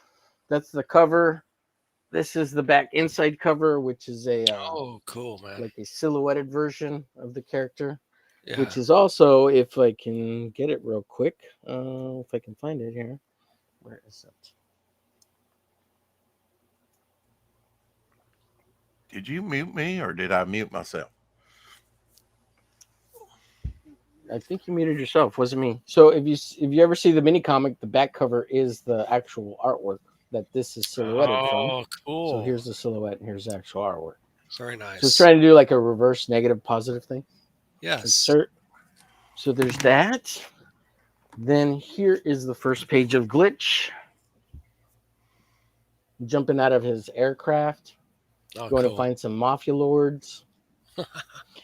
That's the cover. This is the back inside cover, which is a Oh, cool, man. like a silhouetted version of the character, Yeah. which is also, if I can get it real quick, if I can find it here. Where is it? Did you mute me or did I mute myself? I think you muted yourself. Wasn't me. So if you ever see the mini comic, the back cover is the actual artwork that this is silhouetted from. Oh, cool. So here's the silhouette and here's the actual artwork. Very nice. So it's trying to do like a reverse negative positive thing. Yes. Insert. So there's that. Then here is the first page of Glitch. Jumping out of his aircraft. Oh, Going cool. to find some mafia lords.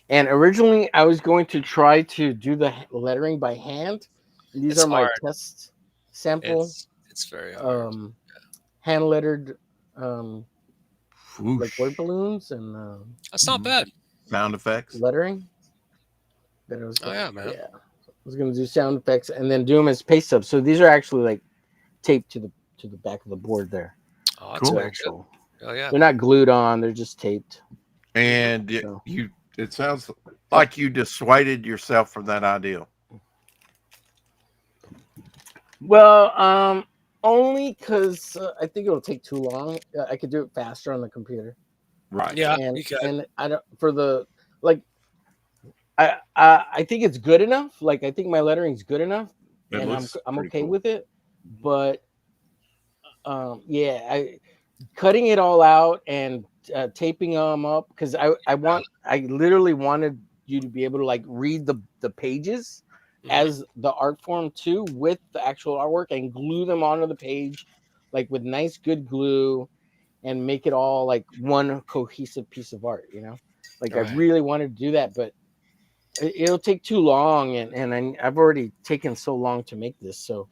And originally I was going to try to do the lettering by hand. These It's are my hard. test sample. It's very hard. Hand lettered like Whoosh. word balloons and That's not bad. Sound effects. lettering. That I was Oh, yeah, man. Yeah. I was going to do sound effects and then do them as paste ups. So these are actually like taped to the back of the board there. Oh, that's Cool. very good. Actual. Oh, yeah. They're not glued on, they're just taped. And So- it sounds like you dissuaded yourself from that ideal. Well, only because I think it'll take too long. I could do it faster on the computer. Right. Yeah. and you could. and I don't for the like. I think it's good enough. Like I think my lettering's good enough, It and looks I'm pretty okay cool. with it. But yeah, cutting it all out and taping them up because I literally wanted you to be able to like read the pages as the art form too with the actual artwork and glue them onto the page like with nice good glue and make it all like one cohesive piece of art, you know? Like I Right. really wanted to do that, but it'll take too long and I've already taken so long to make this. So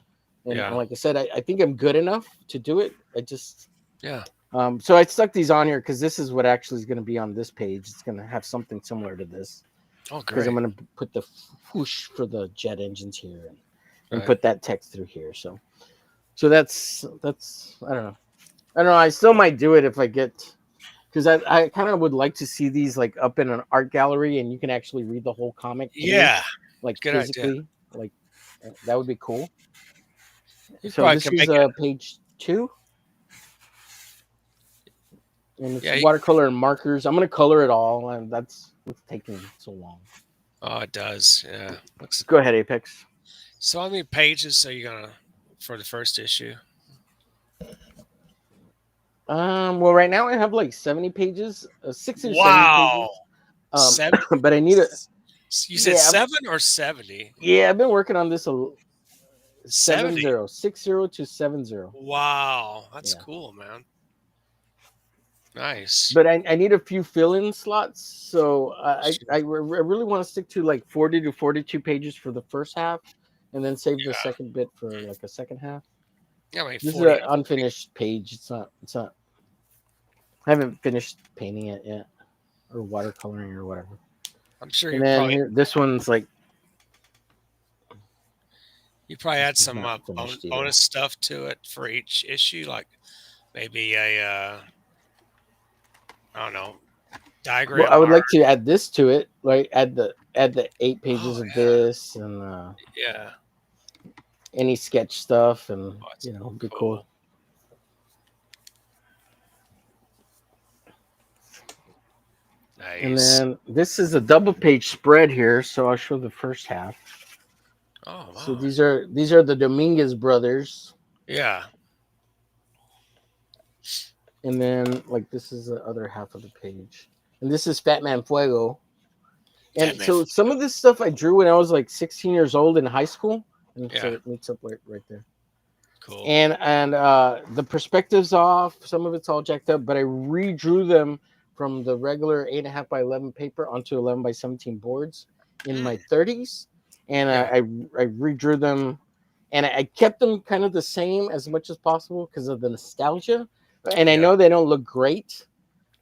and Yeah. like I said, I think I'm good enough to do it. I just Yeah. so I stuck these on here because this is what actually is going to be on this page. It's going to have something similar to this. Oh, Because I'm great. going to put the whoosh for the jet engines here and Right. put that text through here. So that's I don't know. I still might do it if I get because I kind of would like to see these like up in an art gallery and you can actually read the whole comic through, Yeah. like Good idea. physically. Like that would be cool. You So probably this can is make it. page 2. And it's Yeah. watercolor and markers. I'm gonna color it all, and that's what's taking so long. Oh, it does. Yeah. Looks. Go ahead, Apex. So how many pages are you gonna for the first issue? Well, right now I have like 70 pages, 60 to 70 Wow. pages. 7. But I need a. You said Yeah, 7 or 70? yeah, I've been working on this 70. 60 to 70. Wow, that's Yeah. cool, man. Nice. But I need a few fill-in slots, so I really want to stick to like 40 to 42 pages for the first half, and then save the second bit for like a second half. Yeah, I mean, This is 40 an unfinished page. It's not. I haven't finished painting it yet, or watercoloring or whatever. I'm sure And you then probably here, this one's like had some not finished either. bonus stuff to it for each issue, like maybe a I don't know, diagram. Well, I would or- like to add this to it, like add the 8 pages Oh, of yeah. this and Yeah. any sketch stuff, and that's it'd be cool. Nice. And then this is a double page spread here, so I'll show the first half. Oh, wow. So these are the Dominguez brothers, Yeah. and then like this is the other half of the page, and this is Fat Man Fuego. And Fat Man so some of this stuff I drew when I was like 16 years old in high school, and so Yeah. it meets up right there. Cool. And the perspective's off, some of it's all jacked up, but I redrew them from the regular 8.5 by 11 paper onto 11 by 17 boards in my 30s, and I redrew them, and I kept them kind of the same as much as possible because of the nostalgia. And I know they don't look great,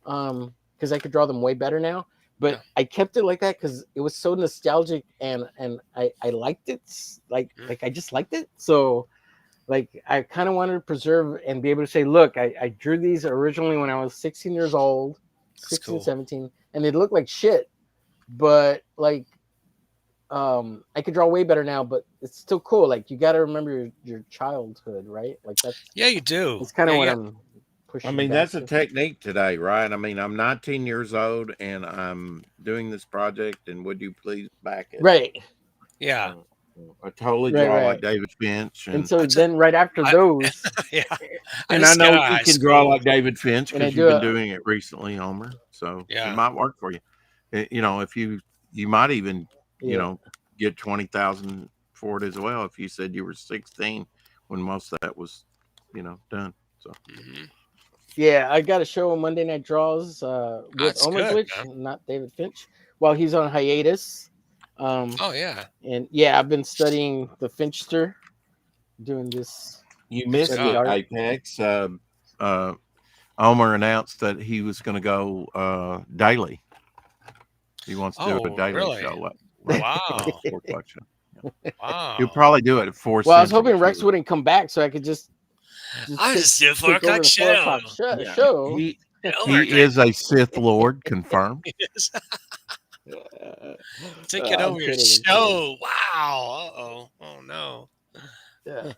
because I could draw them way better now. But I kept it like that because it was so nostalgic, and I liked it, like I just liked it. So like I kind of wanted to preserve and be able to say, look, I drew these originally when I was 16 years old, 16, 17, and they look like shit. But like I could draw way better now, but it's still cool. Like you got to remember your childhood, right? Like that's you do. It's kind of what yeah. I'm pushing. I mean, back that's a to. technique today, right? I mean, I'm 19 years old and I'm doing this project, and would you please back it? Right. Yeah. I totally Right, draw right. like David Finch. And so then right after those, Yeah. And I just know got out of you high can draw school. like David Finch And I because do you've been a- doing it recently, Homer. So Yeah. it might work for you. If you might even, Yeah. get 20,000 for it as well. If you said you were 16 when most of that was, done. So. Yeah, I got a show on Monday Night Draws with That's good, omerglitch, man. not David Finch, while he's on hiatus. Oh yeah. And yeah, I've been studying the Finchster, doing this. You missed study it, art. Apex. Omer announced that he was going to go daily. He wants to do a daily really? show. Wow. 4 o'clock show. Wow. He'll probably do it at 4. Well, I was hoping Rex wouldn't come back so I could just I just do a 4 take over o'clock the 4 o'clock show. show. He Omer is a Sith Lord, confirmed. Yes. Taking I'm over your kidding, I'm show. Wow. Uh-oh. Oh no. Yeah.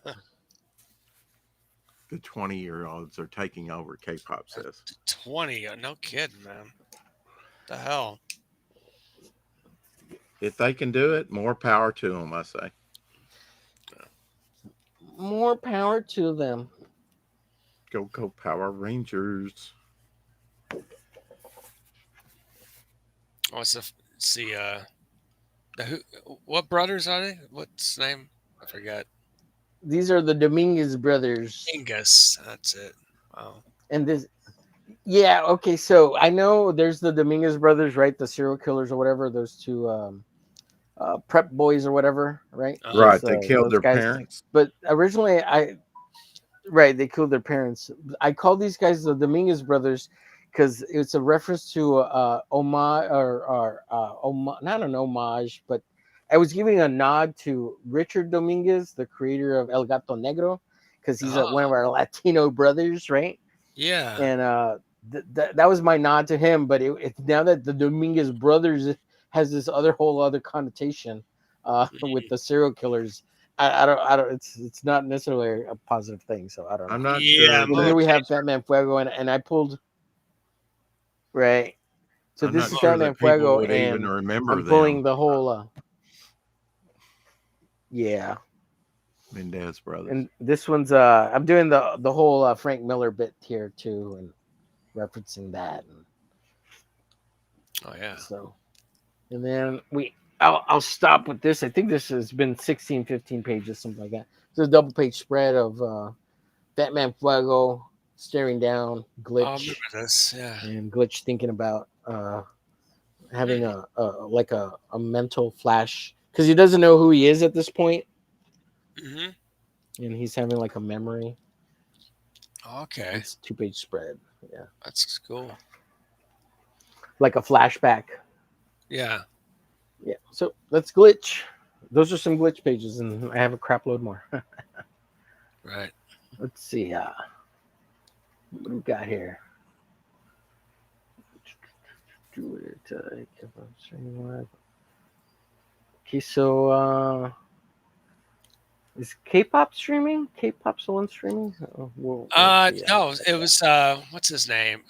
The 20-year-olds are taking over, K-pop says. 20. No kidding, man. The hell. If they can do it, more power to them, I say. More power to them. Go Power Rangers. What's the see? What brothers are they? What's the name? I forgot. These are the Dominguez brothers. Angus. That's it. Wow. And this, yeah, okay. So I know there's the Dominguez brothers, right? The serial killers or whatever. Those two prep boys or whatever, right? Right. They killed Those their guys. parents. But originally, right, they killed their parents. I call these guys the Dominguez brothers because it's a reference to homage not an homage, but I was giving a nod to Richard Dominguez, the creator of El Gato Negro, because he's one of our Latino brothers, right? Yeah. And that was my nod to him. But it's now that the Dominguez brothers has this whole other connotation with the serial killers. I don't. It's not necessarily a positive thing. So I don't know. I'm not Yeah, sure. Here we have Fat Man Fuego, and I pulled right. So I'm this not is sure Fat Man that people Fuego, would even and remember I'm pulling them. the whole. Yeah. Mendez brothers. And this one's I'm doing the whole Frank Miller bit here too, and referencing that. Oh yeah. So, and then I'll stop with this. I think this has been 16, 15 pages, something like that. It's a double page spread of Batman Fuego staring down Glitch. I remember this. Yeah. And Glitch thinking about having a mental flash because he doesn't know who he is at this point. Mm-hmm. And he's having like a memory. Okay. It's 2-page spread. Yeah. That's cool. Like a flashback. Yeah. Yeah. So that's Glitch. Those are some Glitch pages, and I have a crap load more. Right. Let's see. What do we got here? Okay, so is K-pop streaming? K-pop still on streaming? No, it was what's his name?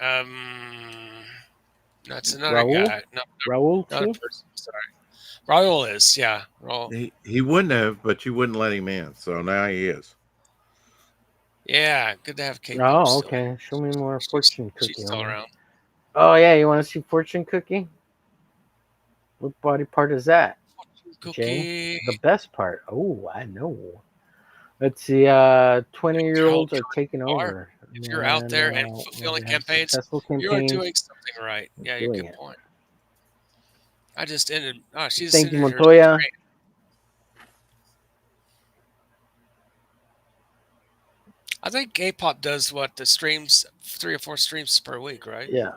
That's another Raul? guy. No, Raul another too? person. Sorry. Raul is, yeah. Raul. He wouldn't have, but you wouldn't let him in, so now he is. Yeah, good to have K-pop. Oh, still. okay. Show me more Fortune Cookie. She's still around. Oh yeah, you want to see Fortune Cookie? What body part is that? Cookie. Jay? The best part. Oh, I know. Let's see. 20-year-olds are taking over. If you're out there and fulfilling campaigns, you're doing something right. Yeah, you're good point. I just ended. Oh, she's. Thank you, Montoya. I think K-pop does what the streams, 3 or 4 streams per week, right? Yeah,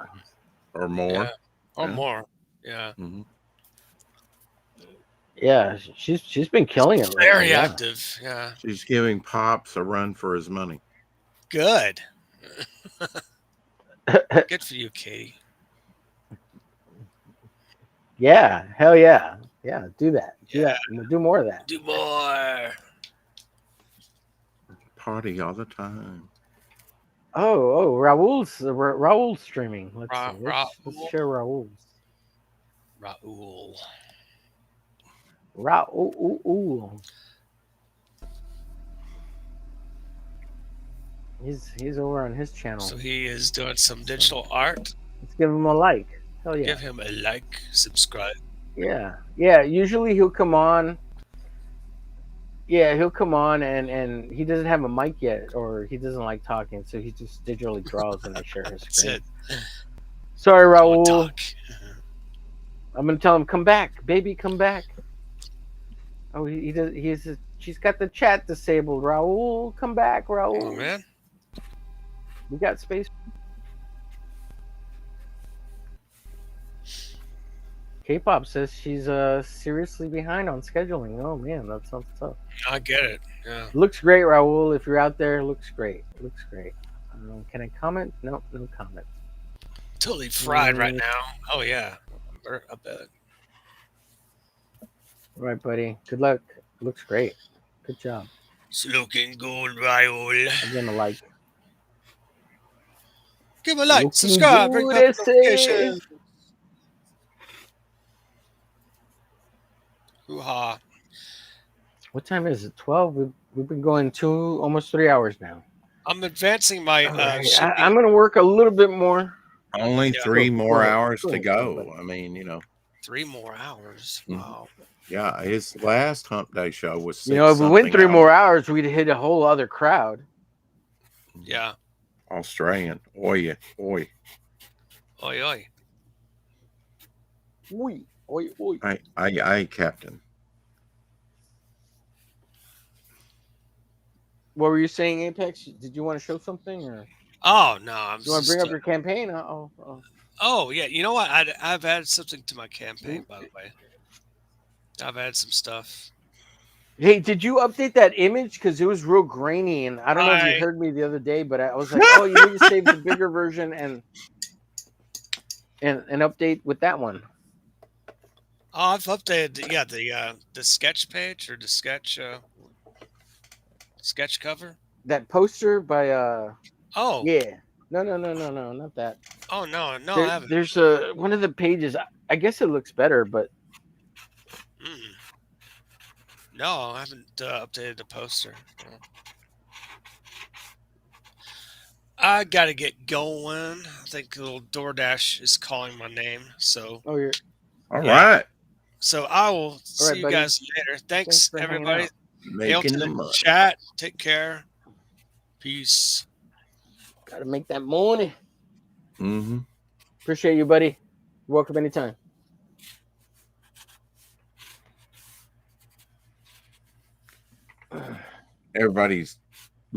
or more. Yeah. Or more. Yeah. Mm-hmm. Yeah, she's been killing it. Very active. Yeah. She's giving Pops a run for his money. Good. Good for you, Katie. Yeah, hell yeah. Yeah, do that. Do that. Do more of that. Do more. Party all the time. Oh, Raul's streaming. Let's see. Let's share Raul's. Raul. He's over on his channel. So he is doing some digital art. Let's give him a like. Hell yeah. Give him a like, subscribe. Yeah. Yeah. Usually he'll come on. Yeah, he'll come on and he doesn't have a mic yet, or he doesn't like talking, so he just digitally draws and I share his screen. That's it. Sorry, Raul. I'm gonna tell him, come back, baby, come back. Oh, he does. She's got the chat disabled. Raul, come back, Raul. Oh man, we got space. K-pop says she's seriously behind on scheduling. Oh man, that sounds tough. I get it. Yeah. Looks great, Raul. If you're out there, looks great. Looks great. Can I comment? No comment. Totally fried right now. Oh yeah, I bet. All right, buddy. Good luck. Looks great. Good job. It's looking good, Raul. I'm gonna like. Give a like, looking subscribe, ring that notification. Hoo-ha. What time is it? 12. We've been going almost 3 hours now. I'm advancing my All right. shipping. I'm going to work a little bit more. Only Yeah. 3 Go more ahead. hours Go to ahead, go. buddy. I mean, 3 more hours. Mhm. Wow. Yeah, his last Hump Day show was 6 You know, if we went 3 something more hours. hours, we'd hit a whole other crowd. Yeah. Australian. Oi, oi. Oi, oi. Oi, oi, oi. Aye, Captain. What were you saying, Apex? Did you want to show something, or Oh no, I'm you want to bring just. up your campaign? Oh. Oh yeah, you know what? I've added something to my campaign, by the way. I've added some stuff. Hey, did you update that image? Because it was real grainy, and I don't know if you heard me the other day, but I was like, oh, you need to save the bigger version and update with that one. Oh, I've updated. Yeah, the sketch page or the sketch cover. That poster by Oh. Yeah. No, not that. Oh no, I haven't. There's one of the pages. I guess it looks better, but no, I haven't updated the poster. No. I gotta get going. I think the little DoorDash is calling my name. So. Oh, you're. All right. So I will see you buddy. guys later. Thanks for hanging everybody. out. Hail to Making the the money. chat. Take care. Peace. Gotta make that money. Mm-hmm. Appreciate you, buddy. You're welcome anytime. Everybody's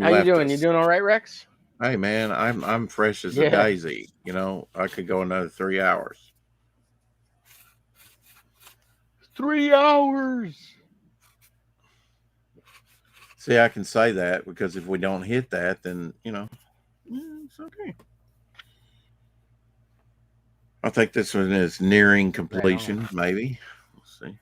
How you left doing? us. You doing all right, Rex? Hey man, I'm fresh as a Yeah. daisy. You know, I could go another 3 hours. 3 hours. See, I can say that because if we don't hit that, then it's okay. I think this one is nearing completion. Maybe we'll see.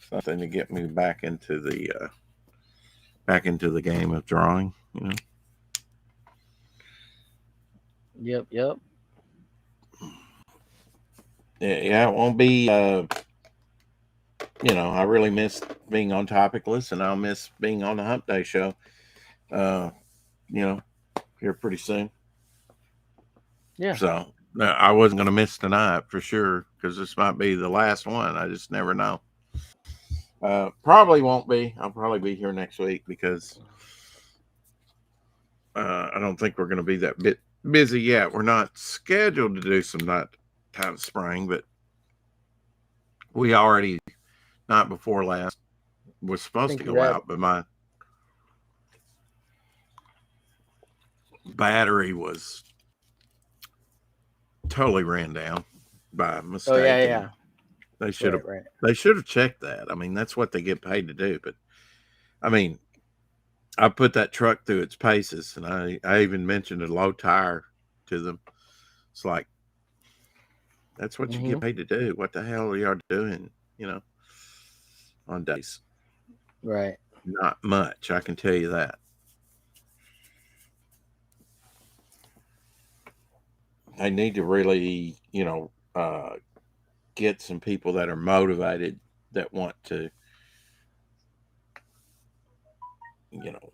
Something to get me back into the game of drawing. Yep. Yeah, it won't be. I really miss being on Topicless, and I'll miss being on the Hump Day show. Here pretty soon. Yeah. So I wasn't going to miss tonight for sure because this might be the last one. I just never know. Probably won't be. I'll probably be here next week because I don't think we're going to be that bit busy yet. We're not scheduled to do some nighttime spraying, but we already, night before last, was supposed to go out, but my battery was totally ran down by mistake. Oh yeah. They should have. Right. They should have checked that. I mean, that's what they get paid to do. But I mean, I put that truck through its paces, and I even mentioned a low tire to them. It's like that's what you get paid to do. What the hell are y'all doing? On days. Right. Not much, I can tell you that. They need to really, get some people that are motivated, that want to,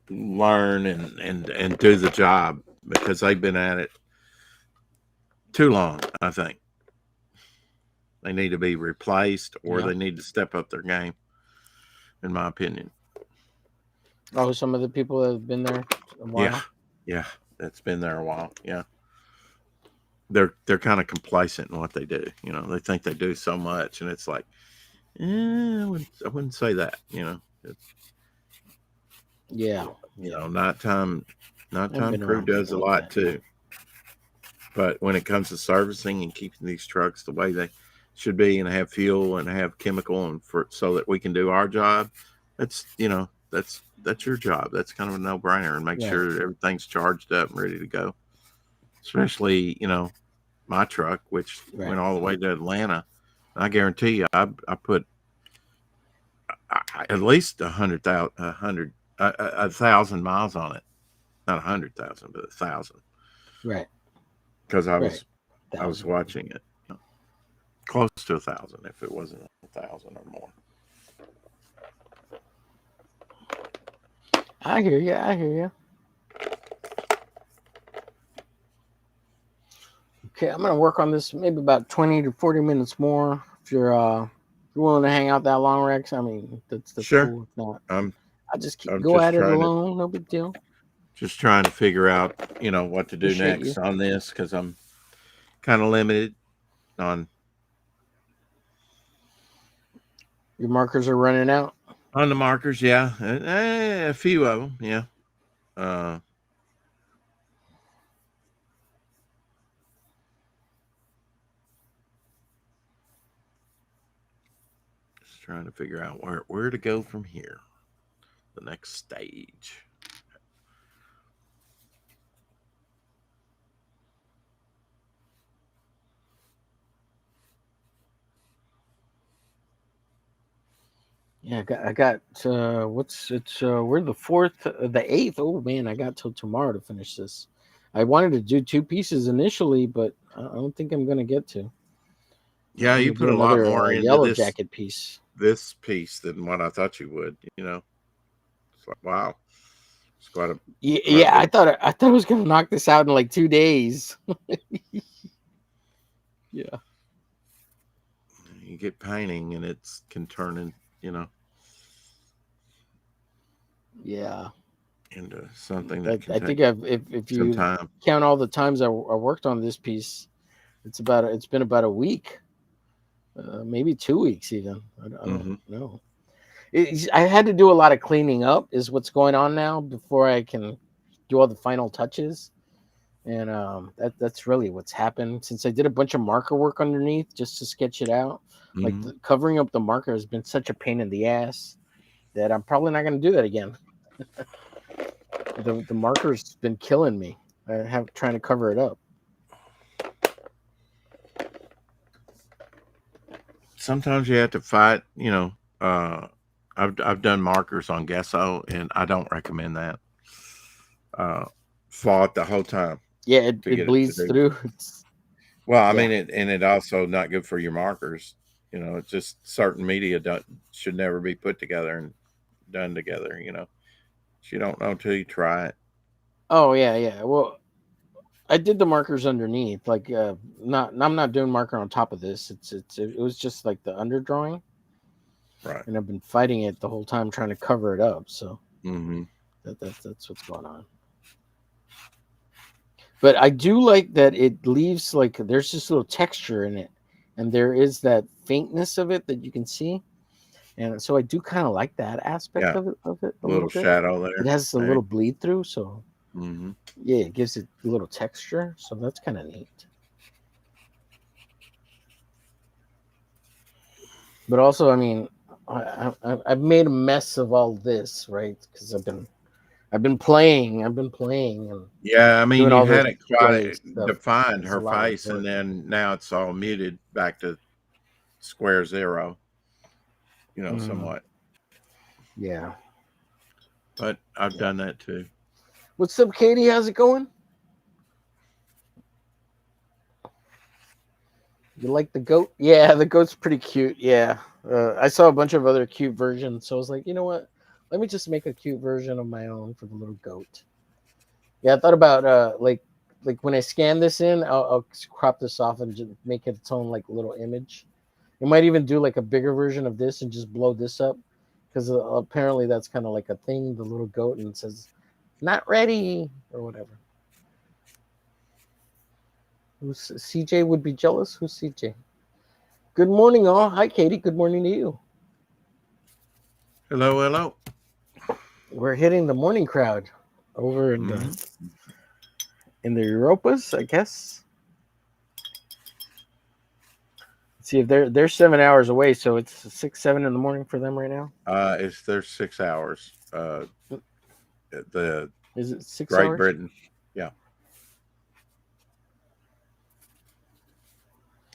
learn and do the job, because they've been at it too long. I think they need to be replaced, or they need to step up their game, in my opinion. Oh, some of the people that have been there a while. Yeah, that's been there a while. Yeah. They're kind of complacent in what they do. They think they do so much, and it's like, I wouldn't say that. Nighttime crew does a lot too. But when it comes to servicing and keeping these trucks the way they should be, and have fuel and have chemical, and so that we can do our job, that's your job. That's kind of a no-brainer, and make sure everything's charged up and ready to go. Especially, my truck, which went all the way to Atlanta. I guarantee you, I put at least 1,000 miles on it. Not 100,000, but 1,000. Right. Because I Right. was watching it. Close to 1,000 if it wasn't 1,000 or more. I hear you. I hear you. Okay, I'm gonna work on this maybe about 20 to 40 minutes more. If you're willing to hang out that long, Rex, I mean that's Sure. cool. If not, I'm I just I'm go just at it trying to alone. No big deal. just trying to figure out, what to do Appreciate next you. on this because I'm kind of limited on Your markers are running out. the markers. Yeah, a few of them. Yeah. Just trying to figure out where to go from here. The next stage. Yeah, I got what's it's we're the 4th, the 8th. Oh man, I got till tomorrow to finish this. I wanted to do 2 pieces initially, but I don't think I'm gonna get to. Yeah, I'm you gonna put do a lot another more into yellow jacket piece. this piece than what I thought you would. It's like, wow, it's quite a Yeah, I thought I was gonna knock this out in like 2 days. Yeah. You get painting and it's can turn in, Yeah. into something that can I take think if some you time. count all the times I worked on this piece, it's been about a week, maybe 2 weeks even. I don't know. I had to do a lot of cleaning up is what's going on now before I can do all the final touches. And that's really what's happened since I did a bunch of marker work underneath just to sketch it out. Like covering up the marker has been such a pain in the ass that I'm probably not going to do that again. The marker's been killing me. I have trying to cover it up. Sometimes you have to fight. I've done markers on gesso, and I don't recommend that. Fought the whole time. Yeah, to it get bleeds to do. through. Well, I Yeah. mean, it also not good for your markers. It's just certain media should never be put together and done together. You don't know until you try it. Oh yeah. Well, I did the markers underneath. Like I'm not doing marker on top of this. It was just like the underdrawing. Right. And I've been fighting it the whole time trying to cover it up. So that's what's going on. But I do like that it leaves like there's this little texture in it, and there is that faintness of it that you can see, and so I do kind of like that aspect of it a little bit. Shadow there. It has a little bleed through, so yeah, it gives it a little texture. So that's kind of neat. But also, I mean, I've made a mess of all this, right? Because I've been playing, and yeah, I mean, doing you all had this it quite play stuff. defined It's her a lot of face, work. and then now it's all muted back to square zero. Somewhat. Yeah, but I've done that too. What's up, Katie? How's it going? You like the goat? Yeah, the goat's pretty cute. Yeah, I saw a bunch of other cute versions, so I was like, you know what? Let me just make a cute version of my own for the little goat. Yeah, I thought about like when I scan this in, I'll crop this off and just make it its own like little image. You might even do like a bigger version of this and just blow this up because apparently that's kind of like a thing. The little goat and it says "not ready" or whatever. CJ would be jealous. Who's CJ? Good morning, all. Hi, Katie. Good morning to you. Hello. We're hitting the morning crowd over in the Europas, I guess. Let's see if they're 7 hours away, so it's 6, 7 in the morning for them right now. There's 6 hours. Is it 6 Great hours? Britain. Yeah.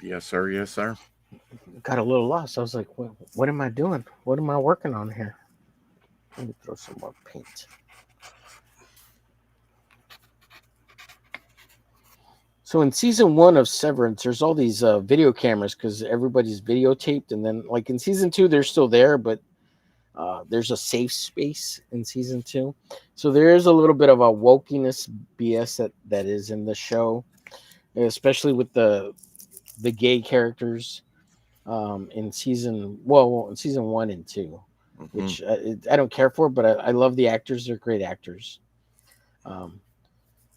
Yes, sir. Yes, sir. Got a little lost. I was like, what am I doing? What am I working on here? Let me throw some more paint. So in season 1 of Severance, there's all these video cameras because everybody's videotaped, and then like in season 2, they're still there, but there's a safe space in season 2. So there is a little bit of a wokeness BS that is in the show, especially with the gay characters in season 1 and 2, which I don't care for, but I love the actors. They're great actors.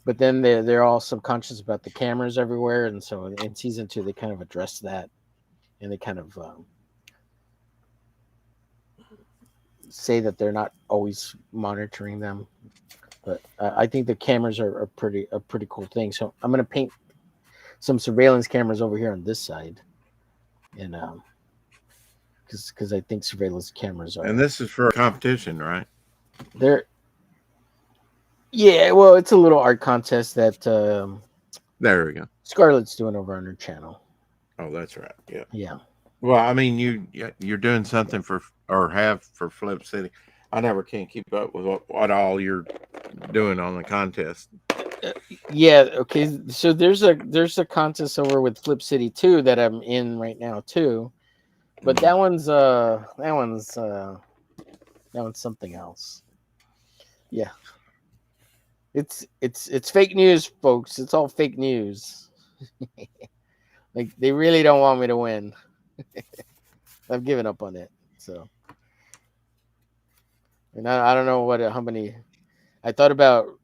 But then they're all subconscious about the cameras everywhere, and so in season 2 they kind of address that, and they kind of say that they're not always monitoring them. But I think the cameras are a pretty cool thing. So I'm going to paint some surveillance cameras over here on this side, and because I think surveillance cameras are. And this is for a competition, right? Yeah, well, it's a little art contest that there we go. Scarlett's doing over on her channel. Oh, that's right. Yeah. Yeah. Well, I mean, you're doing something for Flip City. I never can keep up with what all you're doing on the contest. Yeah. Okay. So there's a contest over with Flip City 2 that I'm in right now too, but that one's something else. Yeah. It's fake news, folks. It's all fake news. Like they really don't want me to win. I've given up on it. So, and I don't know how many. I thought about.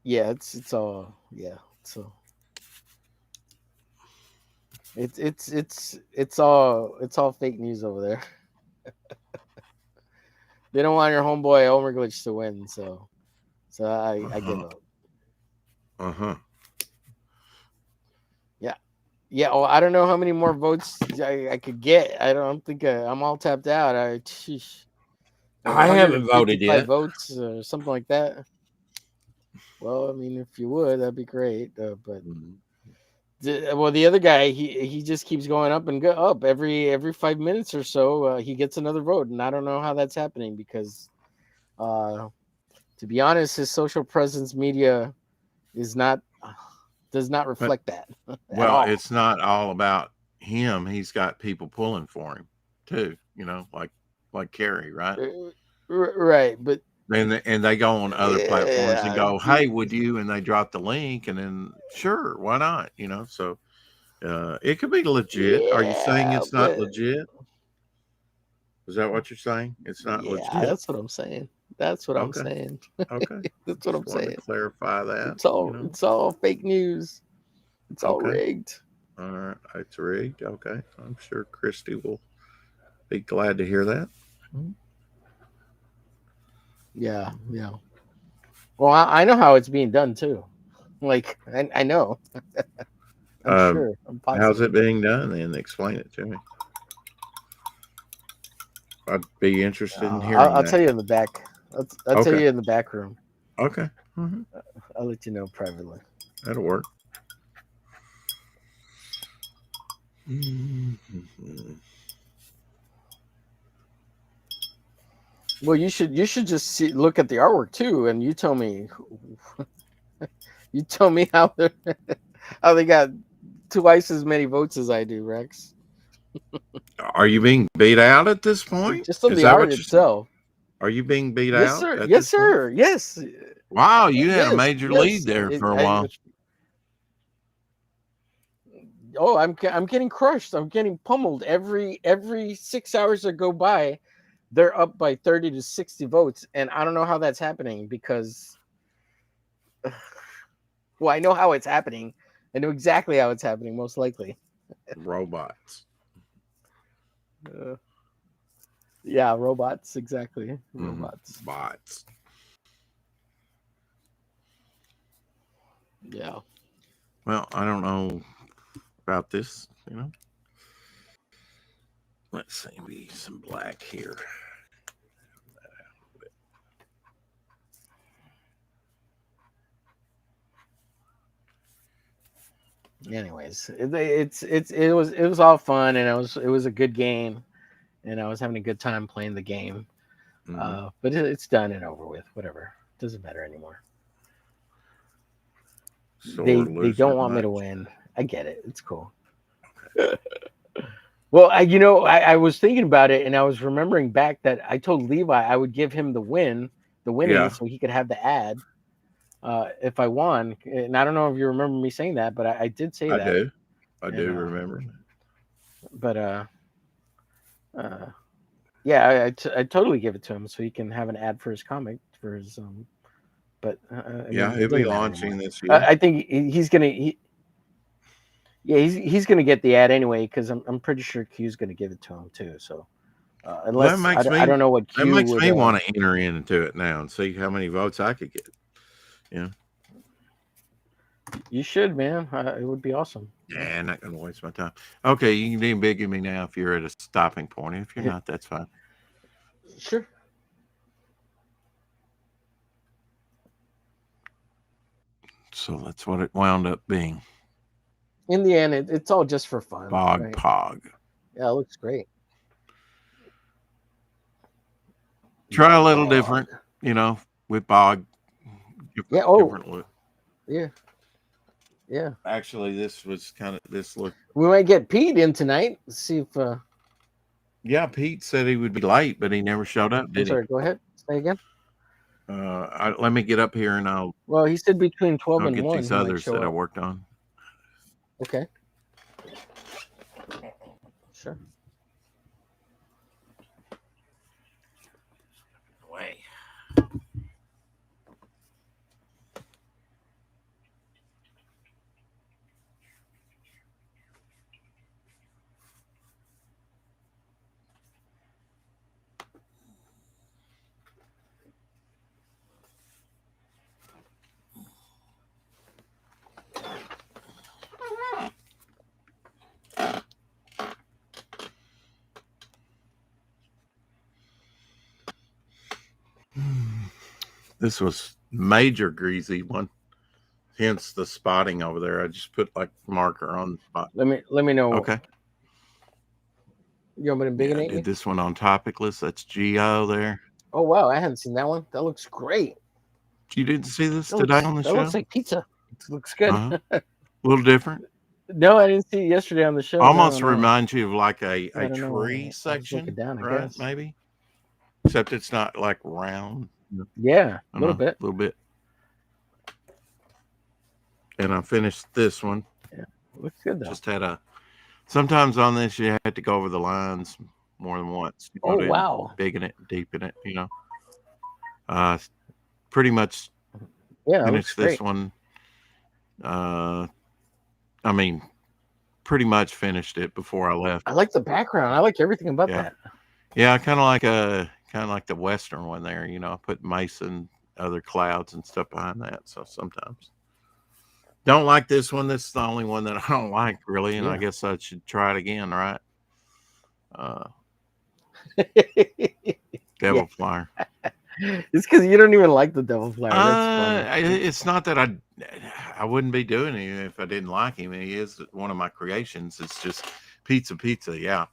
Yeah, it's all So it's all fake news over there. They don't want your homeboy Omerglitch to win, so I give up. Yeah. Oh, I don't know how many more votes I could get. I don't think I'm all tapped out. I haven't voted yet. Votes or something like that. Well, I mean, if you would, that'd be great. But the other guy, he just keeps going up and go up every 5 minutes or so. He gets another vote, and I don't know how that's happening because, to be honest, his social presence media does not reflect that. Well, it's not all about him. He's got people pulling for him too. Like Carrie, right? Right, but. And they go on other platforms and go, hey, would you? And they drop the link, and then sure, why not? So it could be legit. Are you saying it's not legit? Is that what you're saying? It's not legit. That's what I'm saying. That's what I'm saying. Okay, that's what I'm saying. To clarify that. It's all fake news. It's all rigged. All right, it's rigged. Okay, I'm sure Christy will be glad to hear that. Yeah. Well, I know how it's being done too. Like I know. I'm sure. I'm positive. How's it being done? Then explain it to me. I'd be interested in hearing. I'll tell you in the back. I'll tell you in the back room. Okay. I'll let you know privately. That'll work. Well, you should just look at the artwork too, and you tell me. You tell me how they got twice as many votes as I do, Rex. Are you being beat out at this point? Just on the art itself. Are you being beat yes, out? Sir. Yes, sir. Point? Yes. Wow, you had a major lead there for a while. I'm getting crushed. I'm getting pummeled every 6 hours that go by. They're up by 30 to 60 votes, and I don't know how that's happening because, well, I know how it's happening. I know exactly how it's happening, most likely. Robots. Yeah, robots, exactly. Robots. Bots. Yeah. Well, I don't know about this, Let's see, maybe some black here. Anyways, it was all fun, and it was a good game, and I was having a good time playing the game. But it's done and over with. Whatever, doesn't matter anymore. Sore they losing don't it want me to much. win. I get it. It's cool. Well, I was thinking about it, and I was remembering back that I told Levi I would give him the winning, Yeah. so he could have the ad if I won. And I don't know if you remember me saying that, but I did say I that. do. I And, do remember. But yeah, I totally give it to him so he can have an ad for his comic for his But I Yeah, mean, it he'll be doesn't matter launching anymore. this year. I think he's gonna. He's gonna get the ad anyway because I'm pretty sure Q's gonna give it to him too. So unless I don't know what that Q makes would. me want to enter into it now and see how many votes I could get. Yeah. You should, man. It would be awesome. Yeah, I'm not going to waste my time. Okay, you can dream big of me now if you're at a stopping point. If you're not, that's fine. Sure. So that's what it wound up being. In the end, it's all just for fun. Bog right? Pog. Yeah, it looks great. Try a little different, with Bog. Yeah. Different look. Yeah. Yeah. Actually, this look. We might get Pete in tonight. Let's see if. Yeah, Pete said he would be late, but he never showed up. Did I'm sorry. Go ahead. Say again. Let me get up here and I'll. Well, he said between 12 I'll and get 1. these others that I worked on. Okay. Sure. Way. This was major greasy one, hence the spotting over there. I just put like marker on the spot. Let me know. Okay. You want me to big I did this one on topicless. That's Geo there. Oh wow, I hadn't seen that one. That looks great. You didn't see this today on the show? That looks like pizza. It looks good. A little different. No, I didn't see it yesterday on the show. Almost reminds you of like a tree I section, down, right? guess. Maybe. Except it's not like round. Yeah, a little bit. A little bit. And I finished this one. Yeah, looks good though. Just had sometimes on this you have to go over the lines more than once. Oh wow. Big in it, deep in it, pretty much finished this one. I mean, pretty much finished it before I left. I like the background. I like everything about that. Yeah, kind of like the Western one there. I put Mason, other clouds and stuff behind that. So sometimes don't like this one. This is the only one that I don't like really, and I guess I should try it again, right? Devil Flyer. It's because you don't even like the Devil Flyer. That's funny. It's not that I wouldn't be doing it if I didn't like him. He is one of my creations. It's just pizza, yeah.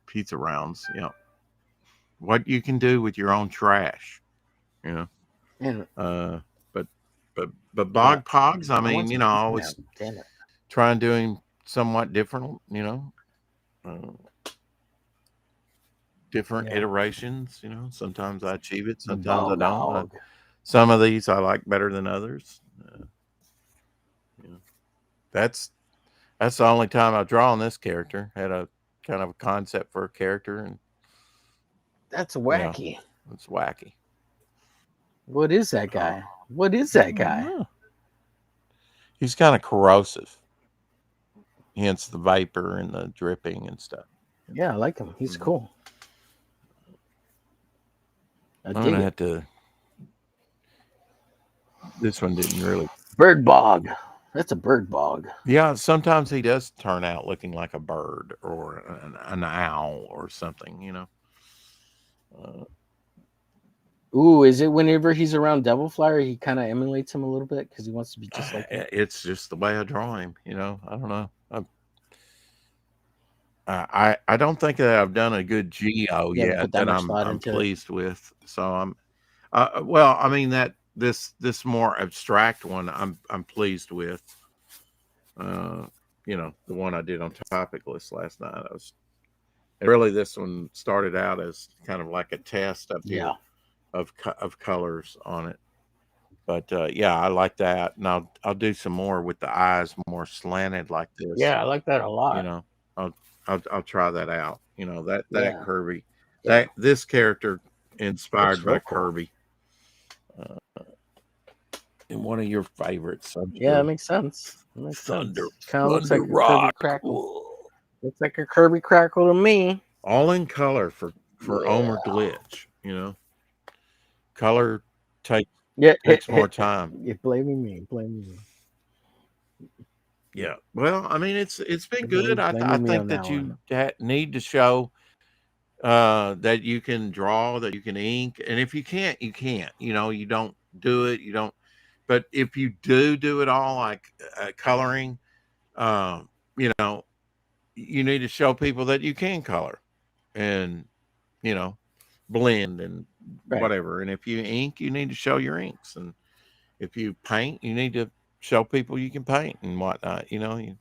Pizza rounds, yeah. What you can do with your own trash, Yeah. But Bog Pogs, I mean, I always try and doing somewhat different, different iterations, sometimes I achieve it, sometimes I don't. Some of these I like better than others. That's the only time I've drawn this character. Had a kind of a concept for a character, and that's wacky. It's wacky. What is that guy? What is that guy? He's kind of corrosive. Hence the vapor and the dripping and stuff. Yeah, I like him. He's cool. I'm gonna have to. This one didn't really. Bird bog. That's a bird bog. Yeah, sometimes he does turn out looking like a bird or an owl or something, Ooh, is it whenever he's around Devil Flyer, he kind of emulates him a little bit because he wants to be just like him? It's just the way I draw him, I don't know. I don't think that I've done a good Geo yet that I'm pleased with. So I'm, well, I mean that this more abstract one I'm pleased with. You know, the one I did on topic list last night. And really, this one started out as kind of like a test up here of colors on it. But yeah, I like that, and I'll do some more with the eyes more slanted like this. Yeah, I like that a lot. You know, I'll try that out. You know, that Yeah. Kirby, Yeah. this character inspired by real cool. Kirby, and one of your favorites. Yeah, it makes sense. It makes Thunder, sense. Kind of looks like a Rock. Kirby Crackle. Looks like a Kirby Crackle to me. All in color for omerglitch. You know, color takes more time. You're blaming me. Blaming me. Yeah. Well, I mean, it's been good. I blaming me think on that that you need to show that you can draw, that you can ink, and if you can't, you can't. You know, you don't do it. You don't. But if you do it all, like coloring, you know, you need to show people that you can color, and you know, blend and whatever. And if you ink, you need to show your inks, and if you paint, you need to show people you can paint and whatnot. You know.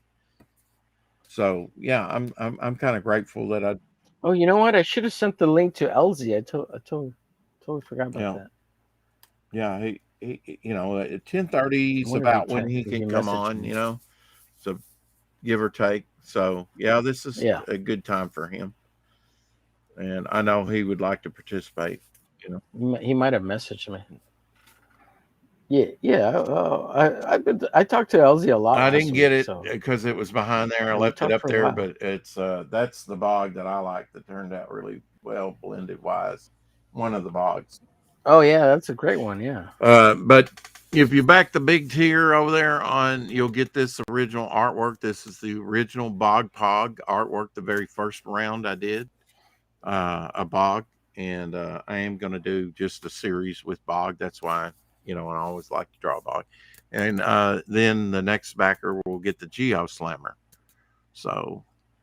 So yeah, I'm kind of grateful that I. Oh, you know what? I should have sent the link to Elsie. I totally forgot about that. Yeah, he you know, at 10:30 is about when he can come on. You know, so give or take. So yeah, this is a good time for him, and I know he would like to participate. You know, he might have messaged me. I talked to Elsie a lot. I didn't get it because it was behind there. I left it up there, but it's that's the bog that I like that turned out really well blended wise. One of the bogs. Oh yeah, that's a great one. Yeah. But if you back the big tier over there on, you'll get this original artwork. This is the original Bog Pog artwork. The very first round I did a bog, and I am going to do just a series with bog. That's why. You know, and I always like to draw a bog. And then the next backer will get the Geo Slammer. So,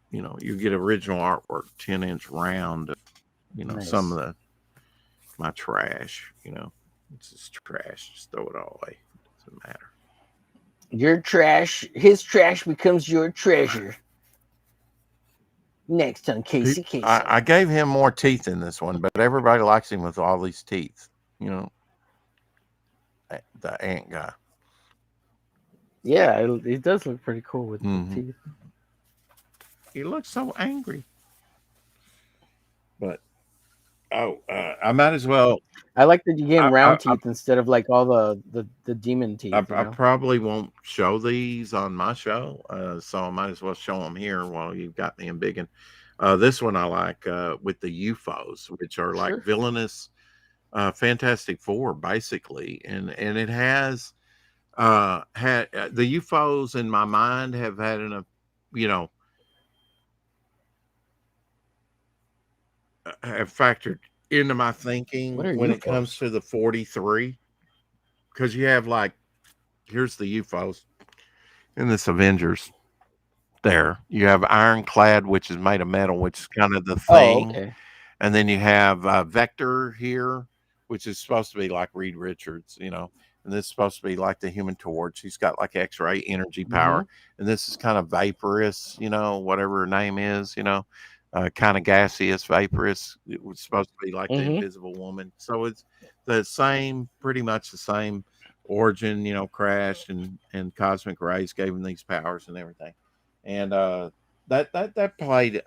you know, you get original artwork, 10-inch round. You know, some of my trash, you know, it's just trash. Just throw it all away. It doesn't matter. Your trash, his trash becomes your treasure. Next on Casey. I gave him more teeth in this one, but everybody likes him with all these teeth, you know. The ant guy. Yeah, he does look pretty cool with the teeth. He looks so angry. But I might as well. I like that you gave him round teeth instead of like all the demon teeth. I probably won't show these on my show, so I might as well show them here while you've got me in biggin. This one I like with the UFOs, which are like villainous. Fantastic Four, basically, and it has had the UFOs in my mind have had have factored into my thinking when it comes to the 43, because you have like here's the UFOs in this Avengers. There you have Ironclad, which is made of metal, which is kind of the thing, and then you have Vector here, which is supposed to be like Reed Richards, you know, and this is supposed to be like the Human Torch. He's got like X-ray energy power, and this is kind of vaporous, you know, whatever her name is, you know, kind of gaseous, vaporous. It was supposed to be like the Invisible Woman. So it's the same, pretty much the same origin, you know, crashed and cosmic rays gave him these powers and everything. And that played,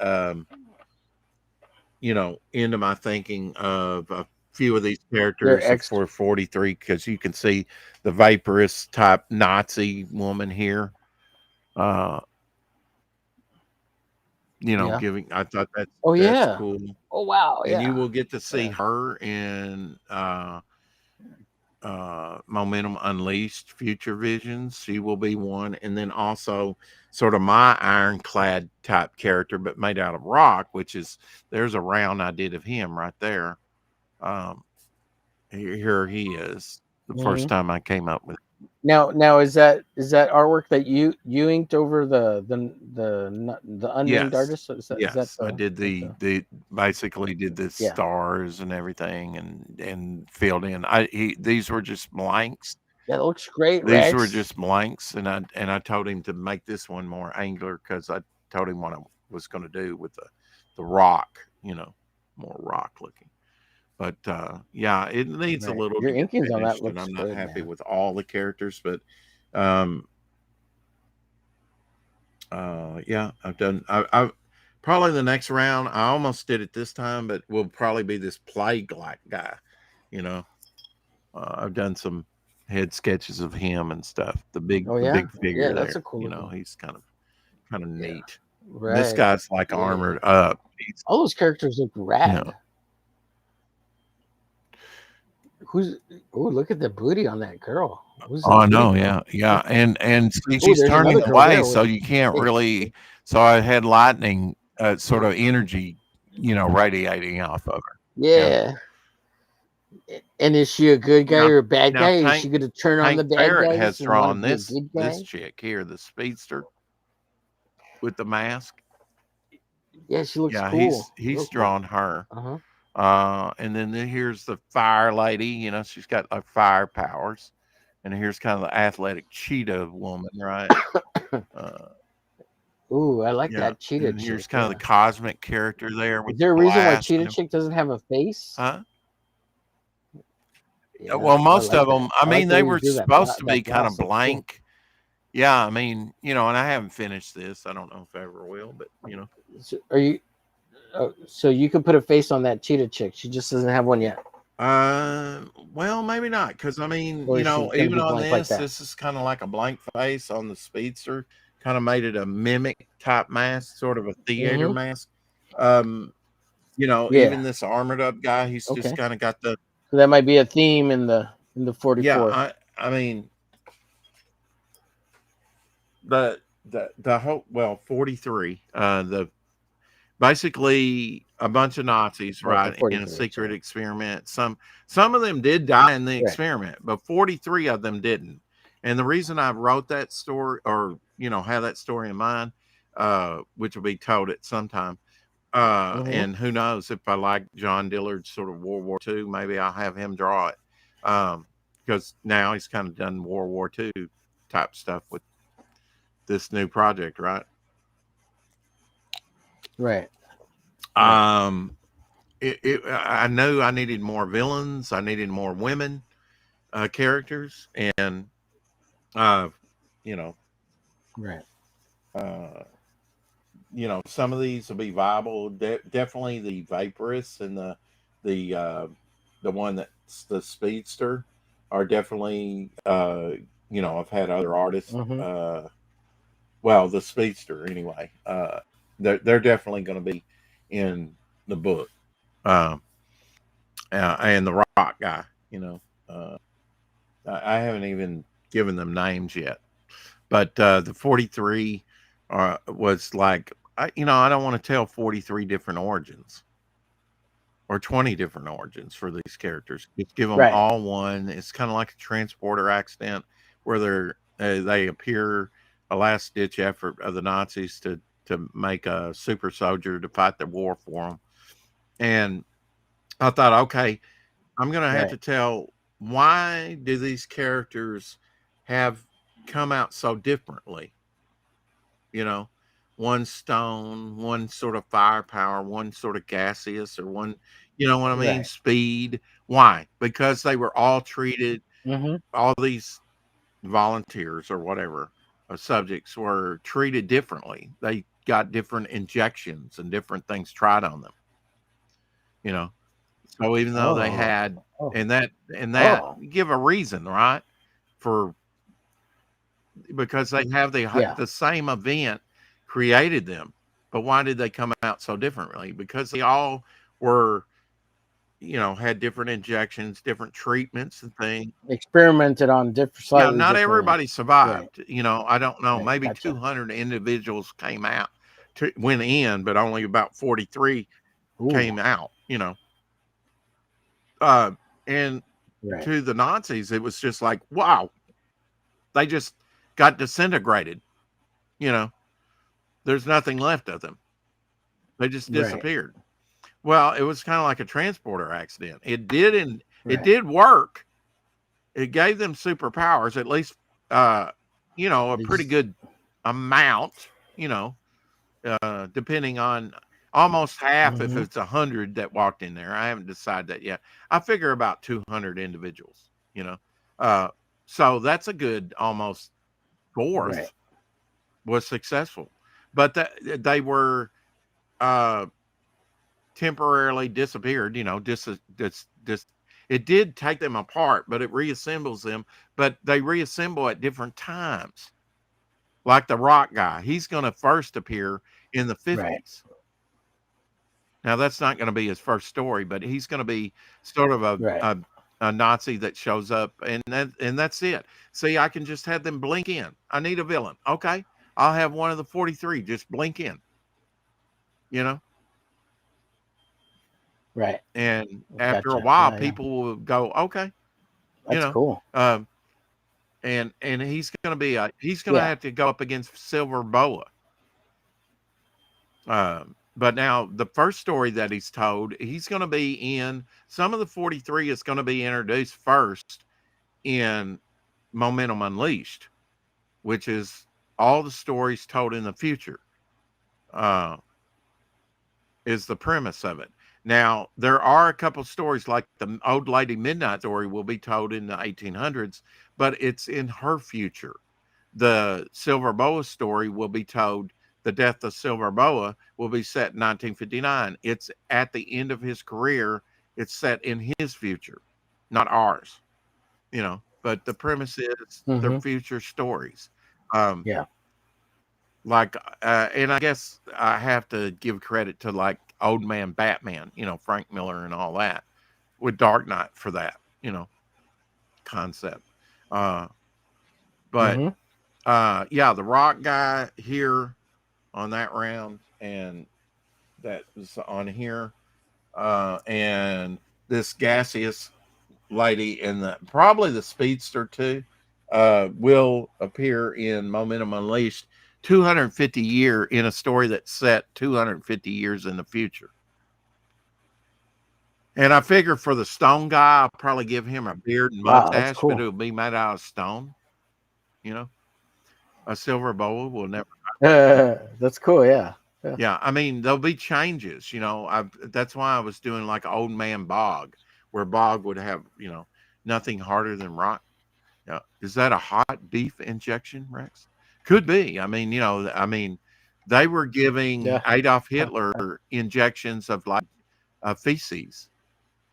you know, into my thinking of few of these characters for 43, because you can see the vaporous type Nazi woman here. You know, giving. I thought that's cool. Oh wow! And you will get to see her in Momentum Unleashed Future Visions. She will be one, and then also sort of my Ironclad type character, but made out of rock. Which is there's a round I did of him right there. Here he is. The first time I came up with Now is that artwork that you inked over the unnamed Yes, artist? Is that yes. I the did the basically did the yeah? stars and everything and filled in. These were just blanks. That looks great, These were Rex. just blanks, and I told him to make this one more angular because I told him what I was going to do with the rock, more rock looking. But yeah, it needs a Right. little Your to get inkings on that finished, and looks I'm not good, happy man. with all the characters, but um, yeah, I've probably the next round. I almost did it this time, but will probably be this plague like guy. You know, I've done some head sketches of him and stuff. Oh The yeah, big yeah. figure That's a there. cool looking. He's kind of Yeah. neat. This Right. guy's like Yeah. armored up. He's, All those characters look you know, rad. Who's? Oh, look at the booty on that girl. Who's the oh booty no, girl? yeah, yeah, and see, Oh, she's there's turning another girl away, there so with. you can't really. So I had lightning, sort of energy, radiating off of her. Yeah. Yeah. And is she a good guy Now, or a bad now guy? Is she Tank going to turn on the Tank bad Barrett has guys and want to drawn be a this good this guy? chick here, the speedster with the mask. Yeah, she looks Yeah, cool. he's Real cool. drawn her. Uh-huh. And then here's the fire lady. She's got like fire powers. And here's kind of the athletic cheetah woman, right? Ooh, I like Yeah. that cheetah And here's chick. kind of the Yeah. cosmic character there Is with the there a reason why glass. cheetah chick doesn't have a face? Huh? Yeah, Well, I most like of them, that. I I like mean, the they way you were drew that. supposed to be That kind of blouse looks cool. blank. Yeah, I mean, and I haven't finished this. I don't know if I ever will, but So are you? So you could put a face on that cheetah chick. She just doesn't have one yet. Well, maybe not, because I mean, Or is she gonna even be on blank like that? this is kind of like a blank face on the speedster. Kind of made it a mimic type mask, sort of a theater Mm-hmm. mask. Yeah. Even this armored up guy, he's just Okay. kind of got the So that might be a theme in the 44. yeah. I mean the whole 43. The basically a bunch of Nazis, Okay, right, in a 43. secret experiment. Some of them did die in the Right. experiment, but 43 of them didn't. And the reason I wrote that story, or have that story in mind, which will be told at some time. Mm-hmm. And who knows, if I like John Dillard's sort of World War II, maybe I'll have him draw it. Because now he's kind of done World War II type stuff with this new project, right? Right. I knew I needed more villains. I needed more women characters, and Right. Some of these will be viable. Definitely the Vaporous and the one that's the Speedster are definitely I've had other artists. Mm-hmm. Well, the Speedster anyway. They're definitely going to be in the book. And the Rock guy. I haven't even given them names yet. But the 43 was like, I don't want to tell 43 different origins or 20 different origins for these characters. Just give them all one. It's kind of like a transporter accident where they appear a last ditch effort of the Nazis to make a super soldier to fight the war for them. And I thought, okay, I'm going to have to tell, why do these characters have come out so differently? One stone, one sort of firepower, one sort of gaseous, or one, what I mean? Right. Speed. Why? Because they were all treated, all these volunteers or whatever, subjects were treated differently. They got different injections and different things tried on them. So even though they had, and that give a reason, right? Because they have the same event created them, but why did they come out so differently? Because they all were, had different injections, different treatments and things. Experimented on different. Not everybody survived. Right. I don't know. Right. Maybe Gotcha. 200 individuals went in, but only about 43 came out. And to the Nazis, it was just like, wow, They just got disintegrated. You know, there's nothing left of them. They just disappeared. Well, it was kind of like a transporter accident. It did work. It gave them superpowers, at least, you know, a pretty good amount, you know, depending on almost half if it's 100 that walked in there. I haven't decided that yet. I figure about 200 individuals, you know. So that's a good almost fourth was successful. But they were temporarily disappeared, you know, it did take them apart, but it reassembles them. But they reassemble at different times. Like the rock guy, he's going to first appear in the 50s. Now that's not going to be his first story, but he's going to be sort of a Nazi that shows up, and that's it. See, I can just have them blink in. I need a villain. Okay, I'll have one of the 43 just blink in. You know. Right. And after a while, people will go, okay. That's cool. And he's going to be have to go up against Silver Boa. But now the first story that he's told, he's going to be in some of the 43 is going to be introduced first in Momentum Unleashed, which is all the stories told in the future. Is the premise of it. Now, there are a couple stories like the Old Lady Midnight story will be told in the 1800s, but it's in her future. The Silver Boa story will be told, the death of Silver Boa will be set in 1959. It's at the end of his career. It's set in his future, not ours, you know, but the premise is their future stories. Like, and I guess I have to give credit to like Old Man Batman, you know, Frank Miller and all that, with Dark Knight for that, you know, concept. But yeah, the rock guy here on that round, and that was on here, and this gaseous lady and probably the speedster too, will appear in Momentum Unleashed. 250 year in a story that's set 250 years in the future. And I figure for the stone guy, I'll probably give him a beard and mustache, but it'll be made out of stone. You know, a Silver Boa will never. That's cool. Yeah. Yeah. I mean, there'll be changes, you know, that's why I was doing like Old Man Bog, where Bog would have, you know, nothing harder than rock. Yeah. Is that a hot beef injection, Rex? Could be. I mean, you know, they were giving Adolf Hitler injections of like feces,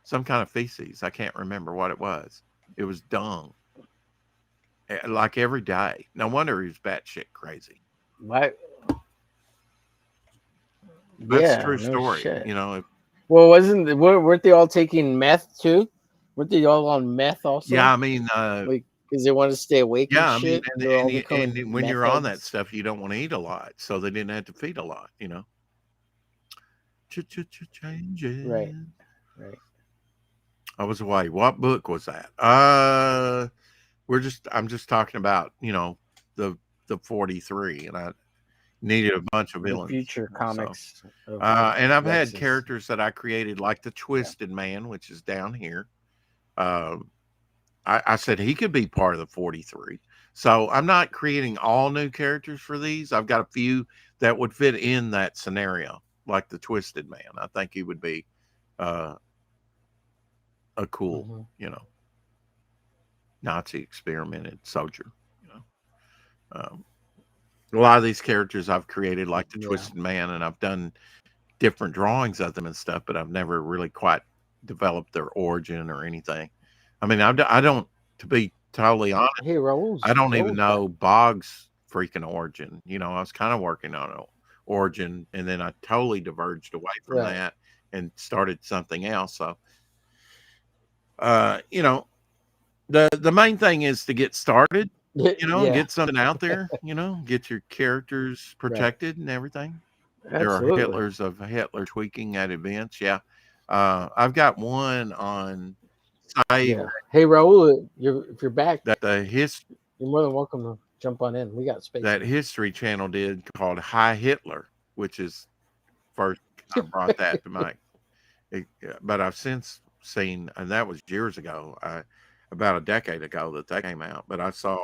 some kind of feces. I can't remember what it was. It was dung, like every day. No wonder he was batshit crazy. What? That's a true story. Shit. You know. Well, weren't they all taking meth too? Weren't they all on meth also? Yeah, I mean, because they want to stay awake. Yeah, and shit. and when you're on that stuff, you don't want to eat a lot, so they didn't have to feed a lot, you know. Changes. Right. I was away. What book was that? I'm just talking about, you know, the 43, and I needed a bunch of villains. Future comics. So. And I've had characters that I created, like the Twisted Man, which is down here. I said he could be part of the 43. So I'm not creating all new characters for these. I've got a few that would fit in that scenario, like the Twisted Man. I think he would be a cool, you know, Nazi experimented soldier. You know, a lot of these characters I've created, like the Twisted Man, and I've done different drawings of them and stuff, but I've never really quite developed their origin or anything. I mean, I don't, to be totally honest, I don't even know Bog's freaking origin. You know, I was kind of working on an origin, and then I totally diverged away from that and started something else. So, you know, the main thing is to get started, you know, get something out there, you know, get your characters protected and everything. Absolutely. There are Hitlers of Hitler tweaking at events. Yeah. I've got one on. Hey Raul, if you're back, that the You're more than welcome to jump on in. We got space. that History Channel did called Hi Hitler, which is first I brought that to my. But I've since seen, and that was years ago, about a decade ago that came out. But I saw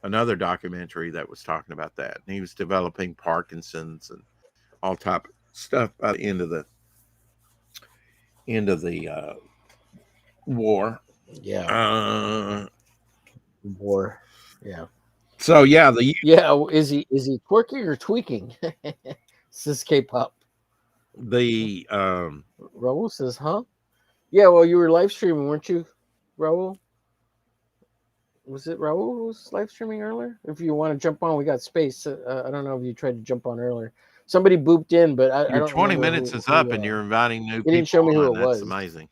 another documentary that was talking about that, and he was developing Parkinson's and all type of stuff by the end of the war. Yeah. War. Yeah. So yeah, is he twerking or tweaking? Says K-pop. The Raul says, huh? Yeah, well, you were live streaming, weren't you, Raul? Was it Raul who was live streaming earlier? If you want to jump on, we got space. I don't know if you tried to jump on earlier. Somebody booped in, but I your don't 20 remember minutes who, is up, and you're inviting new people. He didn't show me who on. it That's was. amazing.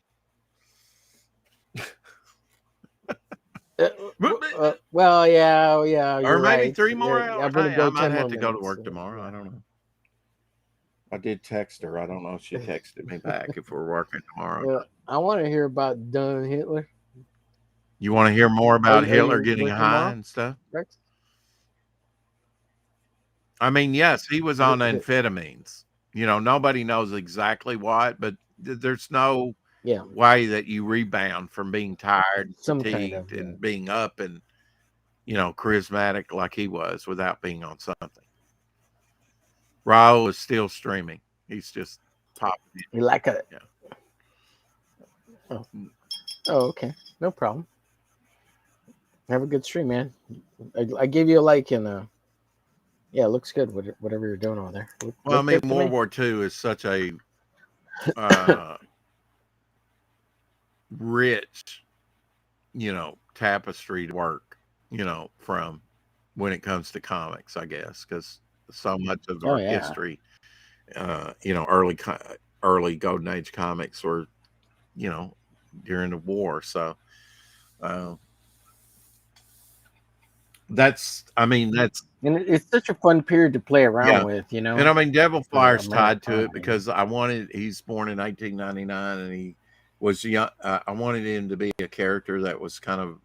Well, yeah, you're Or maybe right. 3 more Yeah, hours. I'm gonna Hey, go I might 10 have more to go to minutes, work tomorrow. I don't know. I did text her. I don't know if she texted me back if we're working tomorrow. I want to hear about Dunn Hitler. You want to hear more about Are Hitler you getting working high tomorrow, and stuff? Rex? I mean, yes, he was on amphetamines. You know, nobody knows exactly what, but there's no way that you rebound from being tired, fatigued, and being up and, charismatic like he was without being on something. Raul is still streaming. He's just popping in. You like it? Yeah. Oh, okay. No problem. Have a good stream, man. I gave you a like and yeah, it looks good. Whatever you're doing over there. Well, I mean, World War II is such a rich, tapestry to work, from when it comes to comics, I guess, because so much of our history, early Golden Age comics were, during the war. So that's and it's such a fun period to play around with, And I mean, Devil Flyer's tied to Americana, it because he's born in 1899 and he was young. I wanted him to be a character that was kind of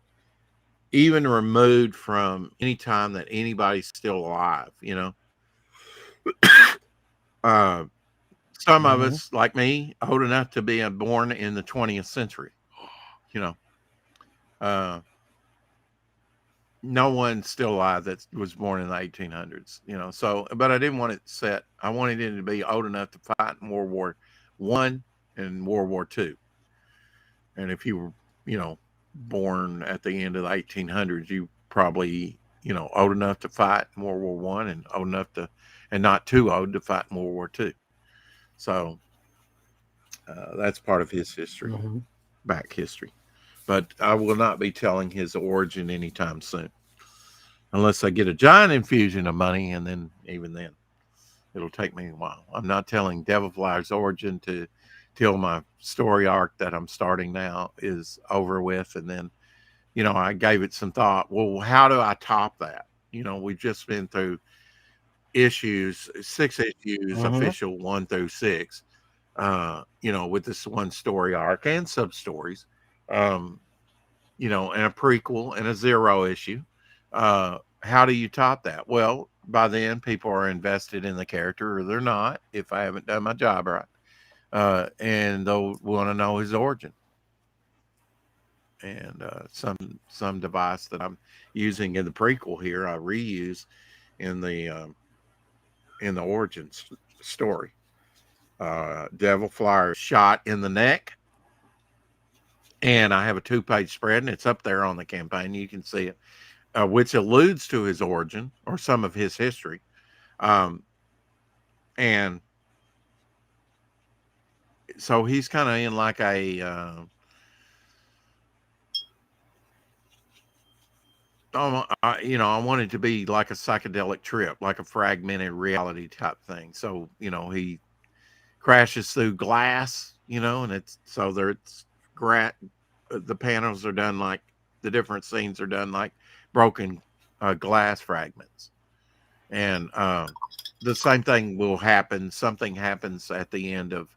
even removed from any time that anybody's still alive, Some of us, like me, old enough to be born in the 20th century, no one's still alive that was born in the 1800s, so, but I didn't want it set. I wanted him to be old enough to fight in World War I and World War II. And if you were, born at the end of the 1800s, you probably, old enough to fight in World War I and old enough to, and not too old to fight in World War II. So that's part of his history, back history. But I will not be telling his origin anytime soon, unless I get a giant infusion of money, and then even then, it'll take me a while. I'm not telling Devil Flyer's origin till my story arc that I'm starting now is over with, and then, I gave it some thought. Well, how do I top that? We've just been through 6 issues, official 1 through 6. With this one story arc and sub stories. And a prequel and a 0 issue. How do you top that? Well, by then people are invested in the character, or they're not, if I haven't done my job right. And they'll want to know his origin. And some device that I'm using in the prequel here, I reuse in the origin story. Devil Flyer shot in the neck. And I have a 2-page spread, and it's up there on the campaign. You can see it, which alludes to his origin or some of his history. And so he's kind of in like I wanted to be like a psychedelic trip, like a fragmented reality type thing. So, he crashes through glass, and it's the panels are done like the different scenes are done like broken glass fragments. And the same thing will happen. Something happens at the end of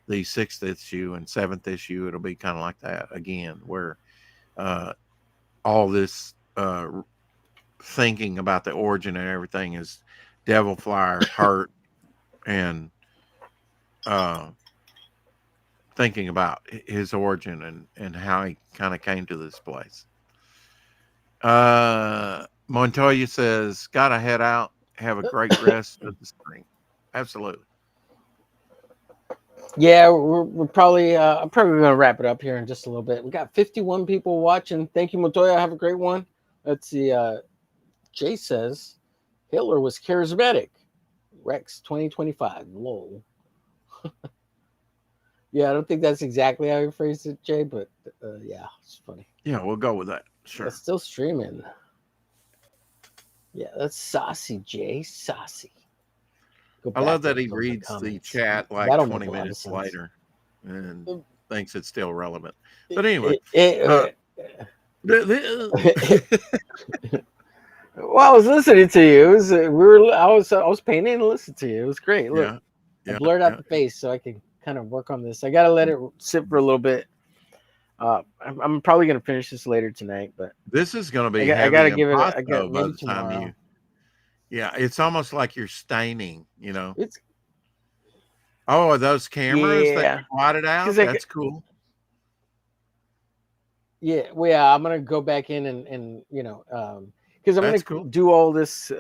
the 6th issue and 7th issue. It'll be kind of like that again, where all this thinking about the origin and everything is Devil Flyer, Hurt, and thinking about his origin and how he kind of came to this place. Montoya says, "Gotta head out. Have a great rest of the spring." Absolutely. Yeah, we're probably I'm probably gonna wrap it up here in just a little bit. We got 51 people watching. Thank you, Montoya. Have a great one. Let's see. Jay says Hitler was charismatic. Rex 2025. Lol. Yeah, I don't think that's exactly how you phrased it, Jay, but yeah, it's funny. Yeah, we'll go with that. Sure. It's still streaming. Yeah, that's saucy, Jay. Saucy. Go I love back that he and reads the comments. chat like That'll 20 make a lot of minutes sense. later and thinks it's still relevant. But anyway, well, I was listening to you. It was, I was painting and listening to you. It was great. Look, I blurred out the face so I can kind of work on this. I got to let it sit for a little bit. I'm probably gonna finish this later tonight, but this is going to be I heavy gotta and give it. I pasta got by maybe the time tomorrow. Yeah, it's almost like you're staining, you know. It's are those cameras that yeah, you blotted out? That's cool. Yeah, well, yeah, I'm gonna go back in and you know, because I'm That's gonna cool. do all this,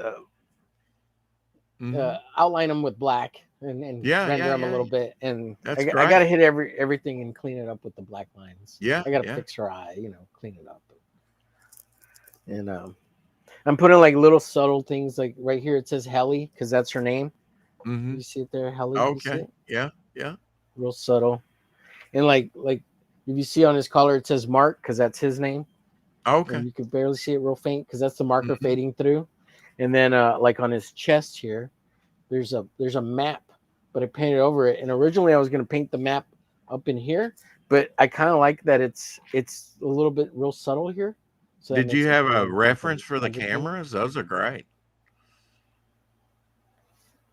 Mhm. outline them with black and render them a little bit, and That's I got to great. hit everything and clean it up with the black lines. Yeah, I got to yeah. fix her eye, you know, clean it up, and I'm putting like little subtle things, like right here it says Helly because that's her name. Mhm. You see it there, Helly? You see Okay. it? Yeah, yeah. Real subtle, and like if you see on his collar it says Mark because that's his name. Okay. And you can barely see it real faint because that's the marker Mhm. fading through. And then like on his chest here, there's a map, but I painted over it. And originally I was gonna paint the map up in here, but I kind of like that it's a little bit real subtle here. So that Did makes you it have feel a like reference for the magic paint. cameras? Those are great.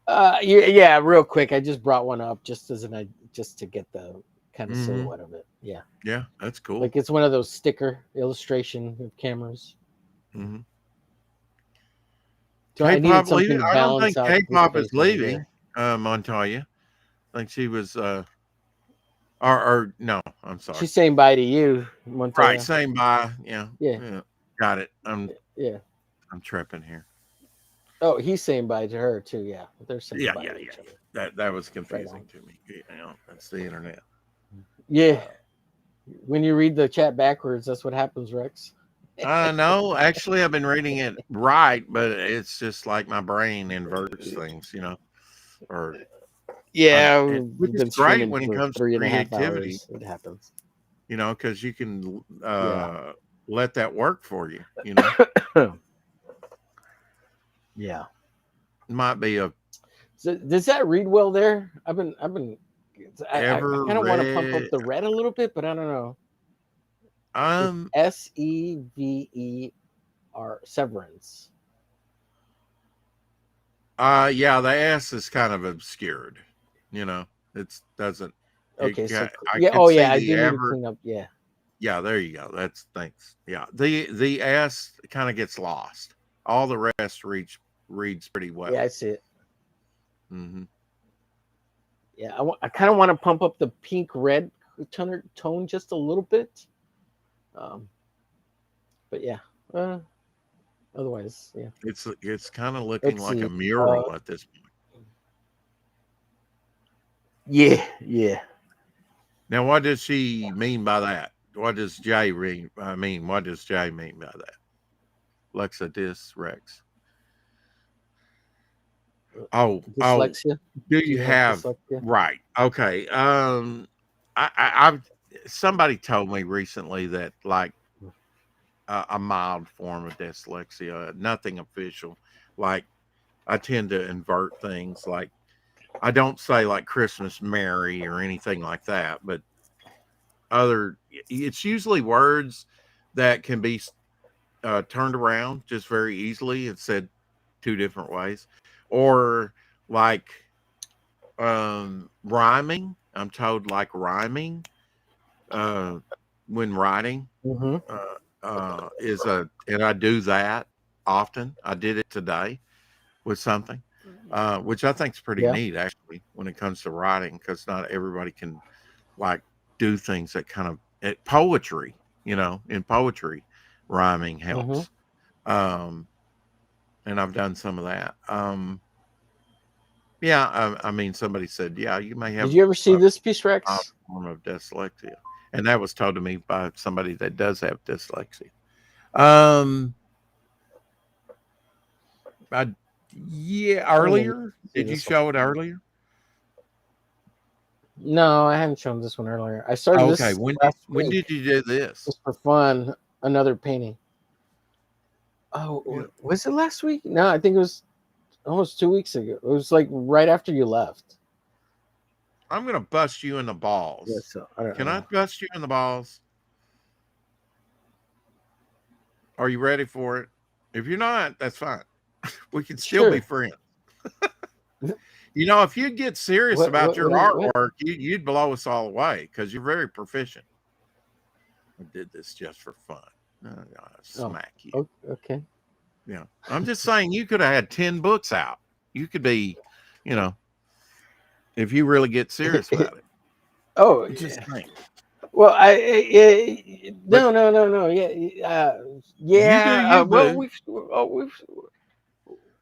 Yeah, real quick. I just brought one up just to get the kind of Mhm. silhouette of it. Yeah. Yeah, that's cool. Like it's one of those sticker illustration of cameras. Mhm. So I needed K-pop leaving? something to I don't balance think out this K-pop is face over leaving, here. Montoya. I think she was or no, I'm sorry. She's saying bye to you, Montoya. Right, saying bye. Yeah. Yeah. Got it. Yeah. I'm tripping here. Oh, he's saying bye to her too. Yeah, they're saying Yeah, bye yeah, to yeah. each other. That was confusing to me. You know, that's the internet. Yeah. When you read the chat backwards, that's what happens, Rex. No, actually, I've been reading it right, but it's just like my brain inverts things, you know, or Yeah, which we've is been great streaming when it for comes to 3.5 creativity, hours. It happens. you know, because you can Yeah. let that work for you, you know. Yeah. Might be a So, does that read well there? I kind of want to pump up read. the red a little bit, but I don't know. Sever Severance. Yeah, the S is kind of obscured, you know. It doesn't. Okay, I yeah. can Oh, see yeah. I the do need to ever. clean up. Yeah. Yeah, there you go. That's thanks. Yeah, the S kind of gets lost. All the rest reads pretty well. Yeah, I see it. Mm-hmm. Yeah, I kind of want to pump up the pink red tone just a little bit. But yeah. Otherwise, yeah. It's kind of looking Let's like see. a mural at this point. Yeah, yeah. Now, what does she mean by that? What does Jay mean? What does Jay mean by that? Lexa dis Rex. Dyslexia. Do you have dyslexia? right? Okay. I've somebody told me recently that like a mild form of dyslexia, nothing official. Like I tend to invert things. Like I don't say like Christmas Merry or anything like that, but it's usually words that can be turned around just very easily and said two different ways, or like rhyming. I'm told like rhyming when writing. Mm-hmm. and I do that often. I did it today with something, which I think is pretty Yeah. neat actually when it comes to writing, because not everybody can like do things that kind of poetry, in poetry, rhyming helps. And I've done some of that. Yeah, I mean, somebody said, yeah, you may Did have you ever see a this piece, mild Rex? form of dyslexia, and that was told to me by somebody that does have dyslexia. Um, yeah, I don't know if earlier. you see Did you this one. show it earlier? No, I hadn't shown this one earlier. I started Okay, this last when week did you do this? just for fun. Another painting. Yeah. Oh, was it last week? No, I think it was almost 2 weeks ago. It was like right after you left. I'm gonna bust you in the balls. Yeah, so I don't Can know. I bust you in the balls? Are you ready for it? If you're not, that's fine. We can still be Sure. friends. If you get serious about your What? artwork, you'd blow us all away because you're very proficient. I did this just for fun. I'll smack you. Okay. Yeah. I'm just saying you could have had 10 books out. You could be, if you really get serious about it. Oh, Just think. well, no. Yeah. Well, boo.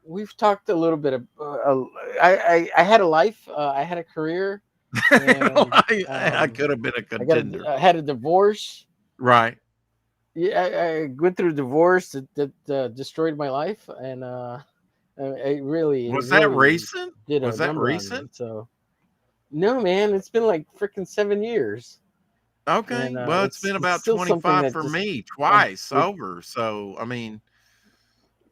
we've talked a little bit of. I had a life. I had a career. And, I could have been a contender. I had a divorce. Right. Yeah, I went through a divorce that destroyed my life, and it really that recent? Did was a that number on me, recent? so no, man, it's been like freaking 7 years. Okay. And, Well, it's been about still something 25 that for just me, twice over. So, I mean,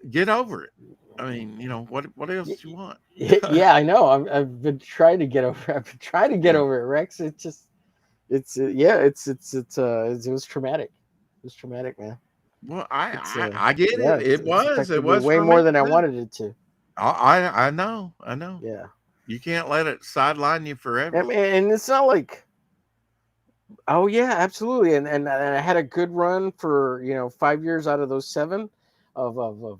get over it. I mean, what else do you want? Yeah, I know. I've been trying to get over. I've been trying to get over it, Rex. It just, it was traumatic. It was traumatic, man. Well, I get Yeah, it. It affected me was way for more me than I too. wanted it to. I know. Yeah. You can't let it sideline you forever. I mean, and it's not like, oh yeah, absolutely. And I had a good run for 5 years out of those 7 of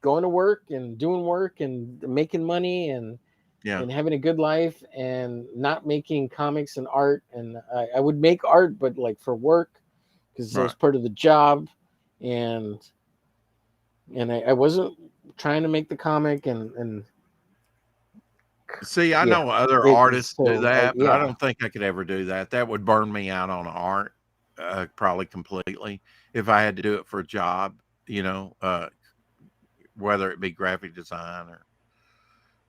going to work and doing work and making money and having a good life and not making comics and art. And I would make art, but like for work, because it was part of the job. And I wasn't trying to make the comic and see, I know other artists do that, but I don't think I could ever do that. That would burn me out on art, probably completely. If I had to do it for a job, whether it be graphic design or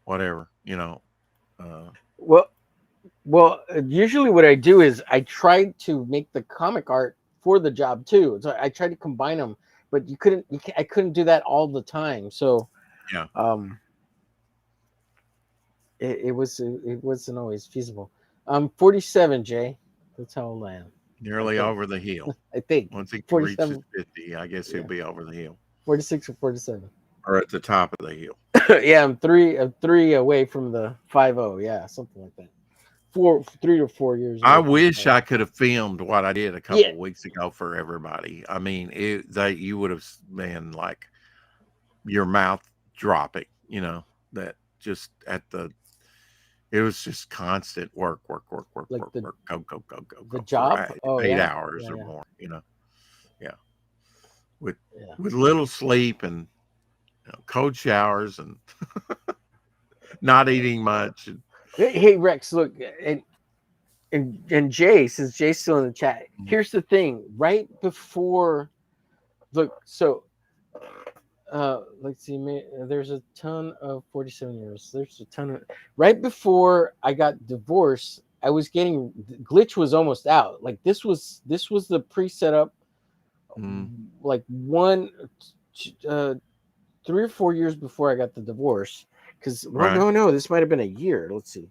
whatever, Well, usually what I do is I try to make the comic art for the job too. So I try to combine them, but I couldn't do that all the time. So it wasn't always feasible. I'm 47, Jay. That's how old I am. Nearly over the hill. I think. Once he 47. reaches 50, I guess he'll be over the hill. 46 or 47. Or at the top of the hill. Yeah, I'm three away from the 50. Yeah, something like that. 3 to 4 years. I wish I could have filmed what I did a couple of weeks ago for everybody. I mean, you would have been like your mouth dropping, that just it was just constant work, like work, go. The job? For 8 hours or more, Yeah. With little sleep and cold showers and not eating much. Hey Rex, look, and Jay, since Jay's still in the chat, here's the thing. Right before, look, so let's see, there's a ton of 47 years. There's a ton of right before I got divorced. I was getting Glitch was almost out. Like this was the pre-set up, like 3 or 4 years before I got the divorce. Because no, this might have been a year. Let's see.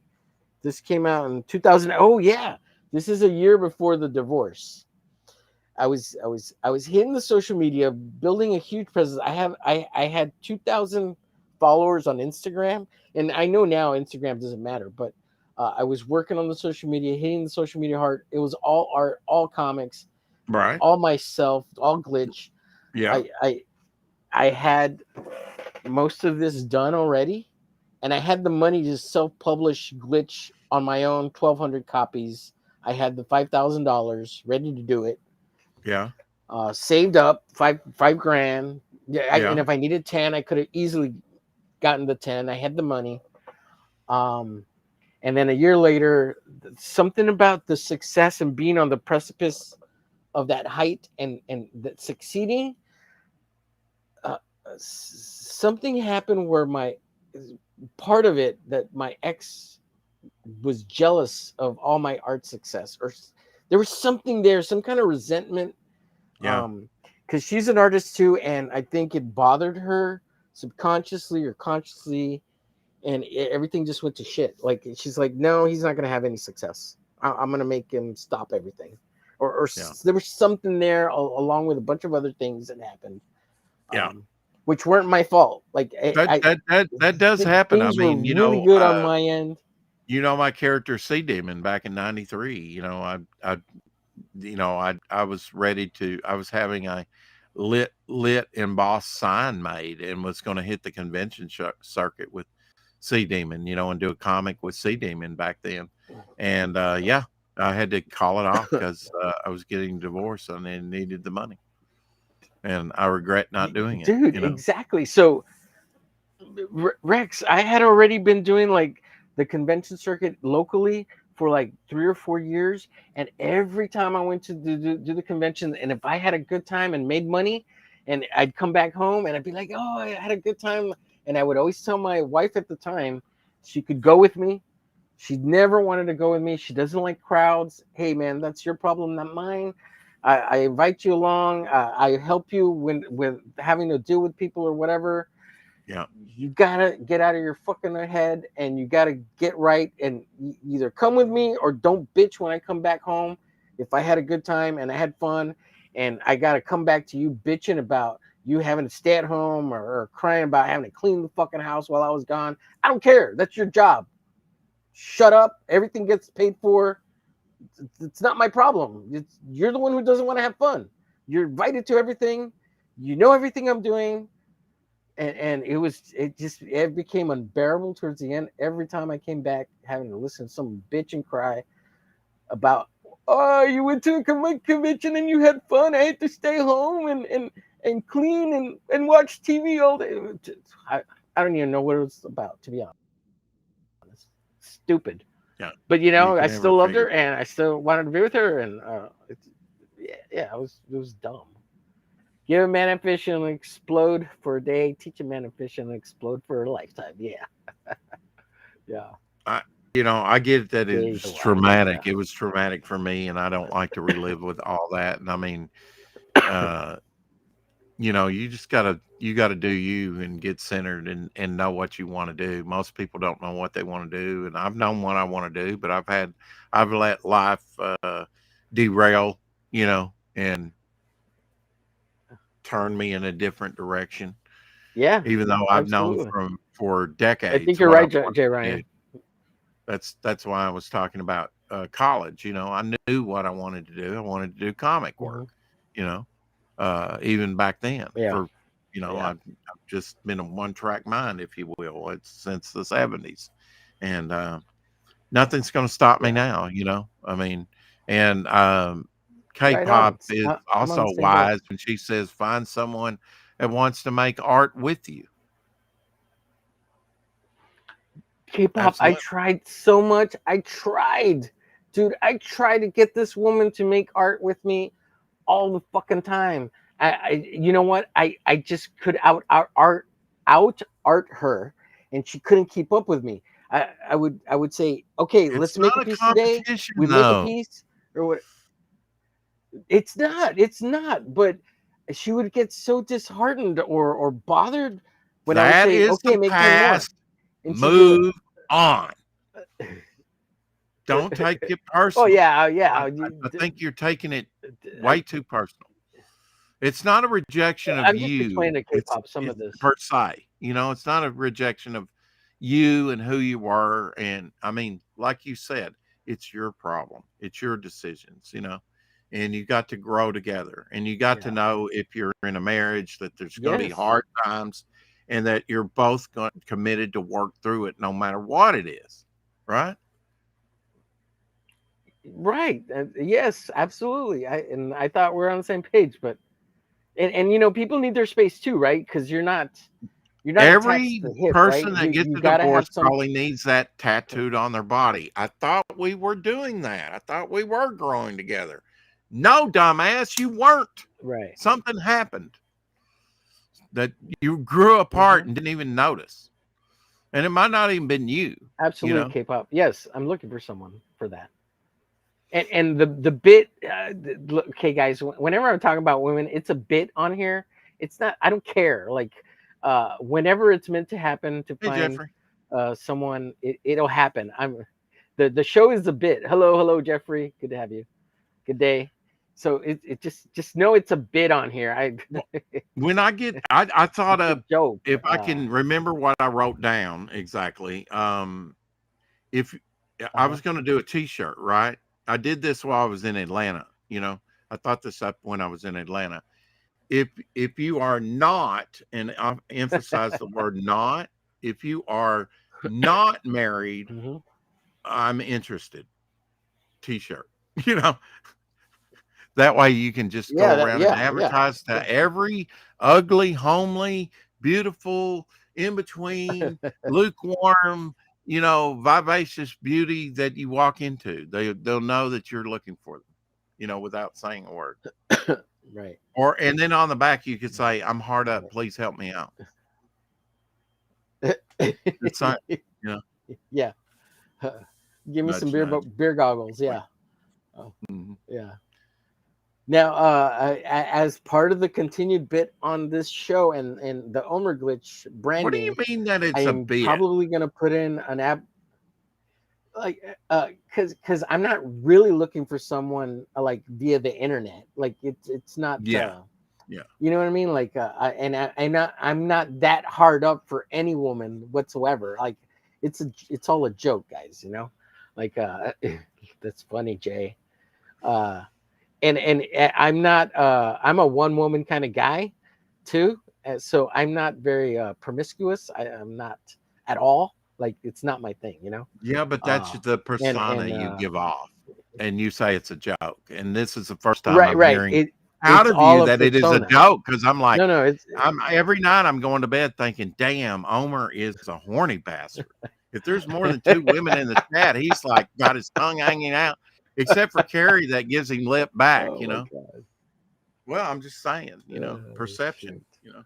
This came out in 2000. Oh yeah, this is a year before the divorce. I was hitting the social media, building a huge presence. I had 2,000 followers on Instagram, and I know now Instagram doesn't matter, but I was working on the social media, hitting the social media hard. It was all art, all comics, Right. all myself, all glitch. Yeah. I had most of this done already, and I had the money to self-publish glitch on my own, 1,200 copies. I had the $5,000 ready to do it. Yeah. Saved up five grand. Yeah, Yeah. and if I needed 10, I could have easily gotten the 10. I had the money. And then a year later, something about the success and being on the precipice of that height and that succeeding, something happened where my part of it, that my ex was jealous of all my art success, or there was something there, some kind of resentment. Yeah. Because she's an artist too, and I think it bothered her subconsciously or consciously, and everything just went to shit. Like, she's like, no, he's not gonna have any success. I'm gonna make him stop everything, or there was something there along with a bunch of other things that happened, which weren't my fault. Like, that does happen. I Things were mean, you really know, good on my end. you know, my character Sea Demon back in '93. You know, I was ready to. I was having a lit embossed sign made and was going to hit the convention circuit with Sea Demon. You know, and do a comic with Sea Demon back then. And yeah, I had to call it off because I was getting divorced and I needed the money. And I regret not doing it. Dude, You know? exactly. So, Rex, I had already been doing like the convention circuit locally for like 3 or 4 years, and every time I went to do the convention, and if I had a good time and made money, and I'd come back home and I'd be like, oh, I had a good time, and I would always tell my wife at the time she could go with me. She never wanted to go with me. She doesn't like crowds. Hey man, that's your problem, not mine. I invite you along. I help you with having to deal with people or whatever. Yeah. You gotta get out of your fucking head, and you gotta get right, and either come with me or don't bitch when I come back home. If I had a good time and I had fun, and I gotta come back to you bitching about you having to stay at home, or crying about having to clean the fucking house while I was gone, I don't care. That's your job. Shut up. Everything gets paid for. It's not my problem. You're the one who doesn't want to have fun. You're invited to everything. You know everything I'm doing. And it became unbearable towards the end. Every time I came back, having to listen to some bitch and cry about, oh, you went to a convention and you had fun. I had to stay home and clean and watch TV all day. I don't even know what it was about, to be honest. Stupid. Yeah. But You I can still never loved her, figure- and I still wanted to be with her, and it was dumb. Give a man a fish and explode for a day. Teach a man a fish and explode for a lifetime. Yeah. Yeah. I get that Days it's a while, traumatic. yeah. It was traumatic for me, and I don't like to relive with all that. And I mean, you just gotta do you and get centered and know what you want to do. Most people don't know what they want to do, and I've known what I want to do, but I've let life derail, and turn me in a different direction. Yeah. Even though I've Absolutely. known for decades. I think you're what right, I wanted Jay to Ryan. do. That's why I was talking about college. I knew what I wanted to do. I wanted to do comic work. Even back then. Yeah. I've just been a one-track mind, if you will. It's since the '70s, and nothing's going to stop me now. I mean, and K-pop is I'm on also the same boat. wise when she says, "Find someone that wants to make art with you." K-pop, I tried so much. Dude, I tried to get this woman to make art with me all the fucking time. You know what? I just could out art her, and she couldn't keep up with me. I would say, okay, let's make a piece today. We make a piece, or what? It's not. But she would get so disheartened or bothered when I would That say, is okay, the make 10 more. past. And Move on. Don't take it personal. Oh yeah. I think you're taking it way too personal. It's not a rejection of I'm just you. explaining to K-pop some of this. Per se. It's not a rejection of you and who you were. And I mean, like you said, it's your problem. It's your decisions. and you got to grow together, and you got to know if you're in a marriage that there's going to be Yes. hard times, and that you're both committed to work through it no matter what it is, right? Right. Yes, absolutely. I thought we're on the same page, but and you know, people need their space too, right? Because you're not attached Every to the hip, right? person that gets You a gotta have divorce some. probably needs that tattooed on their body. I thought we were doing that. I thought we were growing together. No, dumbass, you weren't. Right. Something happened that you grew apart and didn't even notice. And it might not even been you. Absolutely, You know? K-pop. Yes, I'm looking for someone for that. And the bit, okay, guys. Whenever I'm talking about women, it's a bit on here. It's not. I don't care. Like, whenever it's meant to happen to Hey, find Jeffrey. someone, it'll happen. The show is a bit. Hello, Jeffrey. Good to have you. Good day. So it just know it's a bit on here. When I get, I thought of joke. if I can remember what I wrote down exactly. If I was going to do a T-shirt, right? I did this while I was in Atlanta. You know, I thought this up when I was in Atlanta. If you are not, and I emphasize the word not, if you are not married, I'm interested. T-shirt, you know. That way you can just go around and advertise to every ugly, homely, beautiful, in between, lukewarm, you know, vivacious beauty that you walk into. They'll know that you're looking for them, you know, without saying a word. Right. And then on the back you could say, "I'm hard up. Please help me out." It's not, you know. Yeah. Give me some beer goggles. Yeah. Oh, yeah. Now, as part of the continued bit on this show and the omerglitch branding, what do you mean that it's I a am bit? probably going to put in an app, like, because I'm not really looking for someone like via the internet. Like it's not. Yeah. You know what I mean? Like, I'm not that hard up for any woman whatsoever. Like, it's all a joke, guys. You know, like, that's funny, Jay. And I'm not. I'm a one woman kind of guy, too. So I'm not very promiscuous. I'm not at all. Like, it's not my thing. You know. Yeah, but that's the persona you give off, and you say it's a joke. And this is the first time I'm hearing out of you that it is a joke, because I'm like, I'm every night I'm going to bed thinking, damn, Omer is a horny bastard. If there's more than 2 women in the chat, he's like got his tongue hanging out, except for Carrie that gives him lip back, you know. Well, I'm just saying, you know, perception, you know,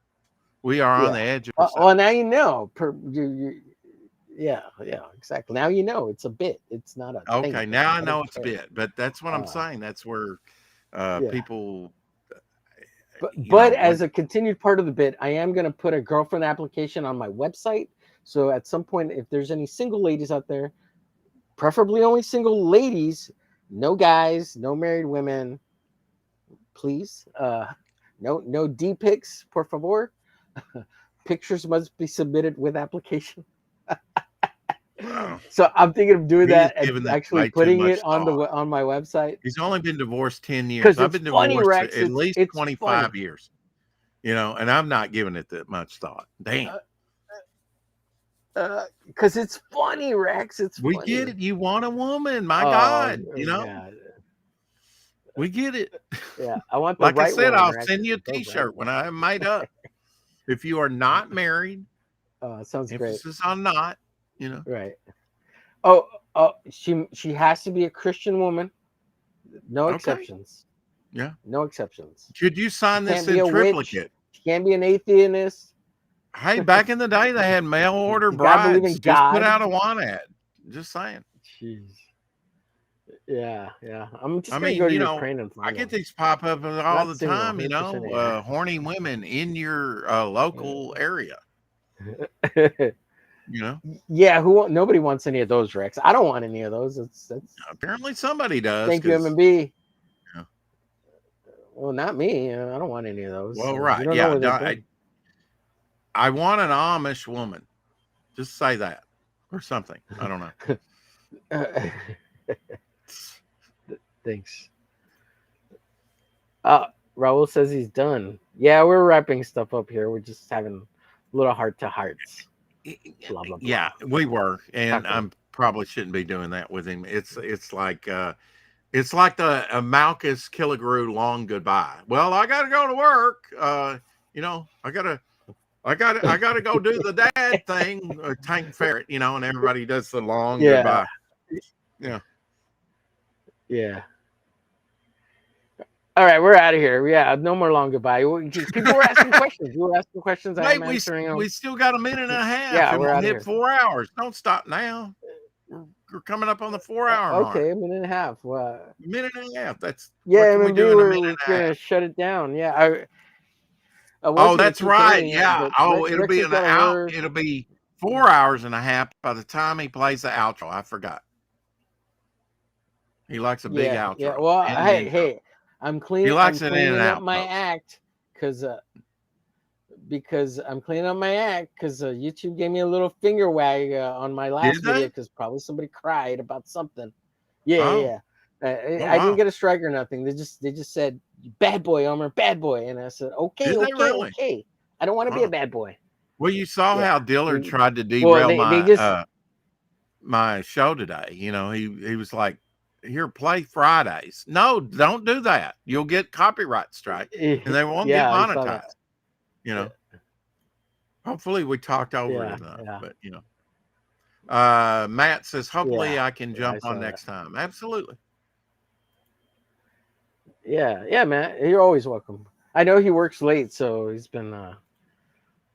we are on the edge of perception. Well, now you know. Yeah, exactly. Now you know it's a bit. It's not a okay. thing. Now I know it's a bit, but that's what I'm saying. That's where people. But as a continued part of the bit, I am going to put a girlfriend application on my website. So at some point, if there's any single ladies out there, preferably only single ladies, no guys, no married women, please. No D pics, por favor. Pictures must be submitted with application. So I'm thinking of doing that and actually putting it on my website. He's only been divorced 10 years. I've been divorced at least 25 years. You know, and I'm not giving it that much thought. Damn. Because it's funny, Rex. We get it. You want a woman, my God. You know, we get it. Yeah, I want the like right I said, woman, I'll Rex. send you a T-shirt when I'm made up. If you are not married, sounds great. Emphasis on not. You know, right? Oh, she has to be a Christian woman. No exceptions. Yeah, no exceptions. Could you sign this in triplicate? She can't be an atheist. Hey, back in the day, they had mail order brides. Just put out a want ad. Just saying. Jeez. Yeah. I'm just gonna go to Ukraine and find I get these pop up all Not the single, time. You 100% know, horny women in your local area. You know. Yeah. Nobody wants any of those, Rex. I don't want any of those. That's apparently somebody does. Thank you, M&B. Yeah. Well, not me. I don't want any of those. Well, right. Yeah. I want an Amish woman. Just say that or something. I don't know. Thanks. Raul says he's done. Yeah, we're wrapping stuff up here. We're just having little heart to hearts. Blah blah blah. Yeah, we were, and Talking. I'm probably shouldn't be doing that with him. It's like the Malchus Killigrew long goodbye. Well, I got to go to work. I gotta go do the dad thing, Tank Ferret. And everybody does the long goodbye. Yeah. Yeah. All right, we're out of here. Yeah, no more long goodbye. People were asking questions. You were asking questions. Wait, I'm answering them. we still got a minute and a half. Yeah, and we're we'll out of hit here. 4 hours. Don't stop now. We're coming up on the 4 hour mark. Okay, a minute and a half. Minute and a half. That's yeah. what can we do in a minute We're and a gonna half? shut it down. Yeah. I was Oh, gonna that's keep right. going, Yeah. but Oh, Rex has got a word. It'll be 4 hours and a half by the time he plays the outro. I forgot. He likes a big outro. Yeah. Well, and an intro. hey, I'm He cleaning. likes I'm an in cleaning and up out my post. act because I'm cleaning up my act because YouTube gave me a little finger wag on my last Did they? video because probably somebody cried about something. Yeah, Oh. yeah. I wow. didn't get a strike or nothing. They just said bad boy, Omer, bad boy, and I said okay, Did they okay, really? okay. I don't want to be a Wow. bad boy. Well, you saw Yeah. how Dillard tried to Well, derail they just my show today. He was like, "Here, play Fridays." No, don't do that. You'll get copyright strike, and they won't get I saw that. monetized. Hopefully, we talked over it enough. But Matt says, "Hopefully, I can jump on next time." Absolutely. Yeah, Matt, you're always welcome. I know he works late, so he's been.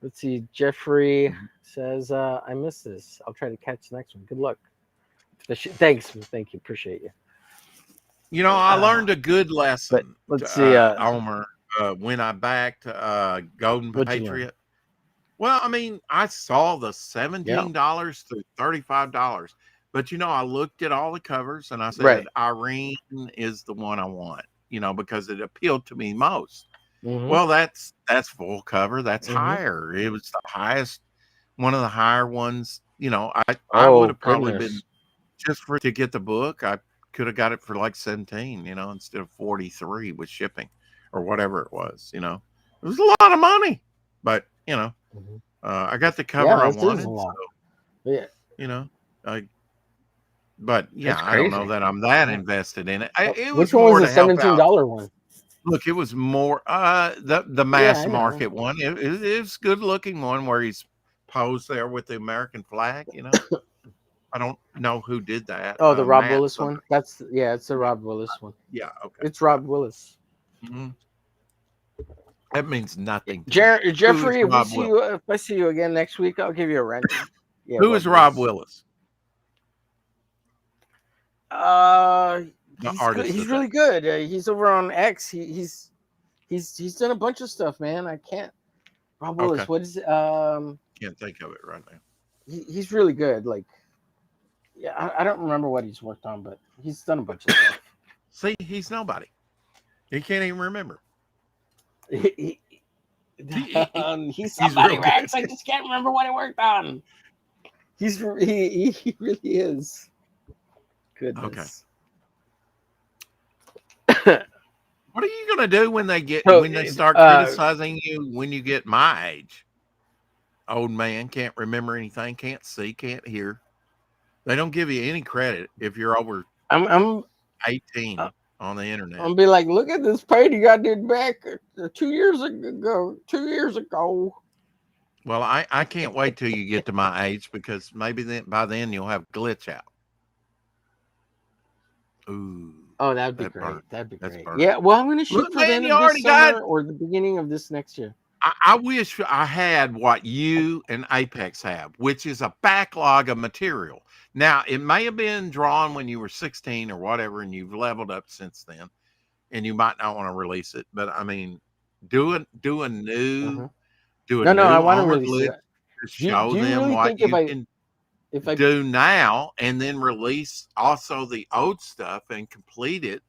Let's see. Jeffrey says, "I missed this. I'll try to catch the next one. Good luck." Thanks, thank you, appreciate you. I learned a good lesson. But let's see, Omer, when I backed Golden Patriot. Well, I mean, I saw the $17 to $35, but I looked at all the covers and I said, Irene is the one I want, because it appealed to me most. Mm-hmm. Well, that's full cover. That's higher. It was the highest, one of the higher ones. I would have probably been just to get the book. I could have got it for like 17, instead of 43 with shipping or whatever it was. It was a lot of money, but I got the cover I wanted. So, but I don't know that I'm that invested in it. It was Which one more was the to help out. $17 one? Look, it was more the mass market one. It was a good looking one where he's posed there with the American flag. I don't know who did that. Oh, the Rob Willis one. It's the Rob Willis one. Yeah, okay. It's Rob Willis. Mm-hmm. That means nothing. Jeffrey, if I see you again next week, I'll give you a rent. Yeah, who is Rob Willis? He's really good. He's over on X. He's done a bunch of stuff, man. I can't. Rob Willis. Okay. What is it? Can't think of it right now. He's really good. Like, I don't remember what he's worked on, but he's done a bunch of stuff. See, he's nobody. He can't even remember. He's somebody, Rex. I just can't remember what he worked on. He really is. Goodness. Okay. What are you gonna do when they start criticizing you when you get my age? Old man, can't remember anything, can't see, can't hear. They don't give you any credit if you're over I'm 18 on the internet. I'm gonna be like, look at this painting I did back 2 years ago. 2 years ago. Well, I can't wait till you get to my age because maybe by then you'll have glitch out. Ooh. Oh, that'd be great. That'd be great. Burnt. Yeah. Well, I'm going to shoot for the end of this summer or the beginning of this next year. I wish I had what you and Apex have, which is a backlog of material. Now, it may have been drawn when you were 16 or whatever, and you've leveled up since then, and you might not want to release it. But I mean, do a new. I want to release it. Show them what you can do now, and then release also the old stuff and complete it.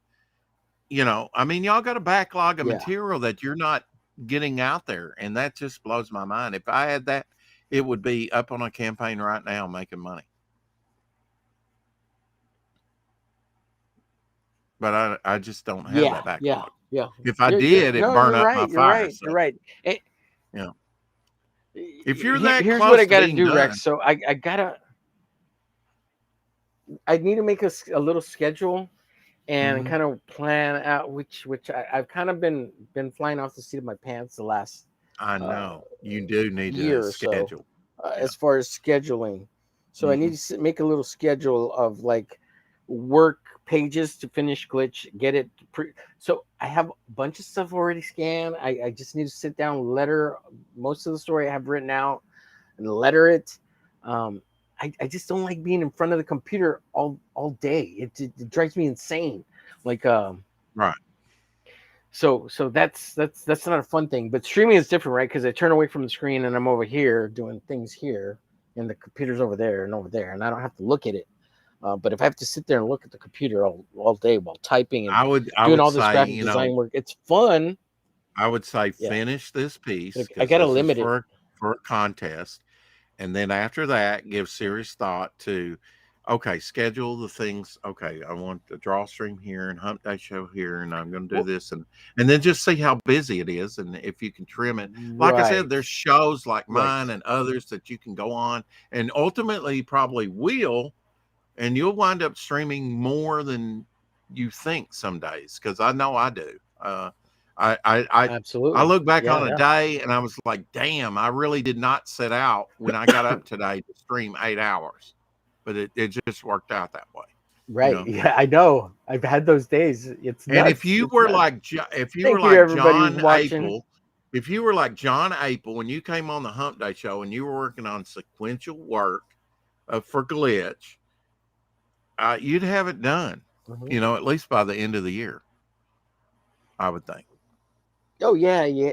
I mean, y'all got a backlog of material that you're not getting out there, and that just blows my mind. If I had that, it would be up on a campaign right now making money. But I just don't have that backlog. Yeah. If I You're, did, it no, burn you're up my right. You're fire. right. So, You're right. you know, if you're that Here's what close I to got to being do, done, Rex. So I need to make a little schedule and Mhm. kind of plan out which I've kind of been flying off the seat of my pants the last I know you do need to year or so schedule. as far as scheduling. So I need Mhm. to make a little schedule of like work pages to finish glitch, get it. So I have a bunch of stuff already scanned. I just need to sit down, letter most of the story I have written out, and letter it. I just don't like being in front of the computer all day. It drives me insane. Like Right. so that's not a fun thing. But streaming is different, right? Because I turn away from the screen and I'm over here doing things here, and the computer's over there, and I don't have to look at it. But if I have to sit there and look at the computer all day while typing and I doing would all this say, graphic you know, design work, it's fun. I would say Yeah, finish this piece I because gotta this is limit it. for a contest, and then after that, give serious thought to, okay, schedule the things. Okay, I want the draw stream here and Hump Day show here, and I'm going to do Well, this, and then just see how busy it is, and if you can trim it. Like I said, right, there's shows like right. mine and others that you can go on, and ultimately you probably will, and you'll wind up streaming more than you think some days, because I know I do. I Absolutely. look back Yeah, on a yeah. day and I was like, damn, I really did not set out when I got up today to stream 8 hours, but it just worked out that way, you Right. know. Yeah, I know. I've had those days. It's And if nuts. you It's were nuts. like Thank you to everybody who's watching. If you were like John April when you came on the Hump Day show and you were working on sequential work for Glitch, you'd have it done, Mhm. you know, at least by the end of the year, I would think. Oh yeah, yeah.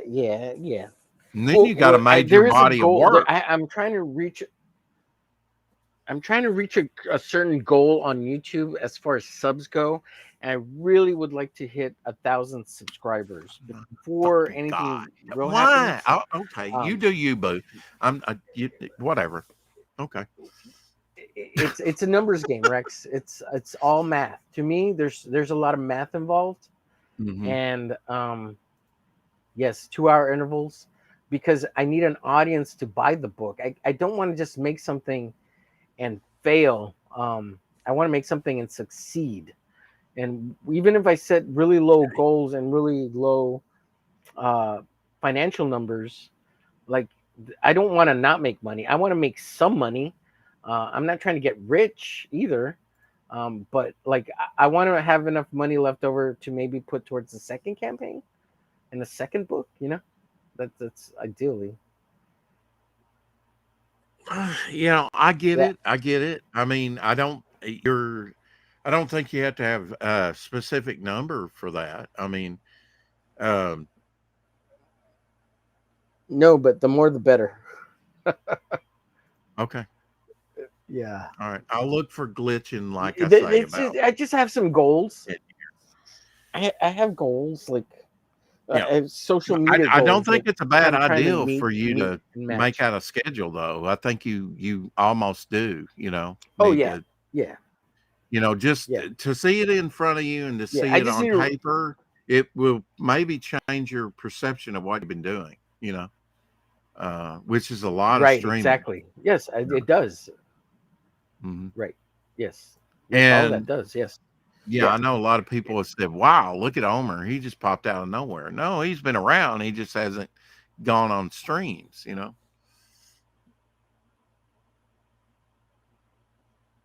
And then you got a major there is a body of goal. work. I'm trying to reach. I'm trying to reach a certain goal on YouTube as far as subs go, and I really would like to hit 1,000 subscribers before Fucking God. anything real Why? happens. Okay, you do you, boo. Whatever. Okay. It's a numbers game, Rex. It's all math. To me, there's a lot of math involved, and yes, 2-hour intervals, because I need an audience to buy the book. I don't want to just make something and fail. I want to make something and succeed. And even if I set really low goals and really low financial numbers, like I don't want to not make money. I want to make some money. I'm not trying to get rich either. But like I want to have enough money left over to maybe put towards the second campaign and the second book, you know. That's ideally. You know, I get Yeah. it. I get it. I mean, I don't think you have to have a specific number for that. I mean, um, No, but the more the better. okay. Yeah. All right. I'll look for glitching, like I say, about I just have some goals. it. I have goals like Yeah. social media I goals. don't think it's a bad I'm trying to idea meet for you to and make match. out a schedule, though. I think you almost do, you know, Oh need yeah, to, yeah, you know, just yeah. to see it in front of you and to Yeah, see I it just on need to. paper, it will maybe change your perception of what you've been doing, you know, which is a lot of Right, streaming. exactly. Yes, it does. Mm-hmm. Right. Yes. Yes, all that And does. Yes. yeah, I Yeah. know a lot of people have said, wow, look at Omer. He just popped out of nowhere. No, he's been around. He just hasn't gone on streams, you know.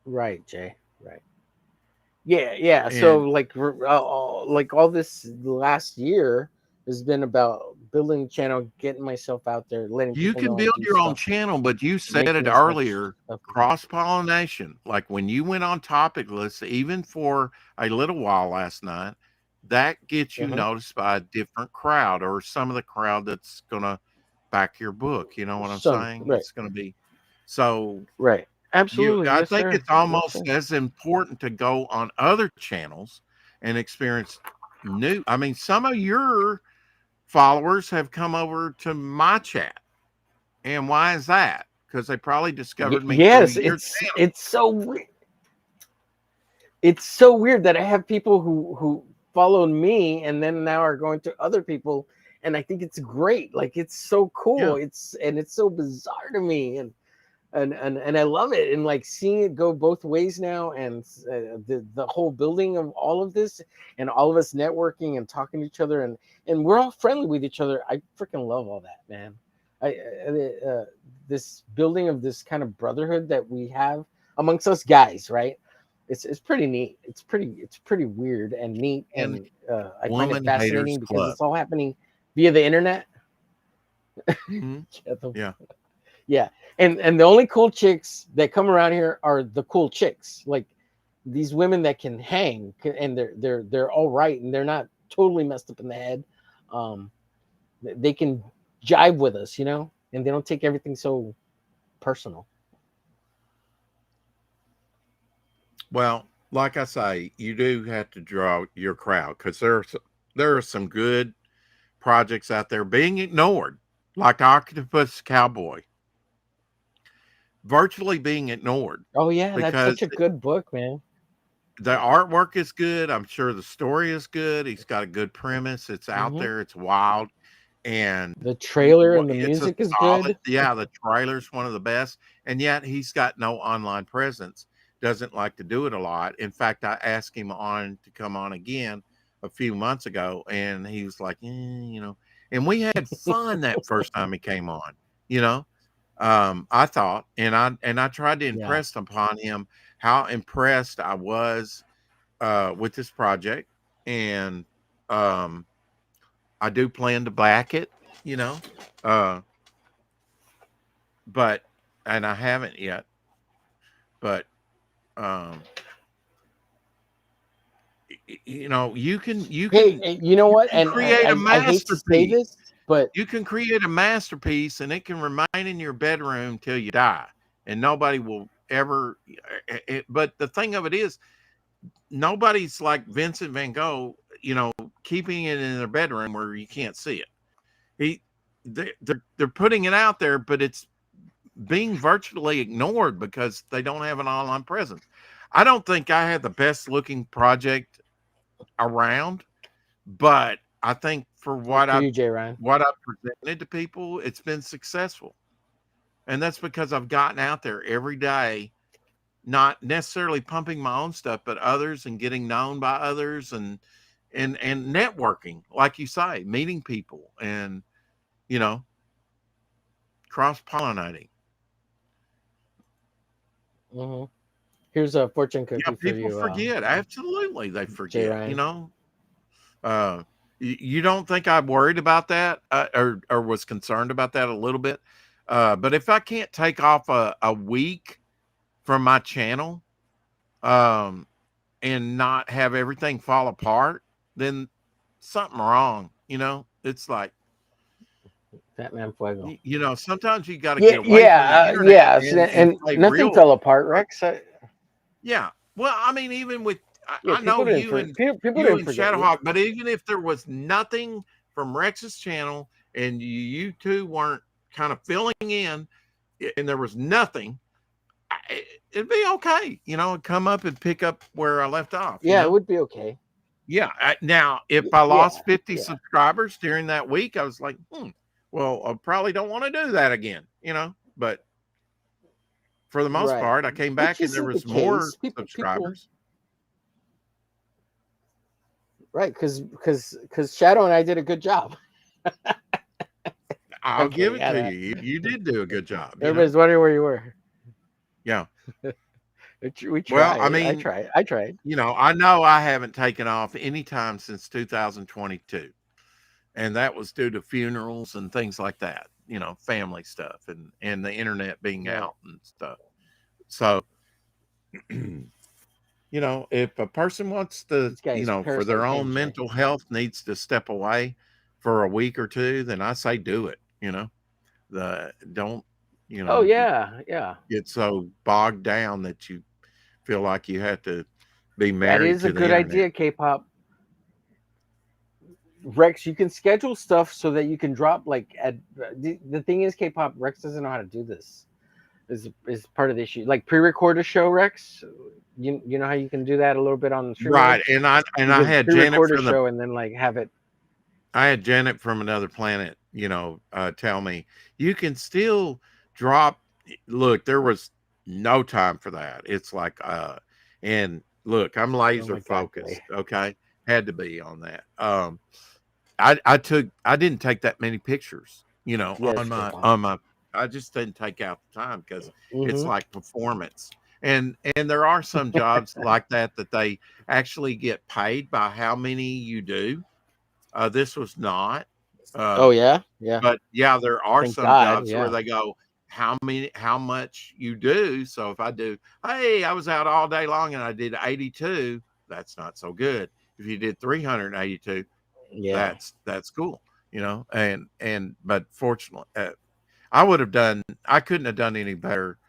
Right, Jay. Right. Yeah, yeah. So And like all this last year has been about building a channel, getting myself out there, letting you people can know I build do your own stuff, channel, but you said it making as much earlier, stuff. cross pollination. Like when you went on topic lists, even for a little while last night, that gets you Uh-huh. noticed by a different crowd or some of the crowd that's going to back your book. You know what I'm Some saying? right, It's going to be so. right. Absolutely. I Yes, think sir. it's Yes, almost sir. as important to go on other channels and experience new. I mean, some of your followers have come over to my chat. And why is that? Because they probably discovered me through Yes, your it's channel. it's so weird. It's so weird that I have people who followed me and then now are going to other people, and I think it's great. Like it's so cool. Yeah. It's so bizarre to me, and I love it, and like seeing it go both ways now, and the whole building of all of this, and all of us networking and talking to each other, and we're all friendly with each other. I freaking love all that, man. This building of this kind of brotherhood that we have amongst us guys, right? It's pretty neat. It's pretty weird and neat, and I find it Woman fascinating Haters because Club. it's all happening via the internet. Yeah. Yeah, and the only cool chicks that come around here are the cool chicks, like these women that can hang, and they're all right, and they're not totally messed up in the head. They can jive with us, you know, and they don't take everything so personal. Well, like I say, you do have to draw your crowd because there are some good projects out there being ignored, like Octopus Cowboy, virtually being ignored. Oh yeah, that's because such a good book, man. the artwork is good. I'm sure the story is good. He's got a good premise. It's out there. It's wild. And the trailer and the it's a music is solid, good. yeah, the trailer's one of the best. And yet he's got no online presence. Doesn't like to do it a lot. In fact, I asked him on to come on again a few months ago, and he was like, you know, and we had fun that first time he came on, you know. I thought, and I tried to impress upon him how impressed I was with this project, and I do plan to back it, you know, but and I haven't yet, but you know, you can Hey, you know what? And create a I hate to say masterpiece. this, but You can create a masterpiece, and it can remain in your bedroom till you die, and nobody will ever. But the thing of it is, nobody's like Vincent Van Gogh, you know, keeping it in their bedroom where you can't see it. They're putting it out there, but it's being virtually ignored because they don't have an online presence. I don't think I have the best looking project around, but I think for what I presented to people, it's been successful. And that's because I've gotten out there every day, not necessarily pumping my own stuff, but others, and getting known by others, and networking, like you say, meeting people, and you know, cross-pollinating. Here's a fortune cookie Yeah, for you. people forget. Absolutely, they forget. Ryan. You know, you don't think I worried about that, or was concerned about that a little bit? But if I can't take off a week from my channel, and not have everything fall apart, then something wrong. You know, it's like Fat Man Fuego. You know, sometimes you got to get away from the internet. Yeah, and play nothing real. fell apart, Rex. Yeah. Well, I mean, even with Yeah, I know people you and people you didn't and forget you. Shadowhawk, but even if there was nothing from Rex's channel and you two weren't kind of filling in, and there was nothing, it'd be okay. You know, come up and pick up where I left off. Yeah, you know? it would be okay. Yeah. Now, if I lost 50 yeah. subscribers during that week, I was like, well, I probably don't want to do that again, you know, but for the most part, I came back and there was more subscribers. Right, because Shadow and I did a good job. I'll give it to you. You did do a good job. Everybody's wondering where you were. Yeah. We tried. Well, I mean, I tried. You know I haven't taken off any time since 2022. And that was due to funerals and things like that, you know, family stuff, and the internet being out and stuff. So, you know, if a person wants to, you know, for their own mental health needs to step away for a week or two, then I say do it, you know. Don't, you know. Oh, yeah. Get so bogged down that you feel like you have to be married. That is to a the good internet. idea, K-pop. Rex, you can schedule stuff so that you can drop like at the thing is K-pop. Rex doesn't know how to do this. is part of the issue. Like pre-record a show, Rex. You know how you can do that a little bit on StreamYard? Right. And I had Janet pre-record a from show and then like have it. I had Janet from Another Planet, tell me you can still drop. Look, there was no time for that. It's like, and look, I'm laser focused. Okay. Had to be on that. I didn't take that many pictures, on my, I just didn't take out the time because it's like performance. And there are some jobs like that they actually get paid by how many you do. This was not. Oh yeah. But yeah, there are Thank some God, jobs where they go, how much you do. So if I do, hey, I was out all day long and I did 82, that's not so good. If you did 382, yeah, that's cool, but fortunately, I couldn't have done any better.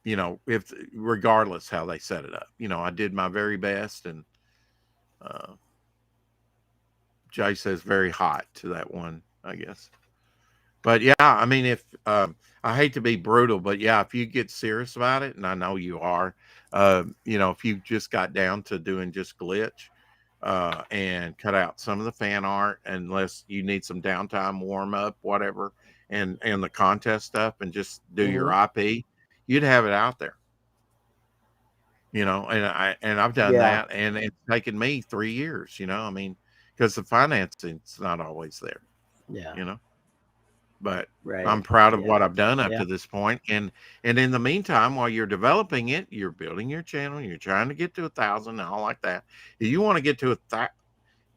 If regardless how they set it up, I did my very best, and Jay says very hot to that one, I guess. But yeah, I mean, if I hate to be brutal, but yeah, if you get serious about it, and I know you are, if you just got down to doing just glitch, and cut out some of the fan art, unless you need some downtime, warm up, whatever, and the contest stuff, and just do your IP, you'd have it out there. And I've done that, and it's taken me 3 years. I mean, because the financing's not always there. Yeah. But Right. I'm proud of what I've done up to this point. And in the meantime, while you're developing it, you're building your channel, you're trying to get to 1,000 and all like that. If you want to get to 1,000,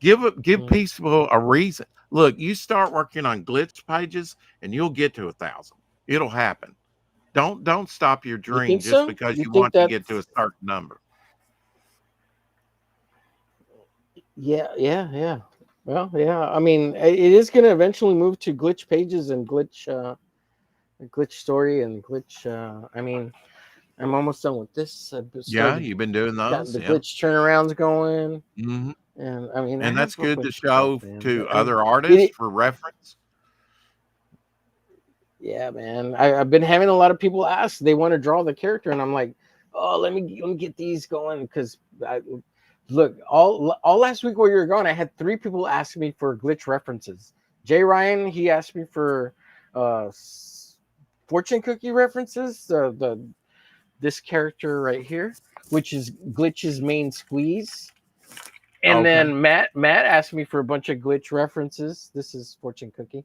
give people a reason. Look, you start working on glitch pages and you'll get to 1,000. It'll happen. Don't stop your dream just because you want to get to a certain number. Yeah. Well, yeah. I mean, it is going to eventually move to glitch pages and glitch story and glitch. I mean, I'm almost done with this. You've been doing those. The glitch turnarounds going. Mm-hmm. And I mean, and that's good to show to other artists for reference. Yeah, man. I've been having a lot of people ask. They want to draw the character, and I'm like, oh, let me get these going because look, all last week while you were gone, I had 3 people ask me for glitch references. Jay Ryan, he asked me for fortune cookie references. This character right here, which is Glitch's main squeeze. And then Matt asked me for a bunch of glitch references. This is fortune cookie.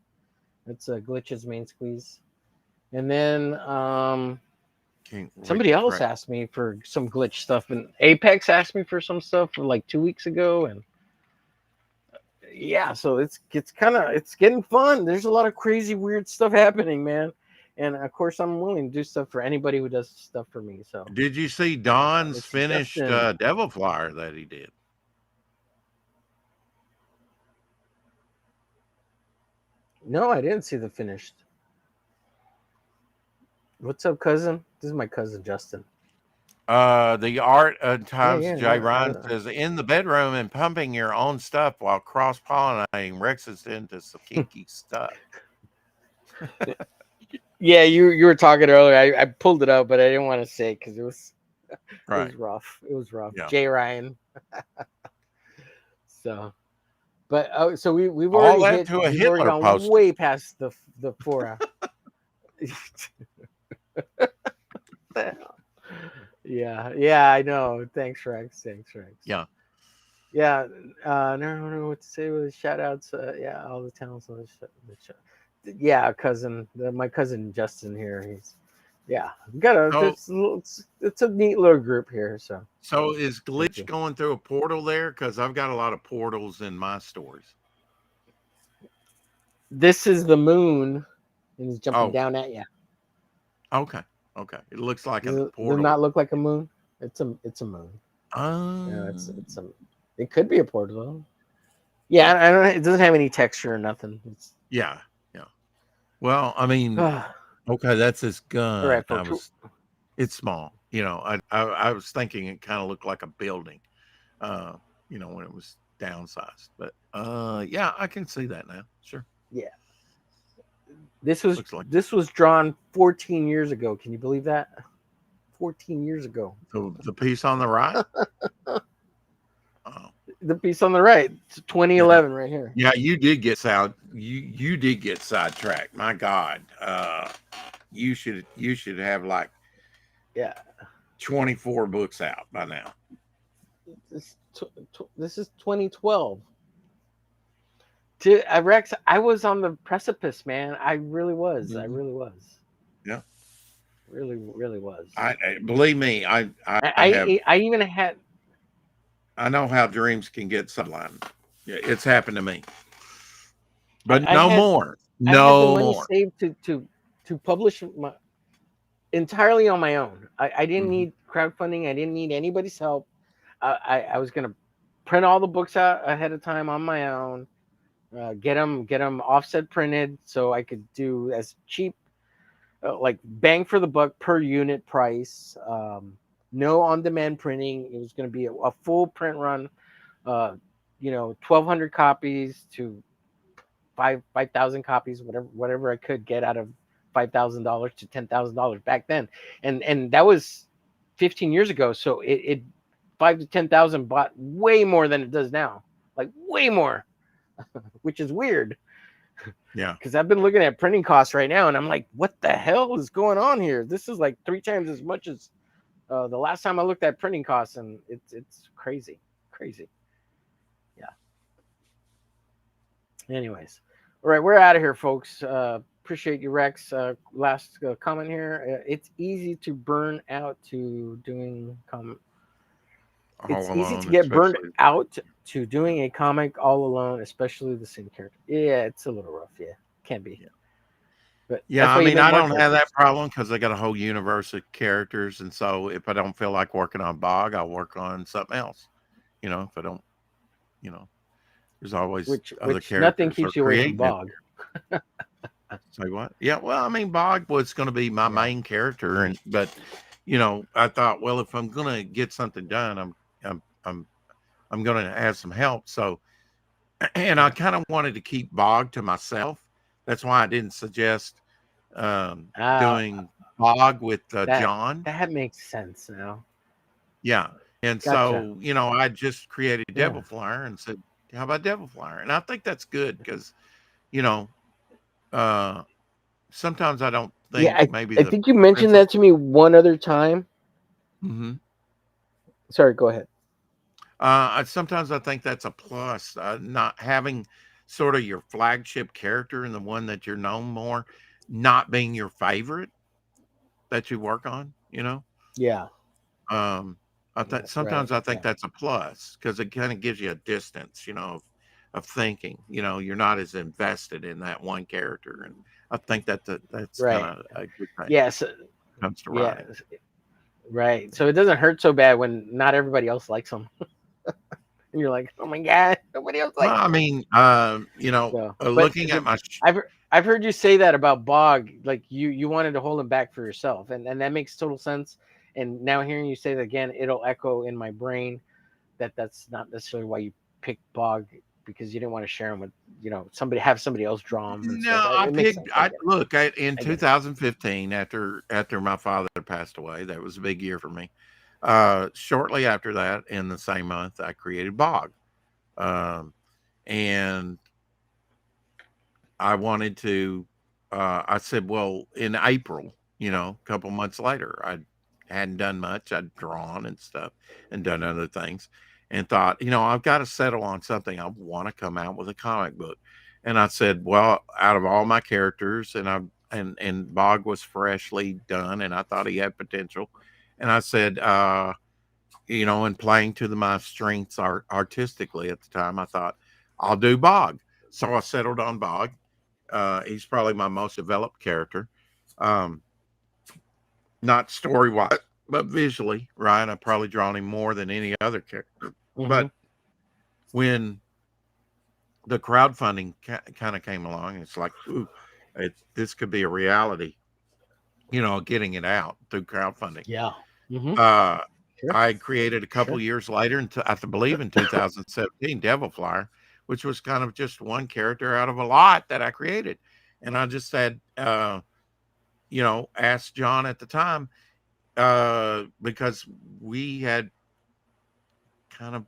It's Glitch's main squeeze. And then somebody else asked me for some glitch stuff, and Apex asked me for some stuff for like 2 weeks ago, and yeah, so it's getting fun. There's a lot of crazy weird stuff happening, man. And of course, I'm willing to do stuff for anybody who does stuff for me. So, did you see Don's finished Devil Flyer that he did? No, I didn't see the finished. What's up, cousin? This is my cousin Justin. The art at times, Jay Ryan says, in the bedroom and pumping your own stuff while cross-pollinating. Rex is into some kinky stuff. Yeah, you were talking earlier. I pulled it up, but I didn't want to say it because it was rough. It was rough. Yeah. Jay Ryan. But so we've already hit to a Hitler poster. Way past the 4 hours. Yeah, I know. Thanks, Rex. Yeah. I don't know what to say with the shout outs. All the talents on the show. Yeah, cousin, my cousin Justin here. He's it's a neat little group here. So is Glitch going through a portal there? Because I've got a lot of portals in my stories. This is the moon, and he's jumping down at you. Okay. It looks like a portal. Does not look like a moon. It's a moon. It could be a portal. Yeah, I don't. It doesn't have any texture or nothing. Yeah. Well, I mean, okay, that's his gun. Right, it's small. I was thinking it kind of looked like a building. When it was downsized. But I can see that now. Sure. Yeah. This was Looks like this was drawn 14 years ago. Can you believe that? 14 years ago. the piece on the right. Oh, The piece on the right, it's 2011 right here. yeah, you did get you did get sidetracked. My God, you should have like Yeah. 24 books out by now. This is 2012. Rex, I was on the precipice, man. I really was. I really was. Yeah. Really, really was. I believe me. I even had. I know how dreams can get sidelined. Yeah, it's happened to me. But I no had- more. I No had the money more. saved to publish entirely on my own. I didn't need crowdfunding. I didn't need anybody's help. I was gonna print all the books out ahead of time on my own. Get them offset printed so I could do as cheap, like bang for the buck per unit price. No on-demand printing. It was going to be a full print run. 1,200 copies to 5,000 copies, whatever I could get out of $5,000 to $10,000 back then, and that was 15 years ago. So it 5 to 10,000 bought way more than it does now, like way more. Which is weird. Yeah. Because I've been looking at printing costs right now and I'm like, what the hell is going on here? This is like 3 times as much as the last time I looked at printing costs, and it's crazy. Yeah. Anyways. All right, we're out of here, folks. Appreciate you, Rex. Last comment here. It's easy to burn out to doing It's easy to get burned out to doing a comic all alone, especially the same character. Yeah, it's a little rough. Yeah, can be. But yeah, I mean, I don't have that problem because I got a whole universe of characters, and so if I don't feel like working on Bog, I'll work on something else. If I don't, there's always other characters. Nothing keeps you away from Bog. Say what? Yeah, well, I mean, Bog was going to be my main character, but I thought, well, if I'm going to get something done, I'm going to have some help. So, and I kind of wanted to keep Bog to myself. That's why I didn't suggest doing Bog with John. That makes sense now. Yeah. And Gotcha. so, I just created Devil Flyer and said, how about Devil Flyer? And I think that's good because, sometimes I don't think I think you mentioned that to me one other time. Mm-hmm. Sorry, go ahead. Sometimes I think that's a plus, not having sort of your flagship character and the one that you're known more, not being your favorite that you work on, Yeah. I think sometimes I think that's a plus because it kind of gives you a distance, of thinking, you're not as invested in that one character. And I think that's kind of a good thing. Yes. Comes to writing. Right. So it doesn't hurt so bad when not everybody else likes them. And you're like, oh my God, nobody else likes them. I mean, looking at my... I've heard you say that about Bog, like you wanted to hold him back for yourself. And that makes total sense. And now hearing you say that again, it'll echo in my brain that's not necessarily why you picked Bog, because you didn't want to share him with, somebody else draw him. No, in 2015, after my father passed away, that was a big year for me. Shortly after that, in the same month, I created Bog. And I wanted to, I said, well, in April, a couple months later, I hadn't done much. I'd drawn and stuff and done other things and thought, I've got to settle on something. I want to come out with a comic book. And I said, well, out of all my characters, and Bog was freshly done, and I thought he had potential. And I said, and playing to my strengths artistically at the time, I thought, I'll do Bog. So I settled on Bog. He's probably my most developed character. Not story-wise, but visually, right? I've probably drawn him more than any other character. Mm-hmm. But when the crowdfunding kind of came along, it's like, ooh, this could be a reality, getting it out through crowdfunding. Yeah. Mm-hmm. Sure. I created a couple years later, I believe in 2017, Devil Flyer, which was kind of just one character out of a lot that I created. And I just said, asked John at the time, because we had kind of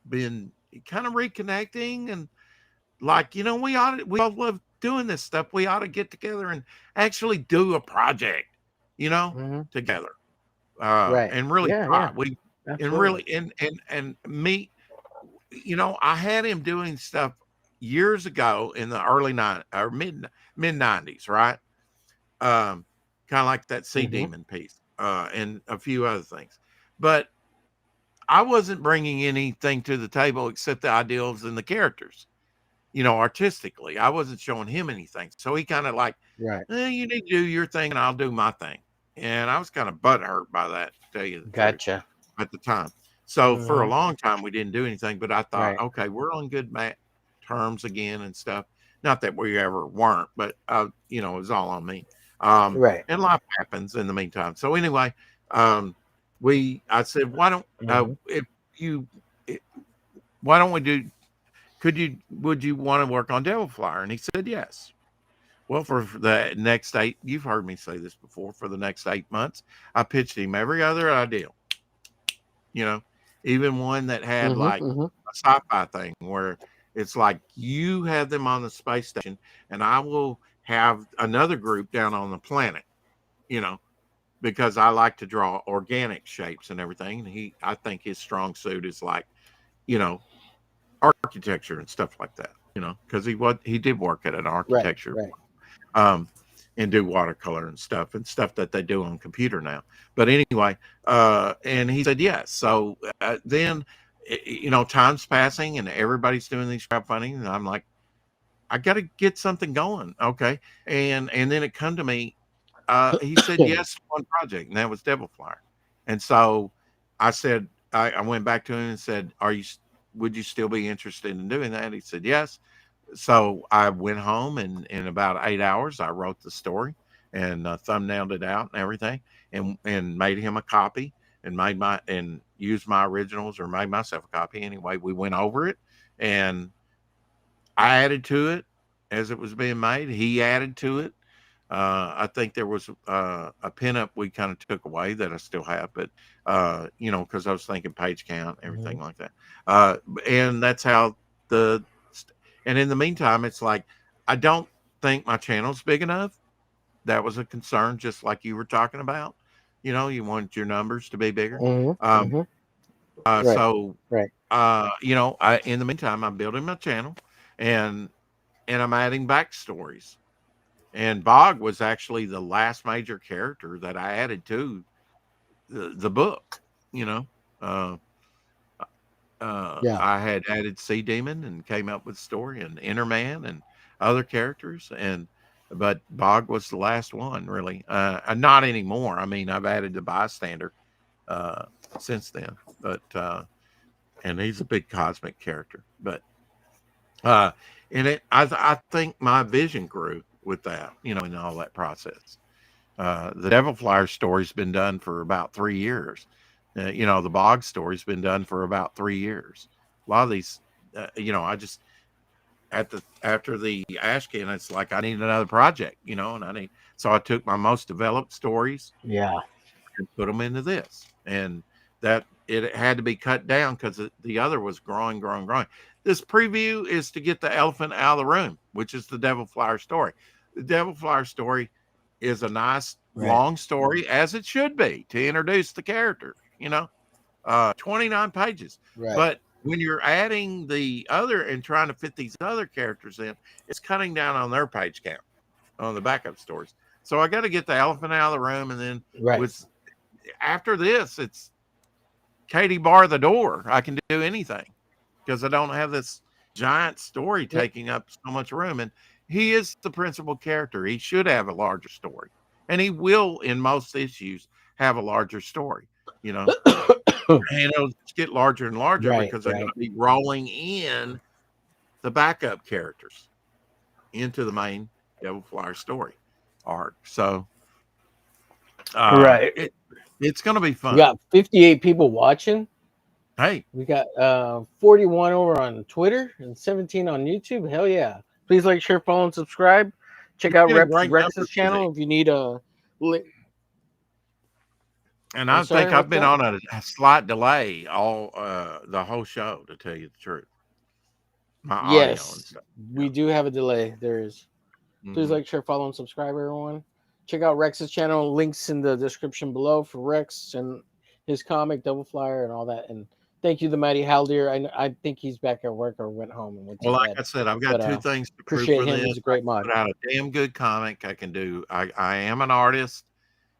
been reconnecting, and like, we all love doing this stuff. We ought to get together and actually do a project, together, Right. and really Yeah, try. yeah. We and Absolutely. really and me, I had him doing stuff years ago in the early mid 90s, right? Kind of like that Sea Demon piece, and a few other things, but I wasn't bringing anything to the table except the ideals and the characters. Artistically, I wasn't showing him anything. So he kind of like, Right. you need to do your thing and I'll do my thing. And I was kind of butthurt by that, to tell you the truth, Gotcha. at the time. So for a Mhm. long time, we didn't do anything, but I thought, Right. okay, we're on good terms again and stuff. Not that we ever weren't, but, it was all on me. Right. And life happens in the meantime. So anyway, I said, why don't, Mhm. why don't we would you want to work on Devil Flyer? And he said, yes. Well, for the next you've heard me say this before, for the next 8 months, I pitched him every other idea, even one that had like a sci-fi thing where it's like you have them on the space station and I will have another group down on the planet, because I like to draw organic shapes and everything. And I think his strong suit is like, architecture and stuff like that, because he did work at an Right. architecture, Right. and do watercolor and stuff that they do on computer now. But anyway, and he said yes. So then, time's passing and everybody's doing these crowdfunding, and I'm like, I got to get something going, okay? And then it come to me. He said yes to one project, and that was Devil Flyer. And so I said, I went back to him and said, would you still be interested in doing that? He said yes. So I went home, and in about 8 hours, I wrote the story and thumbnailed it out and everything, and made him a copy, and used my originals, or made myself a copy. Anyway, we went over it, and I added to it as it was being made. He added to it. I think there was a pinup we kind of took away that I still have, but because I was thinking page count, everything like that. And that's how and in the meantime, it's like, I don't think my channel's big enough. That was a concern, just like you were talking about. You want your numbers to be bigger. Right. So, Right. in the meantime, I'm building my channel, and I'm adding backstories. And Bog was actually the last major character that I added to the book. Yeah. I had added Sea Demon and came up with story, and Innerman and other characters, but Bog was the last one, really. Not anymore. I mean, I've added the bystander since then, but and he's a big cosmic character. But I think my vision grew with that, in all that process. The Devil Flyer story's been done for about 3 years. The Bog story's been done for about 3 years. A lot of these, I just after the Ashkin, it's like I need another project, and so I took my most developed stories, Yeah, and put them into this, and that it had to be cut down because the other was growing. This preview is to get the elephant out of the room, which is the Devil Flyer story. The Devil Flyer story is a nice long story, as it should be, to introduce the character, 29 pages. Right. But when you're adding the other and trying to fit these other characters in, it's cutting down on their page count on the backup stories. So I got to get the elephant out of the room, and then after this, it's Katie bar the door. I can do anything because I don't have this giant story taking up so much room. And he is the principal character. He should have a larger story, and he will, in most issues, have a larger story, and it'll just get larger and larger because they're going to be rolling in the backup characters into the main Devil Flyer story arc. So it's going to be fun. We got 58 people watching. Hey, we got 41 over on Twitter and 17 on YouTube. Hell yeah. Please like, share, follow, and subscribe. check out Get a great number Rex's today. channel if you need a link. And I'm I sorry, think I've what's been that? on a slight delay all the whole show, to tell you the truth. My audio and Yes, stuff. we do have a delay. There is. Please Mhm. like, share, follow, and subscribe, everyone. Check out Rex's channel. Links in the description below for Rex and his comic, Double Flyer, and all that. And thank you, the Mighty Haldir. I think he's back at work or went home and went to Well, like bed. I said, I've got But two things to prove appreciate for him. this. He's a I great can mod. put out a damn good comic. I am an artist,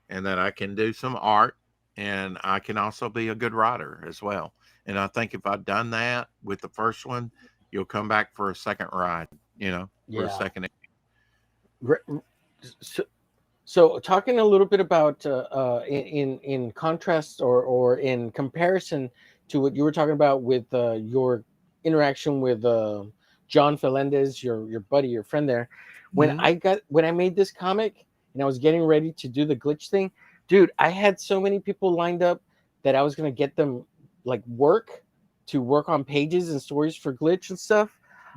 and that I can do some art, and I can also be a good writer as well. And I think if I'd done that with the first one, you'll come back for a second ride, for a Yeah. second. So talking a little bit about in contrast or in comparison to what you were talking about with your interaction with John Felendez, your buddy, your friend there. When I made this comic and I was getting ready to do the glitch thing, dude, I had so many people lined up that I was gonna get them like work on pages and stories for glitch and stuff.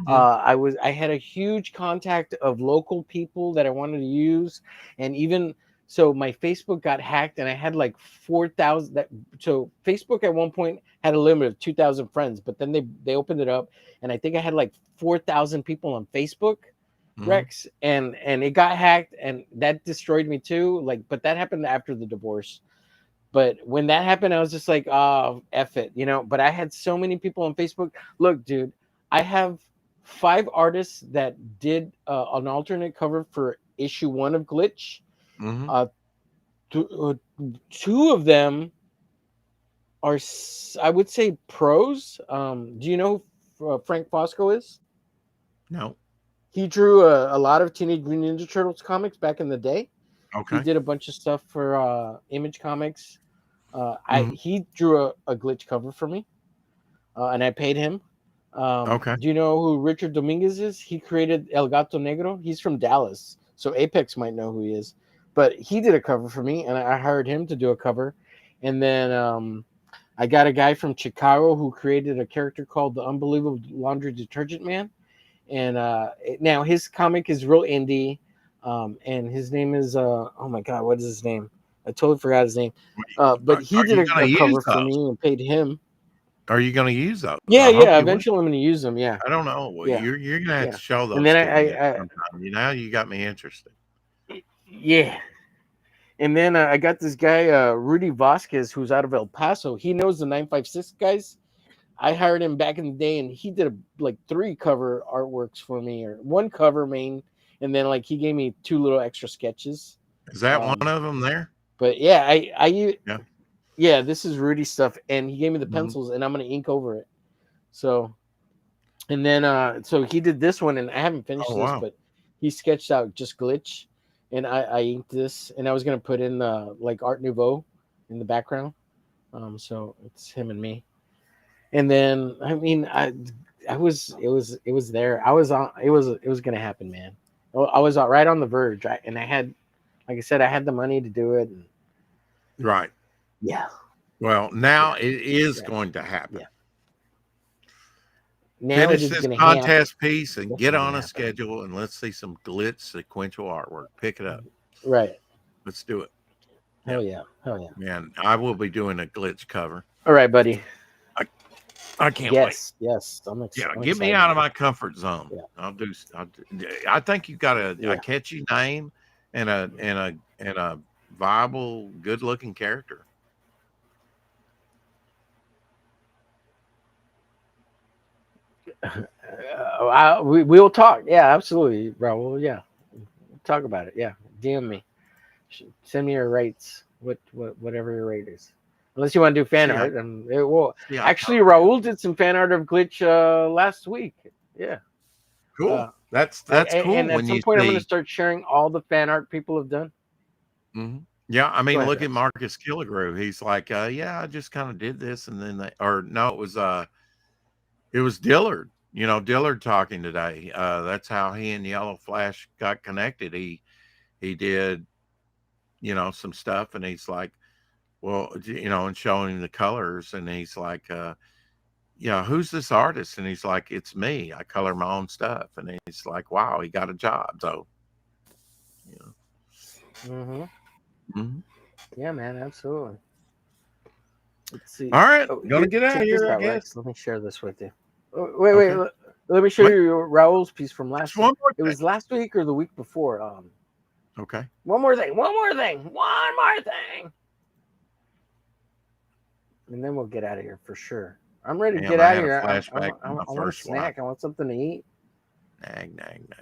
I had a huge contact of local people that I wanted to use, and even so my Facebook got hacked and I had like 4,000 that. So Facebook at one point had a limit of 2,000 friends, but then they opened it up and I think I had like 4,000 people on Facebook, Rex, and it got hacked and that destroyed me too. Like, but that happened after the divorce. But when that happened, I was just like, oh, F it, But I had so many people on Facebook. Look, dude, I have 5 artists that did an alternate cover for issue 1 of Glitch. 2 of them are, I would say, pros. Do you know who Frank Fosco is? No. He drew a lot of Teenage Mutant Ninja Turtles comics back in the day. Okay. He did a bunch of stuff for Image Comics. He drew a glitch cover for me, and I paid him. Okay. Do you know who Richard Dominguez is? He created El Gato Negro. He's from Dallas, so Apex might know who he is. But he did a cover for me, and I hired him to do a cover. And then I got a guy from Chicago who created a character called the Unbelievable Laundry Detergent Man. And now his comic is real indie, and his name is oh my god, what is his name? I totally forgot his name. But he did a cover for me and paid him. Are you going to use those? Yeah, I hope you will. eventually I'm going to use them. Yeah. I don't know. Well, Yeah. You're going to have to show those And then to me sometime. Now you got me interested. Yeah. And then I got this guy, Rudy Vasquez, who's out of El Paso. He knows the 956 guys. I hired him back in the day, and he did like 3 cover artworks for me, or 1 cover main, and then like he gave me 2 little extra sketches. Is that one of them there? But yeah, yeah, this is Rudy stuff, and he gave me the pencils, and I'm gonna ink over it. So, and then so he did this one, and I haven't finished this, but he sketched out just Glitch, and I inked this, and I was gonna put in like Art Nouveau in the background. So it's him and me. And then I mean it was there. I was on. It was gonna happen, man. I was right on the verge, and I had, like I said, I had the money to do it. And, right. Yeah. Well, now it is going to happen. Yeah. Now finish it is this gonna contest happen. piece and get on a schedule, and let's see some glitch sequential artwork. Pick it up. Right. Let's do it. Hell yeah. Hell yeah. Man, I will be doing a glitch cover. All right, buddy. I can't wait. Yes. I'm get me out of my comfort zone. Yeah. I'll do. I think you've got a catchy name and a viable, good-looking character. We'll talk. Yeah, absolutely, Raul. Yeah, we'll talk about it. Yeah, DM me. Send me your rates. Whatever your rate is. Unless you want to do fan art, and it will. Actually, Raul did some fan art of Glitch last week. Yeah. Cool. That's cool. And at some point, I'm going to start sharing all the fan art people have done. Mm-hmm. Yeah, I mean, look at Marcus Killigrew. He's like, I just kind of did this, and then it was Dillard. Dillard talking today. That's how he and Yellow Flash got connected. He did, some stuff, and he's like, well, and showing him the colors, and he's like, who's this artist? And he's like, it's me. I color my own stuff. And he's like, wow, he got a job. So Mhm. Yeah, man, absolutely. Let's see. All right, Oh, gonna get out check of this here, I out, guess. Rex. Let me share this with you. Oh, wait. Okay. Let me show Wait. you Raul's piece from last Just one week. more It thing. was last week or the week before. Okay. One more thing. And then we'll get out of here for sure. I'm ready to Damn, get I out of had a here. flashback to I my want a first wife. snack. I want something to eat. Nag.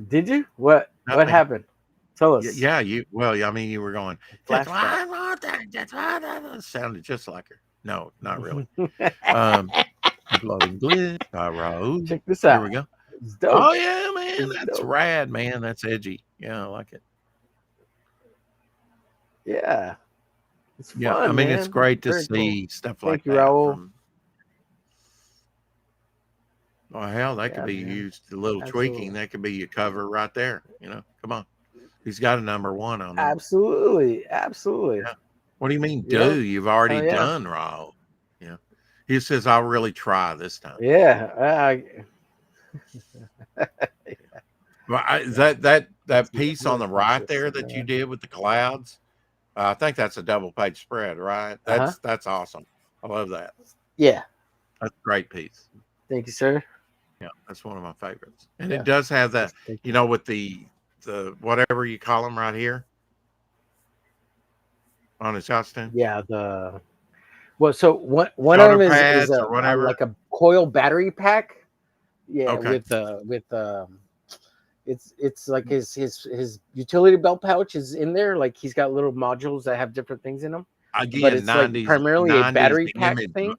Did you? What Nothing. happened? Tell us. Yeah, you. Well, I mean, you were going. That's why Flashback. I want that. That's why that sounded just like her. No, not really. Blood and glitch by Raul. Check this Here out. we go. It's dope. Oh yeah, man, It's that's dope. rad, man. That's edgy. Yeah, I like it. Yeah. It's fun, Yeah, I mean, man. it's great to Very see cool. stuff like Thank you, that. Raul. Oh hell, that could be man. used. A little Absolutely. tweaking. That could be your cover right there. Come on. He's got a number 1 on there. Absolutely. Yeah. What do you mean, Yep. do? You've already Hell yeah. done, Raul. Yeah. He says, "I'll really try this time." Yeah. Well, that piece on the right there that you did with the clouds, I think that's a double page spread, right? That's awesome. I love that. Yeah. That's a great piece. Thank you, sir. Yeah, that's one of my favorites. And Yeah. it does have that, with the whatever you call them right here on his costume. Yeah. So one of them is or whatever. like a coil battery pack. Yeah. Okay. It's like his utility belt pouch is in there. Like he's got little modules that have different things in them. Again, but it's 90s, like primarily a battery pack thing.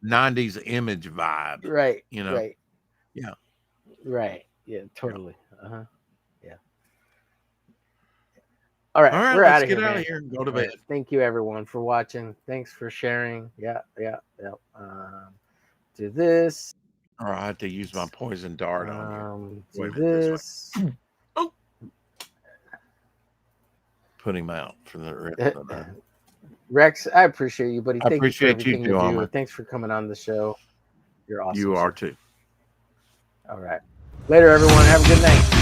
90s image vibe. Right. Right. Yeah. Right. Yeah, totally. Yeah. All right, we're let's out of get here. out of here and go to bed. Thank you, everyone, for watching. Thanks for sharing. Yeah. Do this. All right, I had to use my poison dart on you. Do this. Oh. Put him out for the rest of the night. Rex, I appreciate you, buddy. I Thank appreciate you for everything you too, you do. Homer. Thanks for coming on the show. You're awesome. You are too. All right. Later, everyone. Have a good night.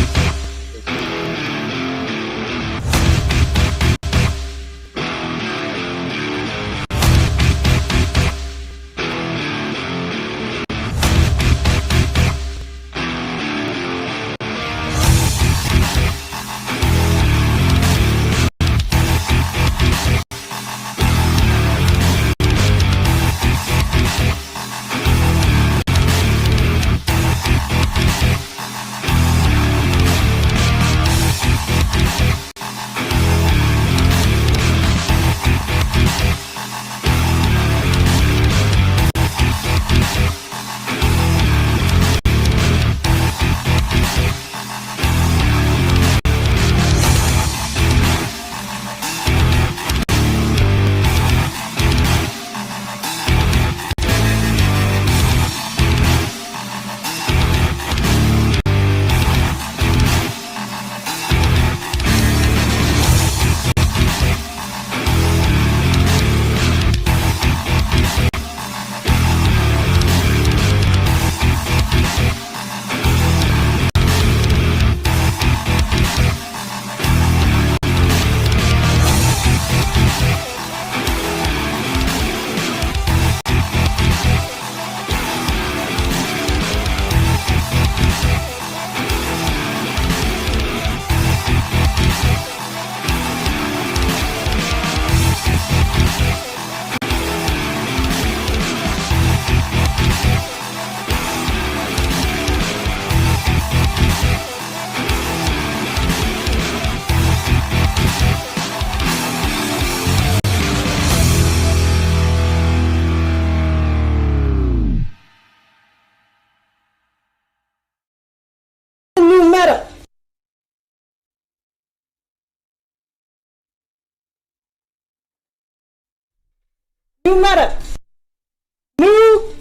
New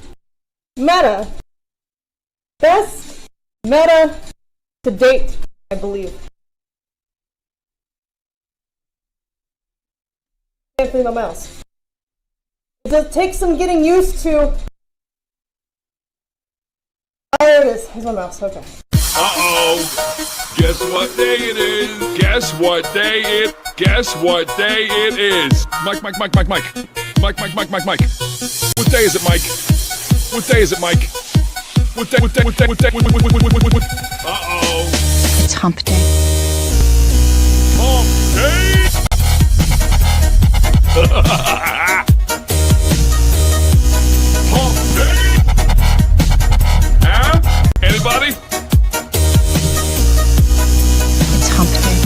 meta. Best meta to date, I believe. Can't feel my mouse. It does take some getting used to. Oh, there it is. Here's my mouse. Okay. Uh-oh. Guess what day it is? Guess what day it? Guess what day it is? Mike. What day is it, Mike? What day is it, Mike? What day? Uh-oh. It's hump day. Hump day. Hump day. Huh? Anybody? It's hump day.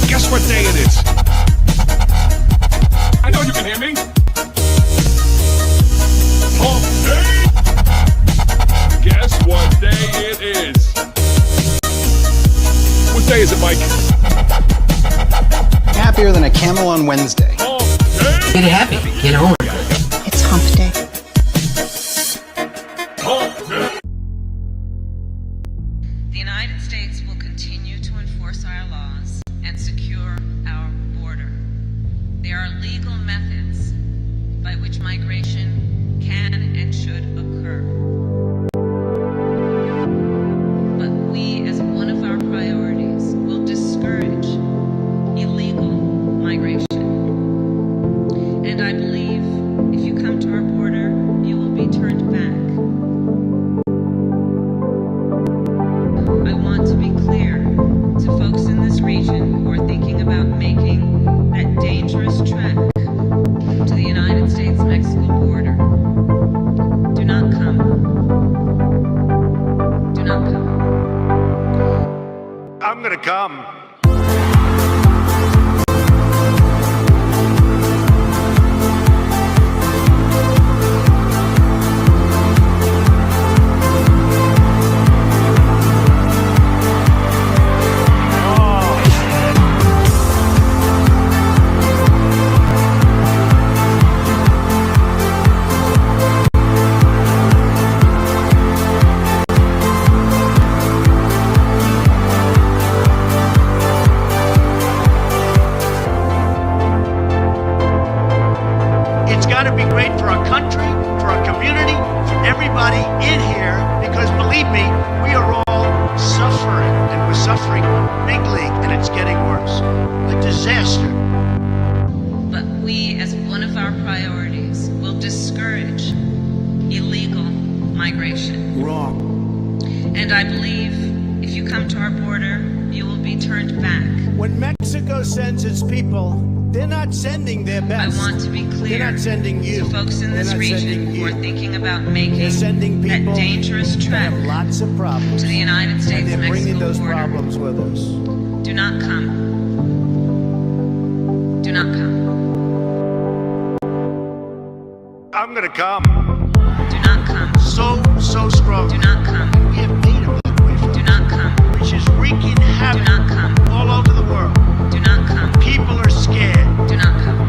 Guess what day it is? I know you can hear me. Hump day. Guess what day it is? What day is it, Mike? Happier than a camel on Wednesday. Hump day. Get happy. Get on. It's hump day. Hump day. The United States will continue to enforce our laws and secure our border. There are legal methods by which migration can and should occur. But we, as one of our priorities, will discourage illegal migration. And I believe if you come to our border, you will be turned back. I want to be clear to folks in this region who are thinking about making that dangerous trek to the United States-Mexico border. Do not come. Do not come. I'm gonna come. It's got to be great for our country, for our community, for everybody in here, because believe me, we are all suffering, and we're suffering big league, and it's getting worse. A disaster. But we, as one of our priorities, will discourage illegal migration. Wrong. And I believe if you come to our border, you will be turned back. When Mexico sends its people, they're not sending their best. I want to be clear They're not sending you. to folks in this They're not region sending who you. are thinking about making They're sending that people dangerous that trek have lots of problems. to the United And they're States-Mexico bringing those border. problems with us. Do not come. Do not come. I'm gonna come. Do not come. So strong. Do not come. We have made them that way, Do not come. which is wreaking Do havoc not come. all over the world. Do not come. People are scared. Do not come.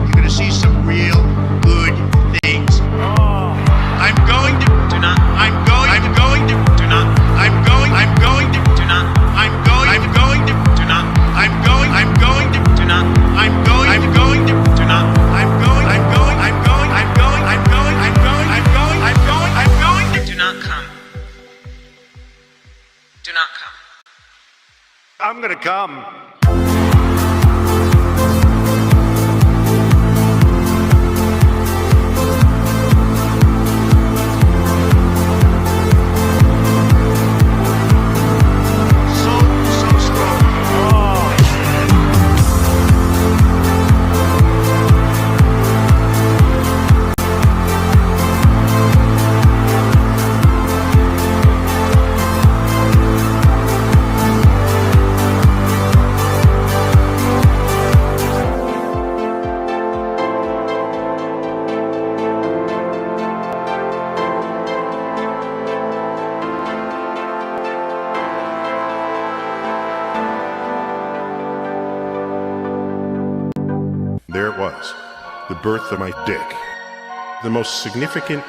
You're going to see some real good things. I'm going to. Do not. I'm going to. Do not. I'm going to. Do not. I'm going to. Do not. I'm going to. Do not. I'm going to. Do not. Do not come. Do not come. I'm gonna come. So strong. There it was, the birth of my dick. The most significant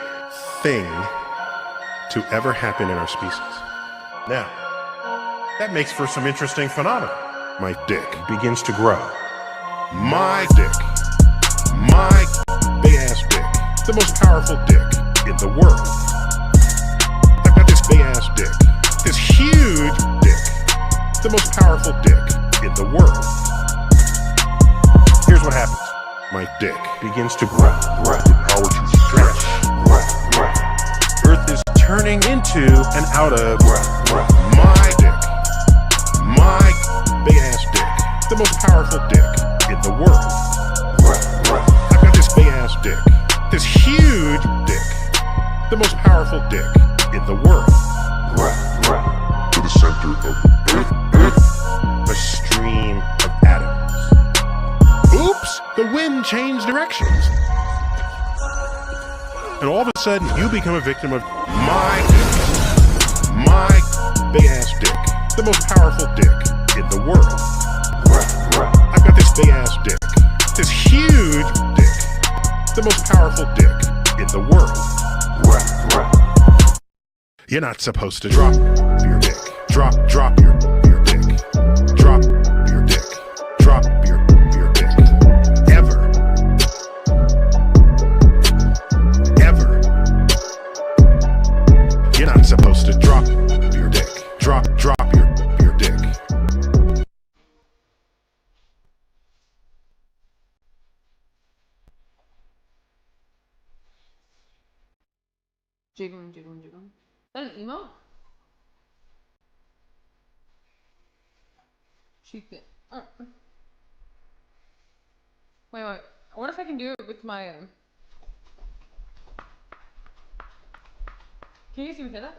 thing to ever happen in our species. Now, that makes for some interesting phenomena. My dick begins to grow. My dick the most powerful dick in the world. I've got this big ass dick, this huge dick, the most powerful dick in the world. Here's what happens. My dick begins to grow, the power to stretch. Earth is turning into and out of my dick, my big ass dick, the most powerful dick in the world. I've got this big ass dick, this huge dick, the most powerful dick in the world. To the center of Earth, a stream of atoms. Oops, the wind changed directions. And all of a sudden, you become a victim of my dick, my big ass dick, the most powerful dick in the world. I've got this big ass dick, this huge dick, the most powerful dick in the world. You're not supposed to drop your dick. Drop your dick. Drop your dick. Drop your dick. Ever. Ever. You're not supposed to drop your dick. Drop your dick. Jiggling. Is that an emote? She can. Wait. I wonder if I can do it with my. Can you guys even hear that?